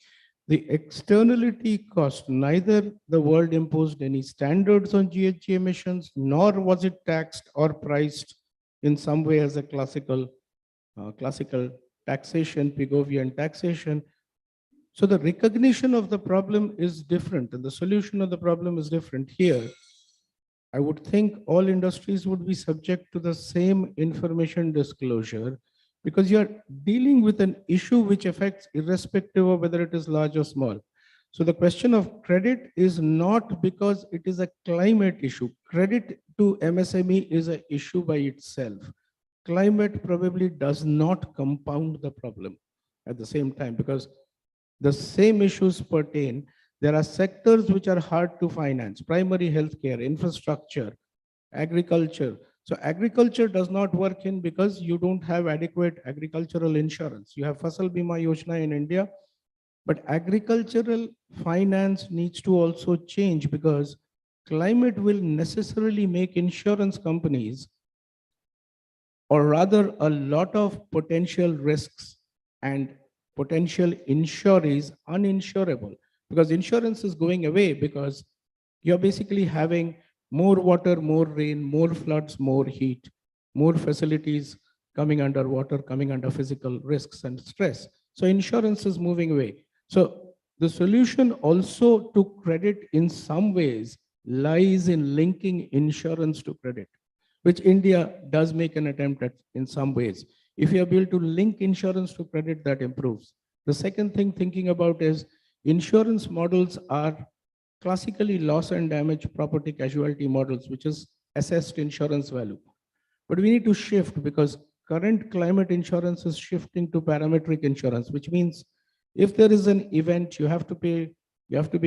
Speaker 6: The externality cost, neither the world imposed any standards on GHG emissions, nor was it taxed or priced in some way as a classical taxation, Pigovian taxation. So the recognition of the problem is different and the solution of the problem is different. Here, I would think all industries would be subject to the same information disclosure because you're dealing with an issue which affects irrespective of whether it is large or small. So the question of credit is not because it is a climate issue. Credit to MSME is an issue by itself. Climate probably does not compound the problem at the same time because the same issues pertain. There are sectors which are hard to finance: primary healthcare, infrastructure, agriculture. So agriculture does not work in because you don't have adequate agricultural insurance. You have Fasal Bima Yojana in India, but agricultural finance needs to also change because climate will necessarily make insurance companies, or rather a lot of potential risks and potential insurees uninsurable, because insurance is going away because you're basically having more water, more rain, more floods, more heat, more facilities coming under water, coming under physical risks and stress. So insurance is moving away. So the solution also to credit in some ways lies in linking insurance to credit, which India does make an attempt at in some ways. If you are able to link insurance to credit, that improves. The second thing thinking about is insurance models are classically loss and damage property casualty models, which is assessed insurance value. But we need to shift because current climate insurance is shifting to parametric insurance, which means if there is an event, you have to be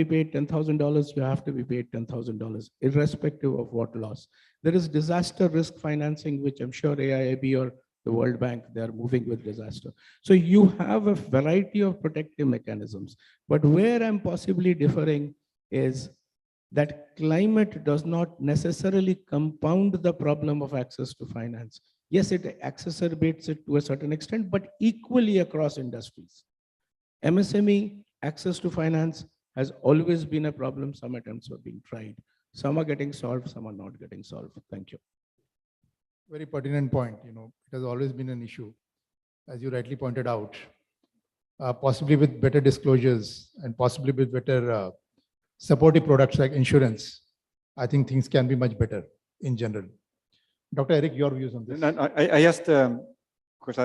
Speaker 6: paid $10,000, you have to be paid $10,000, irrespective of what loss. There is disaster risk financing, which I'm sure AIIB or the World Bank, they are moving with disaster. So you have a variety of protective mechanisms. But where I'm possibly differing is that climate does not necessarily compound the problem of access to finance. Yes, it exacerbates it to a certain extent, but equally across industries. MSME access to finance has always been a problem. Some attempts are being tried. Some are getting solved, some are not getting solved. Thank you.
Speaker 21: Very pertinent point. It has always been an issue, as you rightly pointed out, possibly with better disclosures and possibly with better supportive products like insurance. I think things can be much better in general. Dr. Eric, your views on this?
Speaker 5: I asked, of course,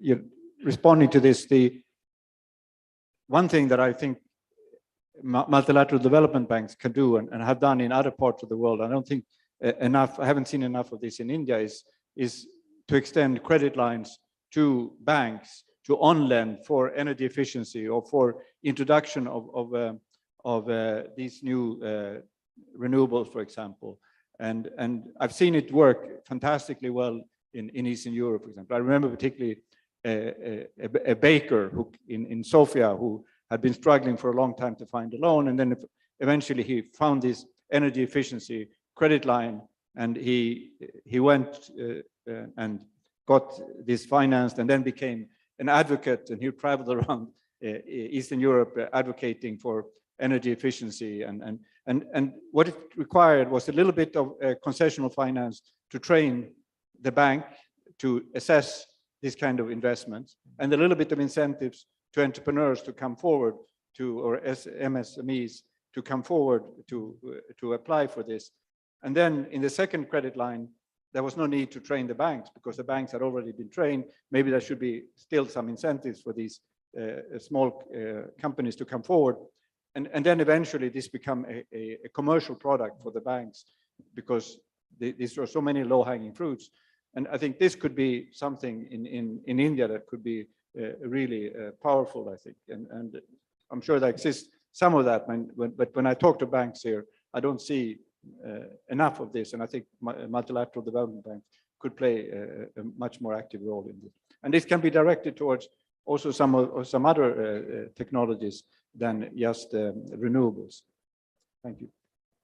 Speaker 5: you're responding to this, the one thing that I think multilateral development banks can do and have done in other parts of the world, I don't think enough, I haven't seen enough of this in India, is to extend credit lines to banks to on-lend for energy efficiency or for introduction of these new renewables, for example. And I've seen it work fantastically well in Eastern Europe, for example. I remember particularly a baker who in Sofia who had been struggling for a long time to find a loan, and then eventually he found this energy efficiency credit line, and he went and got this financed, and then became an advocate, and he traveled around Eastern Europe advocating for energy efficiency, and what it required was a little bit of concessional finance to train the bank to assess this kind of investments, and a little bit of incentives to entrepreneurs to come forward to, or MSMEs to come forward to apply for this. And then in the second credit line, there was no need to train the banks because the banks had already been trained. Maybe there should be still some incentives for these small companies to come forward. And then eventually this become a commercial product for the banks because these are so many low-hanging fruits. And I think this could be something in India that could be really powerful, I think. And I'm sure there exists some of that, but when I talk to banks here, I don't see enough of this. And I think multilateral development banks could play a much more active role in this. And this can be directed towards also some other technologies than just renewables. Thank you.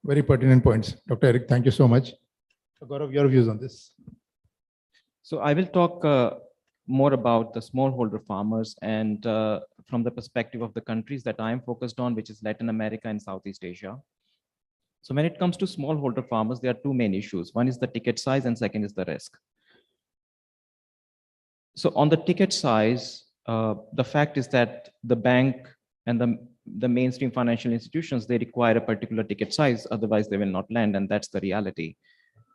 Speaker 21: Very pertinent points. Dr. Eric, thank you so much. Gaurav, your views on this?
Speaker 7: So I will talk more about the smallholder farmers and from the perspective of the countries that I am focused on, which is Latin America and Southeast Asia. So when it comes to smallholder farmers, there are two main issues. One is the ticket size and second is the risk. So on the ticket size, the fact is that the bank and the mainstream financial institutions, they require a particular ticket size, otherwise they will not lend, and that's the reality.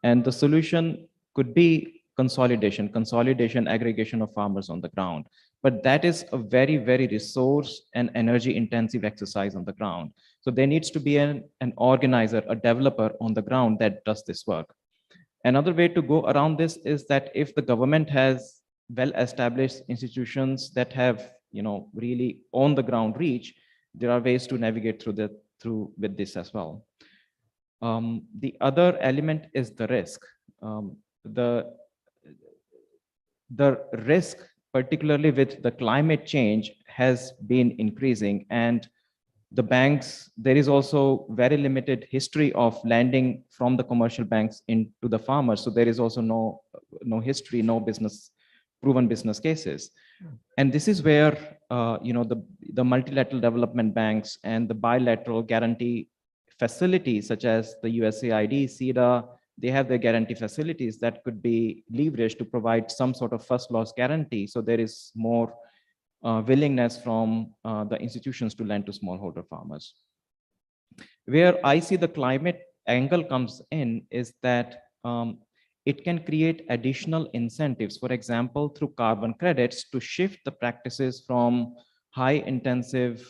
Speaker 7: And the solution could be consolidation, aggregation of farmers on the ground. But that is a very, very resource and energy intensive exercise on the ground. So there needs to be an organizer, a developer on the ground that does this work. Another way to go around this is that if the government has well-established institutions that have, really on the ground reach, there are ways to navigate through with this as well. The other element is the risk. The risk, particularly with the climate change, has been increasing, and the banks, there is also very limited history of lending from the commercial banks into the farmers. So there is also no history, no proven business cases. And this is where the multilateral development banks and the bilateral guarantee facilities such as the USAID, SIDA, they have their guarantee facilities that could be leveraged to provide some sort of first loss guarantee. So there is more willingness from the institutions to lend to smallholder farmers. Where I see the climate angle comes in is that it can create additional incentives, for example, through carbon credits to shift the practices from high intensive,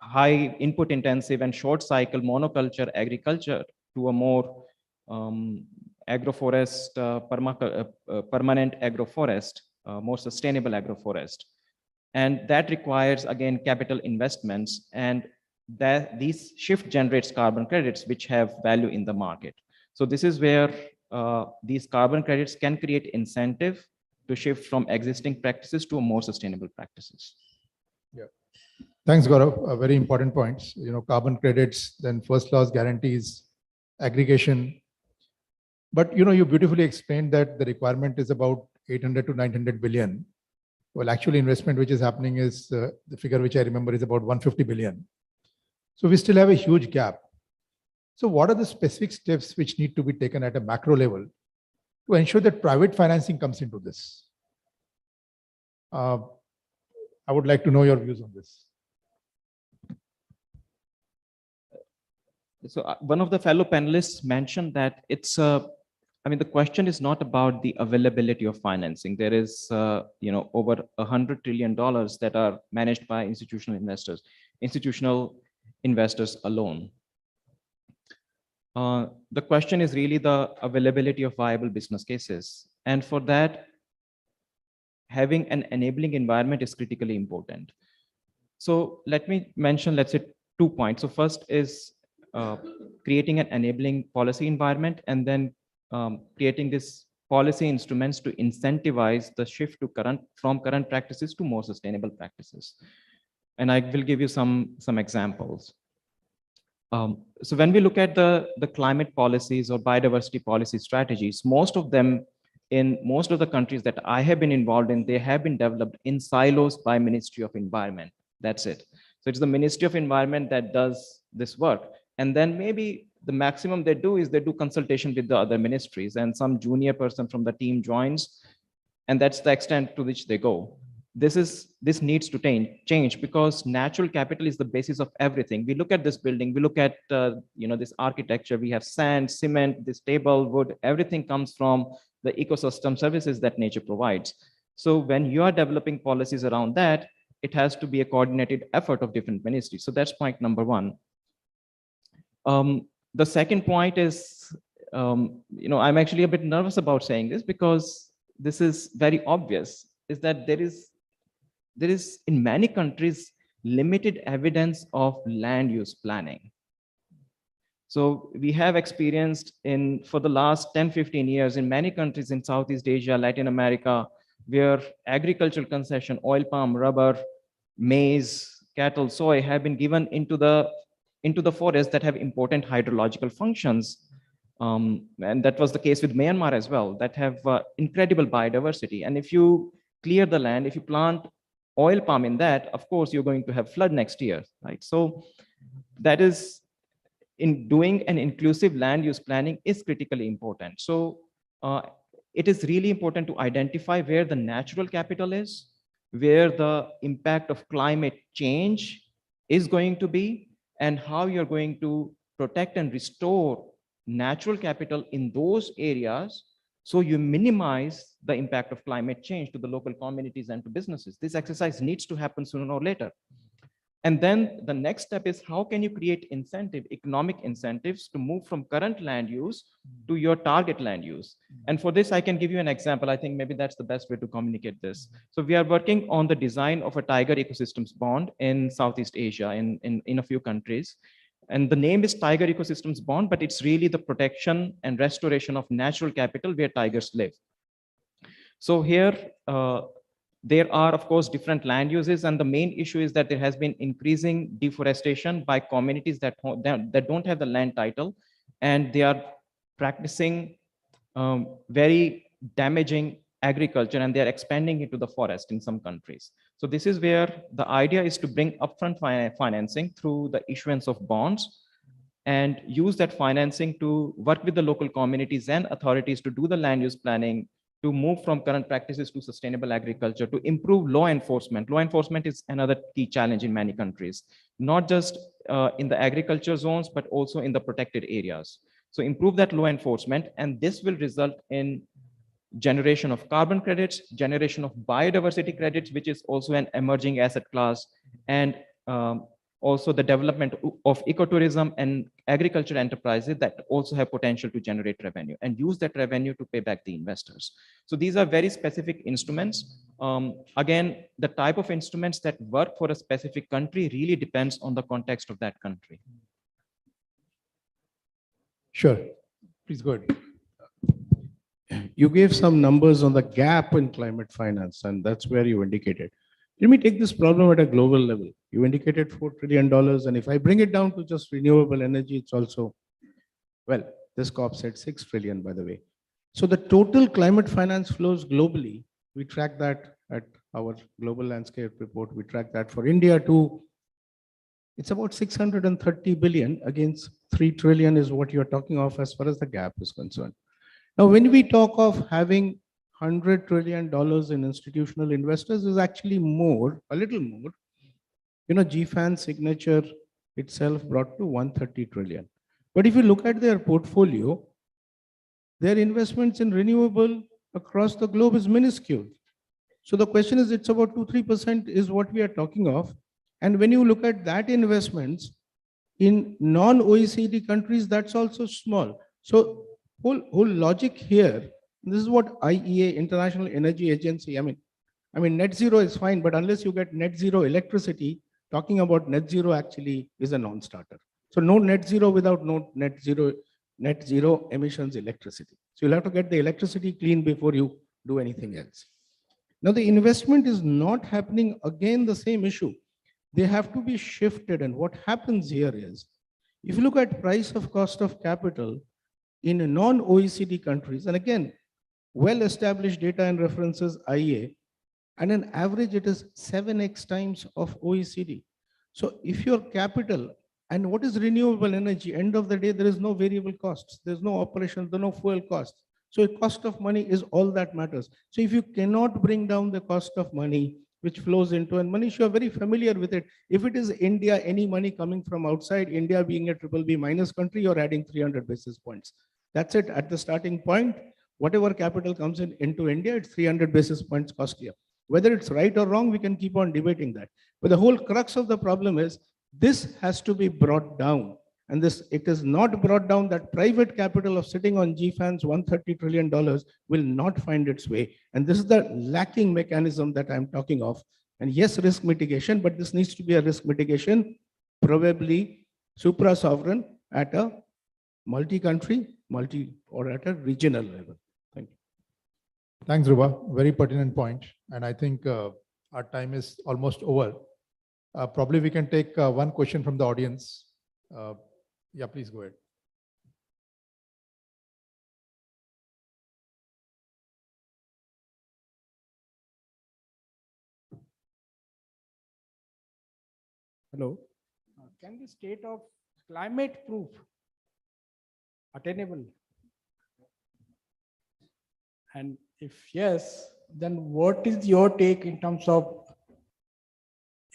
Speaker 7: high input intensive and short cycle monoculture agriculture to a more agroforest, permanent agroforest, more sustainable agroforest. And that requires, again, capital investments, and that these shift generates carbon credits, which have value in the market. So this is where these carbon credits can create incentive to shift from existing practices to more sustainable practices.
Speaker 21: Yeah. Thanks, Gaurav. Very important points. Carbon credits, then first loss guarantees, aggregation. But you beautifully explained that the requirement is about 800 to 900 billion. Well, actual investment which is happening is the figure which I remember is about 150 billion. So we still have a huge gap. So what are the specific steps which need to be taken at a macro level to ensure that private financing comes into this? I would like to know your views on this.
Speaker 7: So one of the fellow panelists mentioned that the question is not about the availability of financing. There is, over $100 trillion that are managed by institutional investors alone. The question is really the availability of viable business cases. And for that, having an enabling environment is critically important. So let me mention, let's say, 2 points. So first is creating an enabling policy environment, and then creating this policy instruments to incentivize the shift from current practices to more sustainable practices. And I will give you some examples. So when we look at the climate policies or biodiversity policy strategies, most of them in most of the countries that I have been involved in, they have been developed in silos by Ministry of Environment. That's it. So it's the Ministry of Environment that does this work. And then maybe the maximum they do is they do consultation with the other ministries, and some junior person from the team joins, and that's the extent to which they go. This needs to change, because natural capital is the basis of everything. We look at this building, we look at this architecture, we have sand, cement, this table, wood, everything comes from the ecosystem services that nature provides. So when you are developing policies around that, it has to be a coordinated effort of different ministries. So that's point number one. The second point is, I'm actually a bit nervous about saying this, because this is very obvious, is that there is in many countries limited evidence of land use planning. So we have experienced for the last 10-15 years in many countries in Southeast Asia, Latin America, where agricultural concession, oil palm, rubber, maize, cattle, soy have been given into the forests that have important hydrological functions. And that was the case with Myanmar as well, that have incredible biodiversity. And if you clear the land, if you plant oil palm in that, of course, you're going to have flood next year, right? So that is, in doing an inclusive land use planning is critically important. So it is really important to identify where the natural capital is, where the impact of climate change is going to be, and how you're going to protect and restore natural capital in those areas, so you minimize the impact of climate change to the local communities and to businesses. This exercise needs to happen sooner or later. And then the next step is, how can you create economic incentives to move from current land use to your target land use? And for this, I can give you an example. I think maybe that's the best way to communicate this. So we are working on the design of a tiger ecosystems bond in Southeast Asia, in a few countries. And the name is Tiger Ecosystems Bond, but it's really the protection and restoration of natural capital where tigers live. So here, there are, of course, different land uses, and the main issue is that there has been increasing deforestation by communities that don't have the land title, and they are practicing very damaging agriculture, and they are expanding into the forest in some countries.
Speaker 8: So this is where the idea is to bring upfront financing through the issuance of bonds and use that financing to work with the local communities and authorities to do the land use planning, to move from current practices to sustainable agriculture, to improve law enforcement. Law enforcement is another key challenge in many countries, not just in the agriculture zones, but also in the protected areas. So improve that law enforcement, and this will result in generation of carbon credits, generation of biodiversity credits, which is also an emerging asset class, and also the development of ecotourism and agriculture enterprises that also have potential to generate revenue and use that revenue to pay back the investors. So these are very specific instruments. Again, the type of instruments that work for a specific country really depends on the context of that country.
Speaker 6: Sure, please go ahead. You gave some numbers on the gap in climate finance, and that's where you indicated. Let me take this problem at a global level. You indicated $4 trillion, and if I bring it down to just renewable energy, it's also, well, this COP said 6 trillion, by the way. So the total climate finance flows globally, we track that at our global landscape report. We track that for India too. It's about 630 billion against 3 trillion is what you're talking of as far as the gap is concerned. Now, when we talk of having $100 trillion in institutional investors, is actually more, a little more. You know, GFAN's signature itself brought to 130 trillion. But if you look at their portfolio, their investments in renewable across the globe is minuscule. So the question is, it's about 2-3% is what we are talking of. And when you look at that investments in non-OECD countries, that's also small. So whole logic here, this is what IEA, International Energy Agency, I mean, net zero is fine, but unless you get net zero electricity, talking about net zero actually is a non-starter. So no net zero without no net zero emissions electricity. So you'll have to get the electricity clean before you do anything else. Now the investment is not happening, again, the same issue. They have to be shifted. And what happens here is, if you look at price of cost of capital in non-OECD countries, and again, well-established data and references IEA, and an average it is 7x times of OECD. So if your capital, and what is renewable energy? End of the day, there is no variable costs. There's no operation, there's no fuel costs. So cost of money is all that matters. So if you cannot bring down the cost of money, which flows into, and Manish, you are very familiar with it. If it is India, any money coming from outside, India being a BBB minus country, you're adding 300 basis points. That's it at the starting point. Whatever capital comes into India, it's 300 basis points costlier. Whether it's right or wrong, we can keep on debating that. But the whole crux of the problem is, this has to be brought down. And it is not brought down, that private capital of sitting on GFAN's $130 trillion will not find its way. And this is the lacking mechanism that I'm talking of. And yes, risk mitigation, but this needs to be a risk mitigation, probably supra-sovereign at a multi-country, or at a regional level. Thank you.
Speaker 21: Thanks, Ruba. Very pertinent point. And I think our time is almost over. Probably we can take one question from the audience. Yeah, please go ahead.
Speaker 22: Hello. Can the state of climate proof attainable? And if yes, then what is your take in terms of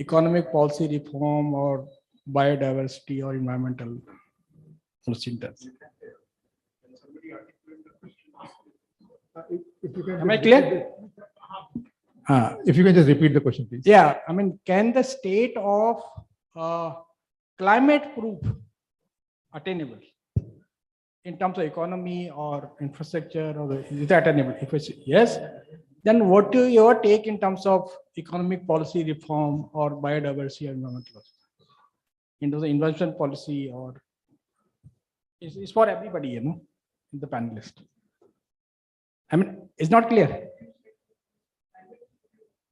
Speaker 22: economic policy reform or biodiversity or environmental centers? Am I clear?
Speaker 21: If you can just repeat the question, please.
Speaker 22: Yeah, I mean, can the state of climate proof attainable in terms of economy or infrastructure, or is that attainable? If it's yes, then what do your take in terms of economic policy reform or biodiversity or environmental? In terms of investment policy, or it's for everybody, you know, in the panelist. I mean, it's not clear.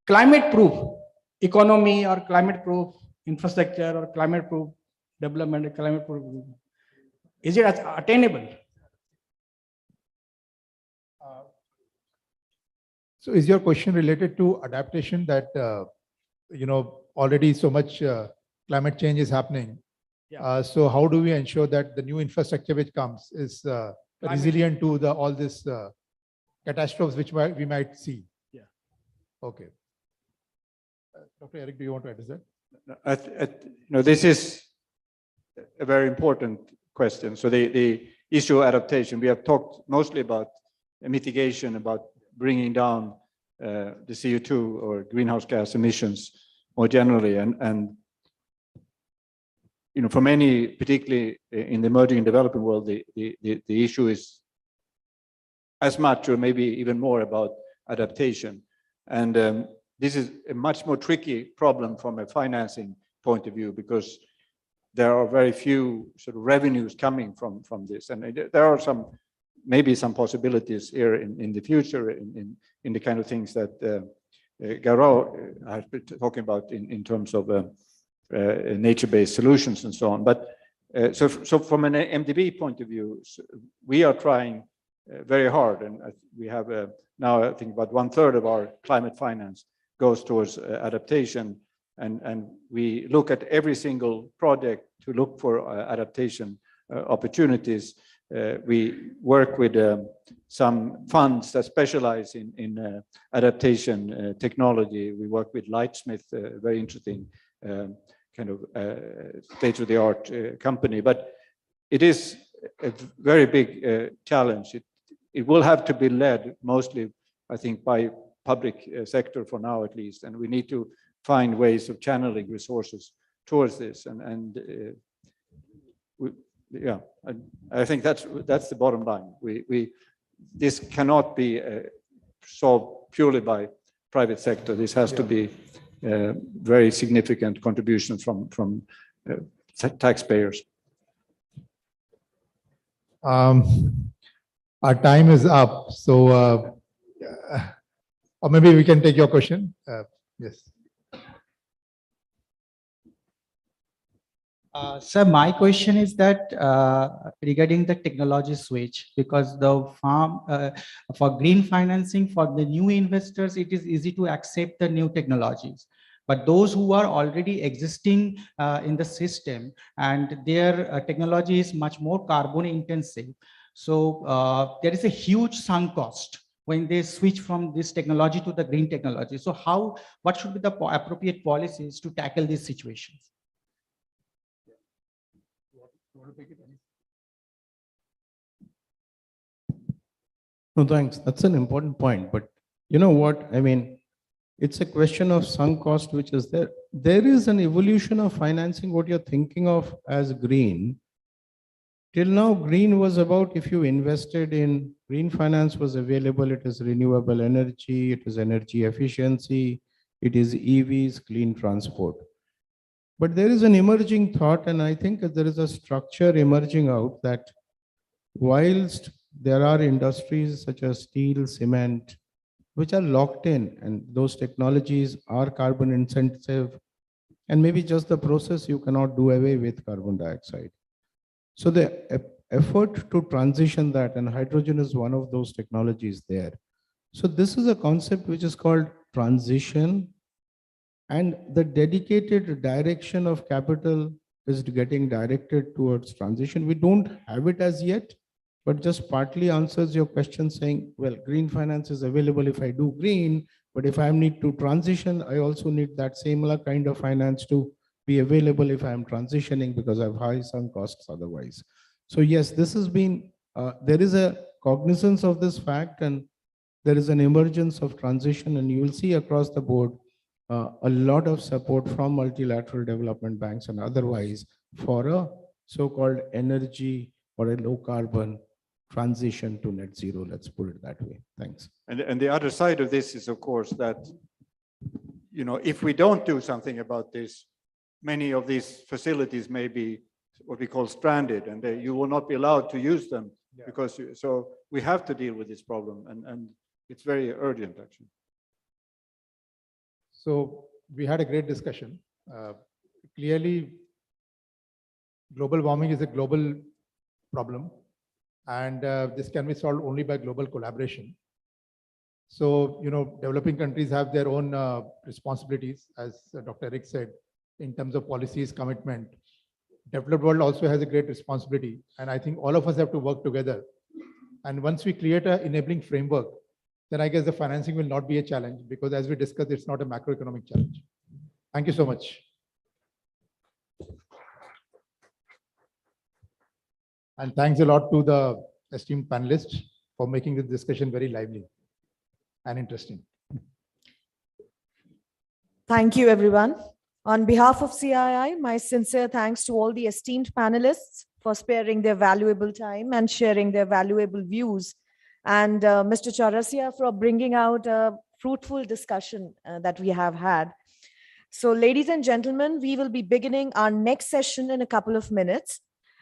Speaker 22: Climate proof economy or climate proof infrastructure or climate proof development or climate proof, is it attainable?
Speaker 21: So is your question related to adaptation, that already so much climate change is happening. So how do we ensure that the new infrastructure which comes is resilient to all this catastrophes which we might see?
Speaker 5: Yeah.
Speaker 21: Okay. Dr. Eric, do you want to address that?
Speaker 5: This is a very important question. So the issue of adaptation, we have talked mostly about mitigation, about bringing down the CO2 or greenhouse gas emissions more generally. And for many, particularly in the emerging and developing world, the issue is as much or maybe even more about adaptation. And this is a much more tricky problem from a financing point of view, because there are very few sort of revenues coming from this. And there are maybe some possibilities here in the future in the kind of things that Garo has been talking about in terms of nature-based solutions and so on. But so from an MDB point of view, we are trying very hard, and we have now I think about 1/3 of our climate finance goes towards adaptation, and we look at every single project to look for adaptation opportunities. We work with some funds that specialize in adaptation technology. We work with Lightsmith, a very interesting kind of state-of-the-art company, but it is a very big challenge. It will have to be led mostly, I think, by public sector for now at least, and we need to find ways of channeling resources towards this. I think that's the bottom line. This cannot be solved purely by private sector. This has to be very significant contribution from taxpayers.
Speaker 21: Our time is up, so or maybe we can take your question. Yes.
Speaker 15: Sir, my question is that regarding the technology switch, because the farm for green financing for the new investors, it is easy to accept the new technologies. But those who are already existing in the system and their technology is much more carbon intensive. So there is a huge sunk cost when they switch from this technology to the green technology. So what should be the appropriate policies to tackle these situations?
Speaker 6: No, thanks. That's an important point. But you know what? I mean, it's a question of sunk cost, which is there. There is an evolution of financing, what you're thinking of as green. Till now, green was about if you invested in green finance was available, it is renewable energy, it is energy efficiency, it is EVs, clean transport. But there is an emerging thought, and I think there is a structure emerging out that whilst there are industries such as steel, cement, which are locked in, and those technologies are carbon intensive, and maybe just the process you cannot do away with carbon dioxide. So the effort to transition that, and hydrogen is one of those technologies there. So this is a concept which is called transition, and the dedicated direction of capital is getting directed towards transition. We don't have it as yet, but just partly answers your question saying, well, green finance is available if I do green, but if I need to transition, I also need that similar kind of finance to be available if I'm transitioning, because I have high sunk costs otherwise. So yes, this has been, there is a cognizance of this fact, and there is an emergence of transition, and you will see across the board a lot of support from multilateral development banks and otherwise for a so-called energy or a low carbon transition to net zero. Let's put it that way. Thanks.
Speaker 5: And the other side of this is, of course, that if we don't do something about this, many of these facilities may be what we call stranded, and you will not be allowed to use them because so we have to deal with this problem, and it's very urgent actually.
Speaker 21: So we had a great discussion. Clearly, global warming is a global problem, and this can be solved only by global collaboration. So, developing countries have their own responsibilities, as Dr. Eric said, in terms of policies, commitment. Developed world also has a great responsibility. And I think all of us have to work together. And once we create an enabling framework, then I guess the financing will not be a challenge, because as we discussed, it's not a macroeconomic challenge. Thank you so much. And thanks a lot to the esteemed panelists for making this discussion very lively and interesting.
Speaker 20: Thank you, everyone. On behalf of CII, my sincere thanks to all the esteemed panelists for sparing their valuable time and sharing their valuable views, and Mr. Chaurasia for bringing out a fruitful discussion that we have had. So, ladies and gentlemen, we will be beginning our next session in a couple of minutes.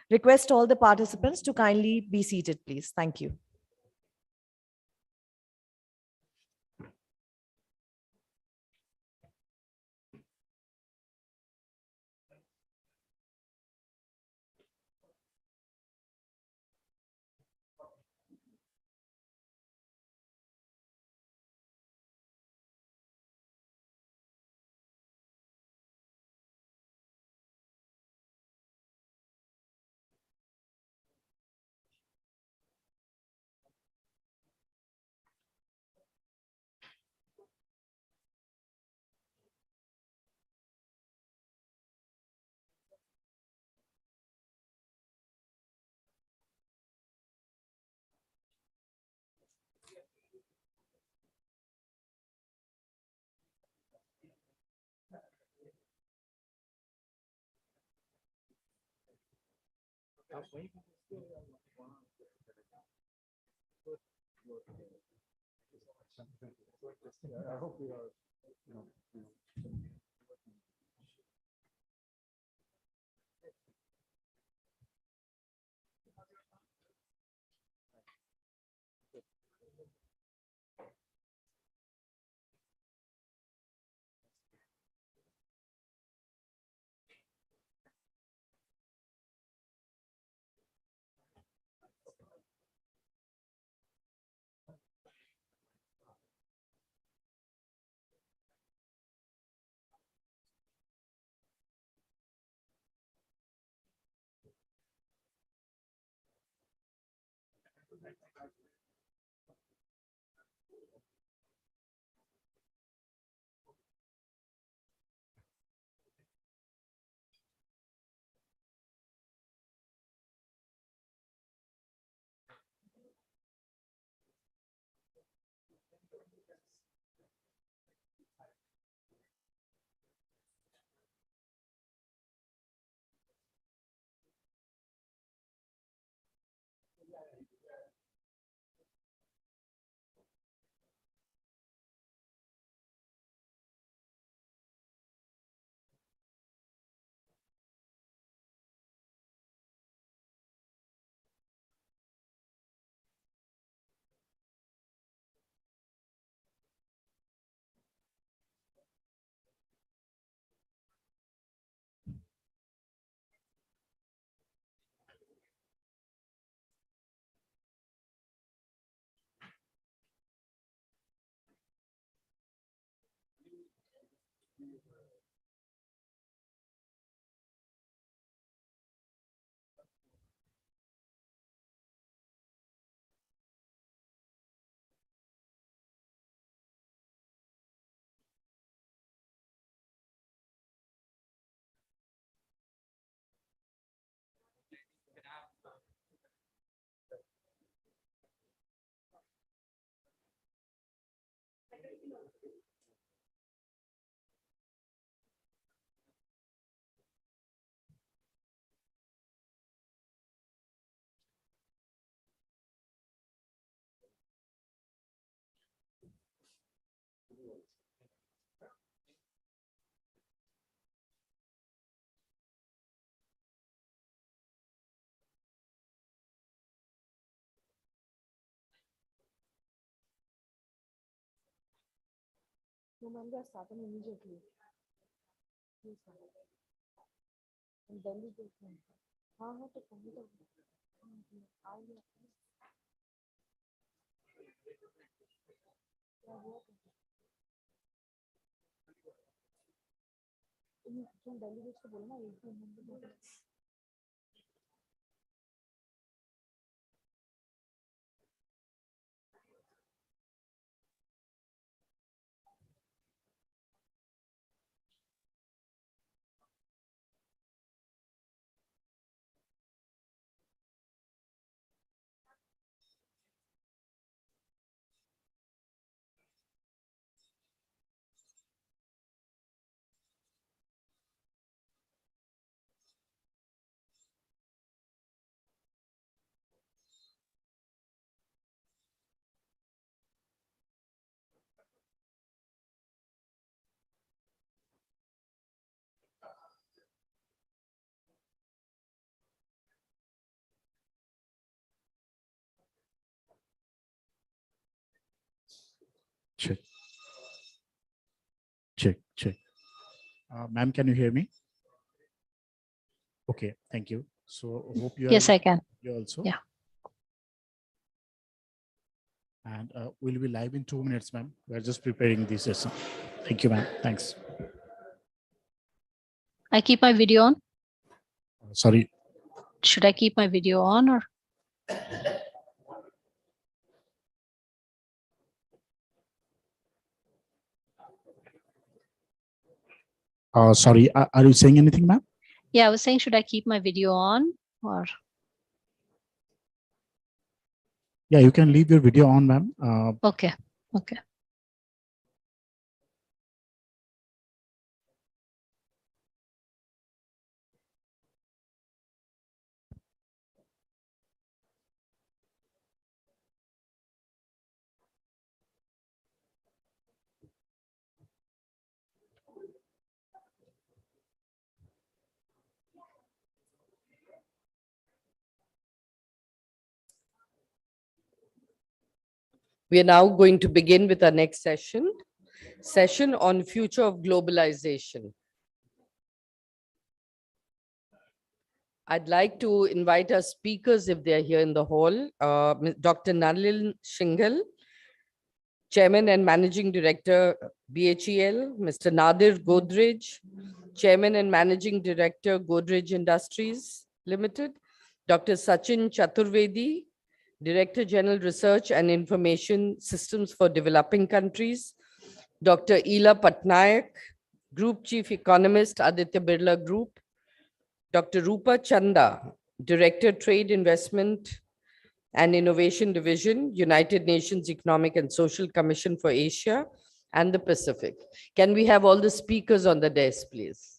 Speaker 20: Request all the participants to kindly be seated, please. Thank you.
Speaker 21: I hope we are,
Speaker 20: No, ma'am, they are starting immediately. Please, ma'am. And then we go from. हाँ हाँ तो पहले तो आएंगे
Speaker 17: Check, check, check. Ma'am, can you hear me? Okay, thank you. So hope you are.
Speaker 12: Yes, I can.
Speaker 17: You also.
Speaker 12: Yeah.
Speaker 17: And we'll be live in 2 minutes, ma'am. We're just preparing this session. Thank you, ma'am. Thanks.
Speaker 12: I keep my video on.
Speaker 17: Sorry.
Speaker 12: Should I keep my video on or?
Speaker 17: Sorry, are you saying anything, ma'am?
Speaker 12: Yeah, I was saying, should I keep my video on or?
Speaker 17: Yeah, you can leave your video on, ma'am.
Speaker 12: Okay, okay.
Speaker 2: We are now going to begin with our next session on future of globalization. I'd like to invite our speakers if they're here in the hall. Dr. Nalin Shinghal, Chairman and Managing Director, BHEL, Mr. Nadir Godrej, Chairman and Managing Director, Godrej Industries Limited, Dr. Sachin Chaturvedi, Director General Research and Information Systems for Developing Countries, Dr. Ela Patnaik, Group Chief Economist, Aditya Birla Group, Dr. Rupa Chanda, Director Trade Investment and Innovation Division, United Nations Economic and Social Commission for Asia and the Pacific. Can we have all the speakers on the desk, please?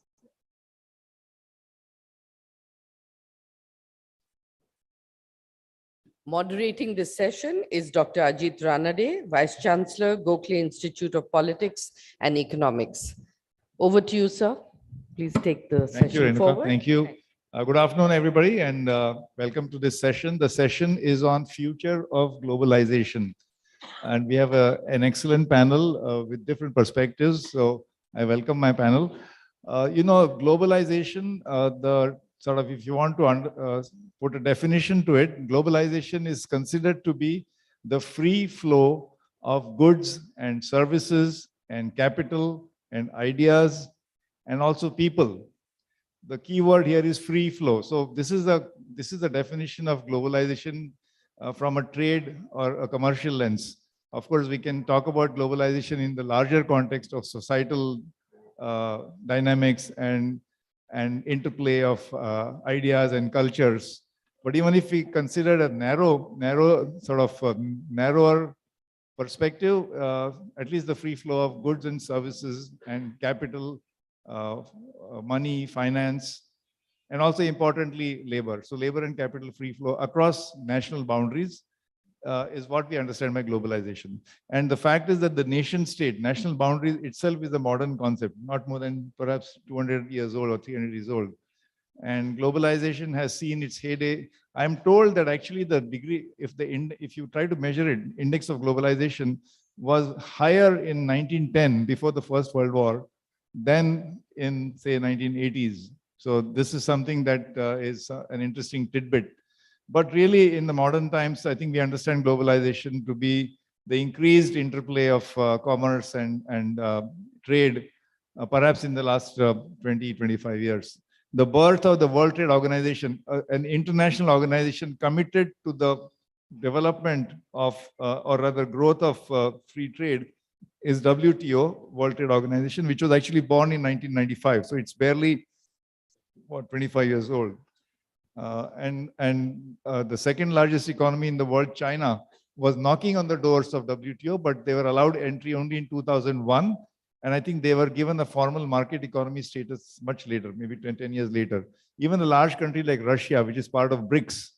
Speaker 2: Moderating this session is Dr. Ajit Ranade, Vice Chancellor, Gokhale Institute of Politics and Economics. Over to you, sir. Please take the session forward.
Speaker 14: Thank you. Good afternoon, everybody, and welcome to this session. The session is on future of globalization. And we have an excellent panel with different perspectives. So I welcome my panel. Globalization, if you want to put a definition to it, globalization is considered to be the free flow of goods and services and capital and ideas and also people. The key word here is free flow. So this is the definition of globalization from a trade or a commercial lens. Of course, we can talk about globalization in the larger context of societal dynamics and interplay of ideas and cultures. But even if we consider a narrower perspective, at least the free flow of goods and services and capital, money, finance, and also importantly, labor. So labor and capital free flow across national boundaries is what we understand by globalization. And the fact is that the nation state, national boundaries itself is a modern concept, not more than perhaps 200 years old or 300 years old. And globalization has seen its heyday. I'm told that actually the degree, if you try to measure it, index of globalization was higher in 1910, before the First World War, than in, say, 1980s. So this is something that is an interesting tidbit. But really, in the modern times, I think we understand globalization to be the increased interplay of commerce and trade, perhaps in the last 20, 25 years. The birth of the World Trade Organization, an international organization committed to the development of, or rather growth of free trade, is WTO, World Trade Organization, which was actually born in 1995. So it's barely, what, 25 years old. The second largest economy in the world, China, was knocking on the doors of WTO, but they were allowed entry only in 2001. And I think they were given a formal market economy status much later, maybe 10 years later. Even a large country like Russia, which is part of BRICS,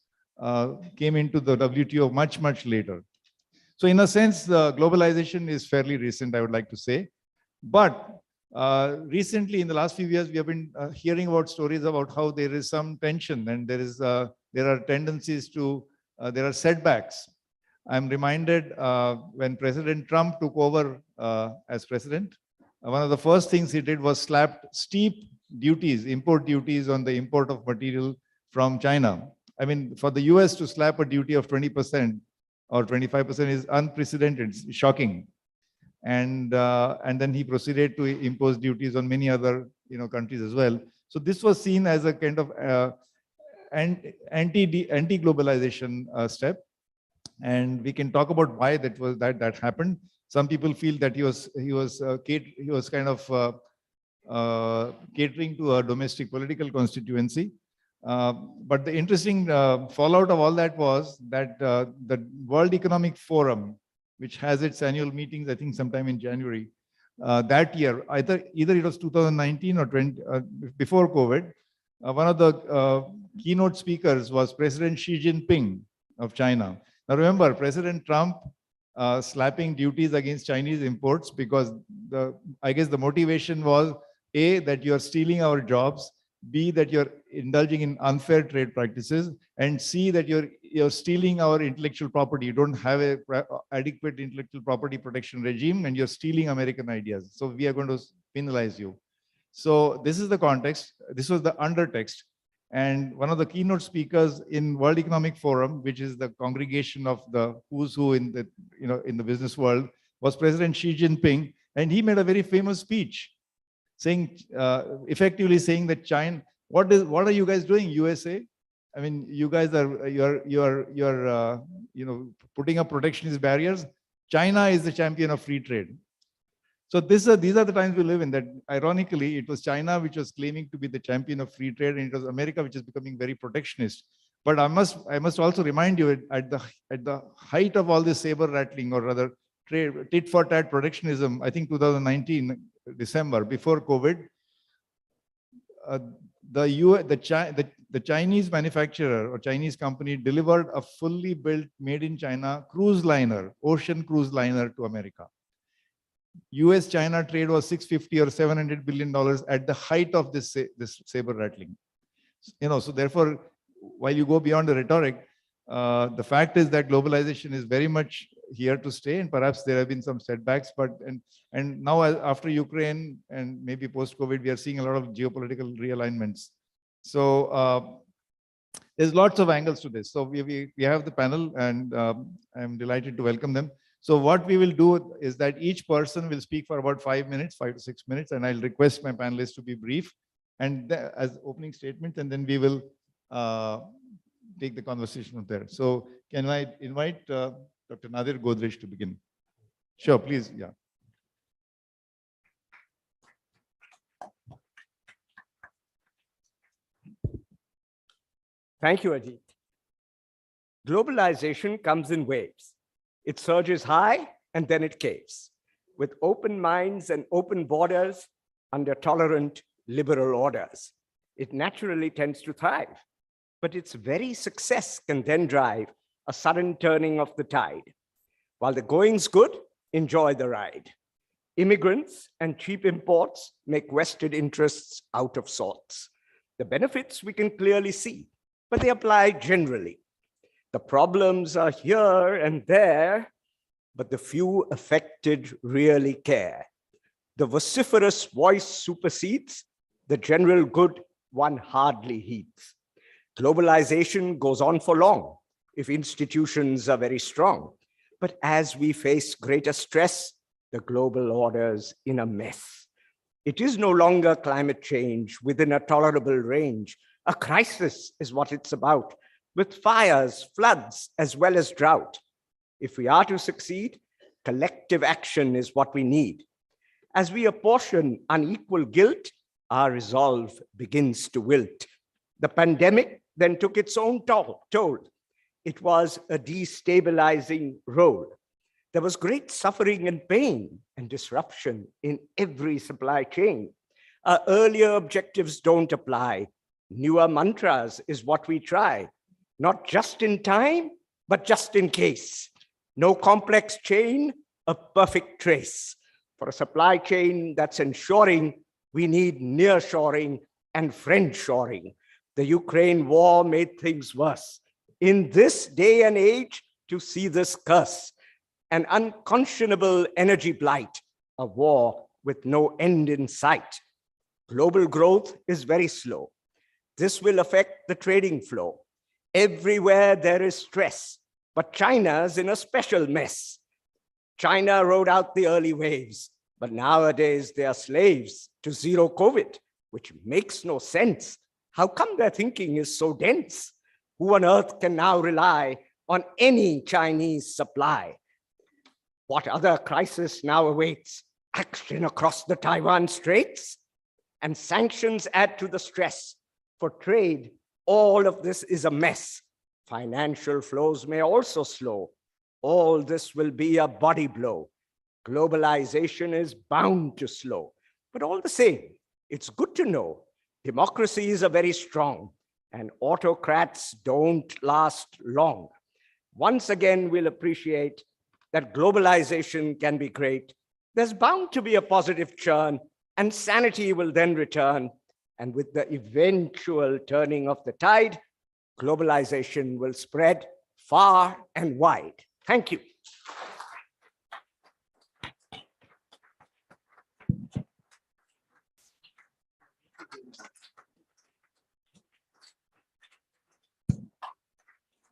Speaker 14: came into the WTO much, much later. So in a sense, globalization is fairly recent, I would like to say. But recently, in the last few years, we have been hearing about stories about how there is some tension and there are tendencies to, there are setbacks. I'm reminded when President Trump took over as president, one of the first things he did was slapped steep duties, import duties on the import of material from China. I mean, for the US to slap a duty of 20% or 25% is unprecedented, it's shocking. And then he proceeded to impose duties on many other countries as well. So this was seen as a kind of anti-globalization step. And we can talk about why that happened. Some people feel that he was kind of catering to a domestic political constituency. But the interesting fallout of all that was that the World Economic Forum, which has its annual meetings, I think sometime in January, that year, either it was 2019 or before COVID, one of the keynote speakers was President Xi Jinping of China. Now remember, President Trump slapping duties against Chinese imports because I guess the motivation was A, that you're stealing our jobs, B, that you're indulging in unfair trade practices, and C, that you're stealing our intellectual property. You don't have a adequate intellectual property protection regime, and you're stealing American ideas. So we are going to penalize you. So this is the context. This was the undertext. And one of the keynote speakers in World Economic Forum, which is the congregation of the who's who in the in the business world, was President Xi Jinping, and he made a very famous speech, saying effectively saying that China, what are you guys doing, USA? I mean, you guys are you're putting up protectionist barriers. China is the champion of free trade. So these are the times we live in, that ironically, it was China which was claiming to be the champion of free trade, and it was America which is becoming very protectionist. But I must also remind you, at the height of all this saber rattling, or rather trade tit for tat protectionism, I think 2019, December, before COVID, the Chinese manufacturer or Chinese company delivered a fully built, made in China cruise liner, ocean cruise liner to America. US-China trade was $650 or $700 billion at the height of this saber rattling. So therefore, while you go beyond the rhetoric, the fact is that globalization is very much here to stay, and perhaps there have been some setbacks. But and now after Ukraine and maybe post-COVID, we are seeing a lot of geopolitical realignments. So there's lots of angles to this. So we have the panel, and I'm delighted to welcome them. So what we will do is that each person will speak for about 5 minutes, 5 to 6 minutes, and I'll request my panelists to be brief and as opening statements, and then we will take the conversation from there. So can I invite Dr. Nadir Godrej to begin? Sure, please. Yeah.
Speaker 9: Thank you, Ajit. Globalization comes in waves. It surges high and then it caves. With open minds and open borders under tolerant liberal orders, it naturally tends to thrive. But its very success can then drive a sudden turning of the tide. While the going's good, enjoy the ride. Immigrants and cheap imports make vested interests out of sorts. The benefits we can clearly see, but they apply generally. The problems are here and there, but the few affected really care. The vociferous voice supersedes, the general good one hardly heeds. Globalization goes on for long if institutions are very strong, But as we face greater stress, the global order's in a mess. It is no longer climate change within a tolerable range. A crisis is what it's about, with fires, floods, as well as drought. If we are to succeed, collective action is what we need. As we apportion unequal guilt, our resolve begins to wilt. The pandemic then took its own toll. It was a destabilizing role. There was great suffering and pain and disruption in every supply chain. Our earlier objectives don't apply. Newer mantras is what we try, not just in time, but just in case. No complex chain, a perfect trace. For a supply chain that's ensuring, we need nearshoring and friendshoring. The Ukraine war made things worse. In this day and age, to see this curse, an unconscionable energy blight, a war with no end in sight. Global growth is very slow. This will affect the trading flow. Everywhere there is stress, but China's in a special mess. China rode out the early waves, but nowadays they are slaves to zero COVID, which makes no sense. How come their thinking is so dense? Who on earth can now rely on any Chinese supply? What other crisis now awaits? Action across the Taiwan Straits? And sanctions add to the stress. For trade, all of this is a mess. Financial flows may also slow. All this will be a body blow. Globalization is bound to slow. But all the same, it's good to know democracies are very strong and autocrats don't last long. Once again, we'll appreciate that globalization can be great. There's bound to be a positive churn and sanity will then return. And with the eventual turning of the tide, globalization will spread far and wide. Thank you.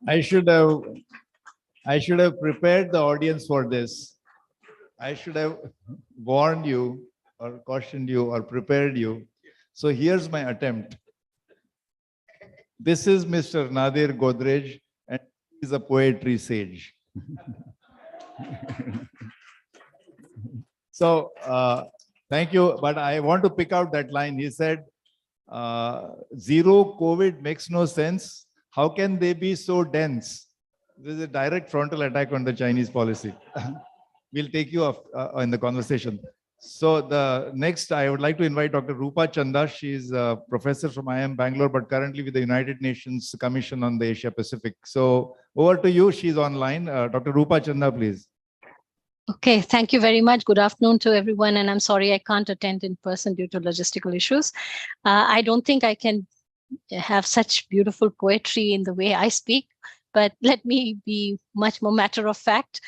Speaker 14: I should have prepared the audience for this. I should have warned you or cautioned you or prepared you. So here's my attempt. This is Mr. Nadir Godrej, and he's a poetry sage. So thank you, but I want to pick out that line. He said, zero COVID makes no sense. How can they be so dense? This is a direct frontal attack on the Chinese policy. We'll take you off in the conversation. So the next, I would like to invite Dr. Rupa Chanda. She's a professor from IIM Bangalore, but currently with the United Nations Commission on the Asia Pacific. So over to you. She's online. Dr. Rupa Chanda, please.
Speaker 12: Okay, thank you very much. Good afternoon to everyone. And I'm sorry I can't attend in person due to logistical issues. I don't think I can have such beautiful poetry in the way I speak, but let me be much more matter of fact.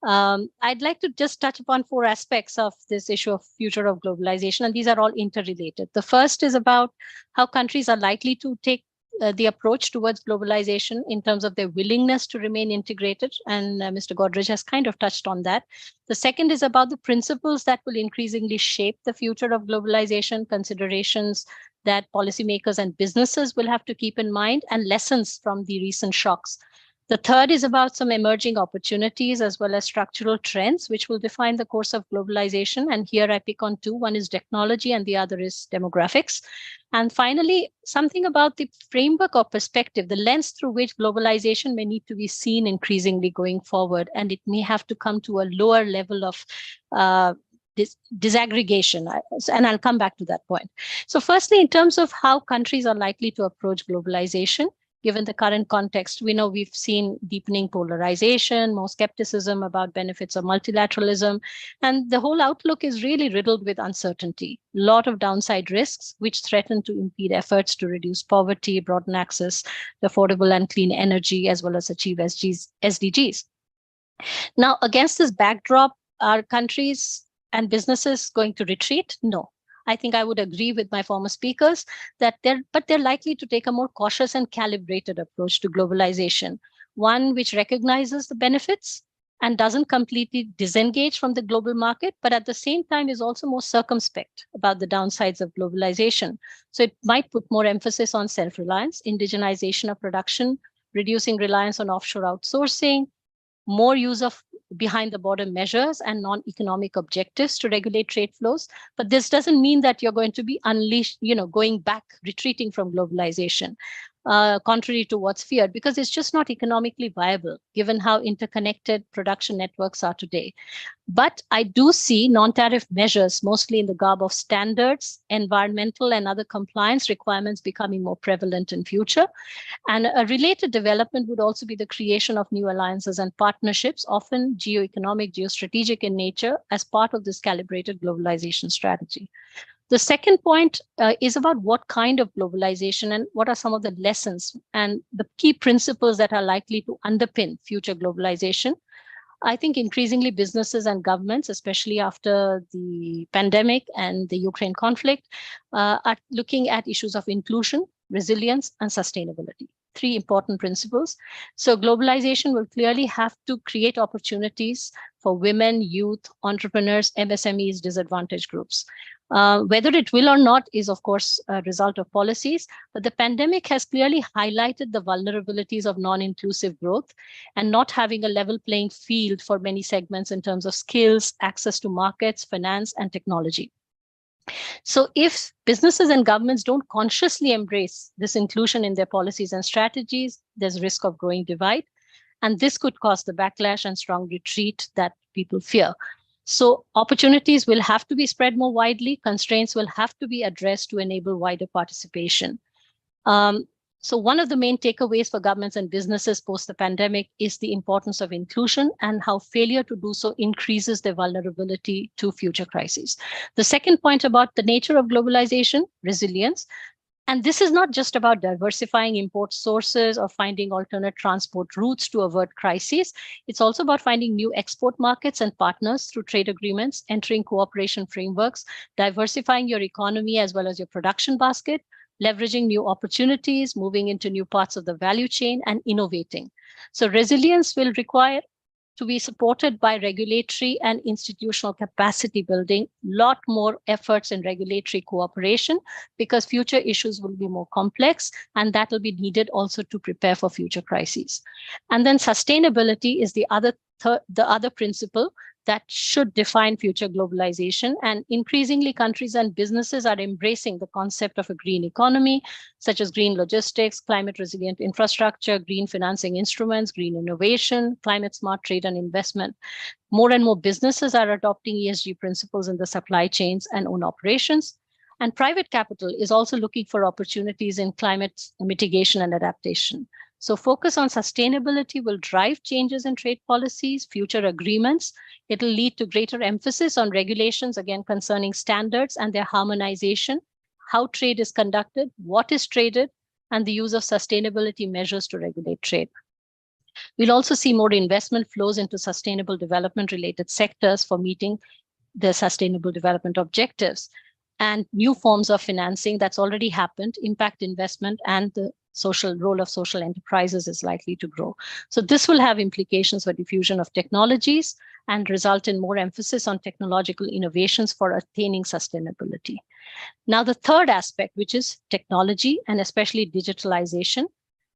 Speaker 12: I'd like to just touch upon 4 aspects of this issue of future of globalization, and these are all interrelated. The first is about how countries are likely to take the approach towards globalization in terms of their willingness to remain integrated, and Mr. Godrej has kind of touched on that. The second is about the principles that will increasingly shape the future of globalization, considerations that policymakers and businesses will have to keep in mind, and lessons from the recent shocks. The third is about some emerging opportunities as well as structural trends, which will define the course of globalization. And here I pick on 2. One is technology and the other is demographics. And finally, something about the framework or perspective, the lens through which globalization may need to be seen increasingly going forward. And it may have to come to a lower level of disaggregation. And I'll come back to that point. So firstly, in terms of how countries are likely to approach globalization, given the current context, we know we've seen deepening polarization, more skepticism about benefits of multilateralism, and the whole outlook is really riddled with uncertainty. A lot of downside risks, which threaten to impede efforts to reduce poverty, broaden access to affordable and clean energy, as well as achieve SDGs. Now, against this backdrop, are countries and businesses going to retreat? No. I think I would agree with my former speakers that they're likely to take a more cautious and calibrated approach to globalization, one which recognizes the benefits and doesn't completely disengage from the global market, but at the same time is also more circumspect about the downsides of globalization. So it might put more emphasis on self-reliance, indigenization of production, reducing reliance on offshore outsourcing, more use of behind the border measures and non-economic objectives to regulate trade flows. But this doesn't mean that you're going to be unleashed, going back, retreating from globalization, contrary to what's feared, because it's just not economically viable given how interconnected production networks are today. But I do see non-tariff measures, mostly in the garb of standards, environmental and other compliance requirements becoming more prevalent in future. And a related development would also be the creation of new alliances and partnerships, often geoeconomic, geostrategic in nature, as part of this calibrated globalization strategy. The second point is about what kind of globalization and what are some of the lessons and the key principles that are likely to underpin future globalization. I think increasingly businesses and governments, especially after the pandemic and the Ukraine conflict, are looking at issues of inclusion, resilience, and sustainability. Three important principles. So globalization will clearly have to create opportunities for women, youth, entrepreneurs, MSMEs, disadvantaged groups. Whether it will or not is, of course, a result of policies, but the pandemic has clearly highlighted the vulnerabilities of non-inclusive growth and not having a level playing field for many segments in terms of skills, access to markets, finance, and technology. So if businesses and governments don't consciously embrace this inclusion in their policies and strategies, there's risk of growing divide, and this could cause the backlash and strong retreat that people fear. So opportunities will have to be spread more widely. Constraints will have to be addressed to enable wider participation. So one of the main takeaways for governments and businesses post the pandemic is the importance of inclusion and how failure to do so increases their vulnerability to future crises. The second point about the nature of globalization, resilience. And this is not just about diversifying import sources or finding alternate transport routes to avert crises. It's also about finding new export markets and partners through trade agreements, entering cooperation frameworks, diversifying your economy as well as your production basket, leveraging new opportunities, moving into new parts of the value chain, and innovating. So resilience will require to be supported by regulatory and institutional capacity building, lot more efforts in regulatory cooperation, because future issues will be more complex, and that will be needed also to prepare for future crises. And then sustainability is the other principle that should define future globalization. And increasingly, countries and businesses are embracing the concept of a green economy, such as green logistics, climate resilient infrastructure, green financing instruments, green innovation, climate smart trade and investment. More and more businesses are adopting ESG principles in the supply chains and own operations. And private capital is also looking for opportunities in climate mitigation and adaptation. So focus on sustainability will drive changes in trade policies, future agreements. It will lead to greater emphasis on regulations, again, concerning standards and their harmonization, how trade is conducted, what is traded, and the use of sustainability measures to regulate trade. We'll also see more investment flows into sustainable development related sectors for meeting the sustainable development objectives, and new forms of financing that's already happened, impact investment, and the social role of social enterprises is likely to grow. So this will have implications for diffusion of technologies and result in more emphasis on technological innovations for attaining sustainability. Now, the third aspect, which is technology and especially digitalization.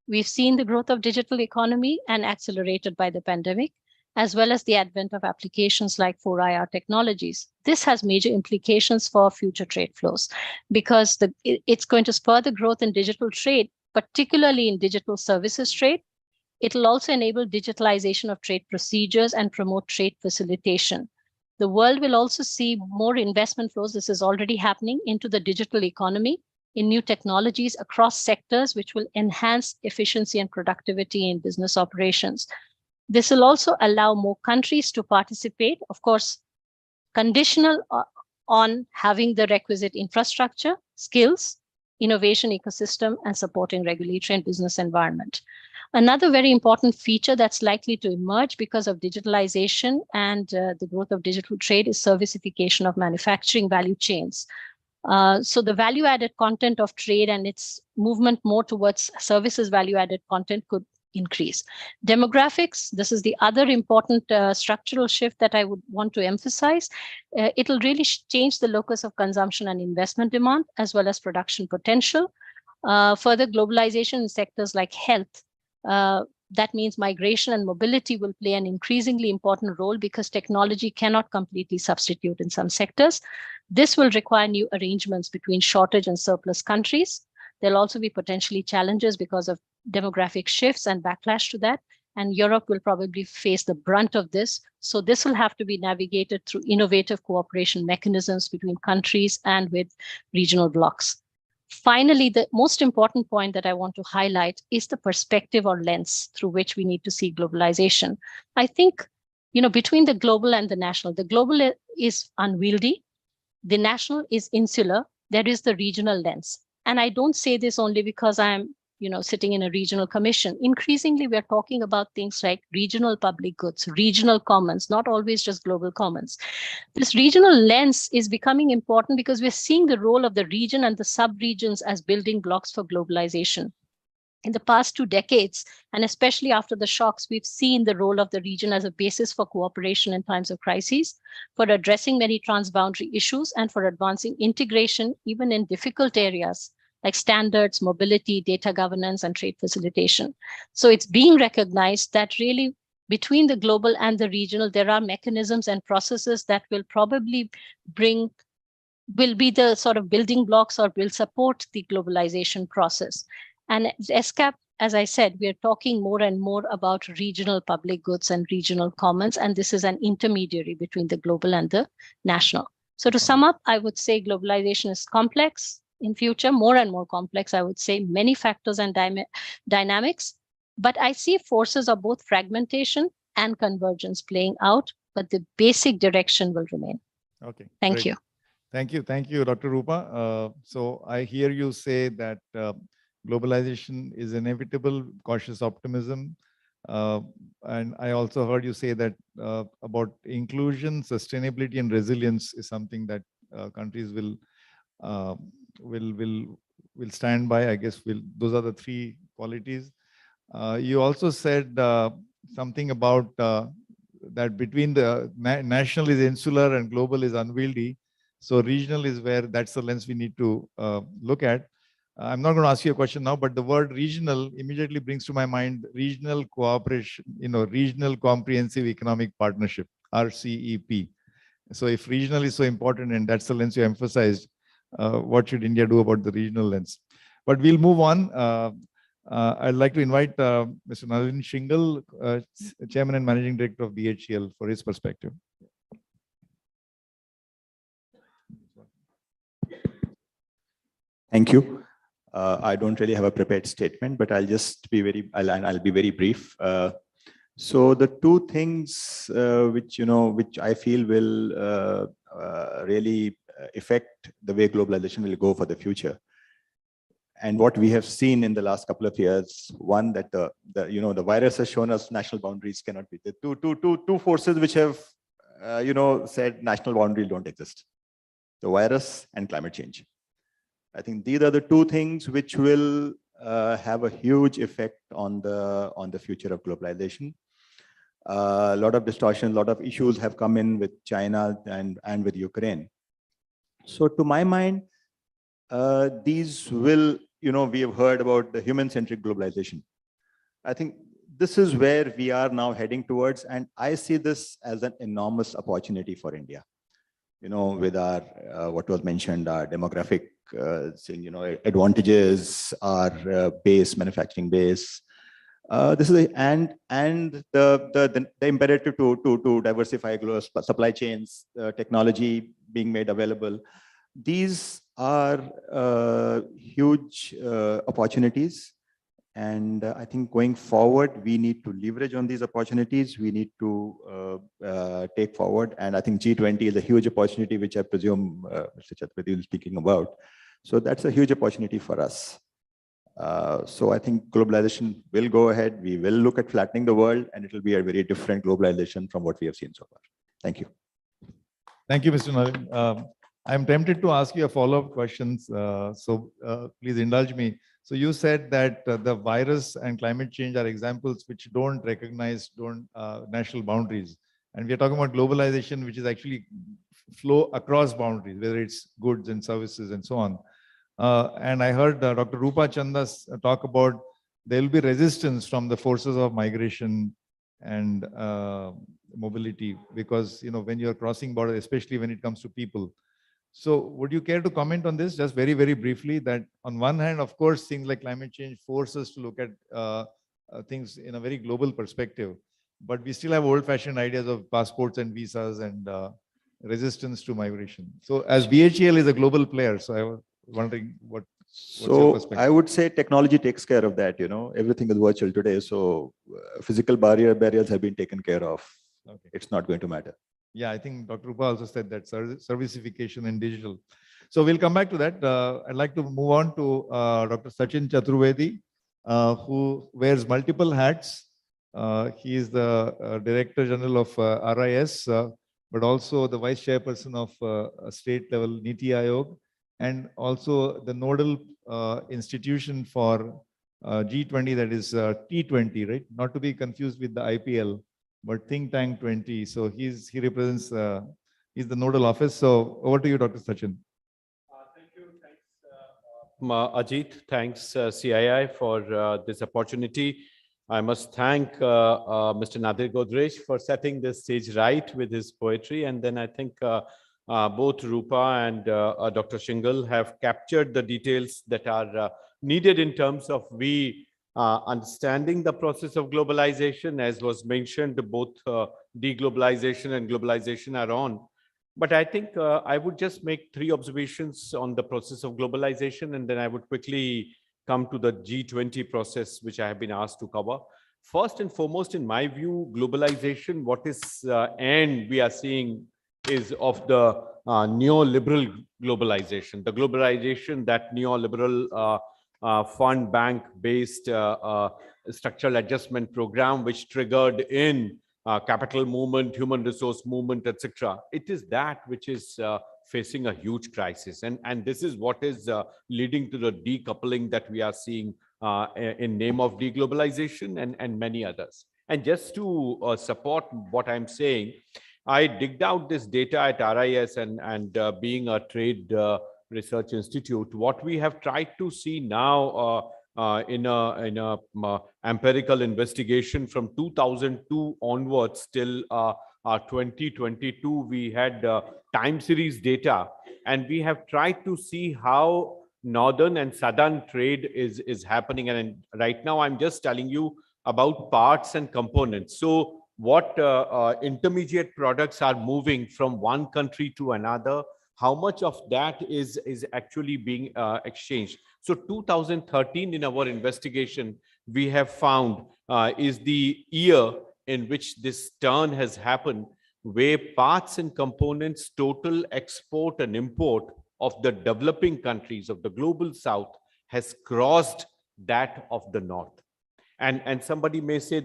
Speaker 12: We've seen the growth of digital economy and accelerated by the pandemic, as well as the advent of applications like 4IR technologies. This has major implications for future trade flows because it's going to spur the growth in digital trade, particularly in digital services trade. It will also enable digitalization of trade procedures and promote trade facilitation. The world will also see more investment flows, this is already happening, into the digital economy, in new technologies across sectors, which will enhance efficiency and productivity in business operations. This will also allow more countries to participate, of course, conditional on having the requisite infrastructure, skills, innovation ecosystem, and supporting regulatory and business environment. Another very important feature that's likely to emerge because of digitalization and the growth of digital trade is servicification of manufacturing value chains. So the value-added content of trade and its movement more towards services value-added content could increase. Demographics, this is the other important structural shift that I would want to emphasize. It'll really change the locus of consumption and investment demand, as well as production potential. Further globalization in sectors like health, that means migration and mobility will play an increasingly important role because technology cannot completely substitute in some sectors. This will require new arrangements between shortage and surplus countries. There'll also be potentially challenges because of demographic shifts and backlash to that. And Europe will probably face the brunt of this. So this will have to be navigated through innovative cooperation mechanisms between countries and with regional blocs. Finally, the most important point that I want to highlight is the perspective or lens through which we need to see globalization. I think, between the global and the national, the global is unwieldy, the national is insular, there is the regional lens. And I don't say this only because I'm, sitting in a regional commission. Increasingly, we're talking about things like regional public goods, regional commons, not always just global commons. This regional lens is becoming important because we're seeing the role of the region and the sub-regions as building blocks for globalization. In the past 2 decades, and especially after the shocks, we've seen the role of the region as a basis for cooperation in times of crises, for addressing many transboundary issues, and for advancing integration even in difficult areas like standards, mobility, data governance, and trade facilitation. So it's being recognized that really between the global and the regional, there are mechanisms and processes that will probably will be the sort of building blocks or will support the globalization process. And ESCAP, as I said, we are talking more and more about regional public goods and regional commons, and this is an intermediary between the global and the national. So to sum up, I would say globalization is complex in future, more and more complex, I would say, many factors and dynamics, but I see forces of both fragmentation and convergence playing out, but the basic direction will remain.
Speaker 14: Okay.
Speaker 12: Thank
Speaker 14: great.
Speaker 12: you.
Speaker 14: Thank you, Dr. Rupa. So I hear you say that globalization is inevitable, cautious optimism. And I also heard you say that about inclusion, sustainability, and resilience is something that countries will stand by. I guess those are the 3 qualities. You also said something about that between the national is insular and global is unwieldy. So regional is where that's the lens we need to look at. I'm not going to ask you a question now, but the word regional immediately brings to my mind regional cooperation, regional comprehensive economic partnership, RCEP. So if regional is so important and that's the lens you emphasized, what should India do about the regional lens? But we'll move on. I'd like to invite Mr. Nalin Shingal, Chairman and Managing Director of BHEL, for his perspective.
Speaker 10: Thank you. I don't really have a prepared statement, but I'll just be I'll be very brief. So the 2 things which I feel will really affect the way globalization will go for the future, and what we have seen in the last couple of years, one, that the virus has shown us national boundaries cannot be. The two forces which have said national boundaries don't exist: the virus and climate change. I think these are the 2 things which will have a huge effect on the future of globalization. A lot of distortion, a lot of issues have come in with China and with Ukraine. So to my mind, these will, we have heard about the human-centric globalization. I think this is where we are now heading towards, and I see this as an enormous opportunity for India. With our, what was mentioned, our demographic advantages, our manufacturing base. This is and the imperative to diversify global supply chains, technology being made available. These are huge opportunities, and I think going forward we need to leverage on these opportunities. We need to take forward, and I think G20 is a huge opportunity, which I presume Mr. Chaturvedi is speaking about. So that's a huge opportunity for us. So I think globalization will go ahead. We will look at flattening the world, and it will be a very different globalization from what we have seen so far. Thank you.
Speaker 14: Thank you, Mr. Nalin. I'm tempted to ask you a follow-up questions, so please indulge me. So you said that the virus and climate change are examples which don't recognize national boundaries. And we are talking about globalization, which is actually flow across boundaries, whether it's goods and services and so on. And I heard Dr. Rupa Chandas talk about there will be resistance from the forces of migration and mobility, because when you're crossing borders, especially when it comes to people. So would you care to comment on this just very, very briefly, that on one hand, of course, things like climate change force us to look at things in a very global perspective, but we still have old-fashioned ideas of passports and visas and resistance to migration. So as BHEL is a global player, so I was wondering what's your
Speaker 10: So
Speaker 14: perspective?
Speaker 10: I would say technology takes care of that, everything is virtual today. So physical barriers have been taken care of.
Speaker 14: Okay.
Speaker 10: It's not going to matter.
Speaker 14: Yeah, I think Dr. Rupa also said that servicification and digital. So we'll come back to that. I'd like to move on to Dr. Sachin Chaturvedi, who wears multiple hats. He is the Director General of RIS, but also the Vice Chairperson of a state level Niti Aayog, and also the nodal institution for G20, that is T20, right? Not to be confused with the IPL, but Think Tank 20. So he represents, he's the nodal office. So over to you, Dr. Sachin.
Speaker 13: Thank you. Thanks, Ajit. Thanks, CII, for this opportunity. I must thank Mr. Nadir Godrej for setting this stage right with his poetry. And then I think both Rupa and Dr. Shingal have captured the details that are needed in terms of understanding the process of globalization. As was mentioned, both deglobalization and globalization are on. But I think I would just make 3 observations on the process of globalization, and then I would quickly come to the G20 process, which I have been asked to cover. First and foremost, in my view, globalization, what is and we are seeing is of the neoliberal globalization, the globalization that neoliberal fund bank-based structural adjustment program, which triggered in capital movement, human resource movement, etc. It is that which is facing a huge crisis. And this is what is leading to the decoupling that we are seeing in name of deglobalization and many others. And just to support what I'm saying, I digged out this data at RIS and being a trade research institute, what we have tried to see now in a empirical investigation from 2002 onwards till 2022, we had time series data, and we have tried to see how northern and southern trade is happening. And right now, I'm just telling you about parts and components. So what intermediate products are moving from one country to another, how much of that is actually being exchanged. So 2013, in our investigation, we have found is the year in which this turn has happened, where parts and components total export and import of the developing countries of the global south has crossed that of the north. And somebody may say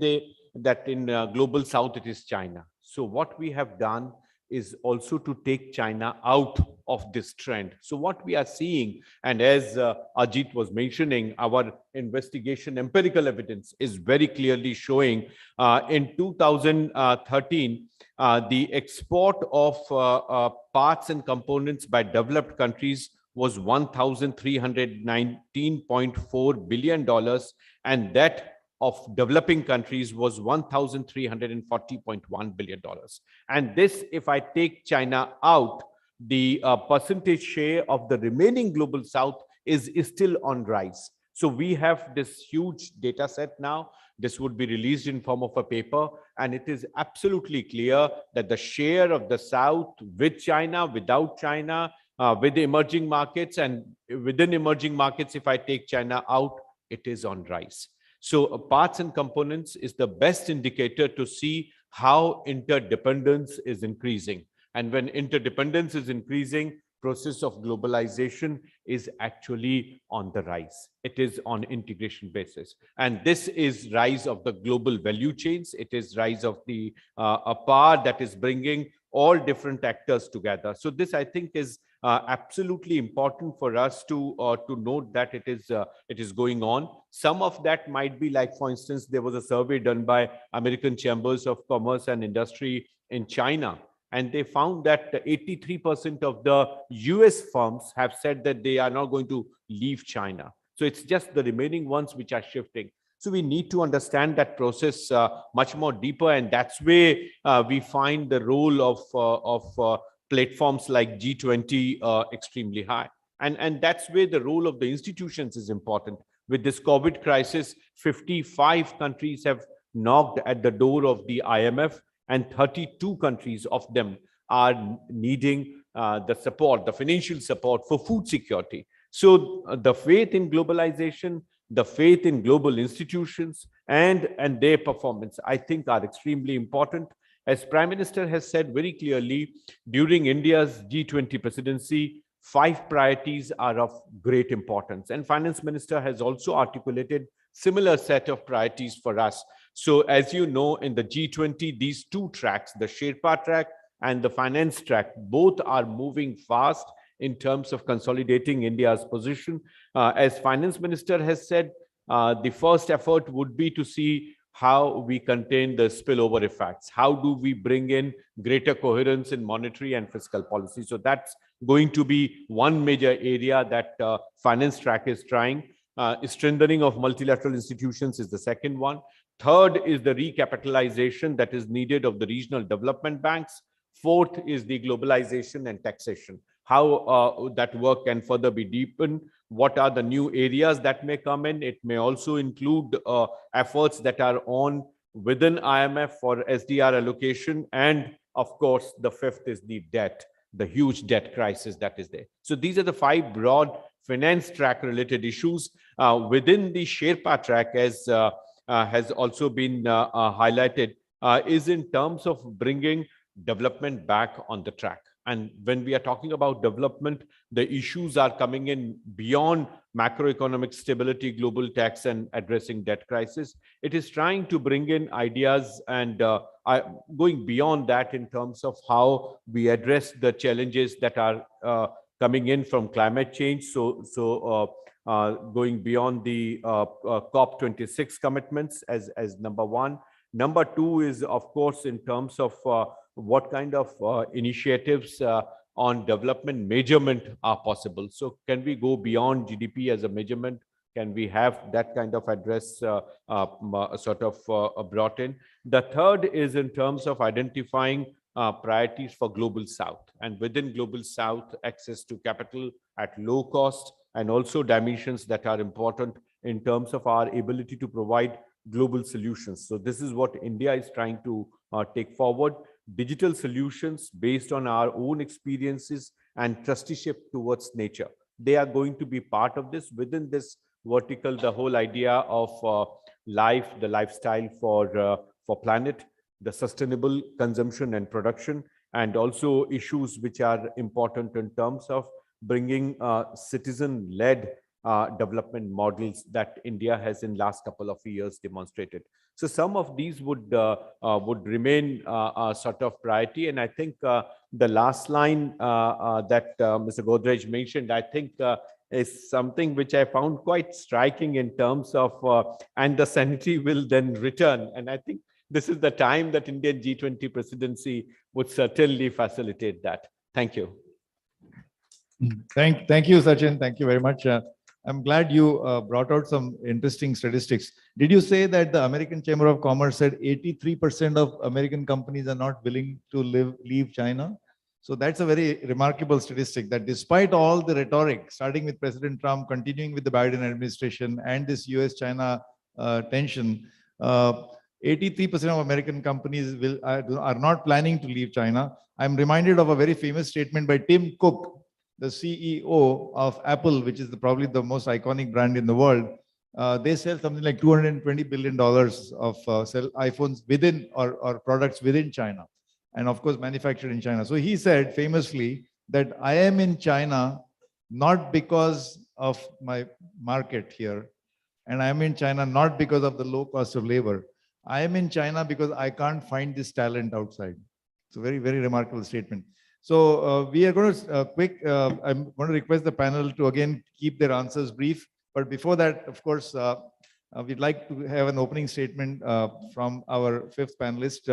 Speaker 13: that in global south it is China. So what we have done is also to take China out of this trend. So what we are seeing, and as Ajit was mentioning, our investigation empirical evidence is very clearly showing in 2013, the export of parts and components by developed countries was $1,319.4 billion, and that of developing countries was $1,340.1 billion. And this, if I take China out, the percentage share of the remaining global south is still on rise. So we have this huge data set now. This would be released in form of a paper, and it is absolutely clear that the share of the south with China, without China, with the emerging markets, and within emerging markets, if I take China out, it is on rise. So parts and components is the best indicator to see how interdependence is increasing. And when interdependence is increasing, process of globalization is actually on the rise. It is on integration basis. And this is rise of the global value chains. It is rise of the a power that is bringing all different actors together. So this, I think, is absolutely important for us to note that it is going on. Some of that might be like, for instance, there was a survey done by American Chambers of Commerce and Industry in China, and they found that 83% of the US firms have said that they are not going to leave China. So it's just the remaining ones which are shifting. So we need to understand that process much more deeper, and that's where we find the role of platforms like G20 extremely high. And that's where the role of the institutions is important. With this COVID crisis, 55 countries have knocked at the door of the IMF, and 32 countries of them are needing the support, the financial support for food security. So the faith in globalization, the faith in global institutions and their performance, I think, are extremely important. As Prime Minister has said very clearly, during India's G20 presidency, 5 priorities are of great importance. And Finance Minister has also articulated similar set of priorities for us. So as you know, in the G20, these 2 tracks, the Sherpa track and the finance track, both are moving fast in terms of consolidating India's position. As Finance Minister has said, the first effort would be to see how we contain the spillover effects. How do we bring in greater coherence in monetary and fiscal policy? So that's going to be one major area that finance track is trying. Strengthening of multilateral institutions is the second one. Third is the recapitalization that is needed of the regional development banks. Fourth is the globalization and taxation. How that work can further be deepened. What are the new areas that may come in? It may also include efforts that are on within IMF for SDR allocation. And of course, the fifth is the debt, the huge debt crisis that is there. So these are the 5 broad finance track related issues. Within the Sherpa track, as has also been highlighted, is in terms of bringing development back on the track. And when we are talking about development, the issues are coming in beyond macroeconomic stability, global tax, and addressing debt crisis. It is trying to bring in ideas and going beyond that in terms of how we address the challenges that are coming in from climate change. So going beyond the COP26 commitments as number 1. Number 2 is, of course, in terms of what kind of initiatives on development measurement are possible. So can we go beyond GDP as a measurement? Can we have that kind of address sort of brought in? The third is in terms of identifying priorities for Global South, and within Global South, access to capital at low cost, and also dimensions that are important in terms of our ability to provide global solutions. So this is what India is trying to take forward. Digital solutions based on our own experiences and trusteeship towards nature. They are going to be part of this. Within this vertical, the whole idea of life, the lifestyle for planet, the sustainable consumption and production, and also issues which are important in terms of bringing citizen-led development models that India has in last couple of years demonstrated. So some of these would remain a sort of priority. And I think the last line that Mr. Godrej mentioned, I think is something which I found quite striking in terms of, and the sanity will then return. And I think this is the time that Indian G20 presidency would certainly facilitate that. Thank you.
Speaker 14: Thank you, Sachin. Thank you very much. I'm glad you brought out some interesting statistics. Did you say that the American Chamber of Commerce said 83% of American companies are not willing to leave China? So that's a very remarkable statistic, that despite all the rhetoric, starting with President Trump, continuing with the Biden administration and this US-China tension, 83% of American companies are not planning to leave China. I'm reminded of a very famous statement by Tim Cook, the CEO of Apple, which is probably the most iconic brand in the world. They sell something like $220 billion of sell iPhones within or products within China, and of course manufactured in China. So he said famously that I am in China not because of my market here, and I am in China not because of the low cost of labor. I am in China because I can't find this talent outside. It's a very, very remarkable statement. So we are going to I'm going to request the panel to again keep their answers brief. But before that, of course, we'd like to have an opening statement from our fifth panelist,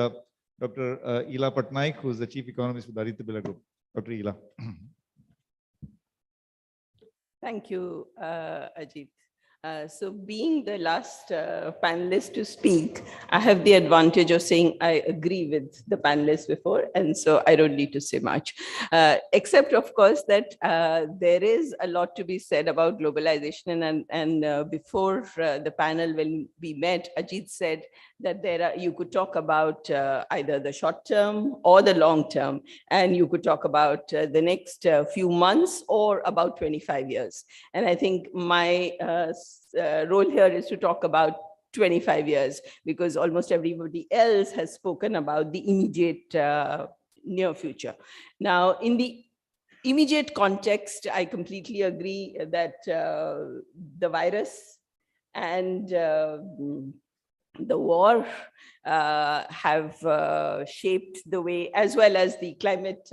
Speaker 14: Dr. Ela Patnaik, who is the Chief Economist with Aditya Birla Group. Dr. Ela.
Speaker 11: Thank you, Ajit. So being the last panelist to speak, I have the advantage of saying I agree with the panelists before, and so I don't need to say much, except of course that there is a lot to be said about globalization. And before the panel, when we met, Ajit said that you could talk about either the short term or the long term, and you could talk about the next few months or about 25 years. And I think my role here is to talk about 25 years, because almost everybody else has spoken about the immediate near future. Now, in the immediate context, I completely agree that the virus and the war have shaped the way, as well as the climate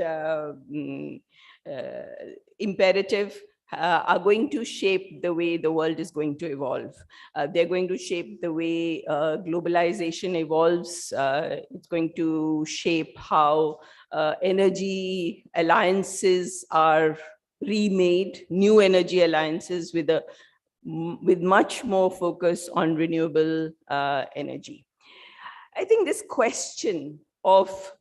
Speaker 11: imperative, are going to shape the way the world is going to evolve. They're going to shape the way globalization evolves. It's going to shape how energy alliances are remade, new energy alliances with much more focus on renewable energy. I think this question of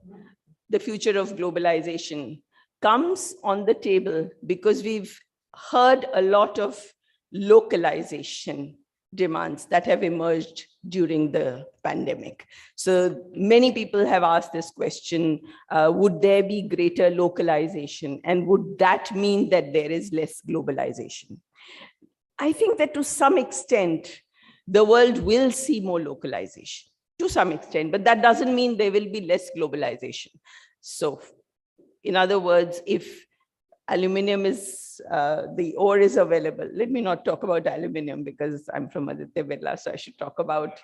Speaker 11: the future of globalization comes on the table because we've heard a lot of localization demands that have emerged during the pandemic. So many people have asked this question, would there be greater localization? And would that mean that there is less globalization? I think that to some extent, the world will see more localization, to some extent, but that doesn't mean there will be less globalization. So in other words, if aluminum is, the ore is available. Let me not talk about aluminum because I'm from Aditya Birla, so I should talk about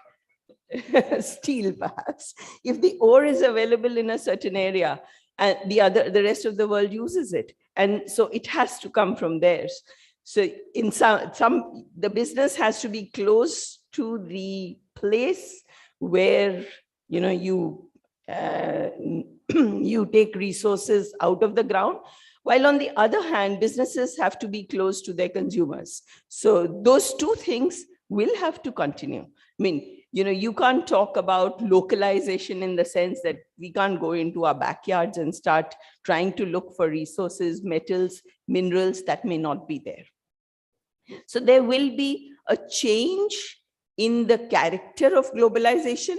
Speaker 11: steel perhaps. If the ore is available in a certain area and the rest of the world uses it, and so it has to come from theirs. So in the business has to be close to the place where, you know, you take resources out of the ground. While on the other hand, businesses have to be close to their consumers. So those two things will have to continue. I mean, you know, you can't talk about localization in the sense that we can't go into our backyards and start trying to look for resources, metals, minerals that may not be there. So there will be a change in the character of globalization.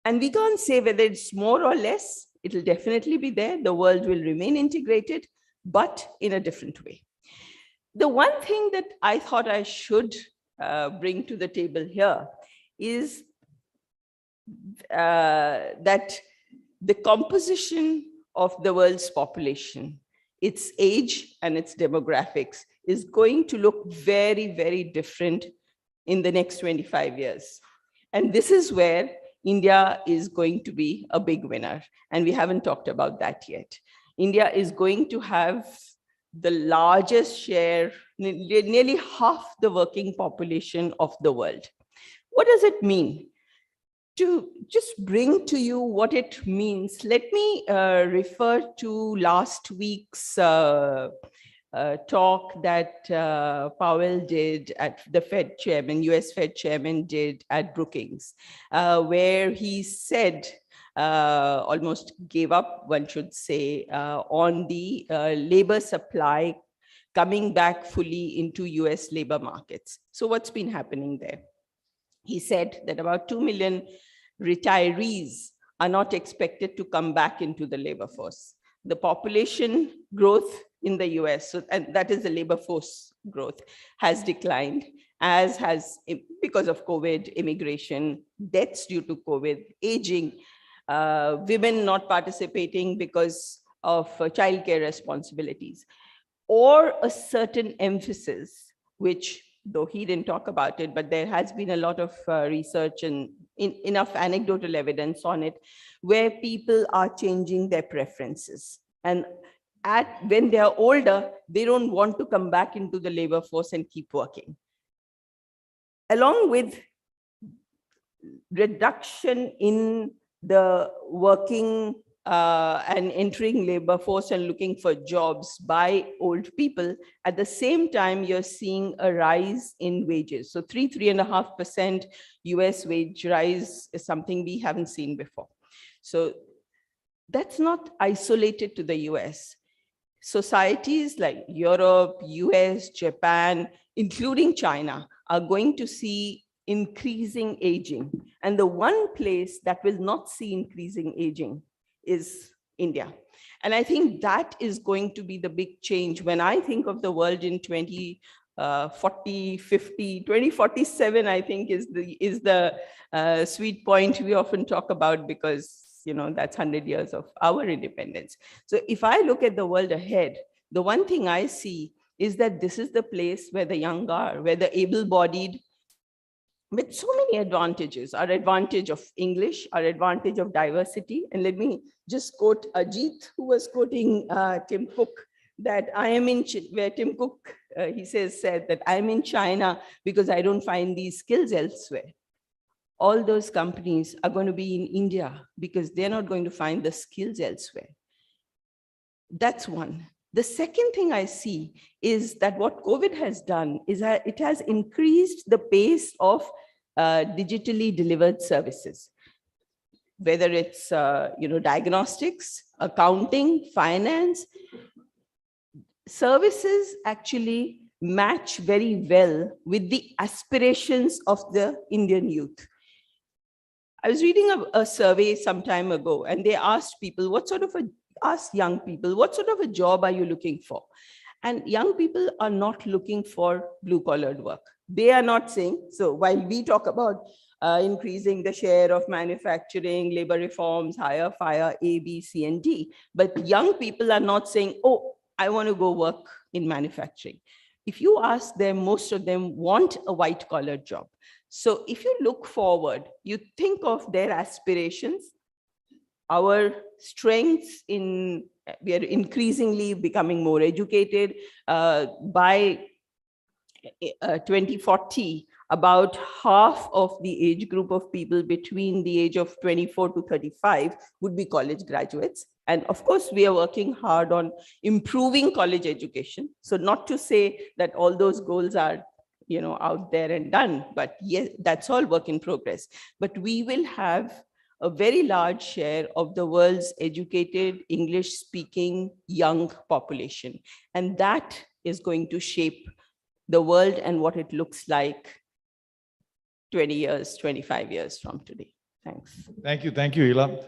Speaker 11: And we can't say whether it's more or less. It'll definitely be there. The world will remain integrated, but in a different way. The one thing that I thought I should bring to the table here is that the composition of the world's population, its age and its demographics, is going to look very, very different in the next 25 years. And this is where India is going to be a big winner. And we haven't talked about that yet. India is going to have the largest share, nearly half the working population of the world. What does it mean? To just bring to you what it means, let me refer to last week's talk that Powell did at the Fed chairman, US Fed chairman did at Brookings, where he said, almost gave up, one should say, on the labor supply coming back fully into US labor markets. So what's been happening there? He said that about 2 million retirees are not expected to come back into the labor force. The population growth in the US, and that is the labor force growth, has declined, as has, because of COVID, immigration, deaths due to COVID, aging, women not participating because of childcare responsibilities, or a certain emphasis, which, though he didn't talk about it, but there has been a lot of research and enough anecdotal evidence on it, where people are changing their preferences. And when they are older, they don't want to come back into the labor force and keep working. Along with reduction in the working and entering labor force and looking for jobs by old people, at the same time, you're seeing a rise in wages. So 3.5% US wage rise is something we haven't seen before. So that's not isolated to the US. Societies like Europe, US, Japan, including China, are going to see increasing aging. And the one place that will not see increasing aging is India. And I think that is going to be the big change. When I think of the world in 2040, 50, 2047, I think is the sweet point we often talk about, because that's 100 years of our independence. So if I look at the world ahead, the one thing I see is that this is the place where the young are, where the able-bodied, with so many advantages, our advantage of English, our advantage of diversity. And let me just quote Ajit, who was quoting Tim Cook, that I am in, where Tim Cook, he said that I'm in China because I don't find these skills elsewhere. All those companies are going to be in India because they're not going to find the skills elsewhere. That's one. The second thing I see is that what COVID has done is that it has increased the pace of digitally delivered services, whether it's diagnostics, accounting, finance. Services actually match very well with the aspirations of the Indian youth. I was reading a survey some time ago, and they asked people, ask young people, what sort of a job are you looking for? And young people are not looking for blue-collared work. They are not saying, so while we talk about increasing the share of manufacturing, labor reforms, higher fire, A, B, C, and D, but young people are not saying, oh, I want to go work in manufacturing. If you ask them, most of them want a white-collar job. So if you look forward, you think of their aspirations, our strengths we are increasingly becoming more educated. By 2040, about half of the age group of people between the age of 24 to 35 would be college graduates. And of course, we are working hard on improving college education. So not to say that all those goals are out there and done, but yes, that's all work in progress. But we will have a very large share of the world's educated, English-speaking young population. And that is going to shape the world and what it looks like 20 years, 25 years from today. Thanks.
Speaker 14: Thank you, Ila.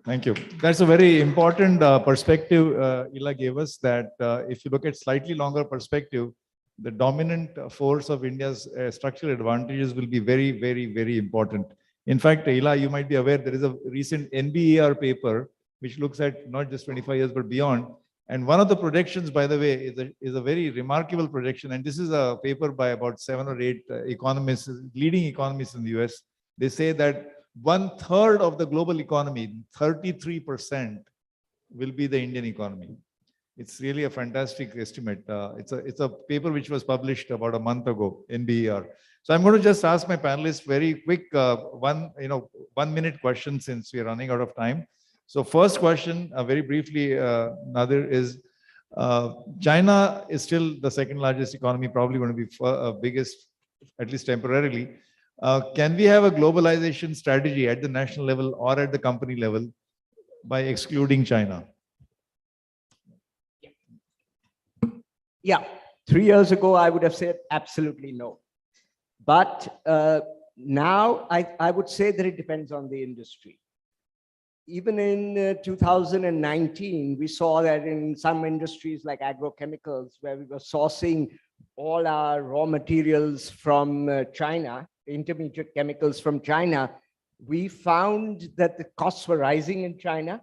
Speaker 14: Thank you. That's a very important perspective Ila gave us, that if you look at slightly longer perspective, the dominant force of India's structural advantages will be very, very, very important. In fact, Ila, you might be aware, there is a recent NBER paper which looks at not just 25 years, but beyond. And one of the projections, by the way, is a very remarkable projection. And this is a paper by about 7 or 8 economists, leading economists in the US. They say that 1/3 of the global economy, 33%, will be the Indian economy. It's really a fantastic estimate. It's a paper which was published about a month ago, NBER. So I'm going to just ask my panelists very quick 1 minute question, since we're running out of time. So first question, very briefly, Nadir, is China is still the second largest economy, probably going to be biggest, at least temporarily. Can we have a globalization strategy at the national level or at the company level by excluding China?
Speaker 9: Yeah, 3 years ago, I would have said absolutely no. But now I would say that it depends on the industry. Even in 2019, we saw that in some industries like agrochemicals, where we were sourcing all our raw materials from China, intermediate chemicals from China, we found that the costs were rising in China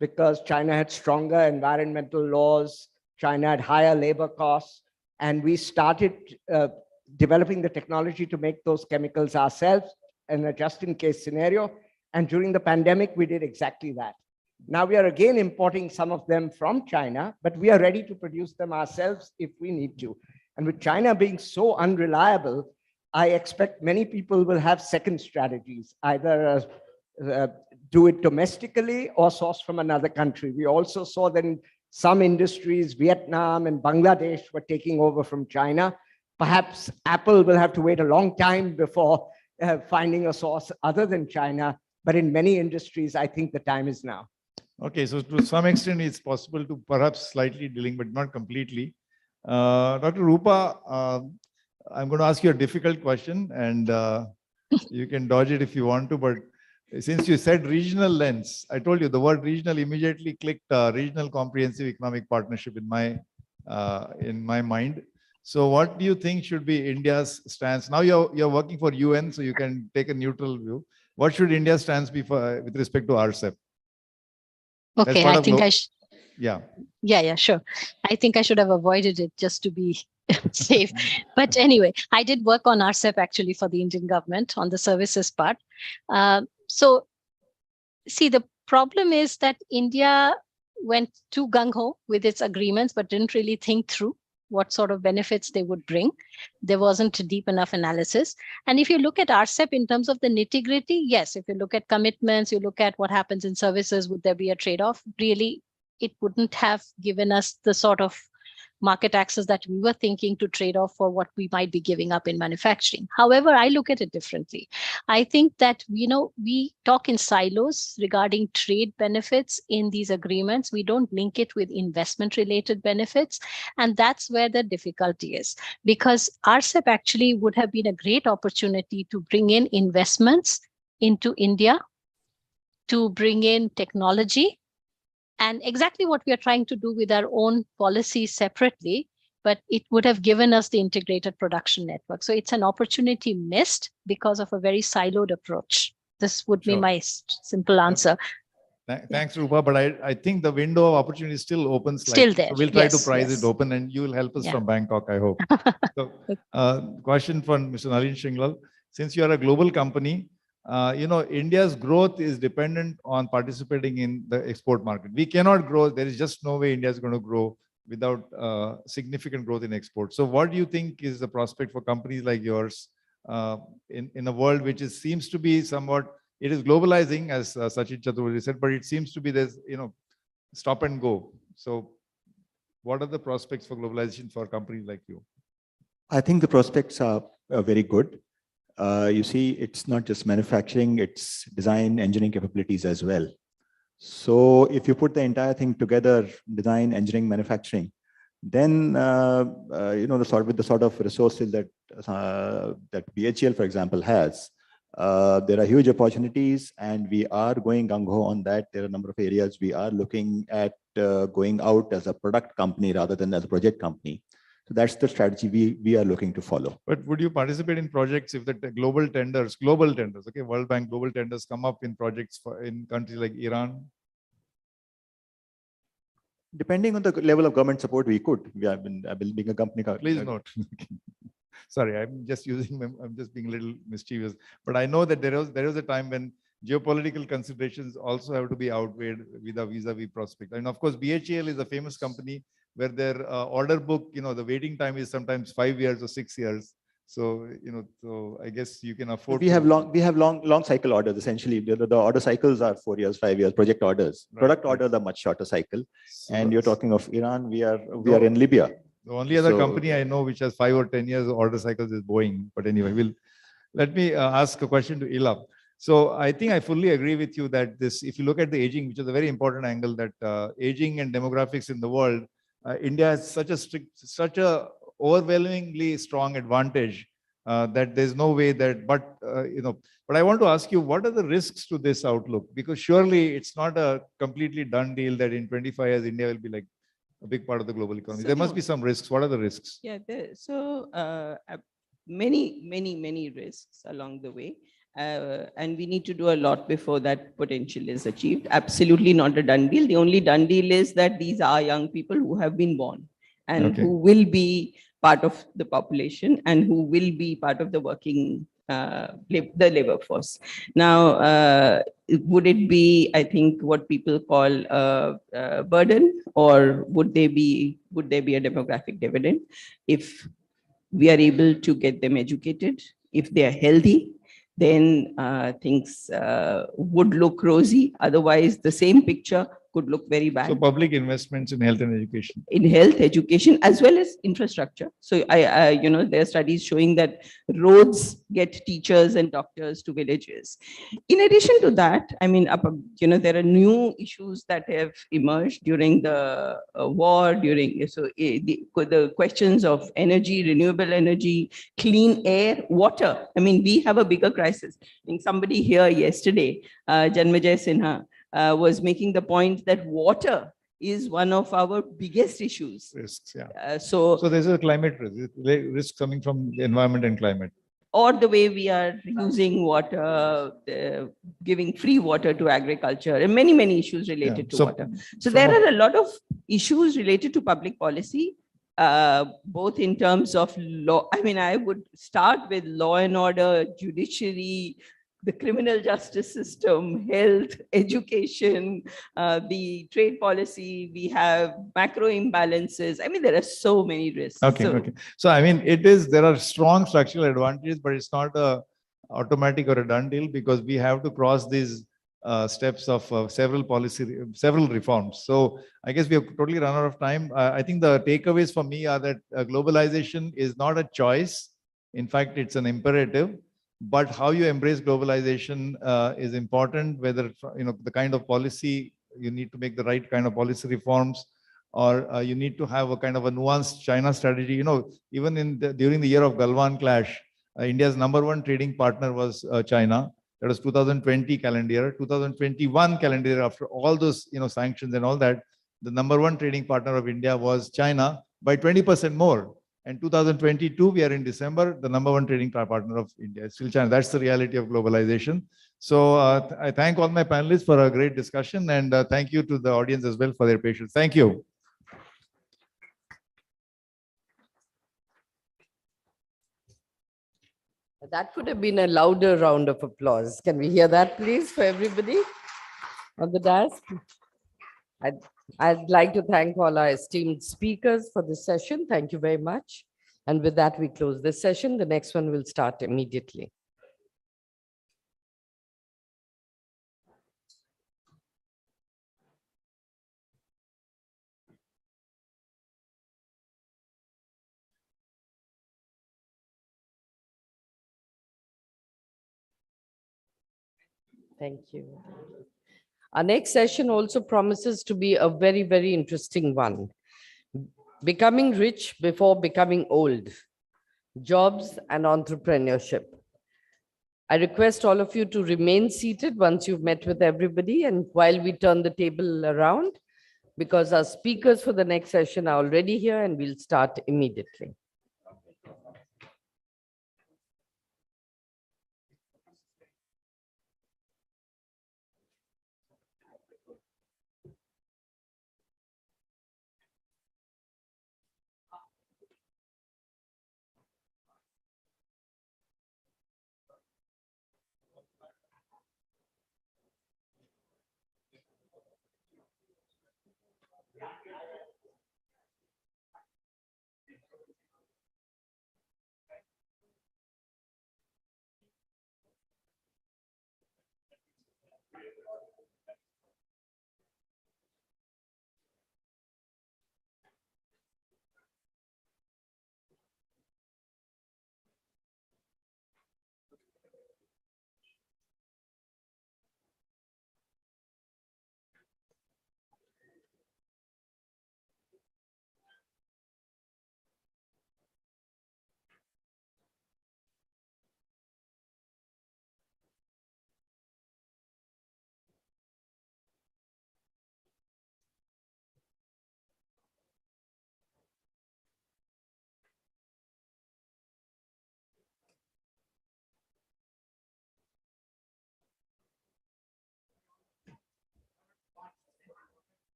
Speaker 9: because China had stronger environmental laws, China had higher labor costs, and we started developing the technology to make those chemicals ourselves in a just-in-case scenario. And during the pandemic, we did exactly that. Now we are again importing some of them from China, but we are ready to produce them ourselves if we need to. And with China being so unreliable, I expect many people will have second strategies, either do it domestically or source from another country. We also saw that in some industries, Vietnam and Bangladesh were taking over from China. Perhaps Apple will have to wait a long time before finding a source other than China. But in many industries, I think the time is now.
Speaker 14: Okay, so to some extent, it's possible to perhaps slightly dealing, but not completely. Dr. Rupa, I'm going to ask you a difficult question, and you can dodge it if you want to, but since you said regional lens, I told you the word regional immediately clicked regional comprehensive economic partnership in my mind. So what do you think should be India's stance? Now you're working for UN, so you can take a neutral view. What should India's stance be for, with respect to RCEP?
Speaker 12: Okay, I think I should.
Speaker 14: Yeah.
Speaker 12: Yeah, sure. I think I should have avoided it just to be safe. But anyway, I did work on RCEP actually for the Indian government on the services part. So see, the problem is that India went too gung-ho with its agreements, but didn't really think through what sort of benefits they would bring. There wasn't a deep enough analysis. And if you look at RCEP in terms of the nitty-gritty, yes, if you look at commitments, you look at what happens in services, would there be a trade-off? Really, it wouldn't have given us the sort of market access that we were thinking to trade off for what we might be giving up in manufacturing. However, I look at it differently. I think that, we talk in silos regarding trade benefits in these agreements. We don't link it with investment related benefits. And that's where the difficulty is, because RCEP actually would have been a great opportunity to bring in investments into India, to bring in technology, and exactly what we are trying to do with our own policies separately, but it would have given us the integrated production network. So it's an opportunity missed because of a very siloed approach. This would be my simple answer.
Speaker 14: Thanks, Rupa. But I think the window of opportunity is still open.
Speaker 12: Still there.
Speaker 14: So we'll try to prize it open, and you will help us from Bangkok, I hope. So, question for Mr. Nalin Shinglal. Since you are a global company, India's growth is dependent on participating in the export market. We cannot grow. There is just no way India is going to grow without significant growth in exports. So what do you think is the prospect for companies like yours in a world which seems to be somewhat, it is globalizing, as Sachin Chaturvedi said, but it seems to be there's, stop and go. So what are the prospects for globalization for companies like you?
Speaker 10: I think the prospects are very good. You see, it's not just manufacturing, it's design, engineering capabilities as well. So if you put the entire thing together, design, engineering, manufacturing, then, with the sort of resources that BHEL, for example, has, there are huge opportunities, and we are going gung-ho on that. There are a number of areas we are looking at going out as a product company rather than as a project company. So that's the strategy we are looking to follow.
Speaker 14: But would you participate in projects if the global tenders, okay, World Bank global tenders come up in projects in countries like Iran?
Speaker 10: Depending on the level of government support, we could. We have been building a company.
Speaker 14: Please note. Sorry, I'm just being a little mischievous. But I know that there was a time when geopolitical considerations also have to be outweighed with a vis-a-vis prospect. And of course, BHEL is a famous company where their order book, the waiting time is sometimes 5 years or 6 years. So, so I guess you can afford.
Speaker 10: We have long cycle orders. Essentially, the order cycles are 4 years, 5 years. Project orders, product orders are much shorter cycle. So and you're talking of Iran. We are in Libya.
Speaker 14: The only other company I know which has 5 or 10 years order cycles is Boeing. But anyway, let me ask a question to Ilham. So I think I fully agree with you that if you look at the aging, which is a very important angle, that aging and demographics in the world, India has such a overwhelmingly strong advantage that there's no way that, but I want to ask you, what are the risks to this outlook? Because surely it's not a completely done deal that in 25 years, India will be like a big part of the global economy. There must be some risks. What are the risks?
Speaker 11: Yeah, many risks along the way. And we need to do a lot before that potential is achieved. Absolutely not a done deal. The only done deal is that these are young people who have been born and who will be part of the population and who will be part of the working the labor force. Now, would it be, I think, what people call a burden, or would there be a demographic dividend if we are able to get them educated? If they are healthy, then things would look rosy. Otherwise, the same picture could look very bad.
Speaker 14: So public investments in health and education.
Speaker 11: In health, education, as well as infrastructure. So there are studies showing that roads get teachers and doctors to villages. In addition to that, I mean, there are new issues that have emerged during the war, the questions of energy, renewable energy, clean air, water. I mean, we have a bigger crisis. I think somebody here yesterday, Janmajay Sinha, was making the point that water is one of our biggest issues.
Speaker 14: Risks, yeah.
Speaker 11: So
Speaker 14: there's a climate risk coming from the environment and climate.
Speaker 11: Or the way we are using water, giving free water to agriculture, and many, many issues related to water. So there are a lot of issues related to public policy, both in terms of law. I mean, I would start with law and order, judiciary, the criminal justice system, health, education, the trade policy, we have macro imbalances. I mean, there are so many risks.
Speaker 14: Okay. So I mean, there are strong structural advantages, but it's not a automatic or a done deal, because we have to cross these steps of several reforms. So I guess we have totally run out of time. I think the takeaways for me are that globalization is not a choice. In fact, it's an imperative. But how you embrace globalization is important, whether, the kind of policy, you need to make the right kind of policy reforms, or you need to have a kind of a nuanced China strategy. Even during the year of Galwan clash, India's #1 trading partner was China. That was 2020 calendar year. 2021 calendar year, after all those sanctions and all that, the #1 trading partner of India was China by 20% more. And 2022, we are in December, the #1 trading partner of India is still China. That's the reality of globalization. So I thank all my panelists for a great discussion, and thank you to the audience as well for their patience. Thank you.
Speaker 2: That could have been a louder round of applause. Can we hear that, please, for everybody on the dais? I'd like to thank all our esteemed speakers for this session. Thank you very much. And with that, we close this session. The next one will start immediately. Thank you. Our next session also promises to be a very, very interesting one. Becoming rich before becoming old, jobs and entrepreneurship. I request all of you to remain seated once you've met with everybody, and while we turn the table around, because our speakers for the next session are already here and we'll start immediately.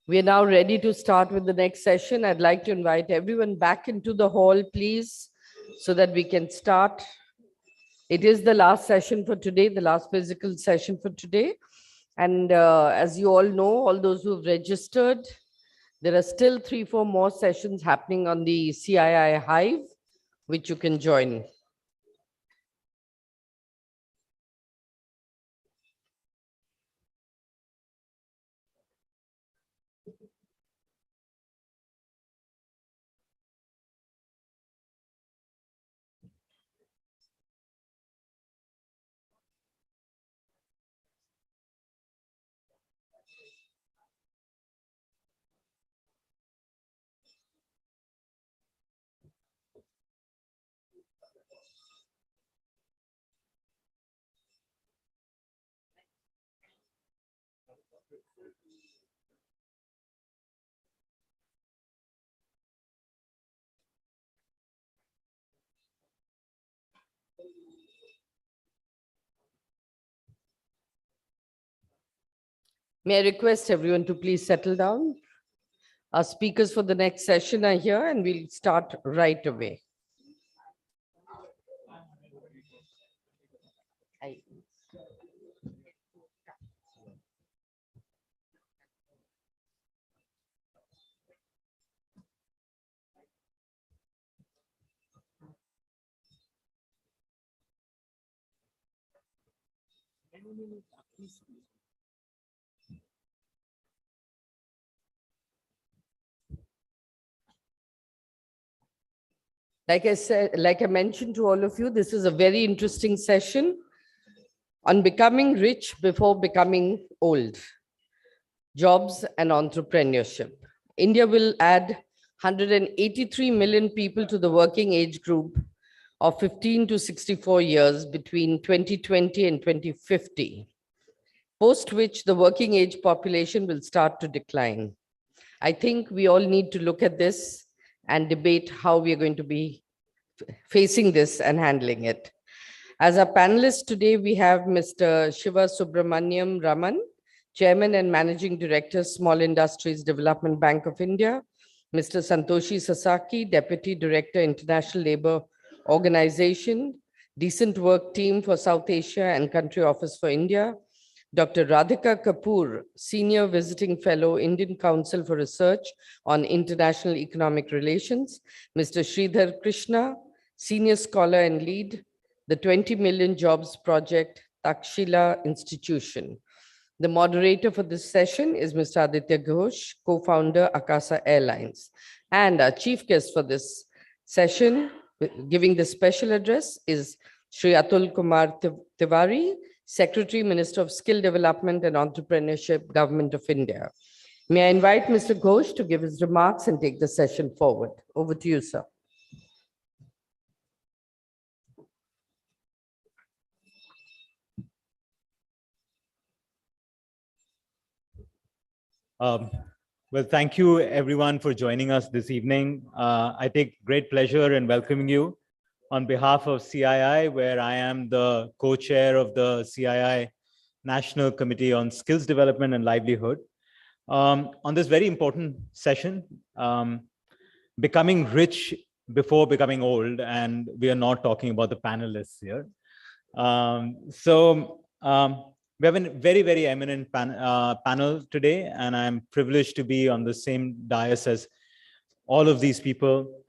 Speaker 2: We are now ready to start with the next session. I'd like to invite everyone back into the hall, please, so that we can start. It is the last session for today, the last physical session for today. And as you all know, all those who have registered, there are still 3-4 more sessions happening on the CII Hive, which you can join. May I request everyone to please settle down? Our speakers for the next session are here and we'll start right away. Like I said, like I mentioned to all of you, this is a very interesting session on becoming rich before becoming old, jobs and entrepreneurship. India will add 183 million people to the working age group of 15 to 64 years between 2020 and 2050, post which the working age population will start to decline. I think we all need to look at this and debate how we are going to be facing this and handling it. As our panelists today, we have Mr. Shiva Subramaniam Raman, Chairman and Managing Director, Small Industries Development Bank of India, Mr. Santoshi Sasaki, Deputy Director, International Labour Organization, Decent Work Team for South Asia and Country Office for India, Dr. Radhika Kapoor, Senior Visiting Fellow, Indian Council for Research on International Economic Relations, Mr. Sridhar Krishna, Senior Scholar and Lead, the 20 Million Jobs Project, Takshila Institution. The moderator for this session is Mr. Aditya Ghosh, co-founder Akasa Airlines. And our chief guest for this session, giving the special address, is Shri Atul Kumar Tiwari, Secretary, Minister of Skill Development and Entrepreneurship, Government of India. May I invite Mr. Ghosh to give his remarks and take the session forward. Over to you, sir.
Speaker 18: Well, thank you everyone for joining us this evening. I take great pleasure in welcoming you on behalf of CII, where I am the co-chair of the CII National Committee on Skills Development and Livelihood. On this very important session, becoming rich before becoming old, and we are not talking about the panelists here. We have a very, very eminent panel today, and I'm privileged to be on the same dais as all of these people.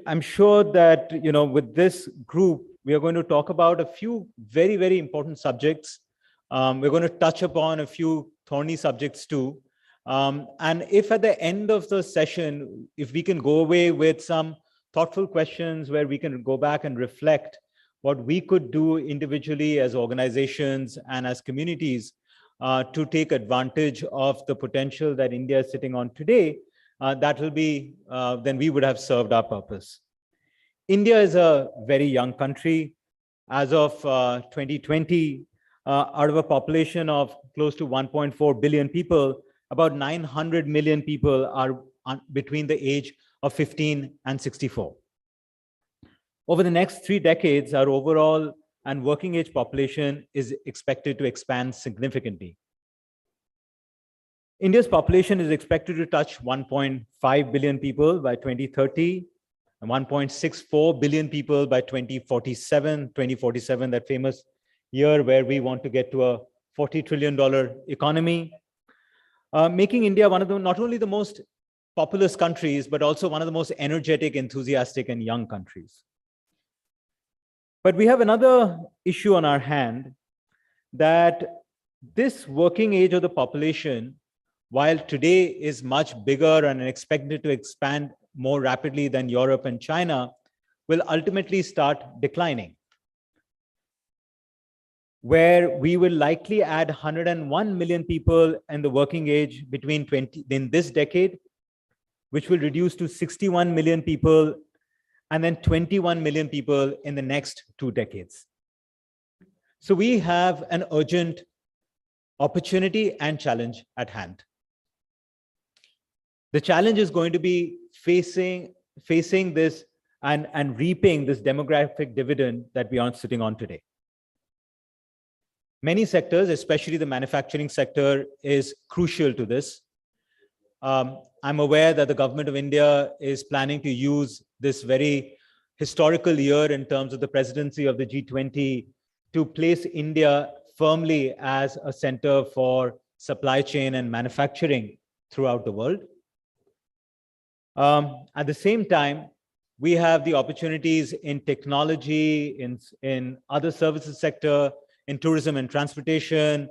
Speaker 18: I'm sure that, with this group, we are going to talk about a few very, very important subjects. We're going to touch upon a few thorny subjects too. And if at the end of the session, if we can go away with some thoughtful questions where we can go back and reflect what we could do individually as organizations and as communities to take advantage of the potential that India is sitting on today, that will be, then we would have served our purpose. India is a very young country. As of 2020, out of a population of close to 1.4 billion people, about 900 million people are between the age of 15 and 64. Over the next 3 decades, our overall and working age population is expected to expand significantly. India's population is expected to touch 1.5 billion people by 2030 and 1.64 billion people by 2047, that famous year where we want to get to a $40 trillion economy, making India one of the not only the most populous countries, but also one of the most energetic, enthusiastic, and young countries. But we have another issue on our hand, that this working age of the population, while today is much bigger and expected to expand more rapidly than Europe and China, will ultimately start declining, where we will likely add 101 million people in the working age in this decade, which will reduce to 61 million people, and then 21 million people in the next 2 decades. So we have an urgent opportunity and challenge at hand. The challenge is going to be facing this and reaping this demographic dividend that we are sitting on today. Many sectors, especially the manufacturing sector, is crucial to this. I'm aware that the government of India is planning to use this very historical year in terms of the presidency of the G20 to place India firmly as a center for supply chain and manufacturing throughout the world. At the same time, we have the opportunities in technology, in other services sector, in tourism and transportation,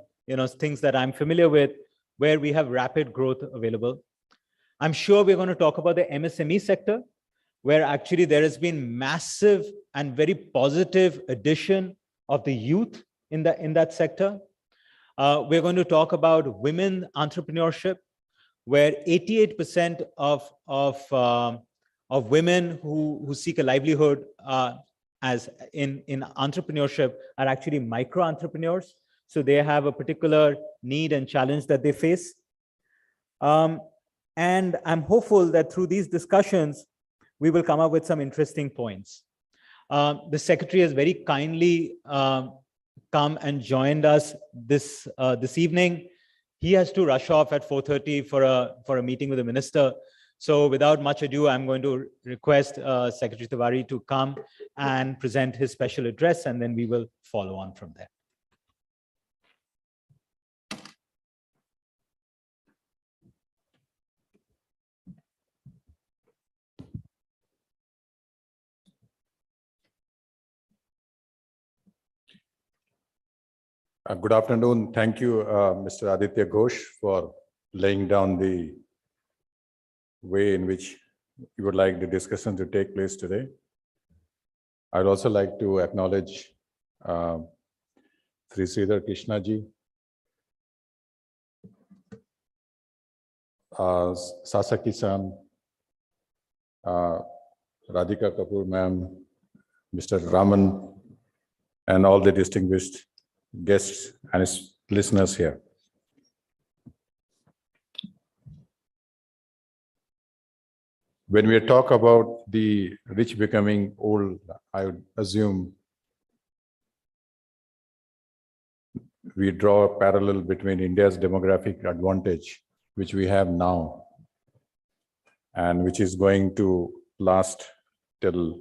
Speaker 18: things that I'm familiar with, where we have rapid growth available. I'm sure we're going to talk about the MSME sector, where actually there has been massive and very positive addition of the youth in that sector. We're going to talk about women entrepreneurship, where 88% of women who seek a livelihood as in entrepreneurship are actually micro entrepreneurs. So they have a particular need and challenge that they face. And I'm hopeful that through these discussions, we will come up with some interesting points. The secretary has very kindly come and joined us this evening. He has to rush off at 4:30 for a meeting with the minister. So without much ado, I'm going to request Secretary Tiwari to come and present his special address, and then we will follow on from there.
Speaker 3: Good afternoon. Thank you, Mr. Aditya Ghosh, for laying down the way in which you would like the discussion to take place today. I'd also like to acknowledge Sri Sridhar Krishna ji, Sasaki-san, Radhika Kapoor ma'am, Mr. Raman, and all the distinguished guests and listeners here. When we talk about the rich becoming old, I would assume we draw a parallel between India's demographic advantage, which we have now, and which is going to last till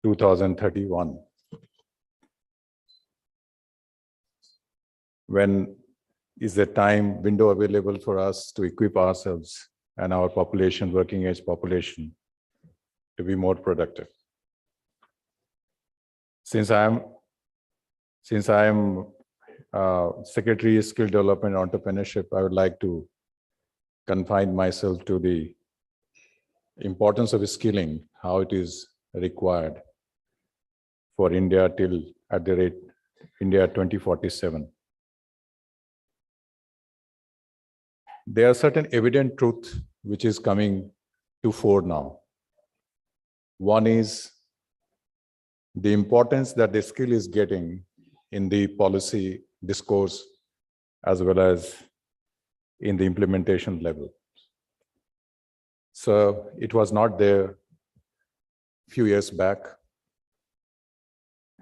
Speaker 3: 2031. When is the time window available for us to equip ourselves and our population, working age population, to be more productive? Since I am Secretary of Skill Development and Entrepreneurship, I would like to confine myself to the importance of skilling, how it is required for India till at the rate India 2047. There are certain evident truth which is coming to fore now. One is the importance that the skill is getting in the policy discourse as well as in the implementation level. So it was not there a few years back.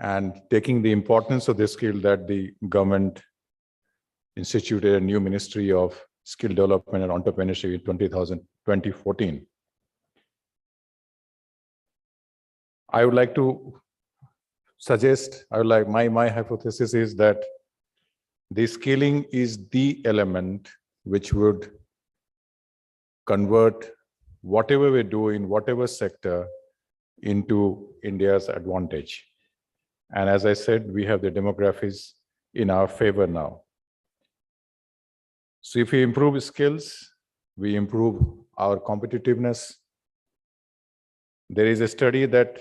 Speaker 3: And taking the importance of the skill, that the government instituted a new Ministry of Skill Development and Entrepreneurship in 2014. I would like to suggest, my hypothesis is that the skilling is the element which would convert whatever we do in whatever sector into India's advantage. And as I said, we have the demographics in our favor now. So if we improve skills, we improve our competitiveness. There is a study that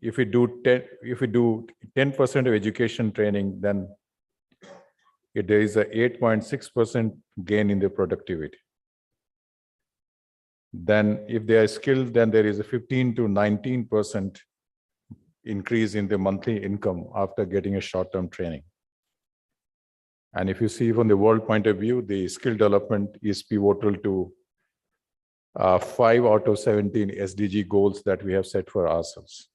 Speaker 3: if we do 10% of education training, then there is a 8.6% gain in the productivity. Then if they are skilled, then there is a 15 to 19% increase in the monthly income after getting a short-term training. And if you see from the world point of view, the skill development is pivotal to 5 out of 17 SDG goals that we have set for ourselves.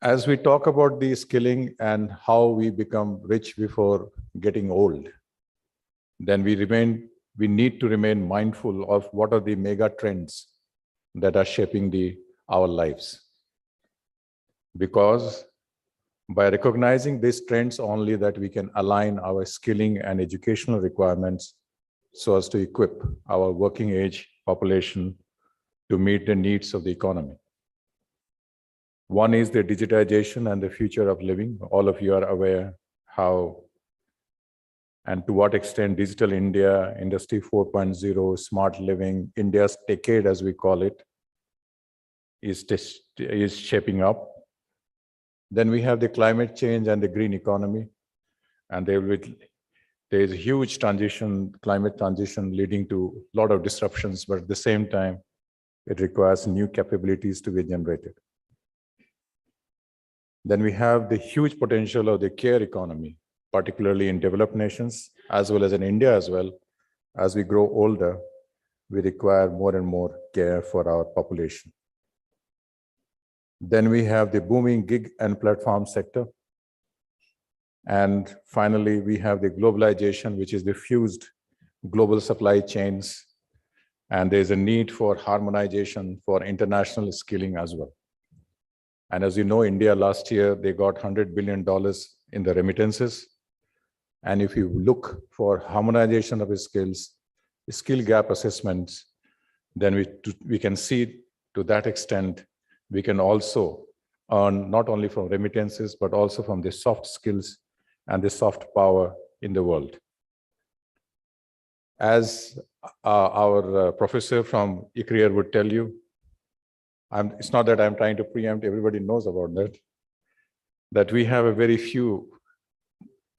Speaker 3: As we talk about the skilling and how we become rich before getting old, then we need to remain mindful of what are the mega trends that are shaping our lives. Because by recognizing these trends only, that we can align our skilling and educational requirements so as to equip our working age population to meet the needs of the economy. One is the digitization and the future of living. All of you are aware how and to what extent Digital India, Industry 4.0, smart living, India's decade as we call it, is shaping up. Then we have the climate change and the green economy. And there is a huge transition, climate transition leading to a lot of disruptions, but at the same time, it requires new capabilities to be generated. Then we have the huge potential of the care economy, particularly in developed nations, as well as in India as well. As we grow older, we require more and more care for our population. Then we have the booming gig and platform sector. And finally, we have the globalization, which is the fused global supply chains. And there's a need for harmonization for international skilling as well. And as you know, India last year, they got $100 billion in the remittances. And if you look for harmonization of skills, skill gap assessments, then we can see to that extent, we can also earn not only from remittances, but also from the soft skills and the soft power in the world. As our professor from ICRIER would tell you, it's not that I'm trying to preempt, everybody knows about that we have a very few,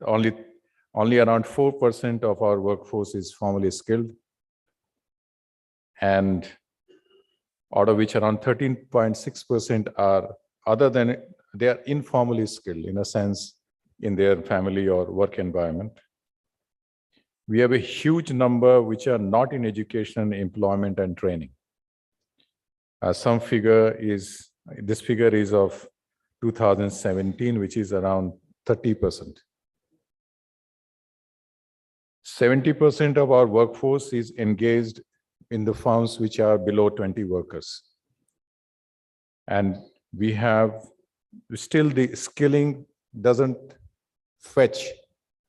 Speaker 3: only around 4% of our workforce is formally skilled, and out of which around 13.6% are they are informally skilled in a sense in their family or work environment. We have a huge number which are not in education, employment, and training. This figure is of 2017, which is around 30%. 70% of our workforce is engaged in the firms which are below 20 workers. And we have still the skilling doesn't fetch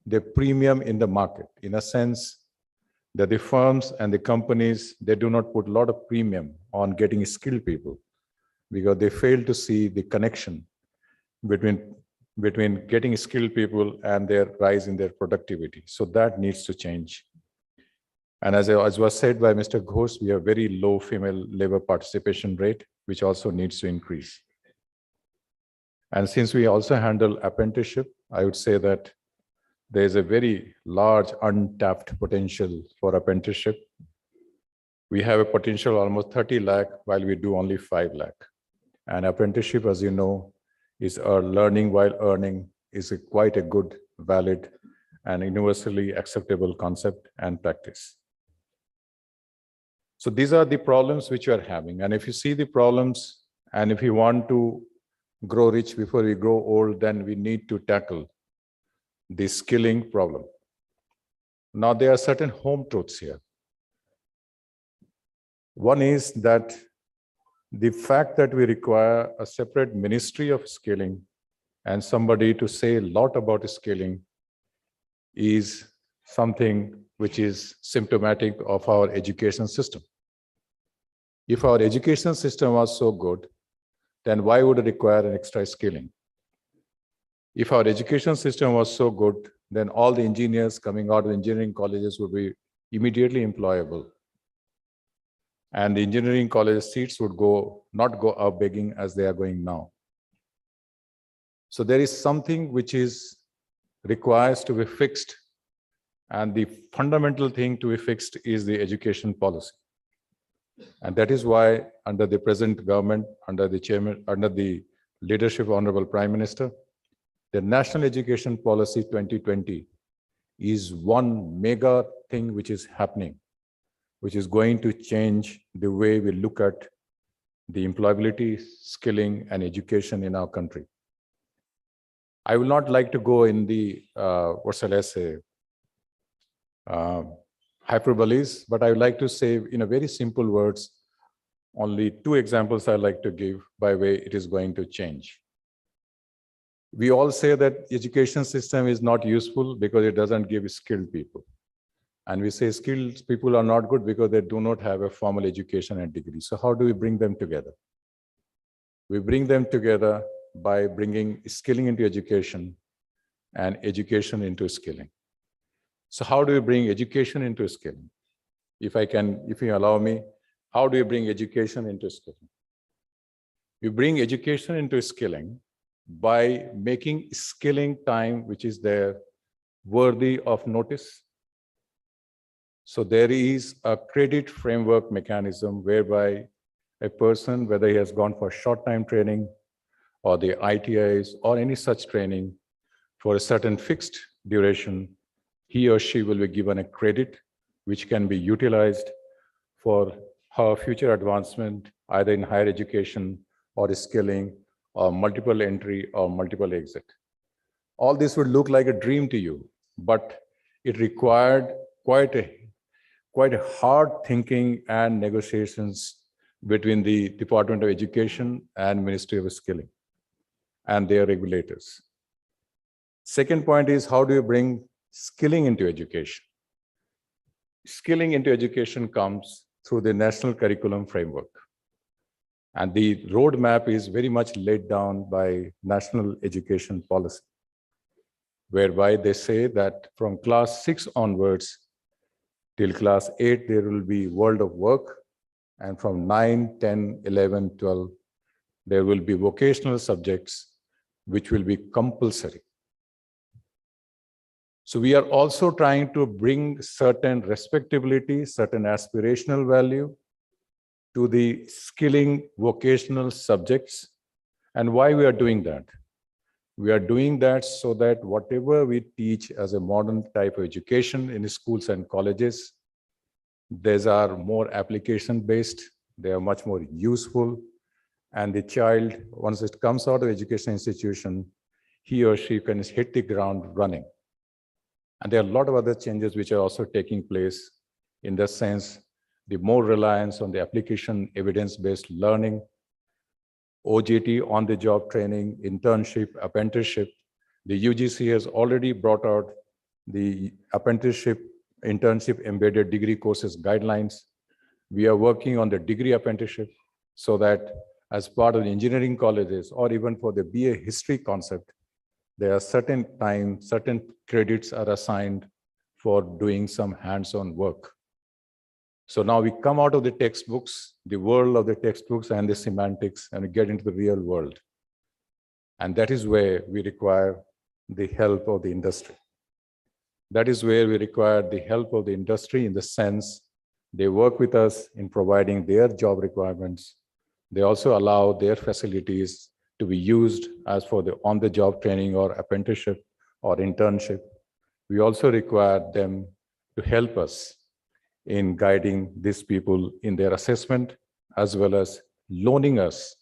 Speaker 3: the premium in the market, in a sense that the firms and the companies, they do not put a lot of premium on getting skilled people because they fail to see the connection between getting skilled people and their rise in their productivity. So that needs to change. And as was said by Mr. Ghosh, we have very low female labor participation rate, which also needs to increase. And since we also handle apprenticeship, I would say that there is a very large untapped potential for apprenticeship. We have a potential almost 30 lakh while we do only 5 lakh. And apprenticeship, as you know, is learning while earning, is quite a good, valid, and universally acceptable concept and practice. So these are the problems which we are having. And if you see the problems, and if you want to grow rich before we grow old, then we need to tackle the skilling problem. Now, there are certain home truths here. One is that the fact that we require a separate ministry of skilling and somebody to say a lot about skilling is something which is symptomatic of our education system. If our education system was so good, then why would it require an extra skilling? If our education system was so good, then all the engineers coming out of engineering colleges would be immediately employable. And the engineering college seats would not go up begging as they are going now. So there is something which requires to be fixed. And the fundamental thing to be fixed is the education policy. And that is why under the present government, under the leadership of Honorable Prime Minister, the National Education Policy 2020 is one mega thing which is happening, which is going to change the way we look at the employability, skilling, and education in our country. I will not like to go in the, what shall I say, hyperboles, but I would like to say in a very simple words, only 2 examples I like to give by way it is going to change. We all say that education system is not useful because it doesn't give skilled people. And we say skilled people are not good because they do not have a formal education and degree. So how do we bring them together? We bring them together by bringing skilling into education and education into skilling. So how do we bring education into skilling? If you allow me, how do you bring education into skilling? You bring education into skilling by making skilling time, which is there, worthy of notice. So there is a credit framework mechanism whereby a person, whether he has gone for short-time training or the ITIs or any such training for a certain fixed duration, he or she will be given a credit which can be utilized for her future advancement, either in higher education or skilling or multiple entry or multiple exit. All this would look like a dream to you, but it required quite a hard thinking and negotiations between the Department of Education and Ministry of Skilling and their regulators. Second point is, how do you bring skilling into education? Skilling into education comes through the National Curriculum Framework. And the roadmap is very much laid down by National Education Policy, whereby they say that from class 6 onwards till class 8, there will be world of work. And from 9, 10, 11, 12, there will be vocational subjects which will be compulsory. So we are also trying to bring certain respectability, certain aspirational value to the skilling vocational subjects. And why we are doing that? We are doing that so that whatever we teach as a modern type of education in schools and colleges, these are more application-based, they are much more useful, and the child, once it comes out of education institution, he or she can hit the ground running. And there are a lot of other changes which are also taking place in the sense, the more reliance on the application evidence-based learning, OJT, on-the-job training, internship, apprenticeship. The UGC has already brought out the apprenticeship, internship embedded degree courses guidelines. We are working on the degree apprenticeship so that as part of the engineering colleges or even for the BA history concept, there are certain time, certain credits are assigned for doing some hands-on work. So now we come out of the textbooks, the world of the textbooks and the semantics, and we get into the real world. And that is where we require the help of the industry. That is where we require the help of the industry in the sense they work with us in providing their job requirements. They also allow their facilities to be used as for the on-the-job training or apprenticeship or internship. We also require them to help us in guiding these people in their assessment, as well as loaning us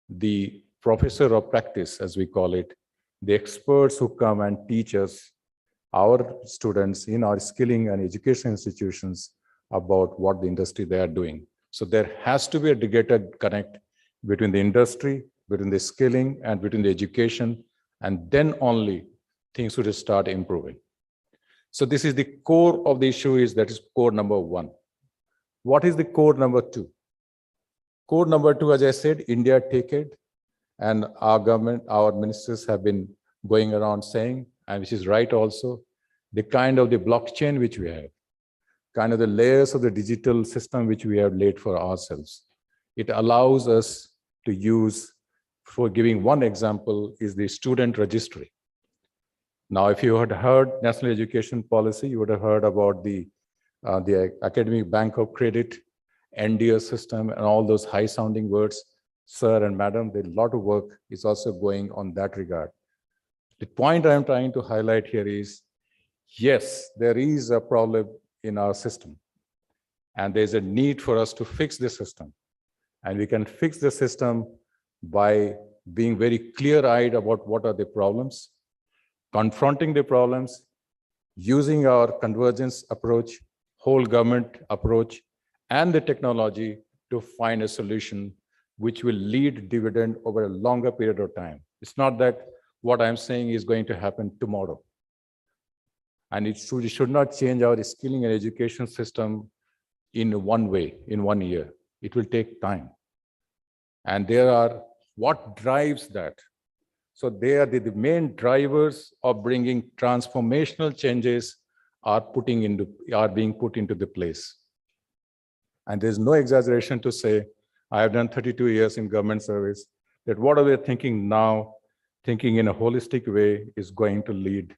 Speaker 3: the professor of practice, as we call it, the experts who come and teach us, our students in our skilling and education institutions, about what the industry they are doing. So there has to be a dedicated connect between the industry, between the skilling and between the education, and then only things will start improving. So this is the core of the issue, that is core number one. What is the core number two? Core number two, as I said, India take it, and our government, our ministers have been going around saying, and which is right also, the kind of the blockchain which we have, kind of the layers of the digital system which we have laid for ourselves. It allows us to use, for giving one example, is the student registry. Now, if you had heard national education policy, you would have heard about the academic bank of credit, NDO system, and all those high sounding words. Sir and madam, there's a lot of work is also going on that regard. The point I'm trying to highlight here is, yes, there is a problem in our system, and there's a need for us to fix the system. And we can fix the system by being very clear-eyed about what are the problems, confronting the problems, using our convergence approach, whole government approach, and the technology to find a solution which will lead dividend over a longer period of time. It's not that what I'm saying is going to happen tomorrow. And it should not change our skilling and education system in one way, in 1 year. It will take time. And there are, what drives that? So they are the main drivers of bringing transformational changes are being put into the place. And there's no exaggeration to say, I have done 32 years in government service, that what are we thinking now, thinking in a holistic way, is going to lead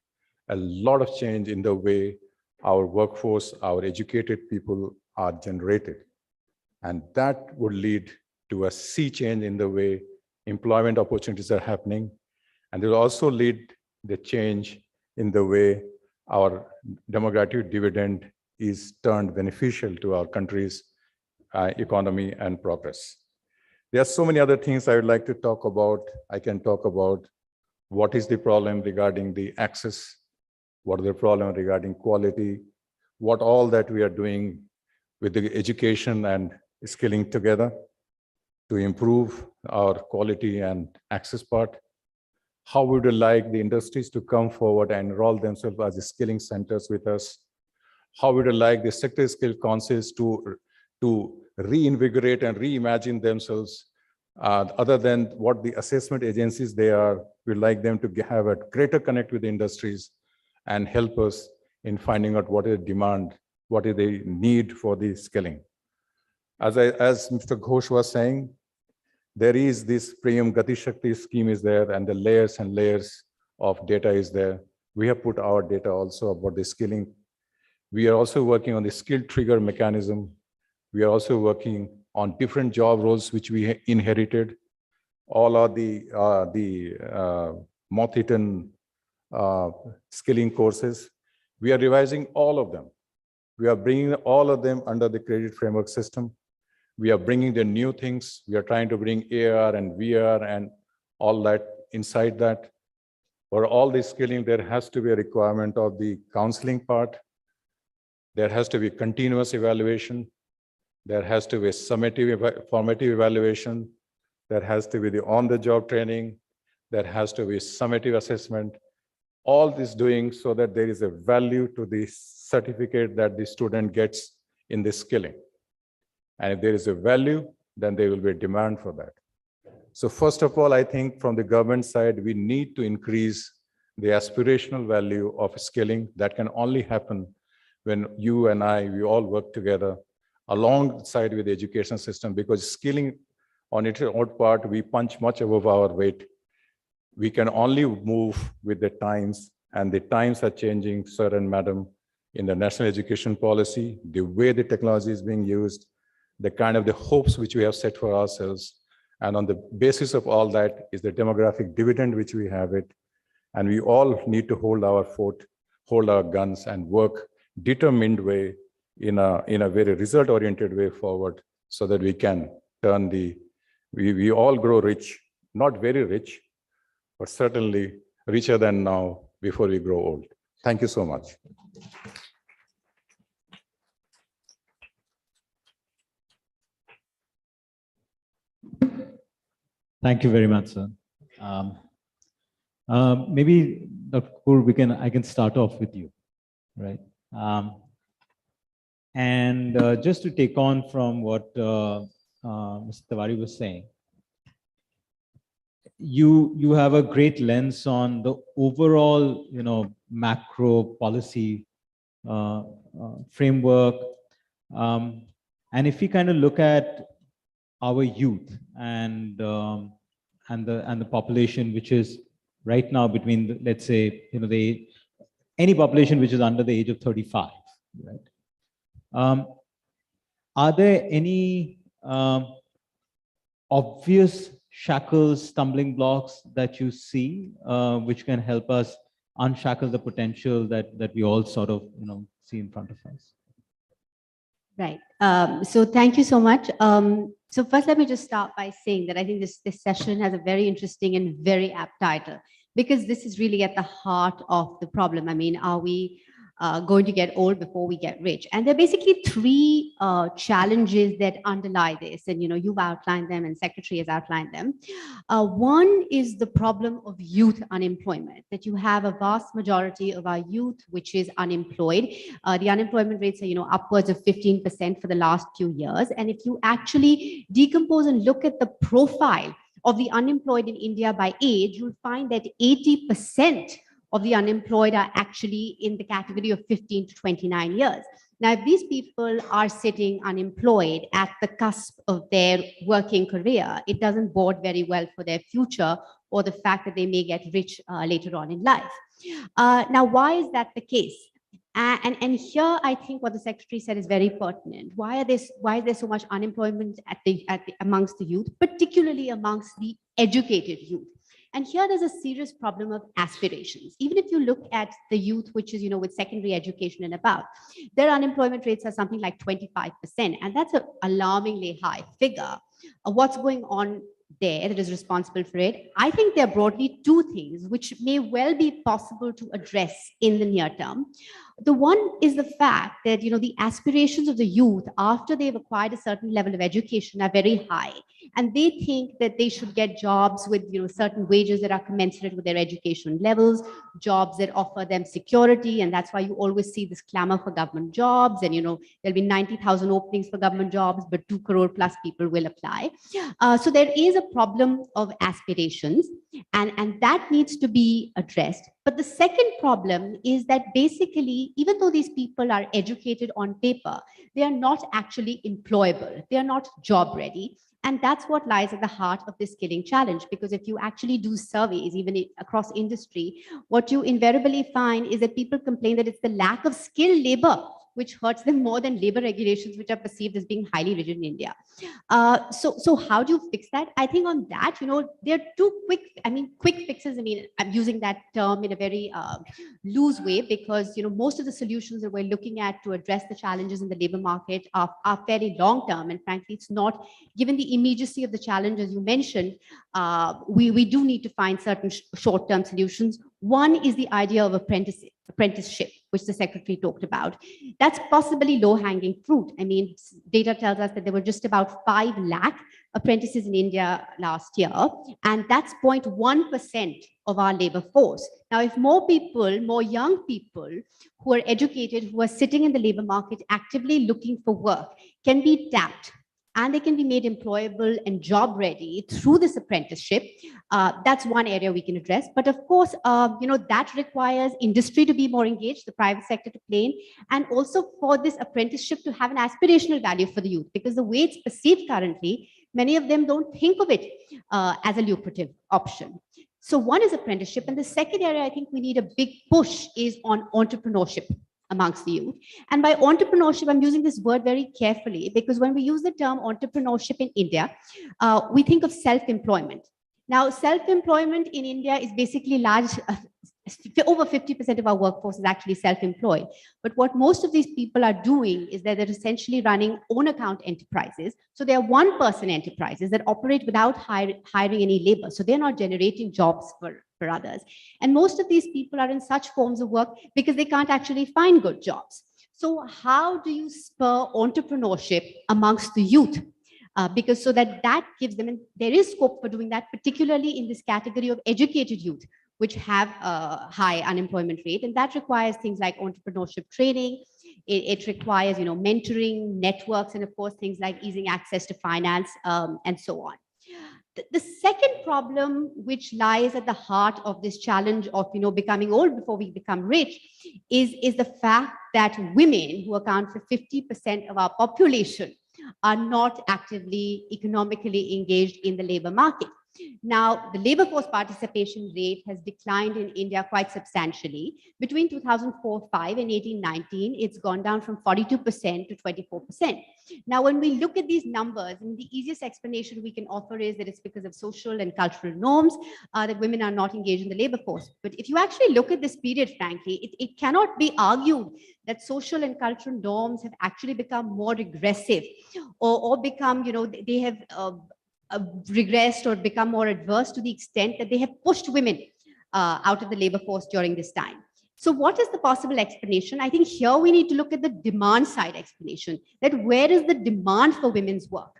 Speaker 3: a lot of change in the way our workforce, our educated people are generated. And that would lead to a sea change in the way employment opportunities are happening. And it will also lead the change in the way our demographic dividend is turned beneficial to our country's economy and progress. There are so many other things I would like to talk about. I can talk about what is the problem regarding the access, what are the problem regarding quality, what all that we are doing with the education and skilling together to improve our quality and access part. How would you like the industries to come forward and enroll themselves as skilling centers with us? How would you like the sector skill councils to reinvigorate and reimagine themselves other than what the assessment agencies they are? We'd like them to have a greater connect with the industries and help us in finding out what is the demand, what is the need for the skilling. As Mr. Ghosh was saying, there is this Priyam Gati Shakti scheme is there, and the layers and layers of data is there. We have put our data also about the skilling. We are also working on the skill trigger mechanism. We are also working on different job roles which we inherited. All are the moth-eaten skilling courses. We are revising all of them. We are bringing all of them under the credit framework system. We are bringing the new things. We are trying to bring AR and VR and all that inside that. For all the skilling, there has to be a requirement of the counseling part. There has to be continuous evaluation. There has to be a formative evaluation. There has to be the on-the-job training. There has to be summative assessment. All this doing so that there is a value to the certificate that the student gets in the skilling. And if there is a value, then there will be a demand for that. So first of all, I think from the government side, we need to increase the aspirational value of skilling. That can only happen when you and I, we all work together alongside with the education system, because skilling on its own part, we punch much above our weight. We can only move with the times, and the times are changing, sir and madam, in the national education policy, the way the technology is being used, the kind of the hopes which we have set for ourselves. And on the basis of all that is the demographic dividend which we have it. And we all need to hold our fort, hold our guns, and work determined way in a very result-oriented way forward, so that we can turn we all grow rich, not very rich, but certainly richer than now before we grow old. Thank you so much.
Speaker 18: Thank you very much, sir. Maybe, Dr. Kapoor, I can start off with you, right? Just to take on from what Mr. Tawari was saying, you have a great lens on the overall, macro policy framework, and if we kind of look at our youth and the population, which is right now between, let's say, any population which is under the age of 35, right? Are there any obvious shackles, stumbling blocks that you see, which can help us unshackle the potential that we all sort of, see in front of us?
Speaker 16: Right. So thank you so much. So first, let me just start by saying that I think this session has a very interesting and very apt title, because this is really at the heart of the problem. I mean, are we going to get old before we get rich? And there are basically three challenges that underlie this. And, you've outlined them and Secretary has outlined them. One is the problem of youth unemployment, that you have a vast majority of our youth which is unemployed. The unemployment rates are, upwards of 15% for the last few years. And if you actually decompose and look at the profile of the unemployed in India by age, you'll find that 80% of the unemployed are actually in the category of 15 to 29 years. Now, if these people are sitting unemployed at the cusp of their working career, it doesn't bode very well for their future or the fact that they may get rich later on in life. Now, why is that the case? And here, I think what the Secretary said is very pertinent. Why is there so much unemployment amongst the youth, particularly amongst the educated youth? And here there's a serious problem of aspirations. Even if you look at the youth, which is, with secondary education and above, their unemployment rates are something like 25%. And that's an alarmingly high figure. What's going on there that is responsible for it? I think there are broadly two things which may well be possible to address in the near term. The one is the fact that, the aspirations of the youth after they've acquired a certain level of education are very high. And they think that they should get jobs with, certain wages that are commensurate with their education levels, jobs that offer them security. And that's why you always see this clamor for government jobs. And, there'll be 90,000 openings for government jobs, but 2 crore plus people will apply. So there is a problem of aspirations, and that needs to be addressed. But the second problem is that basically, even though these people are educated on paper, they are not actually employable. They are not job ready. And that's what lies at the heart of this skilling challenge, because if you actually do surveys, even across industry, what you invariably find is that people complain that it's the lack of skilled labor which hurts them more than labor regulations, which are perceived as being highly rigid in India. So how do you fix that? I think on that, there are two quick fixes. I'm using that term in a very loose way, because, most of the solutions that we're looking at to address the challenges in the labor market are fairly long term. And frankly, it's not, given the immediacy of the challenges you mentioned, we do need to find certain short term solutions. One is the idea of apprenticeship, which the Secretary talked about. That's possibly low-hanging fruit. Data tells us that there were just about 5 lakh apprentices in India last year, and that's 0.1% of our labor force. Now, if more young people who are educated, who are sitting in the labor market actively looking for work, can be tapped and they can be made employable and job ready through this apprenticeship. That's one area we can address. But of course, that requires industry to be more engaged, the private sector to play in, and also for this apprenticeship to have an aspirational value for the youth, because the way it's perceived currently, many of them don't think of it as a lucrative option. So one is apprenticeship. And the second area I think we need a big push is on entrepreneurship amongst the youth. And by entrepreneurship, I'm using this word very carefully, because when we use the term entrepreneurship in India, we think of self-employment. Now, self-employment in India is basically large. Over 50% of our workforce is actually self-employed. But what most of these people are doing is that they're essentially running own account enterprises. So they are one-person enterprises that operate without hiring any labor. So they're not generating jobs for others. And most of these people are in such forms of work because they can't actually find good jobs. So how do you spur entrepreneurship amongst the youth? Because so that gives them, and there is scope for doing that, particularly in this category of educated youth, which have a high unemployment rate. And that requires things like entrepreneurship training. It requires, mentoring, networks, and of course, things like easing access to finance and so on. The second problem, which lies at the heart of this challenge of, becoming old before we become rich, is the fact that women, who account for 50% of our population, are not actively economically engaged in the labor market. Now, the labor force participation rate has declined in India quite substantially. Between 2004-5 and 18-19, it's gone down from 42% to 24%. Now, when we look at these numbers, the easiest explanation we can offer is that it's because of social and cultural norms that women are not engaged in the labor force. But if you actually look at this period, frankly, it cannot be argued that social and cultural norms have actually become more regressive or become, they have regressed or become more adverse to the extent that they have pushed women out of the labor force during this time. So what is the possible explanation? I think here we need to look at the demand side explanation, that where is the demand for women's work?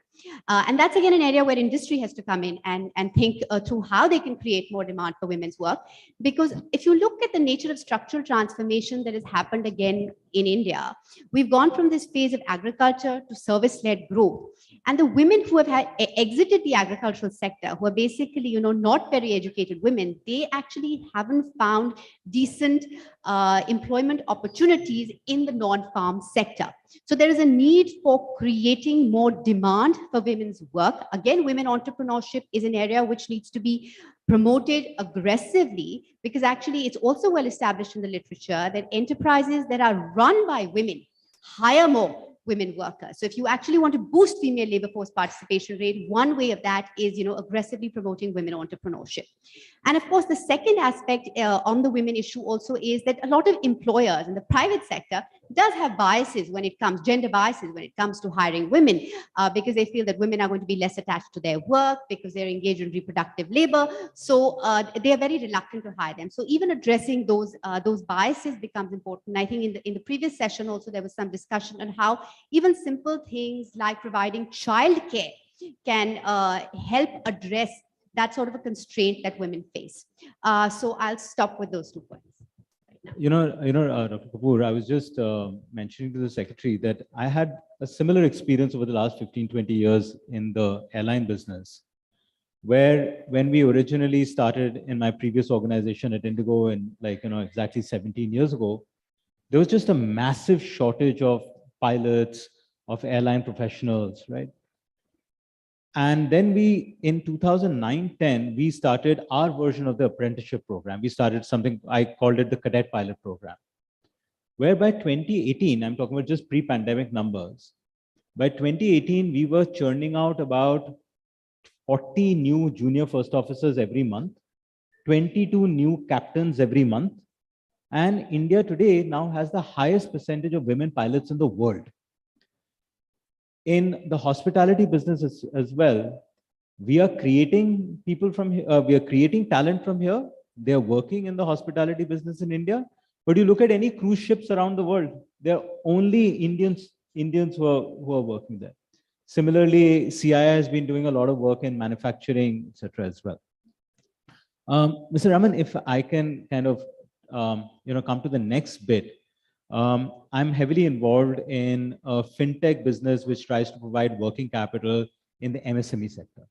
Speaker 16: And that's again an area where industry has to come in and think through how they can create more demand for women's work. Because if you look at the nature of structural transformation that has happened again in India, we've gone from this phase of agriculture to service-led growth. And the women who have exited the agricultural sector, who are basically, not very educated women, they actually haven't found decent employment opportunities in the non-farm sector. So there is a need for creating more demand for women's work. Again, women entrepreneurship is an area which needs to be promoted aggressively, because actually it's also well established in the literature that enterprises that are run by women hire more women workers. So if you actually want to boost female labor force participation rate, one way of that is, aggressively promoting women entrepreneurship. And of course, the second aspect on the women issue also is that a lot of employers in the private sector does have biases when it comes, gender biases when it comes to hiring women, because they feel that women are going to be less attached to their work because they're engaged in reproductive labor. So they are very reluctant to hire them. So even addressing those biases becomes important. I think in the previous session also there was some discussion on how even simple things like providing childcare can help address that sort of a constraint that women face. So I'll stop with those 2 points.
Speaker 18: Dr. Kapoor, I was just mentioning to the secretary that I had a similar experience over the last 15, 20 years in the airline business, where when we originally started in my previous organization at Indigo in exactly 17 years ago, there was just a massive shortage of pilots, of airline professionals, right? And then in 2009-10, we started our version of the apprenticeship program. We started something, I called it the cadet pilot program, where by 2018, I'm talking about just pre-pandemic numbers, by 2018, we were churning out about 40 new junior first officers every month, 22 new captains every month. And India today now has the highest percentage of women pilots in the world. In the hospitality business as well, we are creating people from here, we are creating talent from here. They're working in the hospitality business in India. But you look at any cruise ships around the world, they're only Indians who are working there. Similarly, CII has been doing a lot of work in manufacturing, etc. as well. Mr. Raman, if I can kind of come to the next bit. I'm heavily involved in a fintech business which tries to provide working capital in the MSME sector.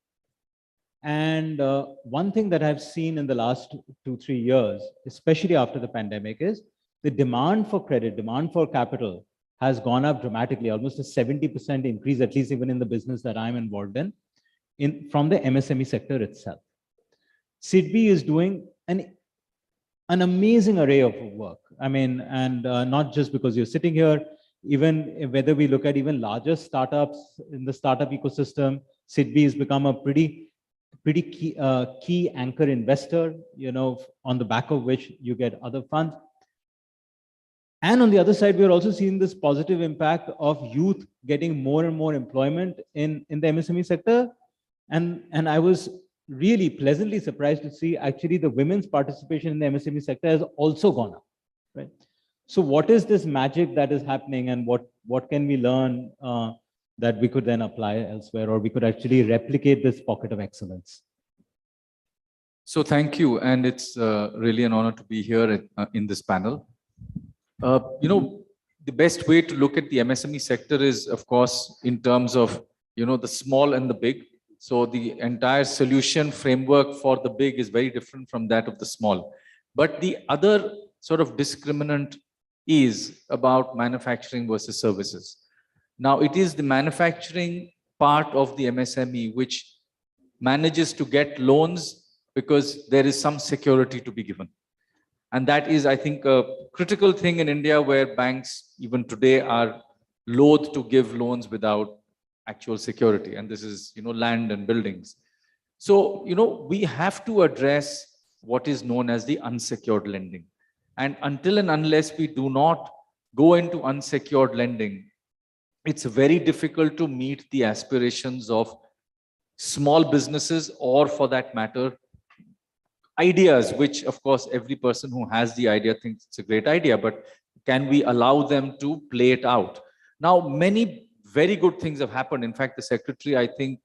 Speaker 18: And one thing that I've seen in the last 2-3 years, especially after the pandemic, is the demand for credit, demand for capital has gone up dramatically, almost a 70% increase, at least even in the business that I'm involved in from the MSME sector itself. SIDBI is doing an amazing array of work. I mean, and not just because you're sitting here, even whether we look at even larger startups in the startup ecosystem, SIDBI has become a pretty key anchor investor, on the back of which you get other funds. And on the other side, we're also seeing this positive impact of youth getting more and more employment in the MSME sector. And I was really pleasantly surprised to see actually the women's participation in the MSME sector has also gone up, right? So what is this magic that is happening, and what can we learn that we could then apply elsewhere, or we could actually replicate this pocket of excellence?
Speaker 4: So thank you, and it's really an honor to be here in this panel. The best way to look at the MSME sector is, of course, in terms of the small and the big. So the entire solution framework for the big is very different from that of the small. But the other sort of discriminant is about manufacturing versus services. Now, it is the manufacturing part of the MSME which manages to get loans because there is some security to be given. And that is, I think, a critical thing in India, where banks even today are loath to give loans without actual security. And this is, land and buildings. So, we have to address what is known as the unsecured lending. And until and unless we do not go into unsecured lending, it's very difficult to meet the aspirations of small businesses, or for that matter, ideas, which of course every person who has the idea thinks it's a great idea, but can we allow them to play it out? Now, many very good things have happened. In fact, the secretary, I think,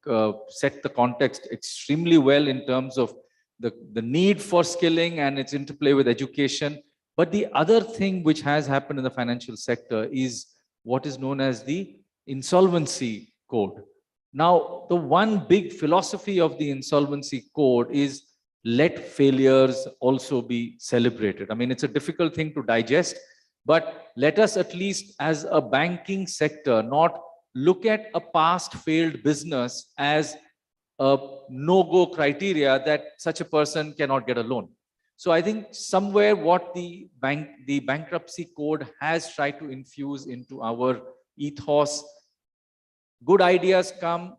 Speaker 4: set the context extremely well in terms of the need for skilling and its interplay with education. But the other thing which has happened in the financial sector is what is known as the insolvency code. Now, the one big philosophy of the insolvency code is let failures also be celebrated. I mean, it's a difficult thing to digest, but let us at least as a banking sector not look at a past failed business as a no-go criteria that such a person cannot get a loan. So I think somewhere what the bankruptcy code has tried to infuse into our ethos, good ideas come,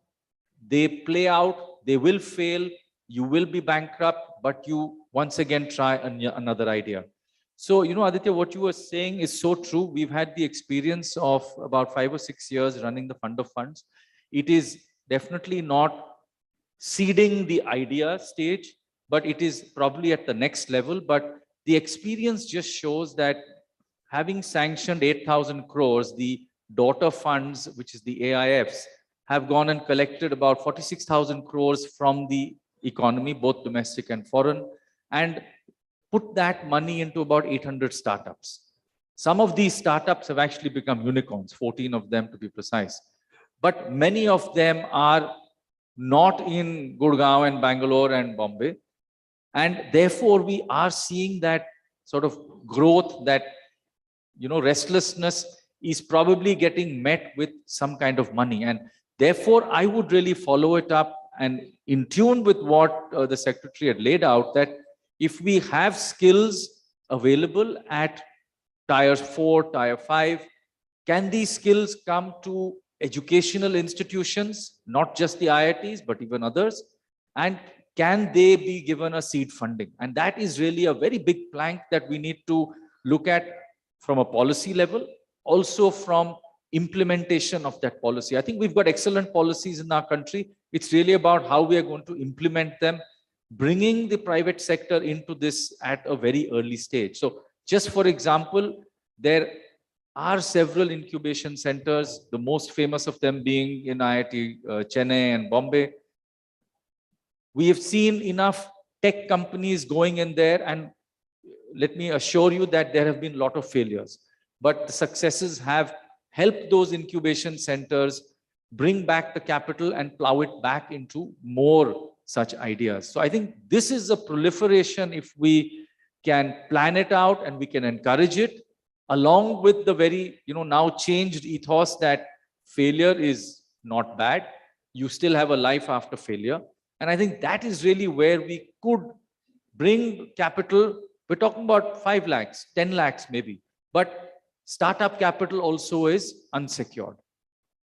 Speaker 4: they play out, they will fail, you will be bankrupt, but you once again try another idea. So, Aditya, what you were saying is so true. We've had the experience of about 5 or 6 years running the fund of funds. It is definitely not seeding the idea stage, but it is probably at the next level. But the experience just shows that having sanctioned 8,000 crores, the daughter funds, which is the AIFs, have gone and collected about 46,000 crores from the economy, both domestic and foreign, and put that money into about 800 startups. Some of these startups have actually become unicorns, 14 of them to be precise. But many of them are not in Gurgaon and Bangalore and Bombay. And therefore, we are seeing that sort of growth, that restlessness is probably getting met with some kind of money. And therefore, I would really follow it up and in tune with what the secretary had laid out, that if we have skills available at tier 4, tier 5, can these skills come to educational institutions, not just the IITs, but even others? And can they be given a seed funding? And that is really a very big plank that we need to look at from a policy level, also from implementation of that policy. I think we've got excellent policies in our country. It's really about how we are going to implement them, bringing the private sector into this at a very early stage. So just for example, there are several incubation centers, the most famous of them being in IIT Chennai and Bombay. We have seen enough tech companies going in there, and let me assure you that there have been a lot of failures. but the successes have helped those incubation centers bring back the capital and plow it back into more such ideas. So I think this is a proliferation if we can plan it out and we can encourage it, along with the very, now changed ethos that failure is not bad. You still have a life after failure. And I think that is really where we could bring capital. We're talking about 5 lakhs, 10 lakhs maybe, but startup capital also is unsecured.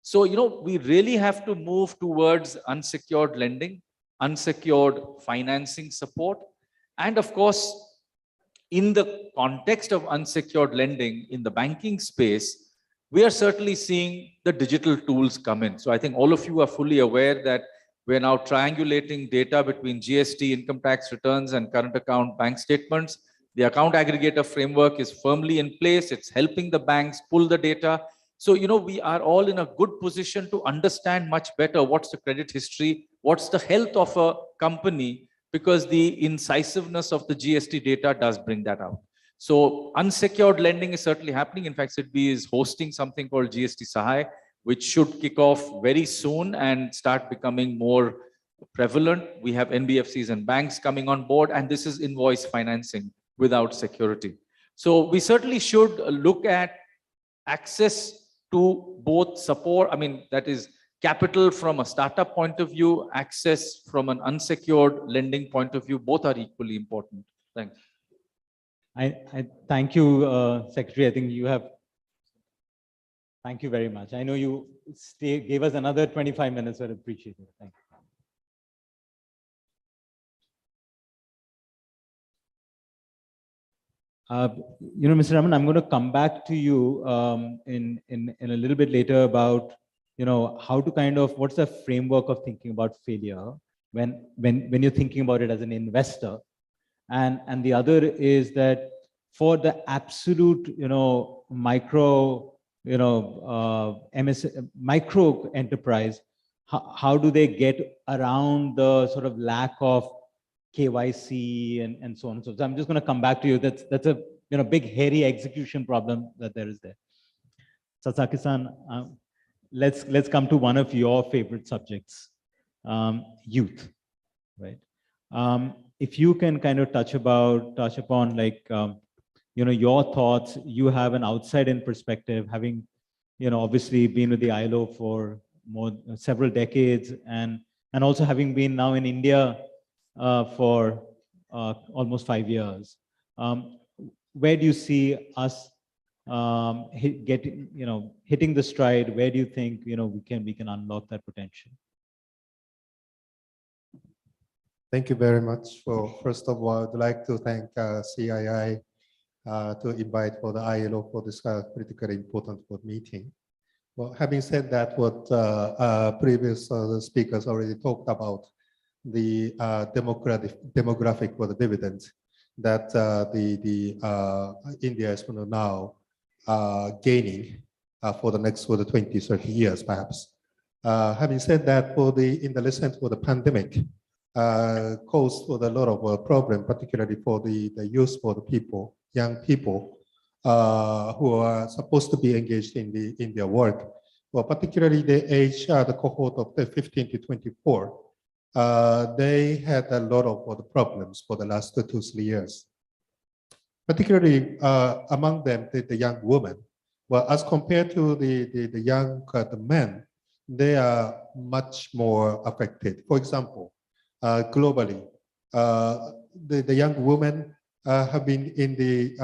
Speaker 4: So, we really have to move towards unsecured lending, unsecured financing support. And of course, in the context of unsecured lending in the banking space, we are certainly seeing the digital tools come in. So I think all of you are fully aware that we're now triangulating data between GST, income tax returns, and current account bank statements. The account aggregator framework is firmly in place. It's helping the banks pull the data. So, we are all in a good position to understand much better what's the credit history, what's the health of a company, because the incisiveness of the GST data does bring that out. So unsecured lending is certainly happening. In fact, SIDBI is hosting something called GST Sahay, which should kick off very soon and start becoming more prevalent. We have NBFCs and banks coming on board, and this is invoice financing without security. So we certainly should look at access to both support, that is capital from a startup point of view, access from an unsecured lending point of view, both are equally important. Thanks.
Speaker 18: I thank you, Secretary. I think you have, thank you very much. I know you gave us another 25 minutes, I appreciate it. Thank you. Mr. Raman, I'm going to come back to you in a little bit later about, how to what's the framework of thinking about failure when you're thinking about it as an investor. And the other is that for the absolute, micro, micro enterprise, how do they get around the sort of lack of KYC and so on and so forth? So I'm just going to come back to you. That's a big hairy execution problem that there is there. Sasaki-san, let's come to one of your favorite subjects, youth, right? If you can kind of touch upon like your thoughts. You have an outside-in perspective, having obviously been with the ILO for several decades, and also having been now in India for almost 5 years. Where do you see us hitting the stride? Where do you think we can unlock that potential?
Speaker 1: Thank you very much. First of all, I'd like to thank CII to invite for the ILO for this critically important meeting. Well, having said that, what previous speakers already talked about, the demographic for the dividends that India is going to now gaining for the next 20, 30 years, perhaps. Having said that, in the lesson for the pandemic, caused for a lot of problem, particularly for the youth, for the people, young people who are supposed to be engaged in their work. Well, particularly the age, the cohort of the 15 to 24, they had a lot of problems for the last 2 to 3 years. Particularly among them, the young women. Well, as compared to the young the men, they are much more affected. For example, globally, the young women have been in the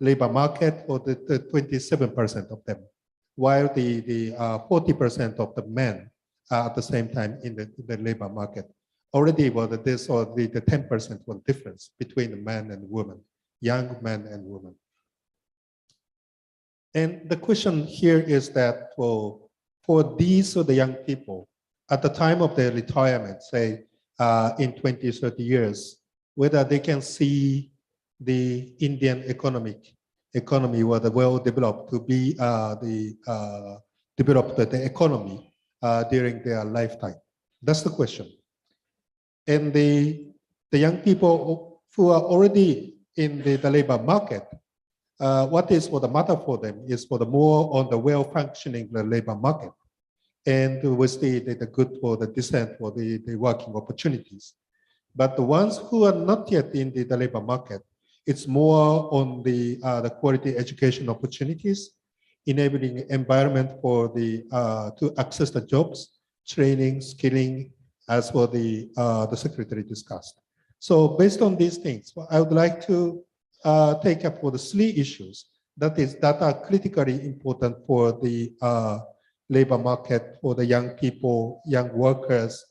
Speaker 1: labor market for the 27% of them, while the 40% of the men are at the same time in the labor market. Already, there's the 10% difference between the men and women, young men and women. And the question here is that for these the young people, at the time of their retirement, say in 20, 30 years, whether they can see the Indian economy were well developed to be develop the economy during their lifetime. That's the question. And the young people who are already in the labor market, what is for the matter for them is for the more on the well-functioning labor market, and with the good for the decent for the working opportunities. But the ones who are not yet in the labor market, it's more on the quality education opportunities, enabling environment for the to access the jobs, training, skilling, as for the secretary discussed. So based on these things, I would like to take up for the 3 issues that are critically important for the labor market for the young people, young workers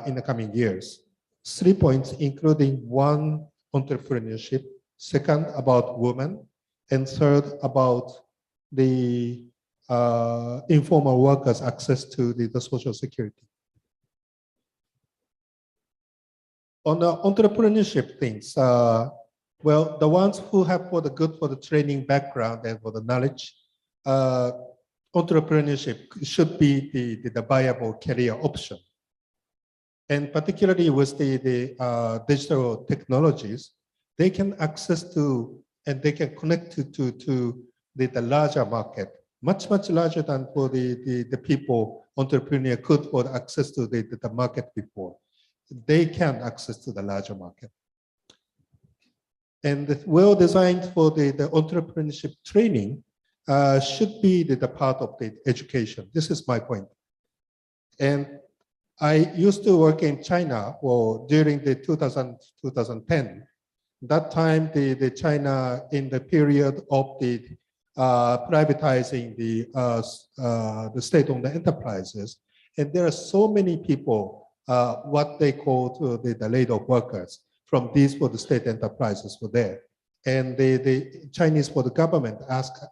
Speaker 1: in the coming years. 3 points, including 1, entrepreneurship, 2nd, about women, and 3rd, about the informal workers' access to the social security. On the entrepreneurship things, well, the ones who have for the good for the training background and for the knowledge, entrepreneurship should be the viable career option. And particularly with the digital technologies, they can access to and they can connect to the larger market, much larger than for the people entrepreneur could for access to the market before. They can access to the larger market. And well designed for the entrepreneurship training should be the part of the education. This is my point. And I used to work in China during the 2010. That time, the China in the period of the privatizing the state-owned enterprises, and there are so many people, what they call the laid-off workers from these for the state enterprises were there. And the Chinese for the government asked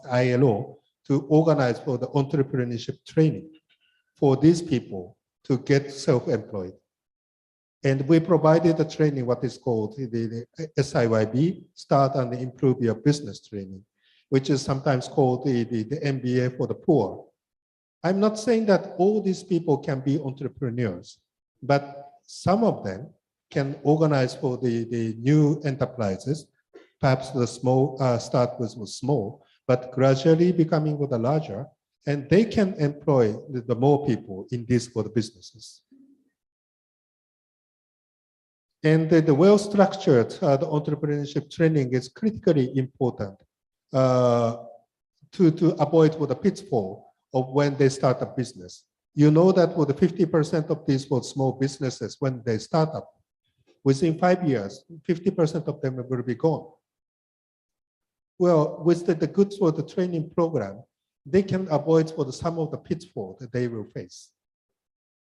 Speaker 1: ILO to organize for the entrepreneurship training for these people to get self-employed. And we provided the training, what is called the SIYB, Start and Improve Your Business Training, which is sometimes called the MBA for the poor. I'm not saying that all these people can be entrepreneurs, but some of them can organize for the new enterprises, perhaps the small, start with small, but gradually becoming with the larger, and they can employ the more people in these for the businesses. And the well-structured the entrepreneurship training is critically important to avoid for the pitfall of when they start a business. You know that for the 50% of these for small businesses, when they start up, within 5 years, 50% of them will be gone. Well, with the goods for the training program, they can avoid for some of the pitfall that they will face.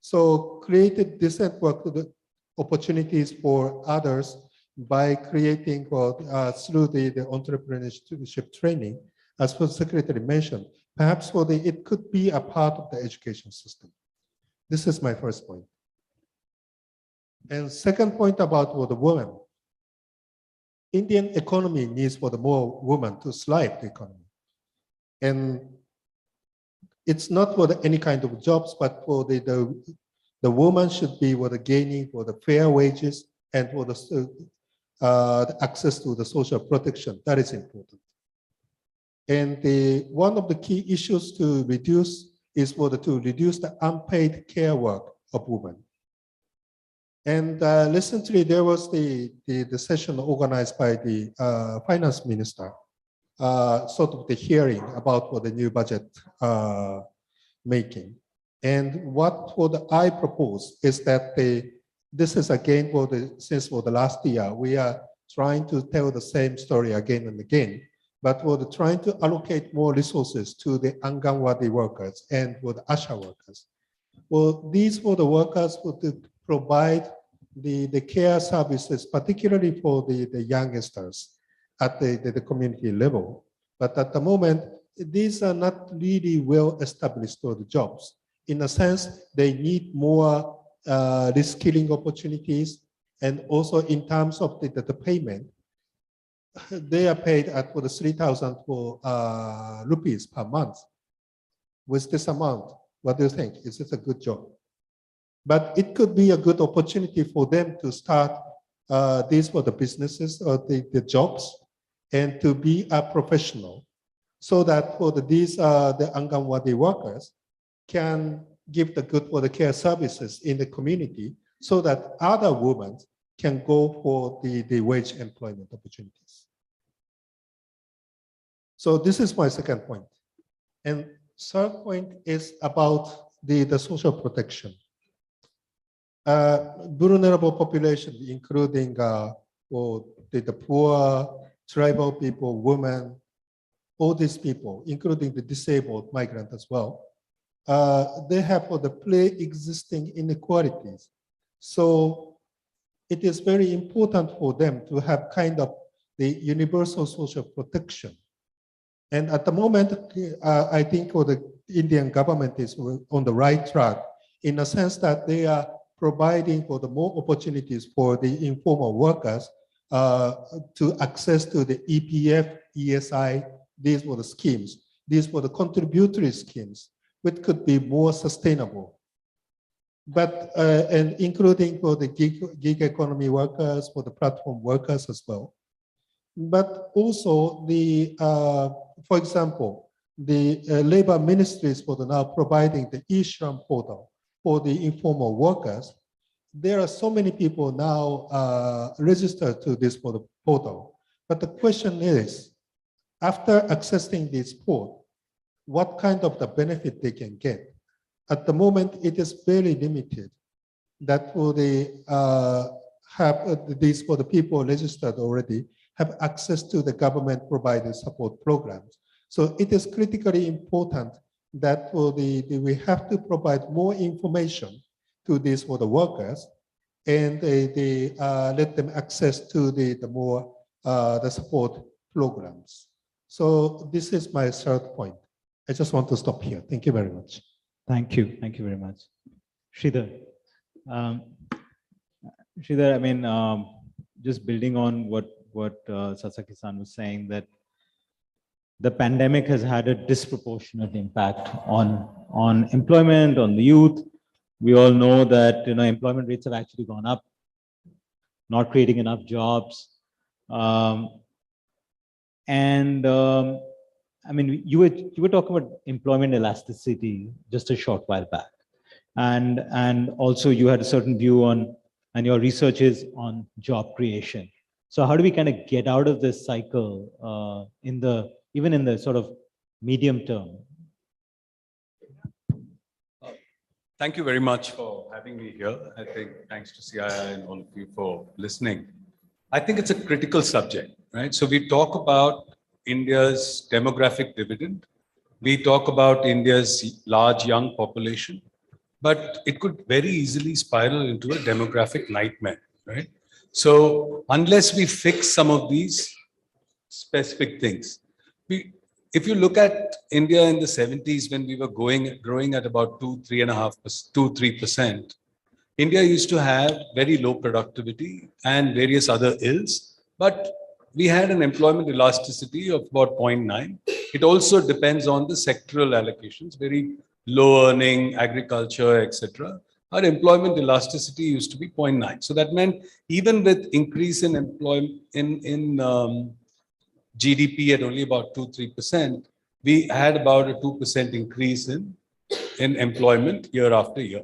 Speaker 1: So created decent work opportunities for others by creating through the entrepreneurship training, as the Secretary mentioned, perhaps it could be a part of the education system. This is my first point. And second point about the women. Indian economy needs for the more women to thrive the economy. And it's not for any kind of jobs, but for the woman should be gaining for the fair wages and for the access to the social protection. That is important. And one of the key issues to reduce is to reduce the unpaid care work of women. And recently there was the session organized by the finance minister, sort of the hearing about the new budget making. And what I propose is that this is again since the last year, we are trying to tell the same story again and again, but we're trying to allocate more resources to the Anganwadi workers and for the ASHA workers. Well, these for the workers to provide the care services, particularly for the youngsters at the community level. But at the moment, these are not really well established for the jobs. In a sense, they need more reskilling opportunities, and also in terms of the payment, they are paid at for the 3,000 rupees per month. With this amount, what do you think? Is this a good job? But it could be a good opportunity for them to start these for the businesses or the jobs, and to be a professional, so that for these the Anganwadi workers can give the good for the care services in the community, so that other women can go for the wage employment opportunities. So this is my second point. And third point is about the social protection. Vulnerable population, including the poor, tribal people, women, all these people, including the disabled migrant as well, they have the pre-existing inequalities. So it is very important for them to have kind of the universal social protection. And at the moment, I think the Indian government is on the right track in a sense that they are providing for the more opportunities for the informal workers to access to the EPF, ESI. These were the schemes. These were the contributory schemes, which could be more sustainable. But, and including for the gig economy workers, for the platform workers as well. But also for example, the labor ministries for the now providing the e-Shram portal for the informal workers. There are so many people now registered to this portal. But the question is, after accessing this portal, what kind of the benefit they can get? At the moment, it is very limited. That for the for the people registered already have access to the government provided support programs. So it is critically important that for we have to provide more information to these for the workers, and let them access to the more the support programs. So this is my third point. I just want to stop here. Thank you very much.
Speaker 18: Thank you. Thank you very much. Sridhar. Sridhar, I mean, just building on what Sasaki-san was saying, that the pandemic has had a disproportionate impact on employment, on the youth. We all know that employment rates have actually gone up, not creating enough jobs. I mean, you were talking about employment elasticity just a short while back, and also you had a certain view on, and your research is on job creation. So how do we kind of get out of this cycle even in the sort of medium term?
Speaker 7: Thank you very much for having me here. I think thanks to CII and all of you for listening. I think it's a critical subject, right? So we talk about India's demographic dividend. We talk about India's large young population, but it could very easily spiral into a demographic nightmare, right? So unless we fix some of these specific things, if you look at India in the 70s, when we were growing at about 3%, India used to have very low productivity and various other ills, but we had an employment elasticity of about 0.9. It also depends on the sectoral allocations, very low earning, agriculture, etc. Our employment elasticity used to be 0.9. So that meant even with increase in employment in GDP at only about 2-3%, we had about a 2% increase in employment year after year.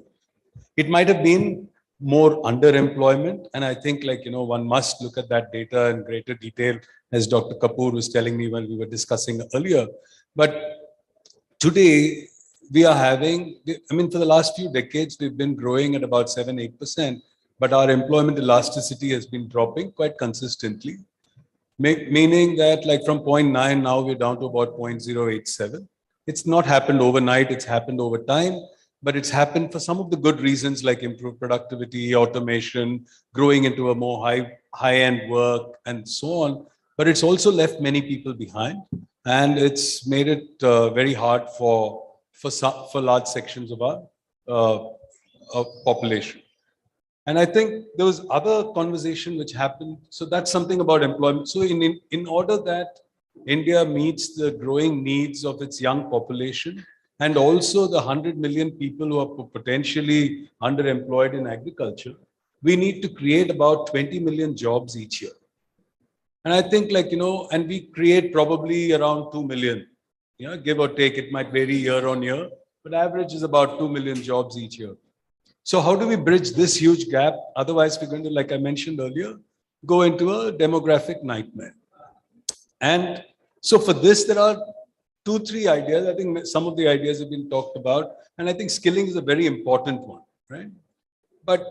Speaker 7: It might have been more underemployment, and I think one must look at that data in greater detail, as Dr. Kapoor was telling me when we were discussing earlier. But today we are having, I mean, for the last few decades, we've been growing at about 7-8%, but our employment elasticity has been dropping quite consistently. Meaning that from 0.9 now we're down to about 0.087. It's not happened overnight, it's happened over time, but it's happened for some of the good reasons like improved productivity, automation, growing into a more high-end work and so on. But it's also left many people behind, and it's made it very hard for large sections of our population. And I think there was other conversation which happened. So that's something about employment. So in order that India meets the growing needs of its young population and also the 100 million people who are potentially underemployed in agriculture, we need to create about 20 million jobs each year. And I think and we create probably around 2 million, give or take, it might vary year on year, but average is about 2 million jobs each year. So how do we bridge this huge gap? Otherwise, we're going to, like I mentioned earlier, go into a demographic nightmare. And so for this, there are 2-3 ideas. I think some of the ideas have been talked about, and I think skilling is a very important one, right? But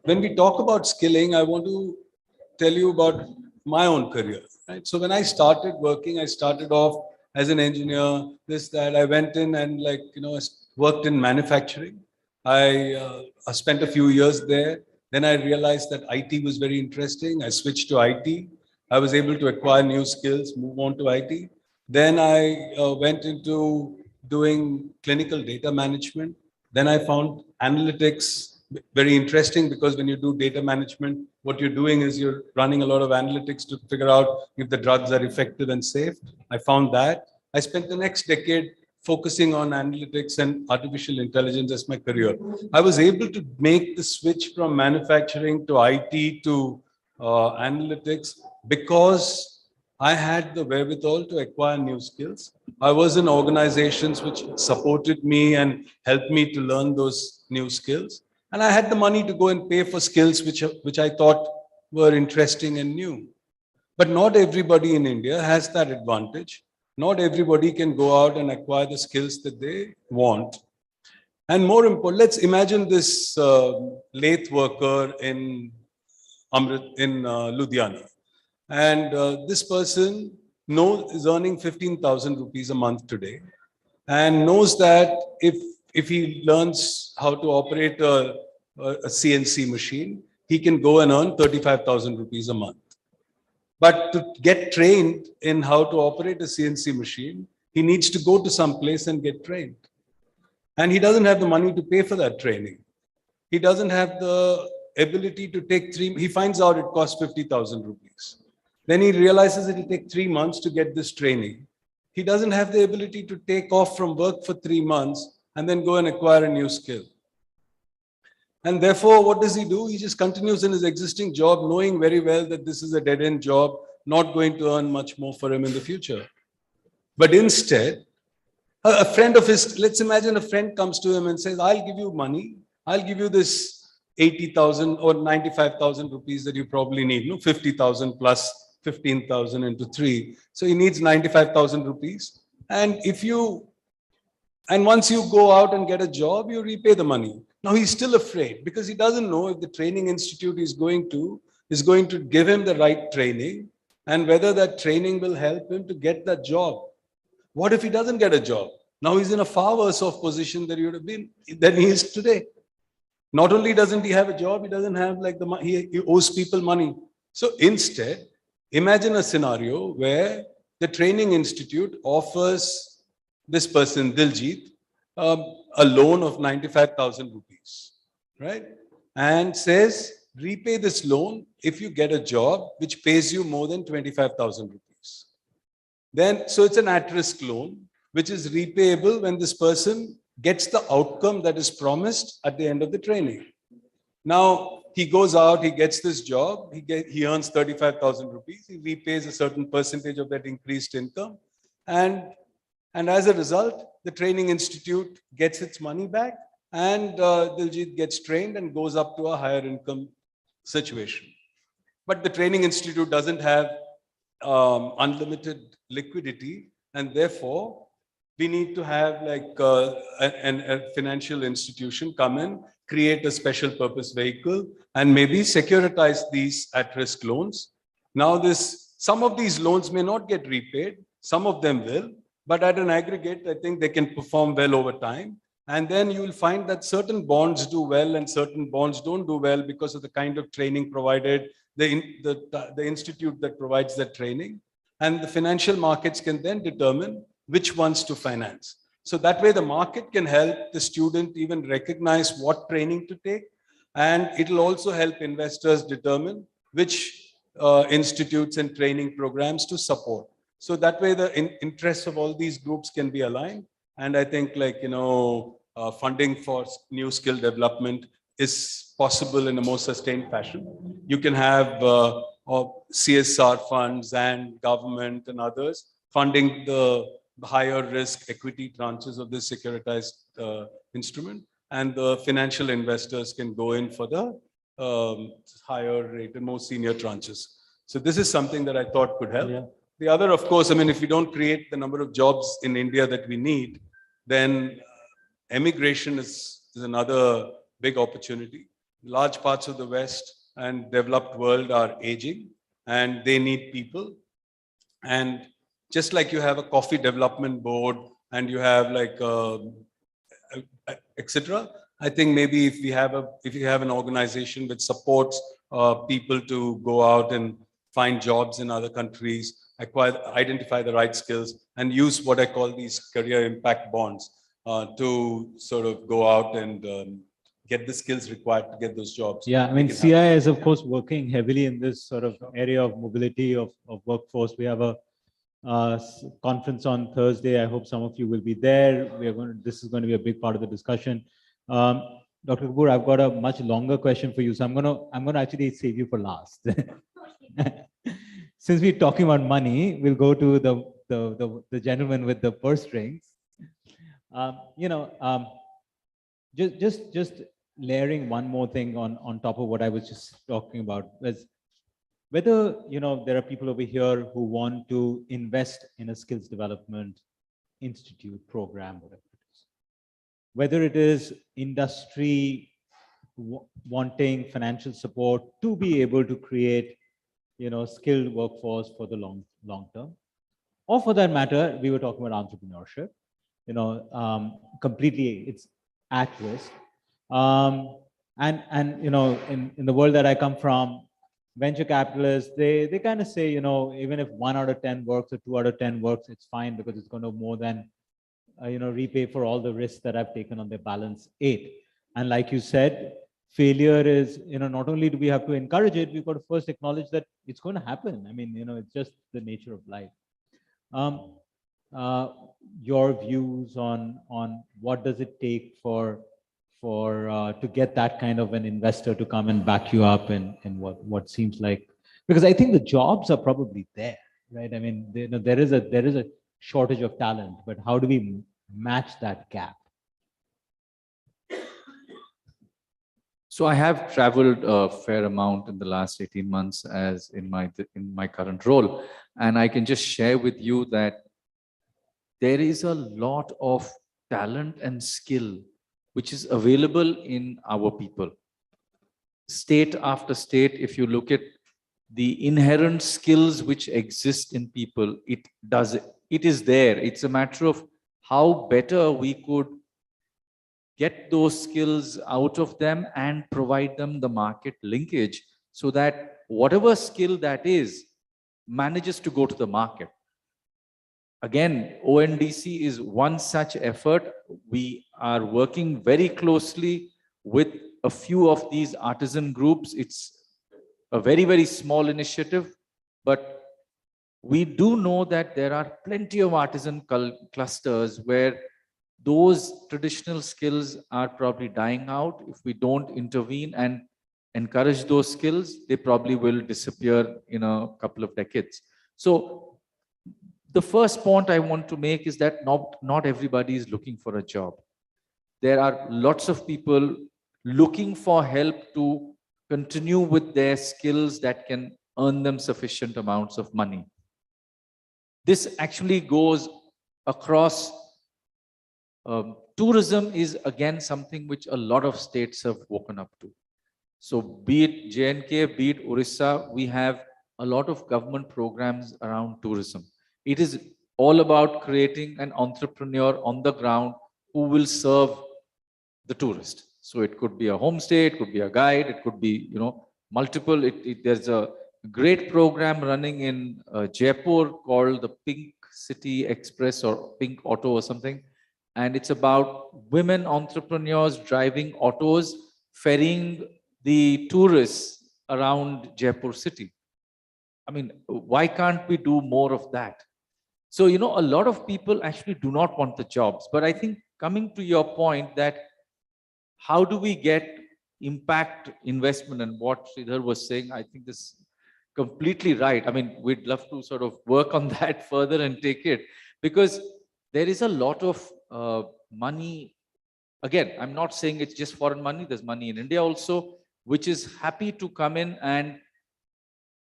Speaker 7: when we talk about skilling, I want to tell you about my own career, right? So when I started working, I started off as an engineer, that. I went in and worked in manufacturing. I spent a few years there. Then I realized that IT was very interesting. I switched to IT. I was able to acquire new skills, move on to IT. Then I went into doing clinical data management. Then I found analytics very interesting, because when you do data management, what you're doing is you're running a lot of analytics to figure out if the drugs are effective and safe. I found that. I spent the next decade focusing on analytics and artificial intelligence as my career. I was able to make the switch from manufacturing to IT to analytics because I had the wherewithal to acquire new skills. I was in organizations which supported me and helped me to learn those new skills. And I had the money to go and pay for skills which I thought were interesting and new. But not everybody in India has that advantage. Not everybody can go out and acquire the skills that they want. And more important, let's imagine this lathe worker in Ludhiana. And this person is earning 15,000 rupees a month today, and knows that if he learns how to operate a CNC machine, he can go and earn 35,000 rupees a month. But to get trained in how to operate a CNC machine, he needs to go to some place and get trained. And he doesn't have the money to pay for that training. He doesn't have the ability to take he finds out it costs 50,000 rupees. Then he realizes it will take 3 months to get this training. He doesn't have the ability to take off from work for 3 months and then go and acquire a new skill. And therefore, what does he do? He just continues in his existing job, knowing very well that this is a dead-end job, not going to earn much more for him in the future. But instead, a friend of his, let's imagine a friend comes to him and says, I'll give you money. I'll give you this 80,000 or 95,000 rupees that you probably need, 50,000 plus 15,000 into 3. So he needs 95,000 rupees. And once you go out and get a job, you repay the money. Now he's still afraid because he doesn't know if the training institute is going to give him the right training and whether that training will help him to get that job. What if he doesn't get a job? Now he's in a far worse off position than he is today. Not only doesn't he have a job, he doesn't have he owes people money. So instead, imagine a scenario where the training institute offers this person, Diljit, a loan of 95,000 rupees, right? And says, repay this loan if you get a job which pays you more than 25,000 rupees. So it's an at-risk loan, which is repayable when this person gets the outcome that is promised at the end of the training. Now, he goes out, he gets this job, he earns 35,000 rupees, he repays a certain percentage of that increased income, and as a result, the training institute gets its money back, and Diljit gets trained and goes up to a higher income situation. But the training institute doesn't have unlimited liquidity, and therefore, we need to have a financial institution come in, create a special purpose vehicle, and maybe securitize these at-risk loans. Now, some of these loans may not get repaid, some of them will, but at an aggregate, I think they can perform well over time. And then you will find that certain bonds do well and certain bonds don't do well because of the kind of training provided, the institute that provides that training. And the financial markets can then determine which ones to finance. So that way the market can help the student even recognize what training to take. And it'll also help investors determine which institutes and training programs to support. So that way the interests of all these groups can be aligned. And I think funding for new skill development is possible in a more sustained fashion. You can have of CSR funds and government and others funding the higher risk equity tranches of this securitized instrument, and the financial investors can go in for the higher rate and more senior tranches. So this is something that I thought could help.
Speaker 18: Yeah.
Speaker 7: The other, of course, I mean, if we don't create the number of jobs in India that we need, then emigration is another big opportunity. Large parts of the West and developed world are aging and they need people. And just like you have a coffee development board and you have like etc. I think maybe if you have an organization which supports people to go out and find jobs in other countries, identify the right skills, and use what I call these career impact bonds to sort of go out and get the skills required to get those jobs.
Speaker 18: Yeah, I mean, CI is of course working heavily in this sort of area of mobility of workforce. We have a conference on Thursday. I hope some of you will be there. This is going to be a big part of the discussion. Dr. Kapoor, I've got a much longer question for you, so I'm going to actually save you for last. Since we're talking about money, we'll go to the gentleman with the purse strings. Just layering one more thing on top of what I was just talking about was whether there are people over here who want to invest in a skills development institute program, whatever it is, whether it is industry wanting financial support to be able to create skilled workforce for the long term, or for that matter, we were talking about entrepreneurship, completely it's at risk. And in the world that I come from, venture capitalists, they kind of say, even if 1 out of 10 works or 2 out of 10 works, it's fine because it's going to more than, repay for all the risks that I've taken on their balance 8. And like you said, failure is, not only do we have to encourage it, we've got to first acknowledge that it's going to happen. I mean, it's just the nature of life. Your views on what does it take to get that kind of an investor to come and back you up in what seems like, because I think the jobs are probably there, right? I mean, there is a shortage of talent, but how do we match that gap?
Speaker 4: So I have traveled a fair amount in the last 18 months as in my current role, and I can just share with you that there is a lot of talent and skill which is available in our people. State after state, if you look at the inherent skills which exist in people, it is there. It's a matter of how better we could get those skills out of them and provide them the market linkage so that whatever skill that is manages to go to the market. Again, ONDC is one such effort. We are working very closely with a few of these artisan groups. It's a very, very small initiative, but we do know that there are plenty of artisan clusters where those traditional skills are probably dying out. If we don't intervene and encourage those skills, they probably will disappear in a couple of decades. So the first point I want to make is that not everybody is looking for a job. There are lots of people looking for help to continue with their skills that can earn them sufficient amounts of money. This actually goes across. Tourism is again something which a lot of states have woken up to. So be it J&K, be it Orissa, we have a lot of government programs around tourism. It is all about creating an entrepreneur on the ground who will serve the tourist. So it could be a homestay, it could be a guide, it could be, multiple. There's a great program running in Jaipur called the Pink City Express or Pink Auto or something. And it's about women entrepreneurs driving autos, ferrying the tourists around Jaipur city. I mean, why can't we do more of that? So, a lot of people actually do not want the jobs. But I think coming to your point that how do we get impact investment and what Sridhar was saying, I think this completely right. I mean, we'd love to sort of work on that further and take it, because there is a lot of money. Again, I'm not saying it's just foreign money. There's money in India also, which is happy to come in and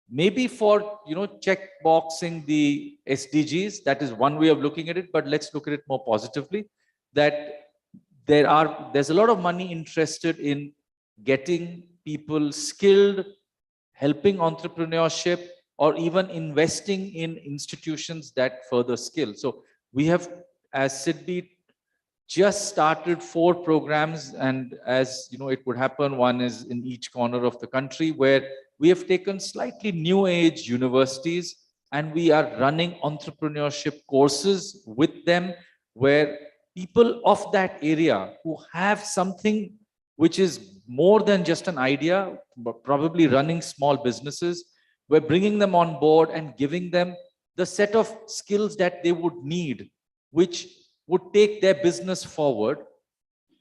Speaker 4: maybe for, check boxing the SDGs. That is one way of looking at it, but let's look at it more positively, that there's a lot of money interested in getting people skilled, helping entrepreneurship, or even investing in institutions that further skill. So we have, as SIDBI, just started 4 programs, and as you know, it would happen, one is in each corner of the country, where we have taken slightly new age universities and we are running entrepreneurship courses with them, where people of that area who have something which is more than just an idea, but probably running small businesses, we're bringing them on board and giving them the set of skills that they would need, which would take their business forward,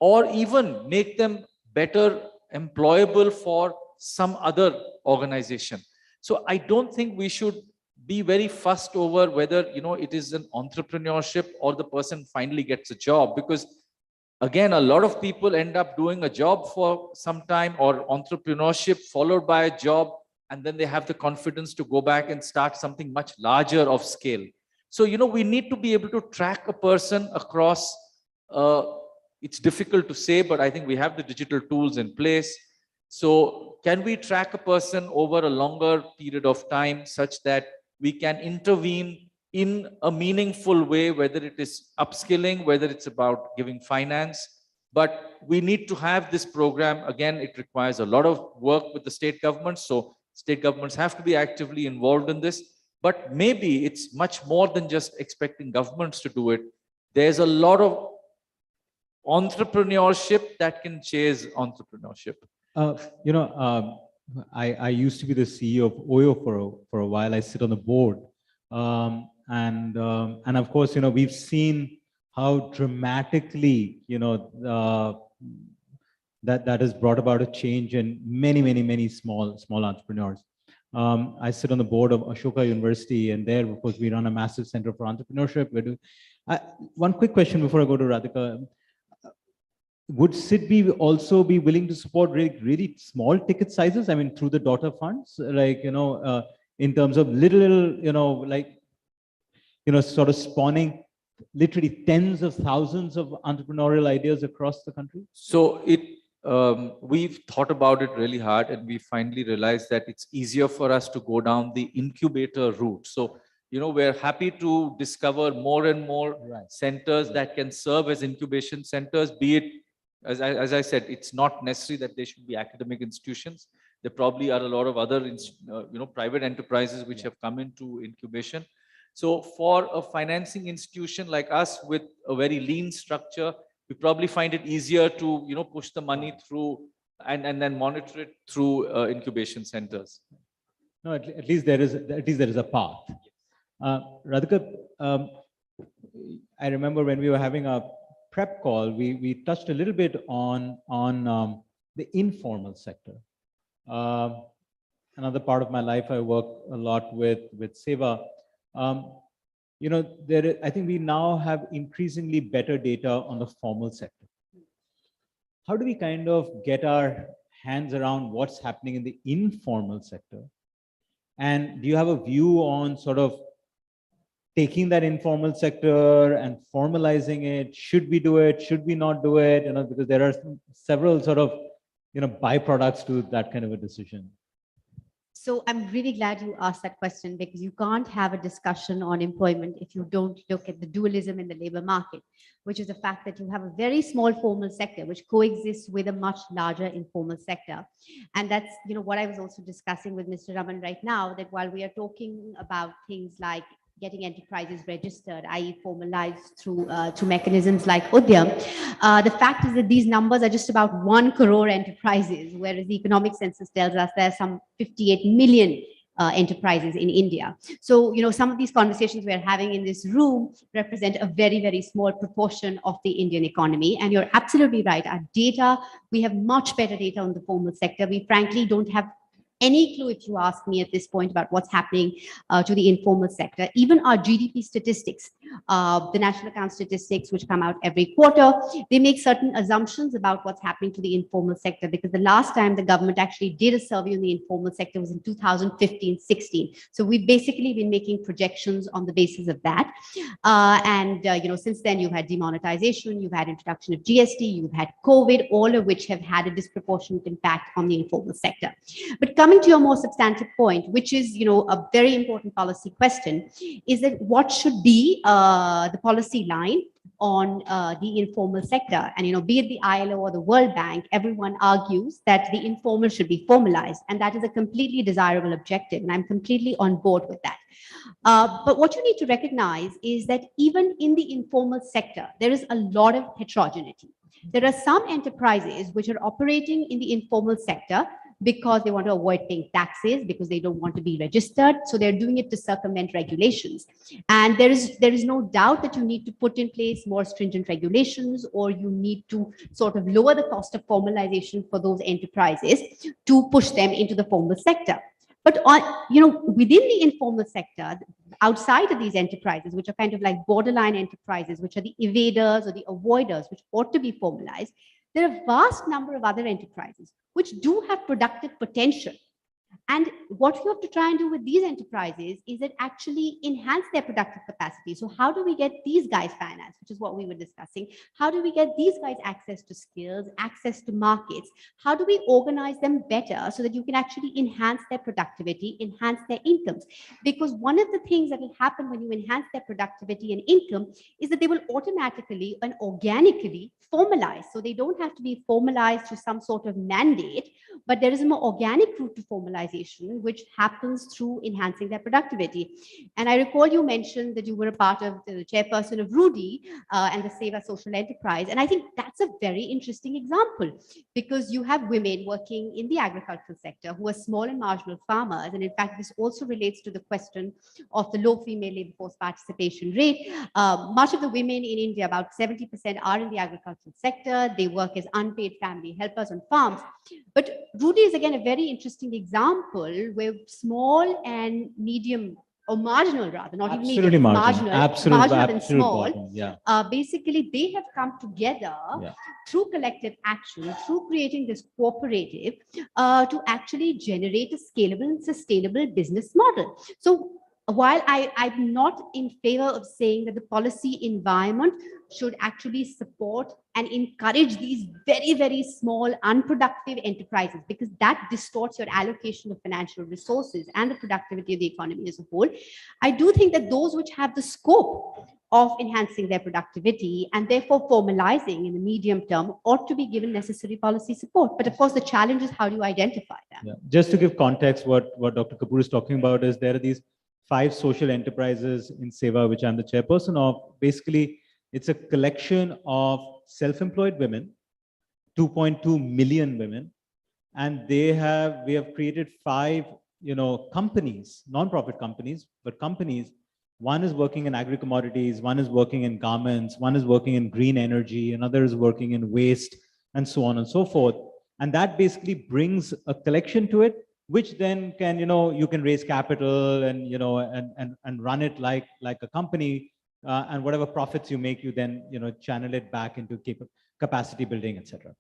Speaker 4: or even make them better employable for some other organization. So I don't think we should be very fussed over whether it is an entrepreneurship or the person finally gets a job, because again, a lot of people end up doing a job for some time, or entrepreneurship followed by a job, and then they have the confidence to go back and start something much larger of scale. So, we need to be able to track a person across, it's difficult to say, but I think we have the digital tools in place. So can we track a person over a longer period of time such that we can intervene in a meaningful way, whether it is upskilling, whether it's about giving finance? But we need to have this program. Again, it requires a lot of work with the state governments. So state governments have to be actively involved in this. But maybe it's much more than just expecting governments to do it. There's a lot of entrepreneurship that can chase entrepreneurship.
Speaker 18: I used to be the CEO of OYO for a while. I sit on the board. And of course, we've seen how dramatically, that has brought about a change in many small entrepreneurs. I sit on the board of Ashoka University, and there, of course, we run a massive center for entrepreneurship. One quick question before I go to Radhika. Would SIDBI also be willing to support really small ticket sizes? I mean, through the daughter funds, like, in terms of little, sort of spawning literally tens of thousands of entrepreneurial ideas across the country?
Speaker 4: So we've thought about it really hard, and we finally realized that it's easier for us to go down the incubator route. So, we're happy to discover more and more centers that can serve as incubation centers, be it, as I said, it's not necessary that they should be academic institutions. There probably are a lot of other, private enterprises which have come into incubation. So for a financing institution like us with a very lean structure, we probably find it easier to, push the money through and then monitor it through incubation centers.
Speaker 18: No, at least there is a path. Radhika, I remember when we were having a prep call, we touched a little bit on the informal sector. Another part of my life, I work a lot with Seva. I think we now have increasingly better data on the formal sector. How do we kind of get our hands around what's happening in the informal sector? And do you have a view on sort of taking that informal sector and formalizing it? Should we do it? Should we not do it? Because there are several sort of, byproducts to that kind of a decision.
Speaker 16: So I'm really glad you asked that question, because you can't have a discussion on employment if you don't look at the dualism in the labor market, which is the fact that you have a very small formal sector which coexists with a much larger informal sector. And that's, what I was also discussing with Mr. Raman right now, that while we are talking about things like getting enterprises registered, i.e. formalized through mechanisms like Udyam, the fact is that these numbers are just about 1 crore enterprises, whereas the economic census tells us there are some 58 million enterprises in India. So, some of these conversations we're having in this room represent a very small proportion of the Indian economy. And you're absolutely right. Our data, we have much better data on the formal sector. We frankly don't have any clue, if you ask me at this point, about what's happening to the informal sector. Even our GDP statistics, the national account statistics, which come out every quarter, they make certain assumptions about what's happening to the informal sector, because the last time the government actually did a survey on the informal sector was in 2015-16. So we've basically been making projections on the basis of that. Since then you've had demonetization, you've had introduction of GST, you've had COVID, all of which have had a disproportionate impact on the informal sector. But coming to your more substantive point, which is, a very important policy question, is that what should be the policy line on the informal sector? And, be it the ILO or the World Bank, everyone argues that the informal should be formalized. And that is a completely desirable objective. And I'm completely on board with that. But what you need to recognize is that even in the informal sector, there is a lot of heterogeneity. There are some enterprises which are operating in the informal sector because they want to avoid paying taxes, because they don't want to be registered. So they're doing it to circumvent regulations. And there is no doubt that you need to put in place more stringent regulations, or you need to sort of lower the cost of formalization for those enterprises to push them into the formal sector. But within the informal sector, outside of these enterprises, which are kind of like borderline enterprises, which are the evaders or the avoiders, which ought to be formalized, there are a vast number of other enterprises which do have productive potential. And what you have to try and do with these enterprises is that actually enhance their productive capacity. So how do we get these guys financed, which is what we were discussing? How do we get these guys access to skills, access to markets? How do we organize them better so that you can actually enhance their productivity, enhance their incomes? Because one of the things that will happen when you enhance their productivity and income is that they will automatically and organically formalize. So they don't have to be formalized to some sort of mandate, but there is a more organic route to formalization, which happens through enhancing their productivity. And I recall you mentioned that you were a part of the chairperson of Rudy and the Seva Social Enterprise. And I think that's a very interesting example, because you have women working in the agricultural sector who are small and marginal farmers. And in fact, this also relates to the question of the low female labor force participation rate. Much of the women in India, about 70%, are in the agricultural sector. They work as unpaid family helpers on farms. But Rudy is again a very interesting example where small and medium, or marginal rather, not even medium, marginal and small, basically they have come together through collective action, through creating this cooperative to actually generate a scalable and sustainable business model. So while I'm not in favor of saying that the policy environment should actually support and encourage these very, very small, unproductive enterprises, because that distorts your allocation of financial resources and the productivity of the economy as a whole, I do think that those which have the scope of enhancing their productivity and therefore formalizing in the medium term ought to be given necessary policy support. But of course, the challenge is how do you identify them?
Speaker 18: Yeah. Just to give context, what Dr. Kapoor is talking about is there are these 5 social enterprises in Seva, which I'm the chairperson of. Basically, it's a collection of self-employed women, 2.2 million women, and we have created 5, companies, non-profit companies, but companies. One is working in agri-commodities, one is working in garments, one is working in green energy, another is working in waste, and so on and so forth. And that basically brings a collection to it, which then can, you can raise capital and, and run it like a company, and whatever profits you make, you then, channel it back into capacity building, etc.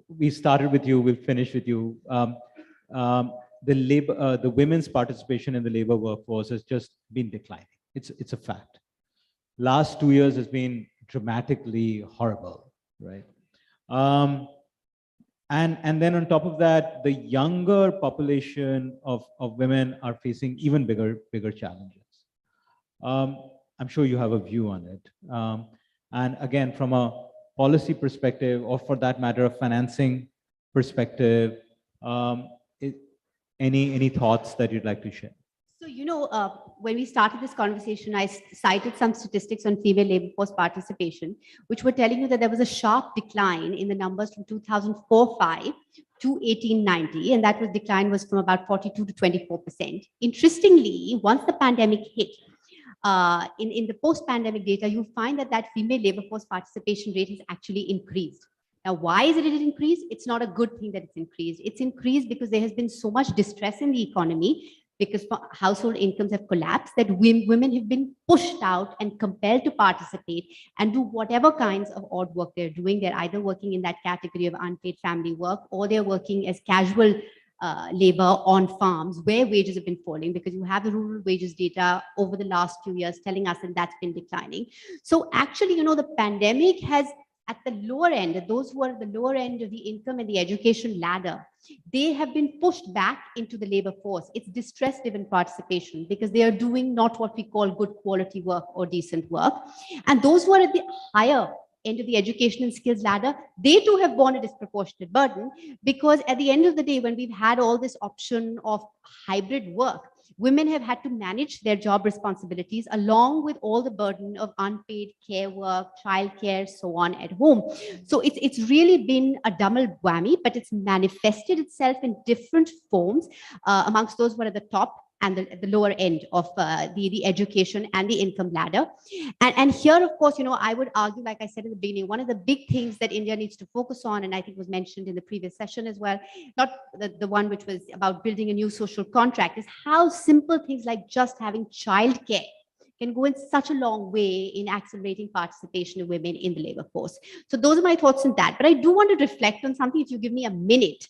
Speaker 18: We started with you, we'll finish with you. The women's participation in the labor workforce has just been declining. It's a fact. Last 2 years has been dramatically horrible, right? And then on top of that, the younger population of women are facing even bigger challenges. I'm sure you have a view on it. And again, from a policy perspective, or for that matter, a financing perspective, any thoughts that you'd like to share?
Speaker 16: So, when we started this conversation, I cited some statistics on female labor force participation, which were telling you that there was a sharp decline in the numbers from 2004-5 to 1890, and that decline was from about 42 to 24%. Interestingly, once the pandemic hit, in the post-pandemic data, you find that female labor force participation rate has actually increased. Now, why is it increased? It's not a good thing that it's increased. It's increased because there has been so much distress in the economy, because household incomes have collapsed, that women have been pushed out and compelled to participate and do whatever kinds of odd work they're doing. They're either working in that category of unpaid family work, or they're working as casual labor on farms where wages have been falling, because you have the rural wages data over the last few years telling us that that's been declining. So actually, the pandemic has, at the lower end, those who are at the lower end of the income and the education ladder, they have been pushed back into the labor force. It's distress-driven participation because they are doing not what we call good quality work or decent work. And those who are at the higher end of the education and skills ladder, they too have borne a disproportionate burden, because at the end of the day, when we've had all this option of hybrid work, women have had to manage their job responsibilities along with all the burden of unpaid care work, childcare, so on at home. So it's really been a double whammy, but it's manifested itself in different forms amongst those who are at the top and the lower end of the education and the income ladder. And here, of course, I would argue, like I said in the beginning, one of the big things that India needs to focus on, and I think was mentioned in the previous session as well, not the one which was about building a new social contract, is how simple things like just having childcare can go in such a long way in accelerating participation of women in the labor force. So those are my thoughts on that. But I do want to reflect on something, if you give me a minute,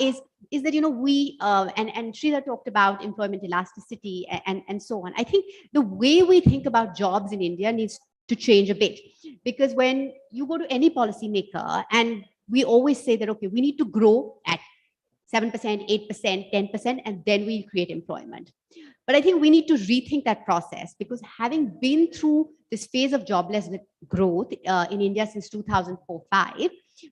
Speaker 16: is that, we, and Sridhar talked about employment elasticity and so on. I think the way we think about jobs in India needs to change a bit, because when you go to any policymaker, and we always say that, okay, we need to grow at 7%, 8%, 10%, and then we'll create employment. But I think we need to rethink that process, because having been through this phase of jobless growth in India since 2004-05,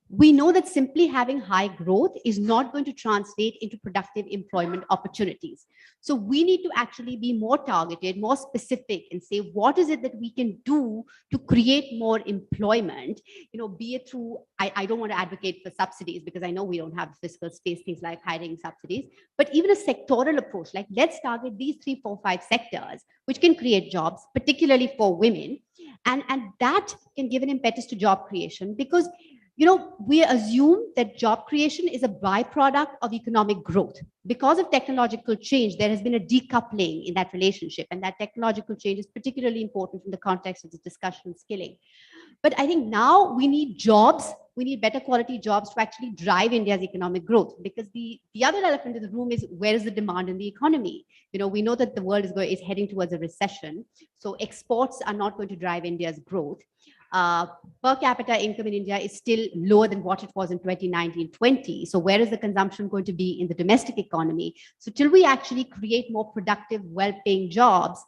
Speaker 16: we know that simply having high growth is not going to translate into productive employment opportunities. So we need to actually be more targeted, more specific, and say, what is it that we can do to create more employment, be it through, I don't want to advocate for subsidies, because I know we don't have the fiscal space, things like hiring subsidies, but even a sectoral approach, like let's target these 3, 4, 5 sectors, which can create jobs, particularly for women. And that can give an impetus to job creation, because we assume that job creation is a byproduct of economic growth. Because of technological change, there has been a decoupling in that relationship, and that technological change is particularly important in the context of this discussion on skilling. But I think now we need jobs, we need better quality jobs to actually drive India's economic growth, because the other elephant in the room is, where is the demand in the economy? We know that the world is heading towards a recession, so exports are not going to drive India's growth. Per capita income in India is still lower than what it was in 2019-20. So where is the consumption going to be in the domestic economy? So till we actually create more productive, well-paying jobs,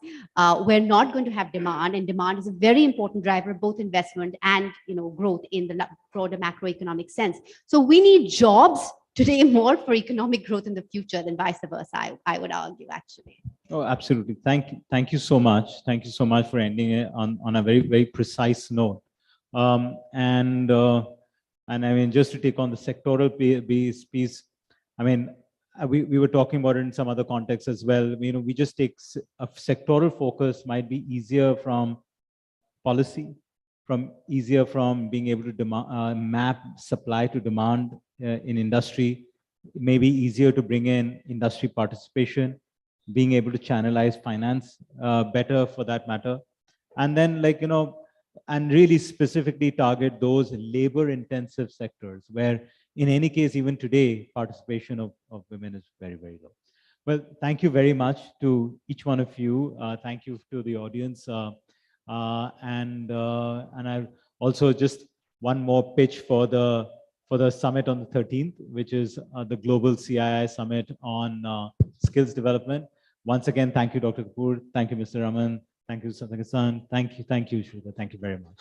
Speaker 16: we're not going to have demand, and demand is a very important driver of both investment and growth in the broader macroeconomic sense. So we need jobs today more for economic growth in the future than vice versa, I would argue, actually.
Speaker 18: Oh, absolutely. Thank you so much. Thank you so much for ending it on a very, very precise note. And I mean, just to take on the sectoral piece, I mean, we were talking about it in some other contexts as well. We just take a sectoral focus might be easier from policy, easier from being able to map supply to demand in industry, maybe easier to bring in industry participation, being able to channelize finance better for that matter. And then and really specifically target those labor intensive sectors where in any case, even today, participation of women is very, very low. Well, thank you very much to each one of you. Thank you to the audience. And I also just one more pitch for the summit on the 13th, which is the Global CII Summit on Skills Development. Once again, thank you, Dr. Kapoor. Thank you, Mr. Raman. Thank you, Satakasan. Thank you, Sridhar. Thank you very much.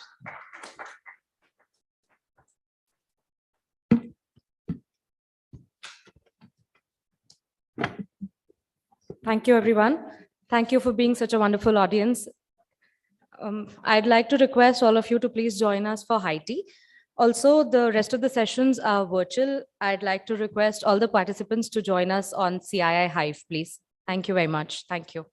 Speaker 8: Thank you, everyone. Thank you for being such a wonderful audience. I'd like to request all of you to please join us for high tea. Also, the rest of the sessions are virtual. I'd like to request all the participants to join us on CII Hive, please. Thank you very much. Thank you.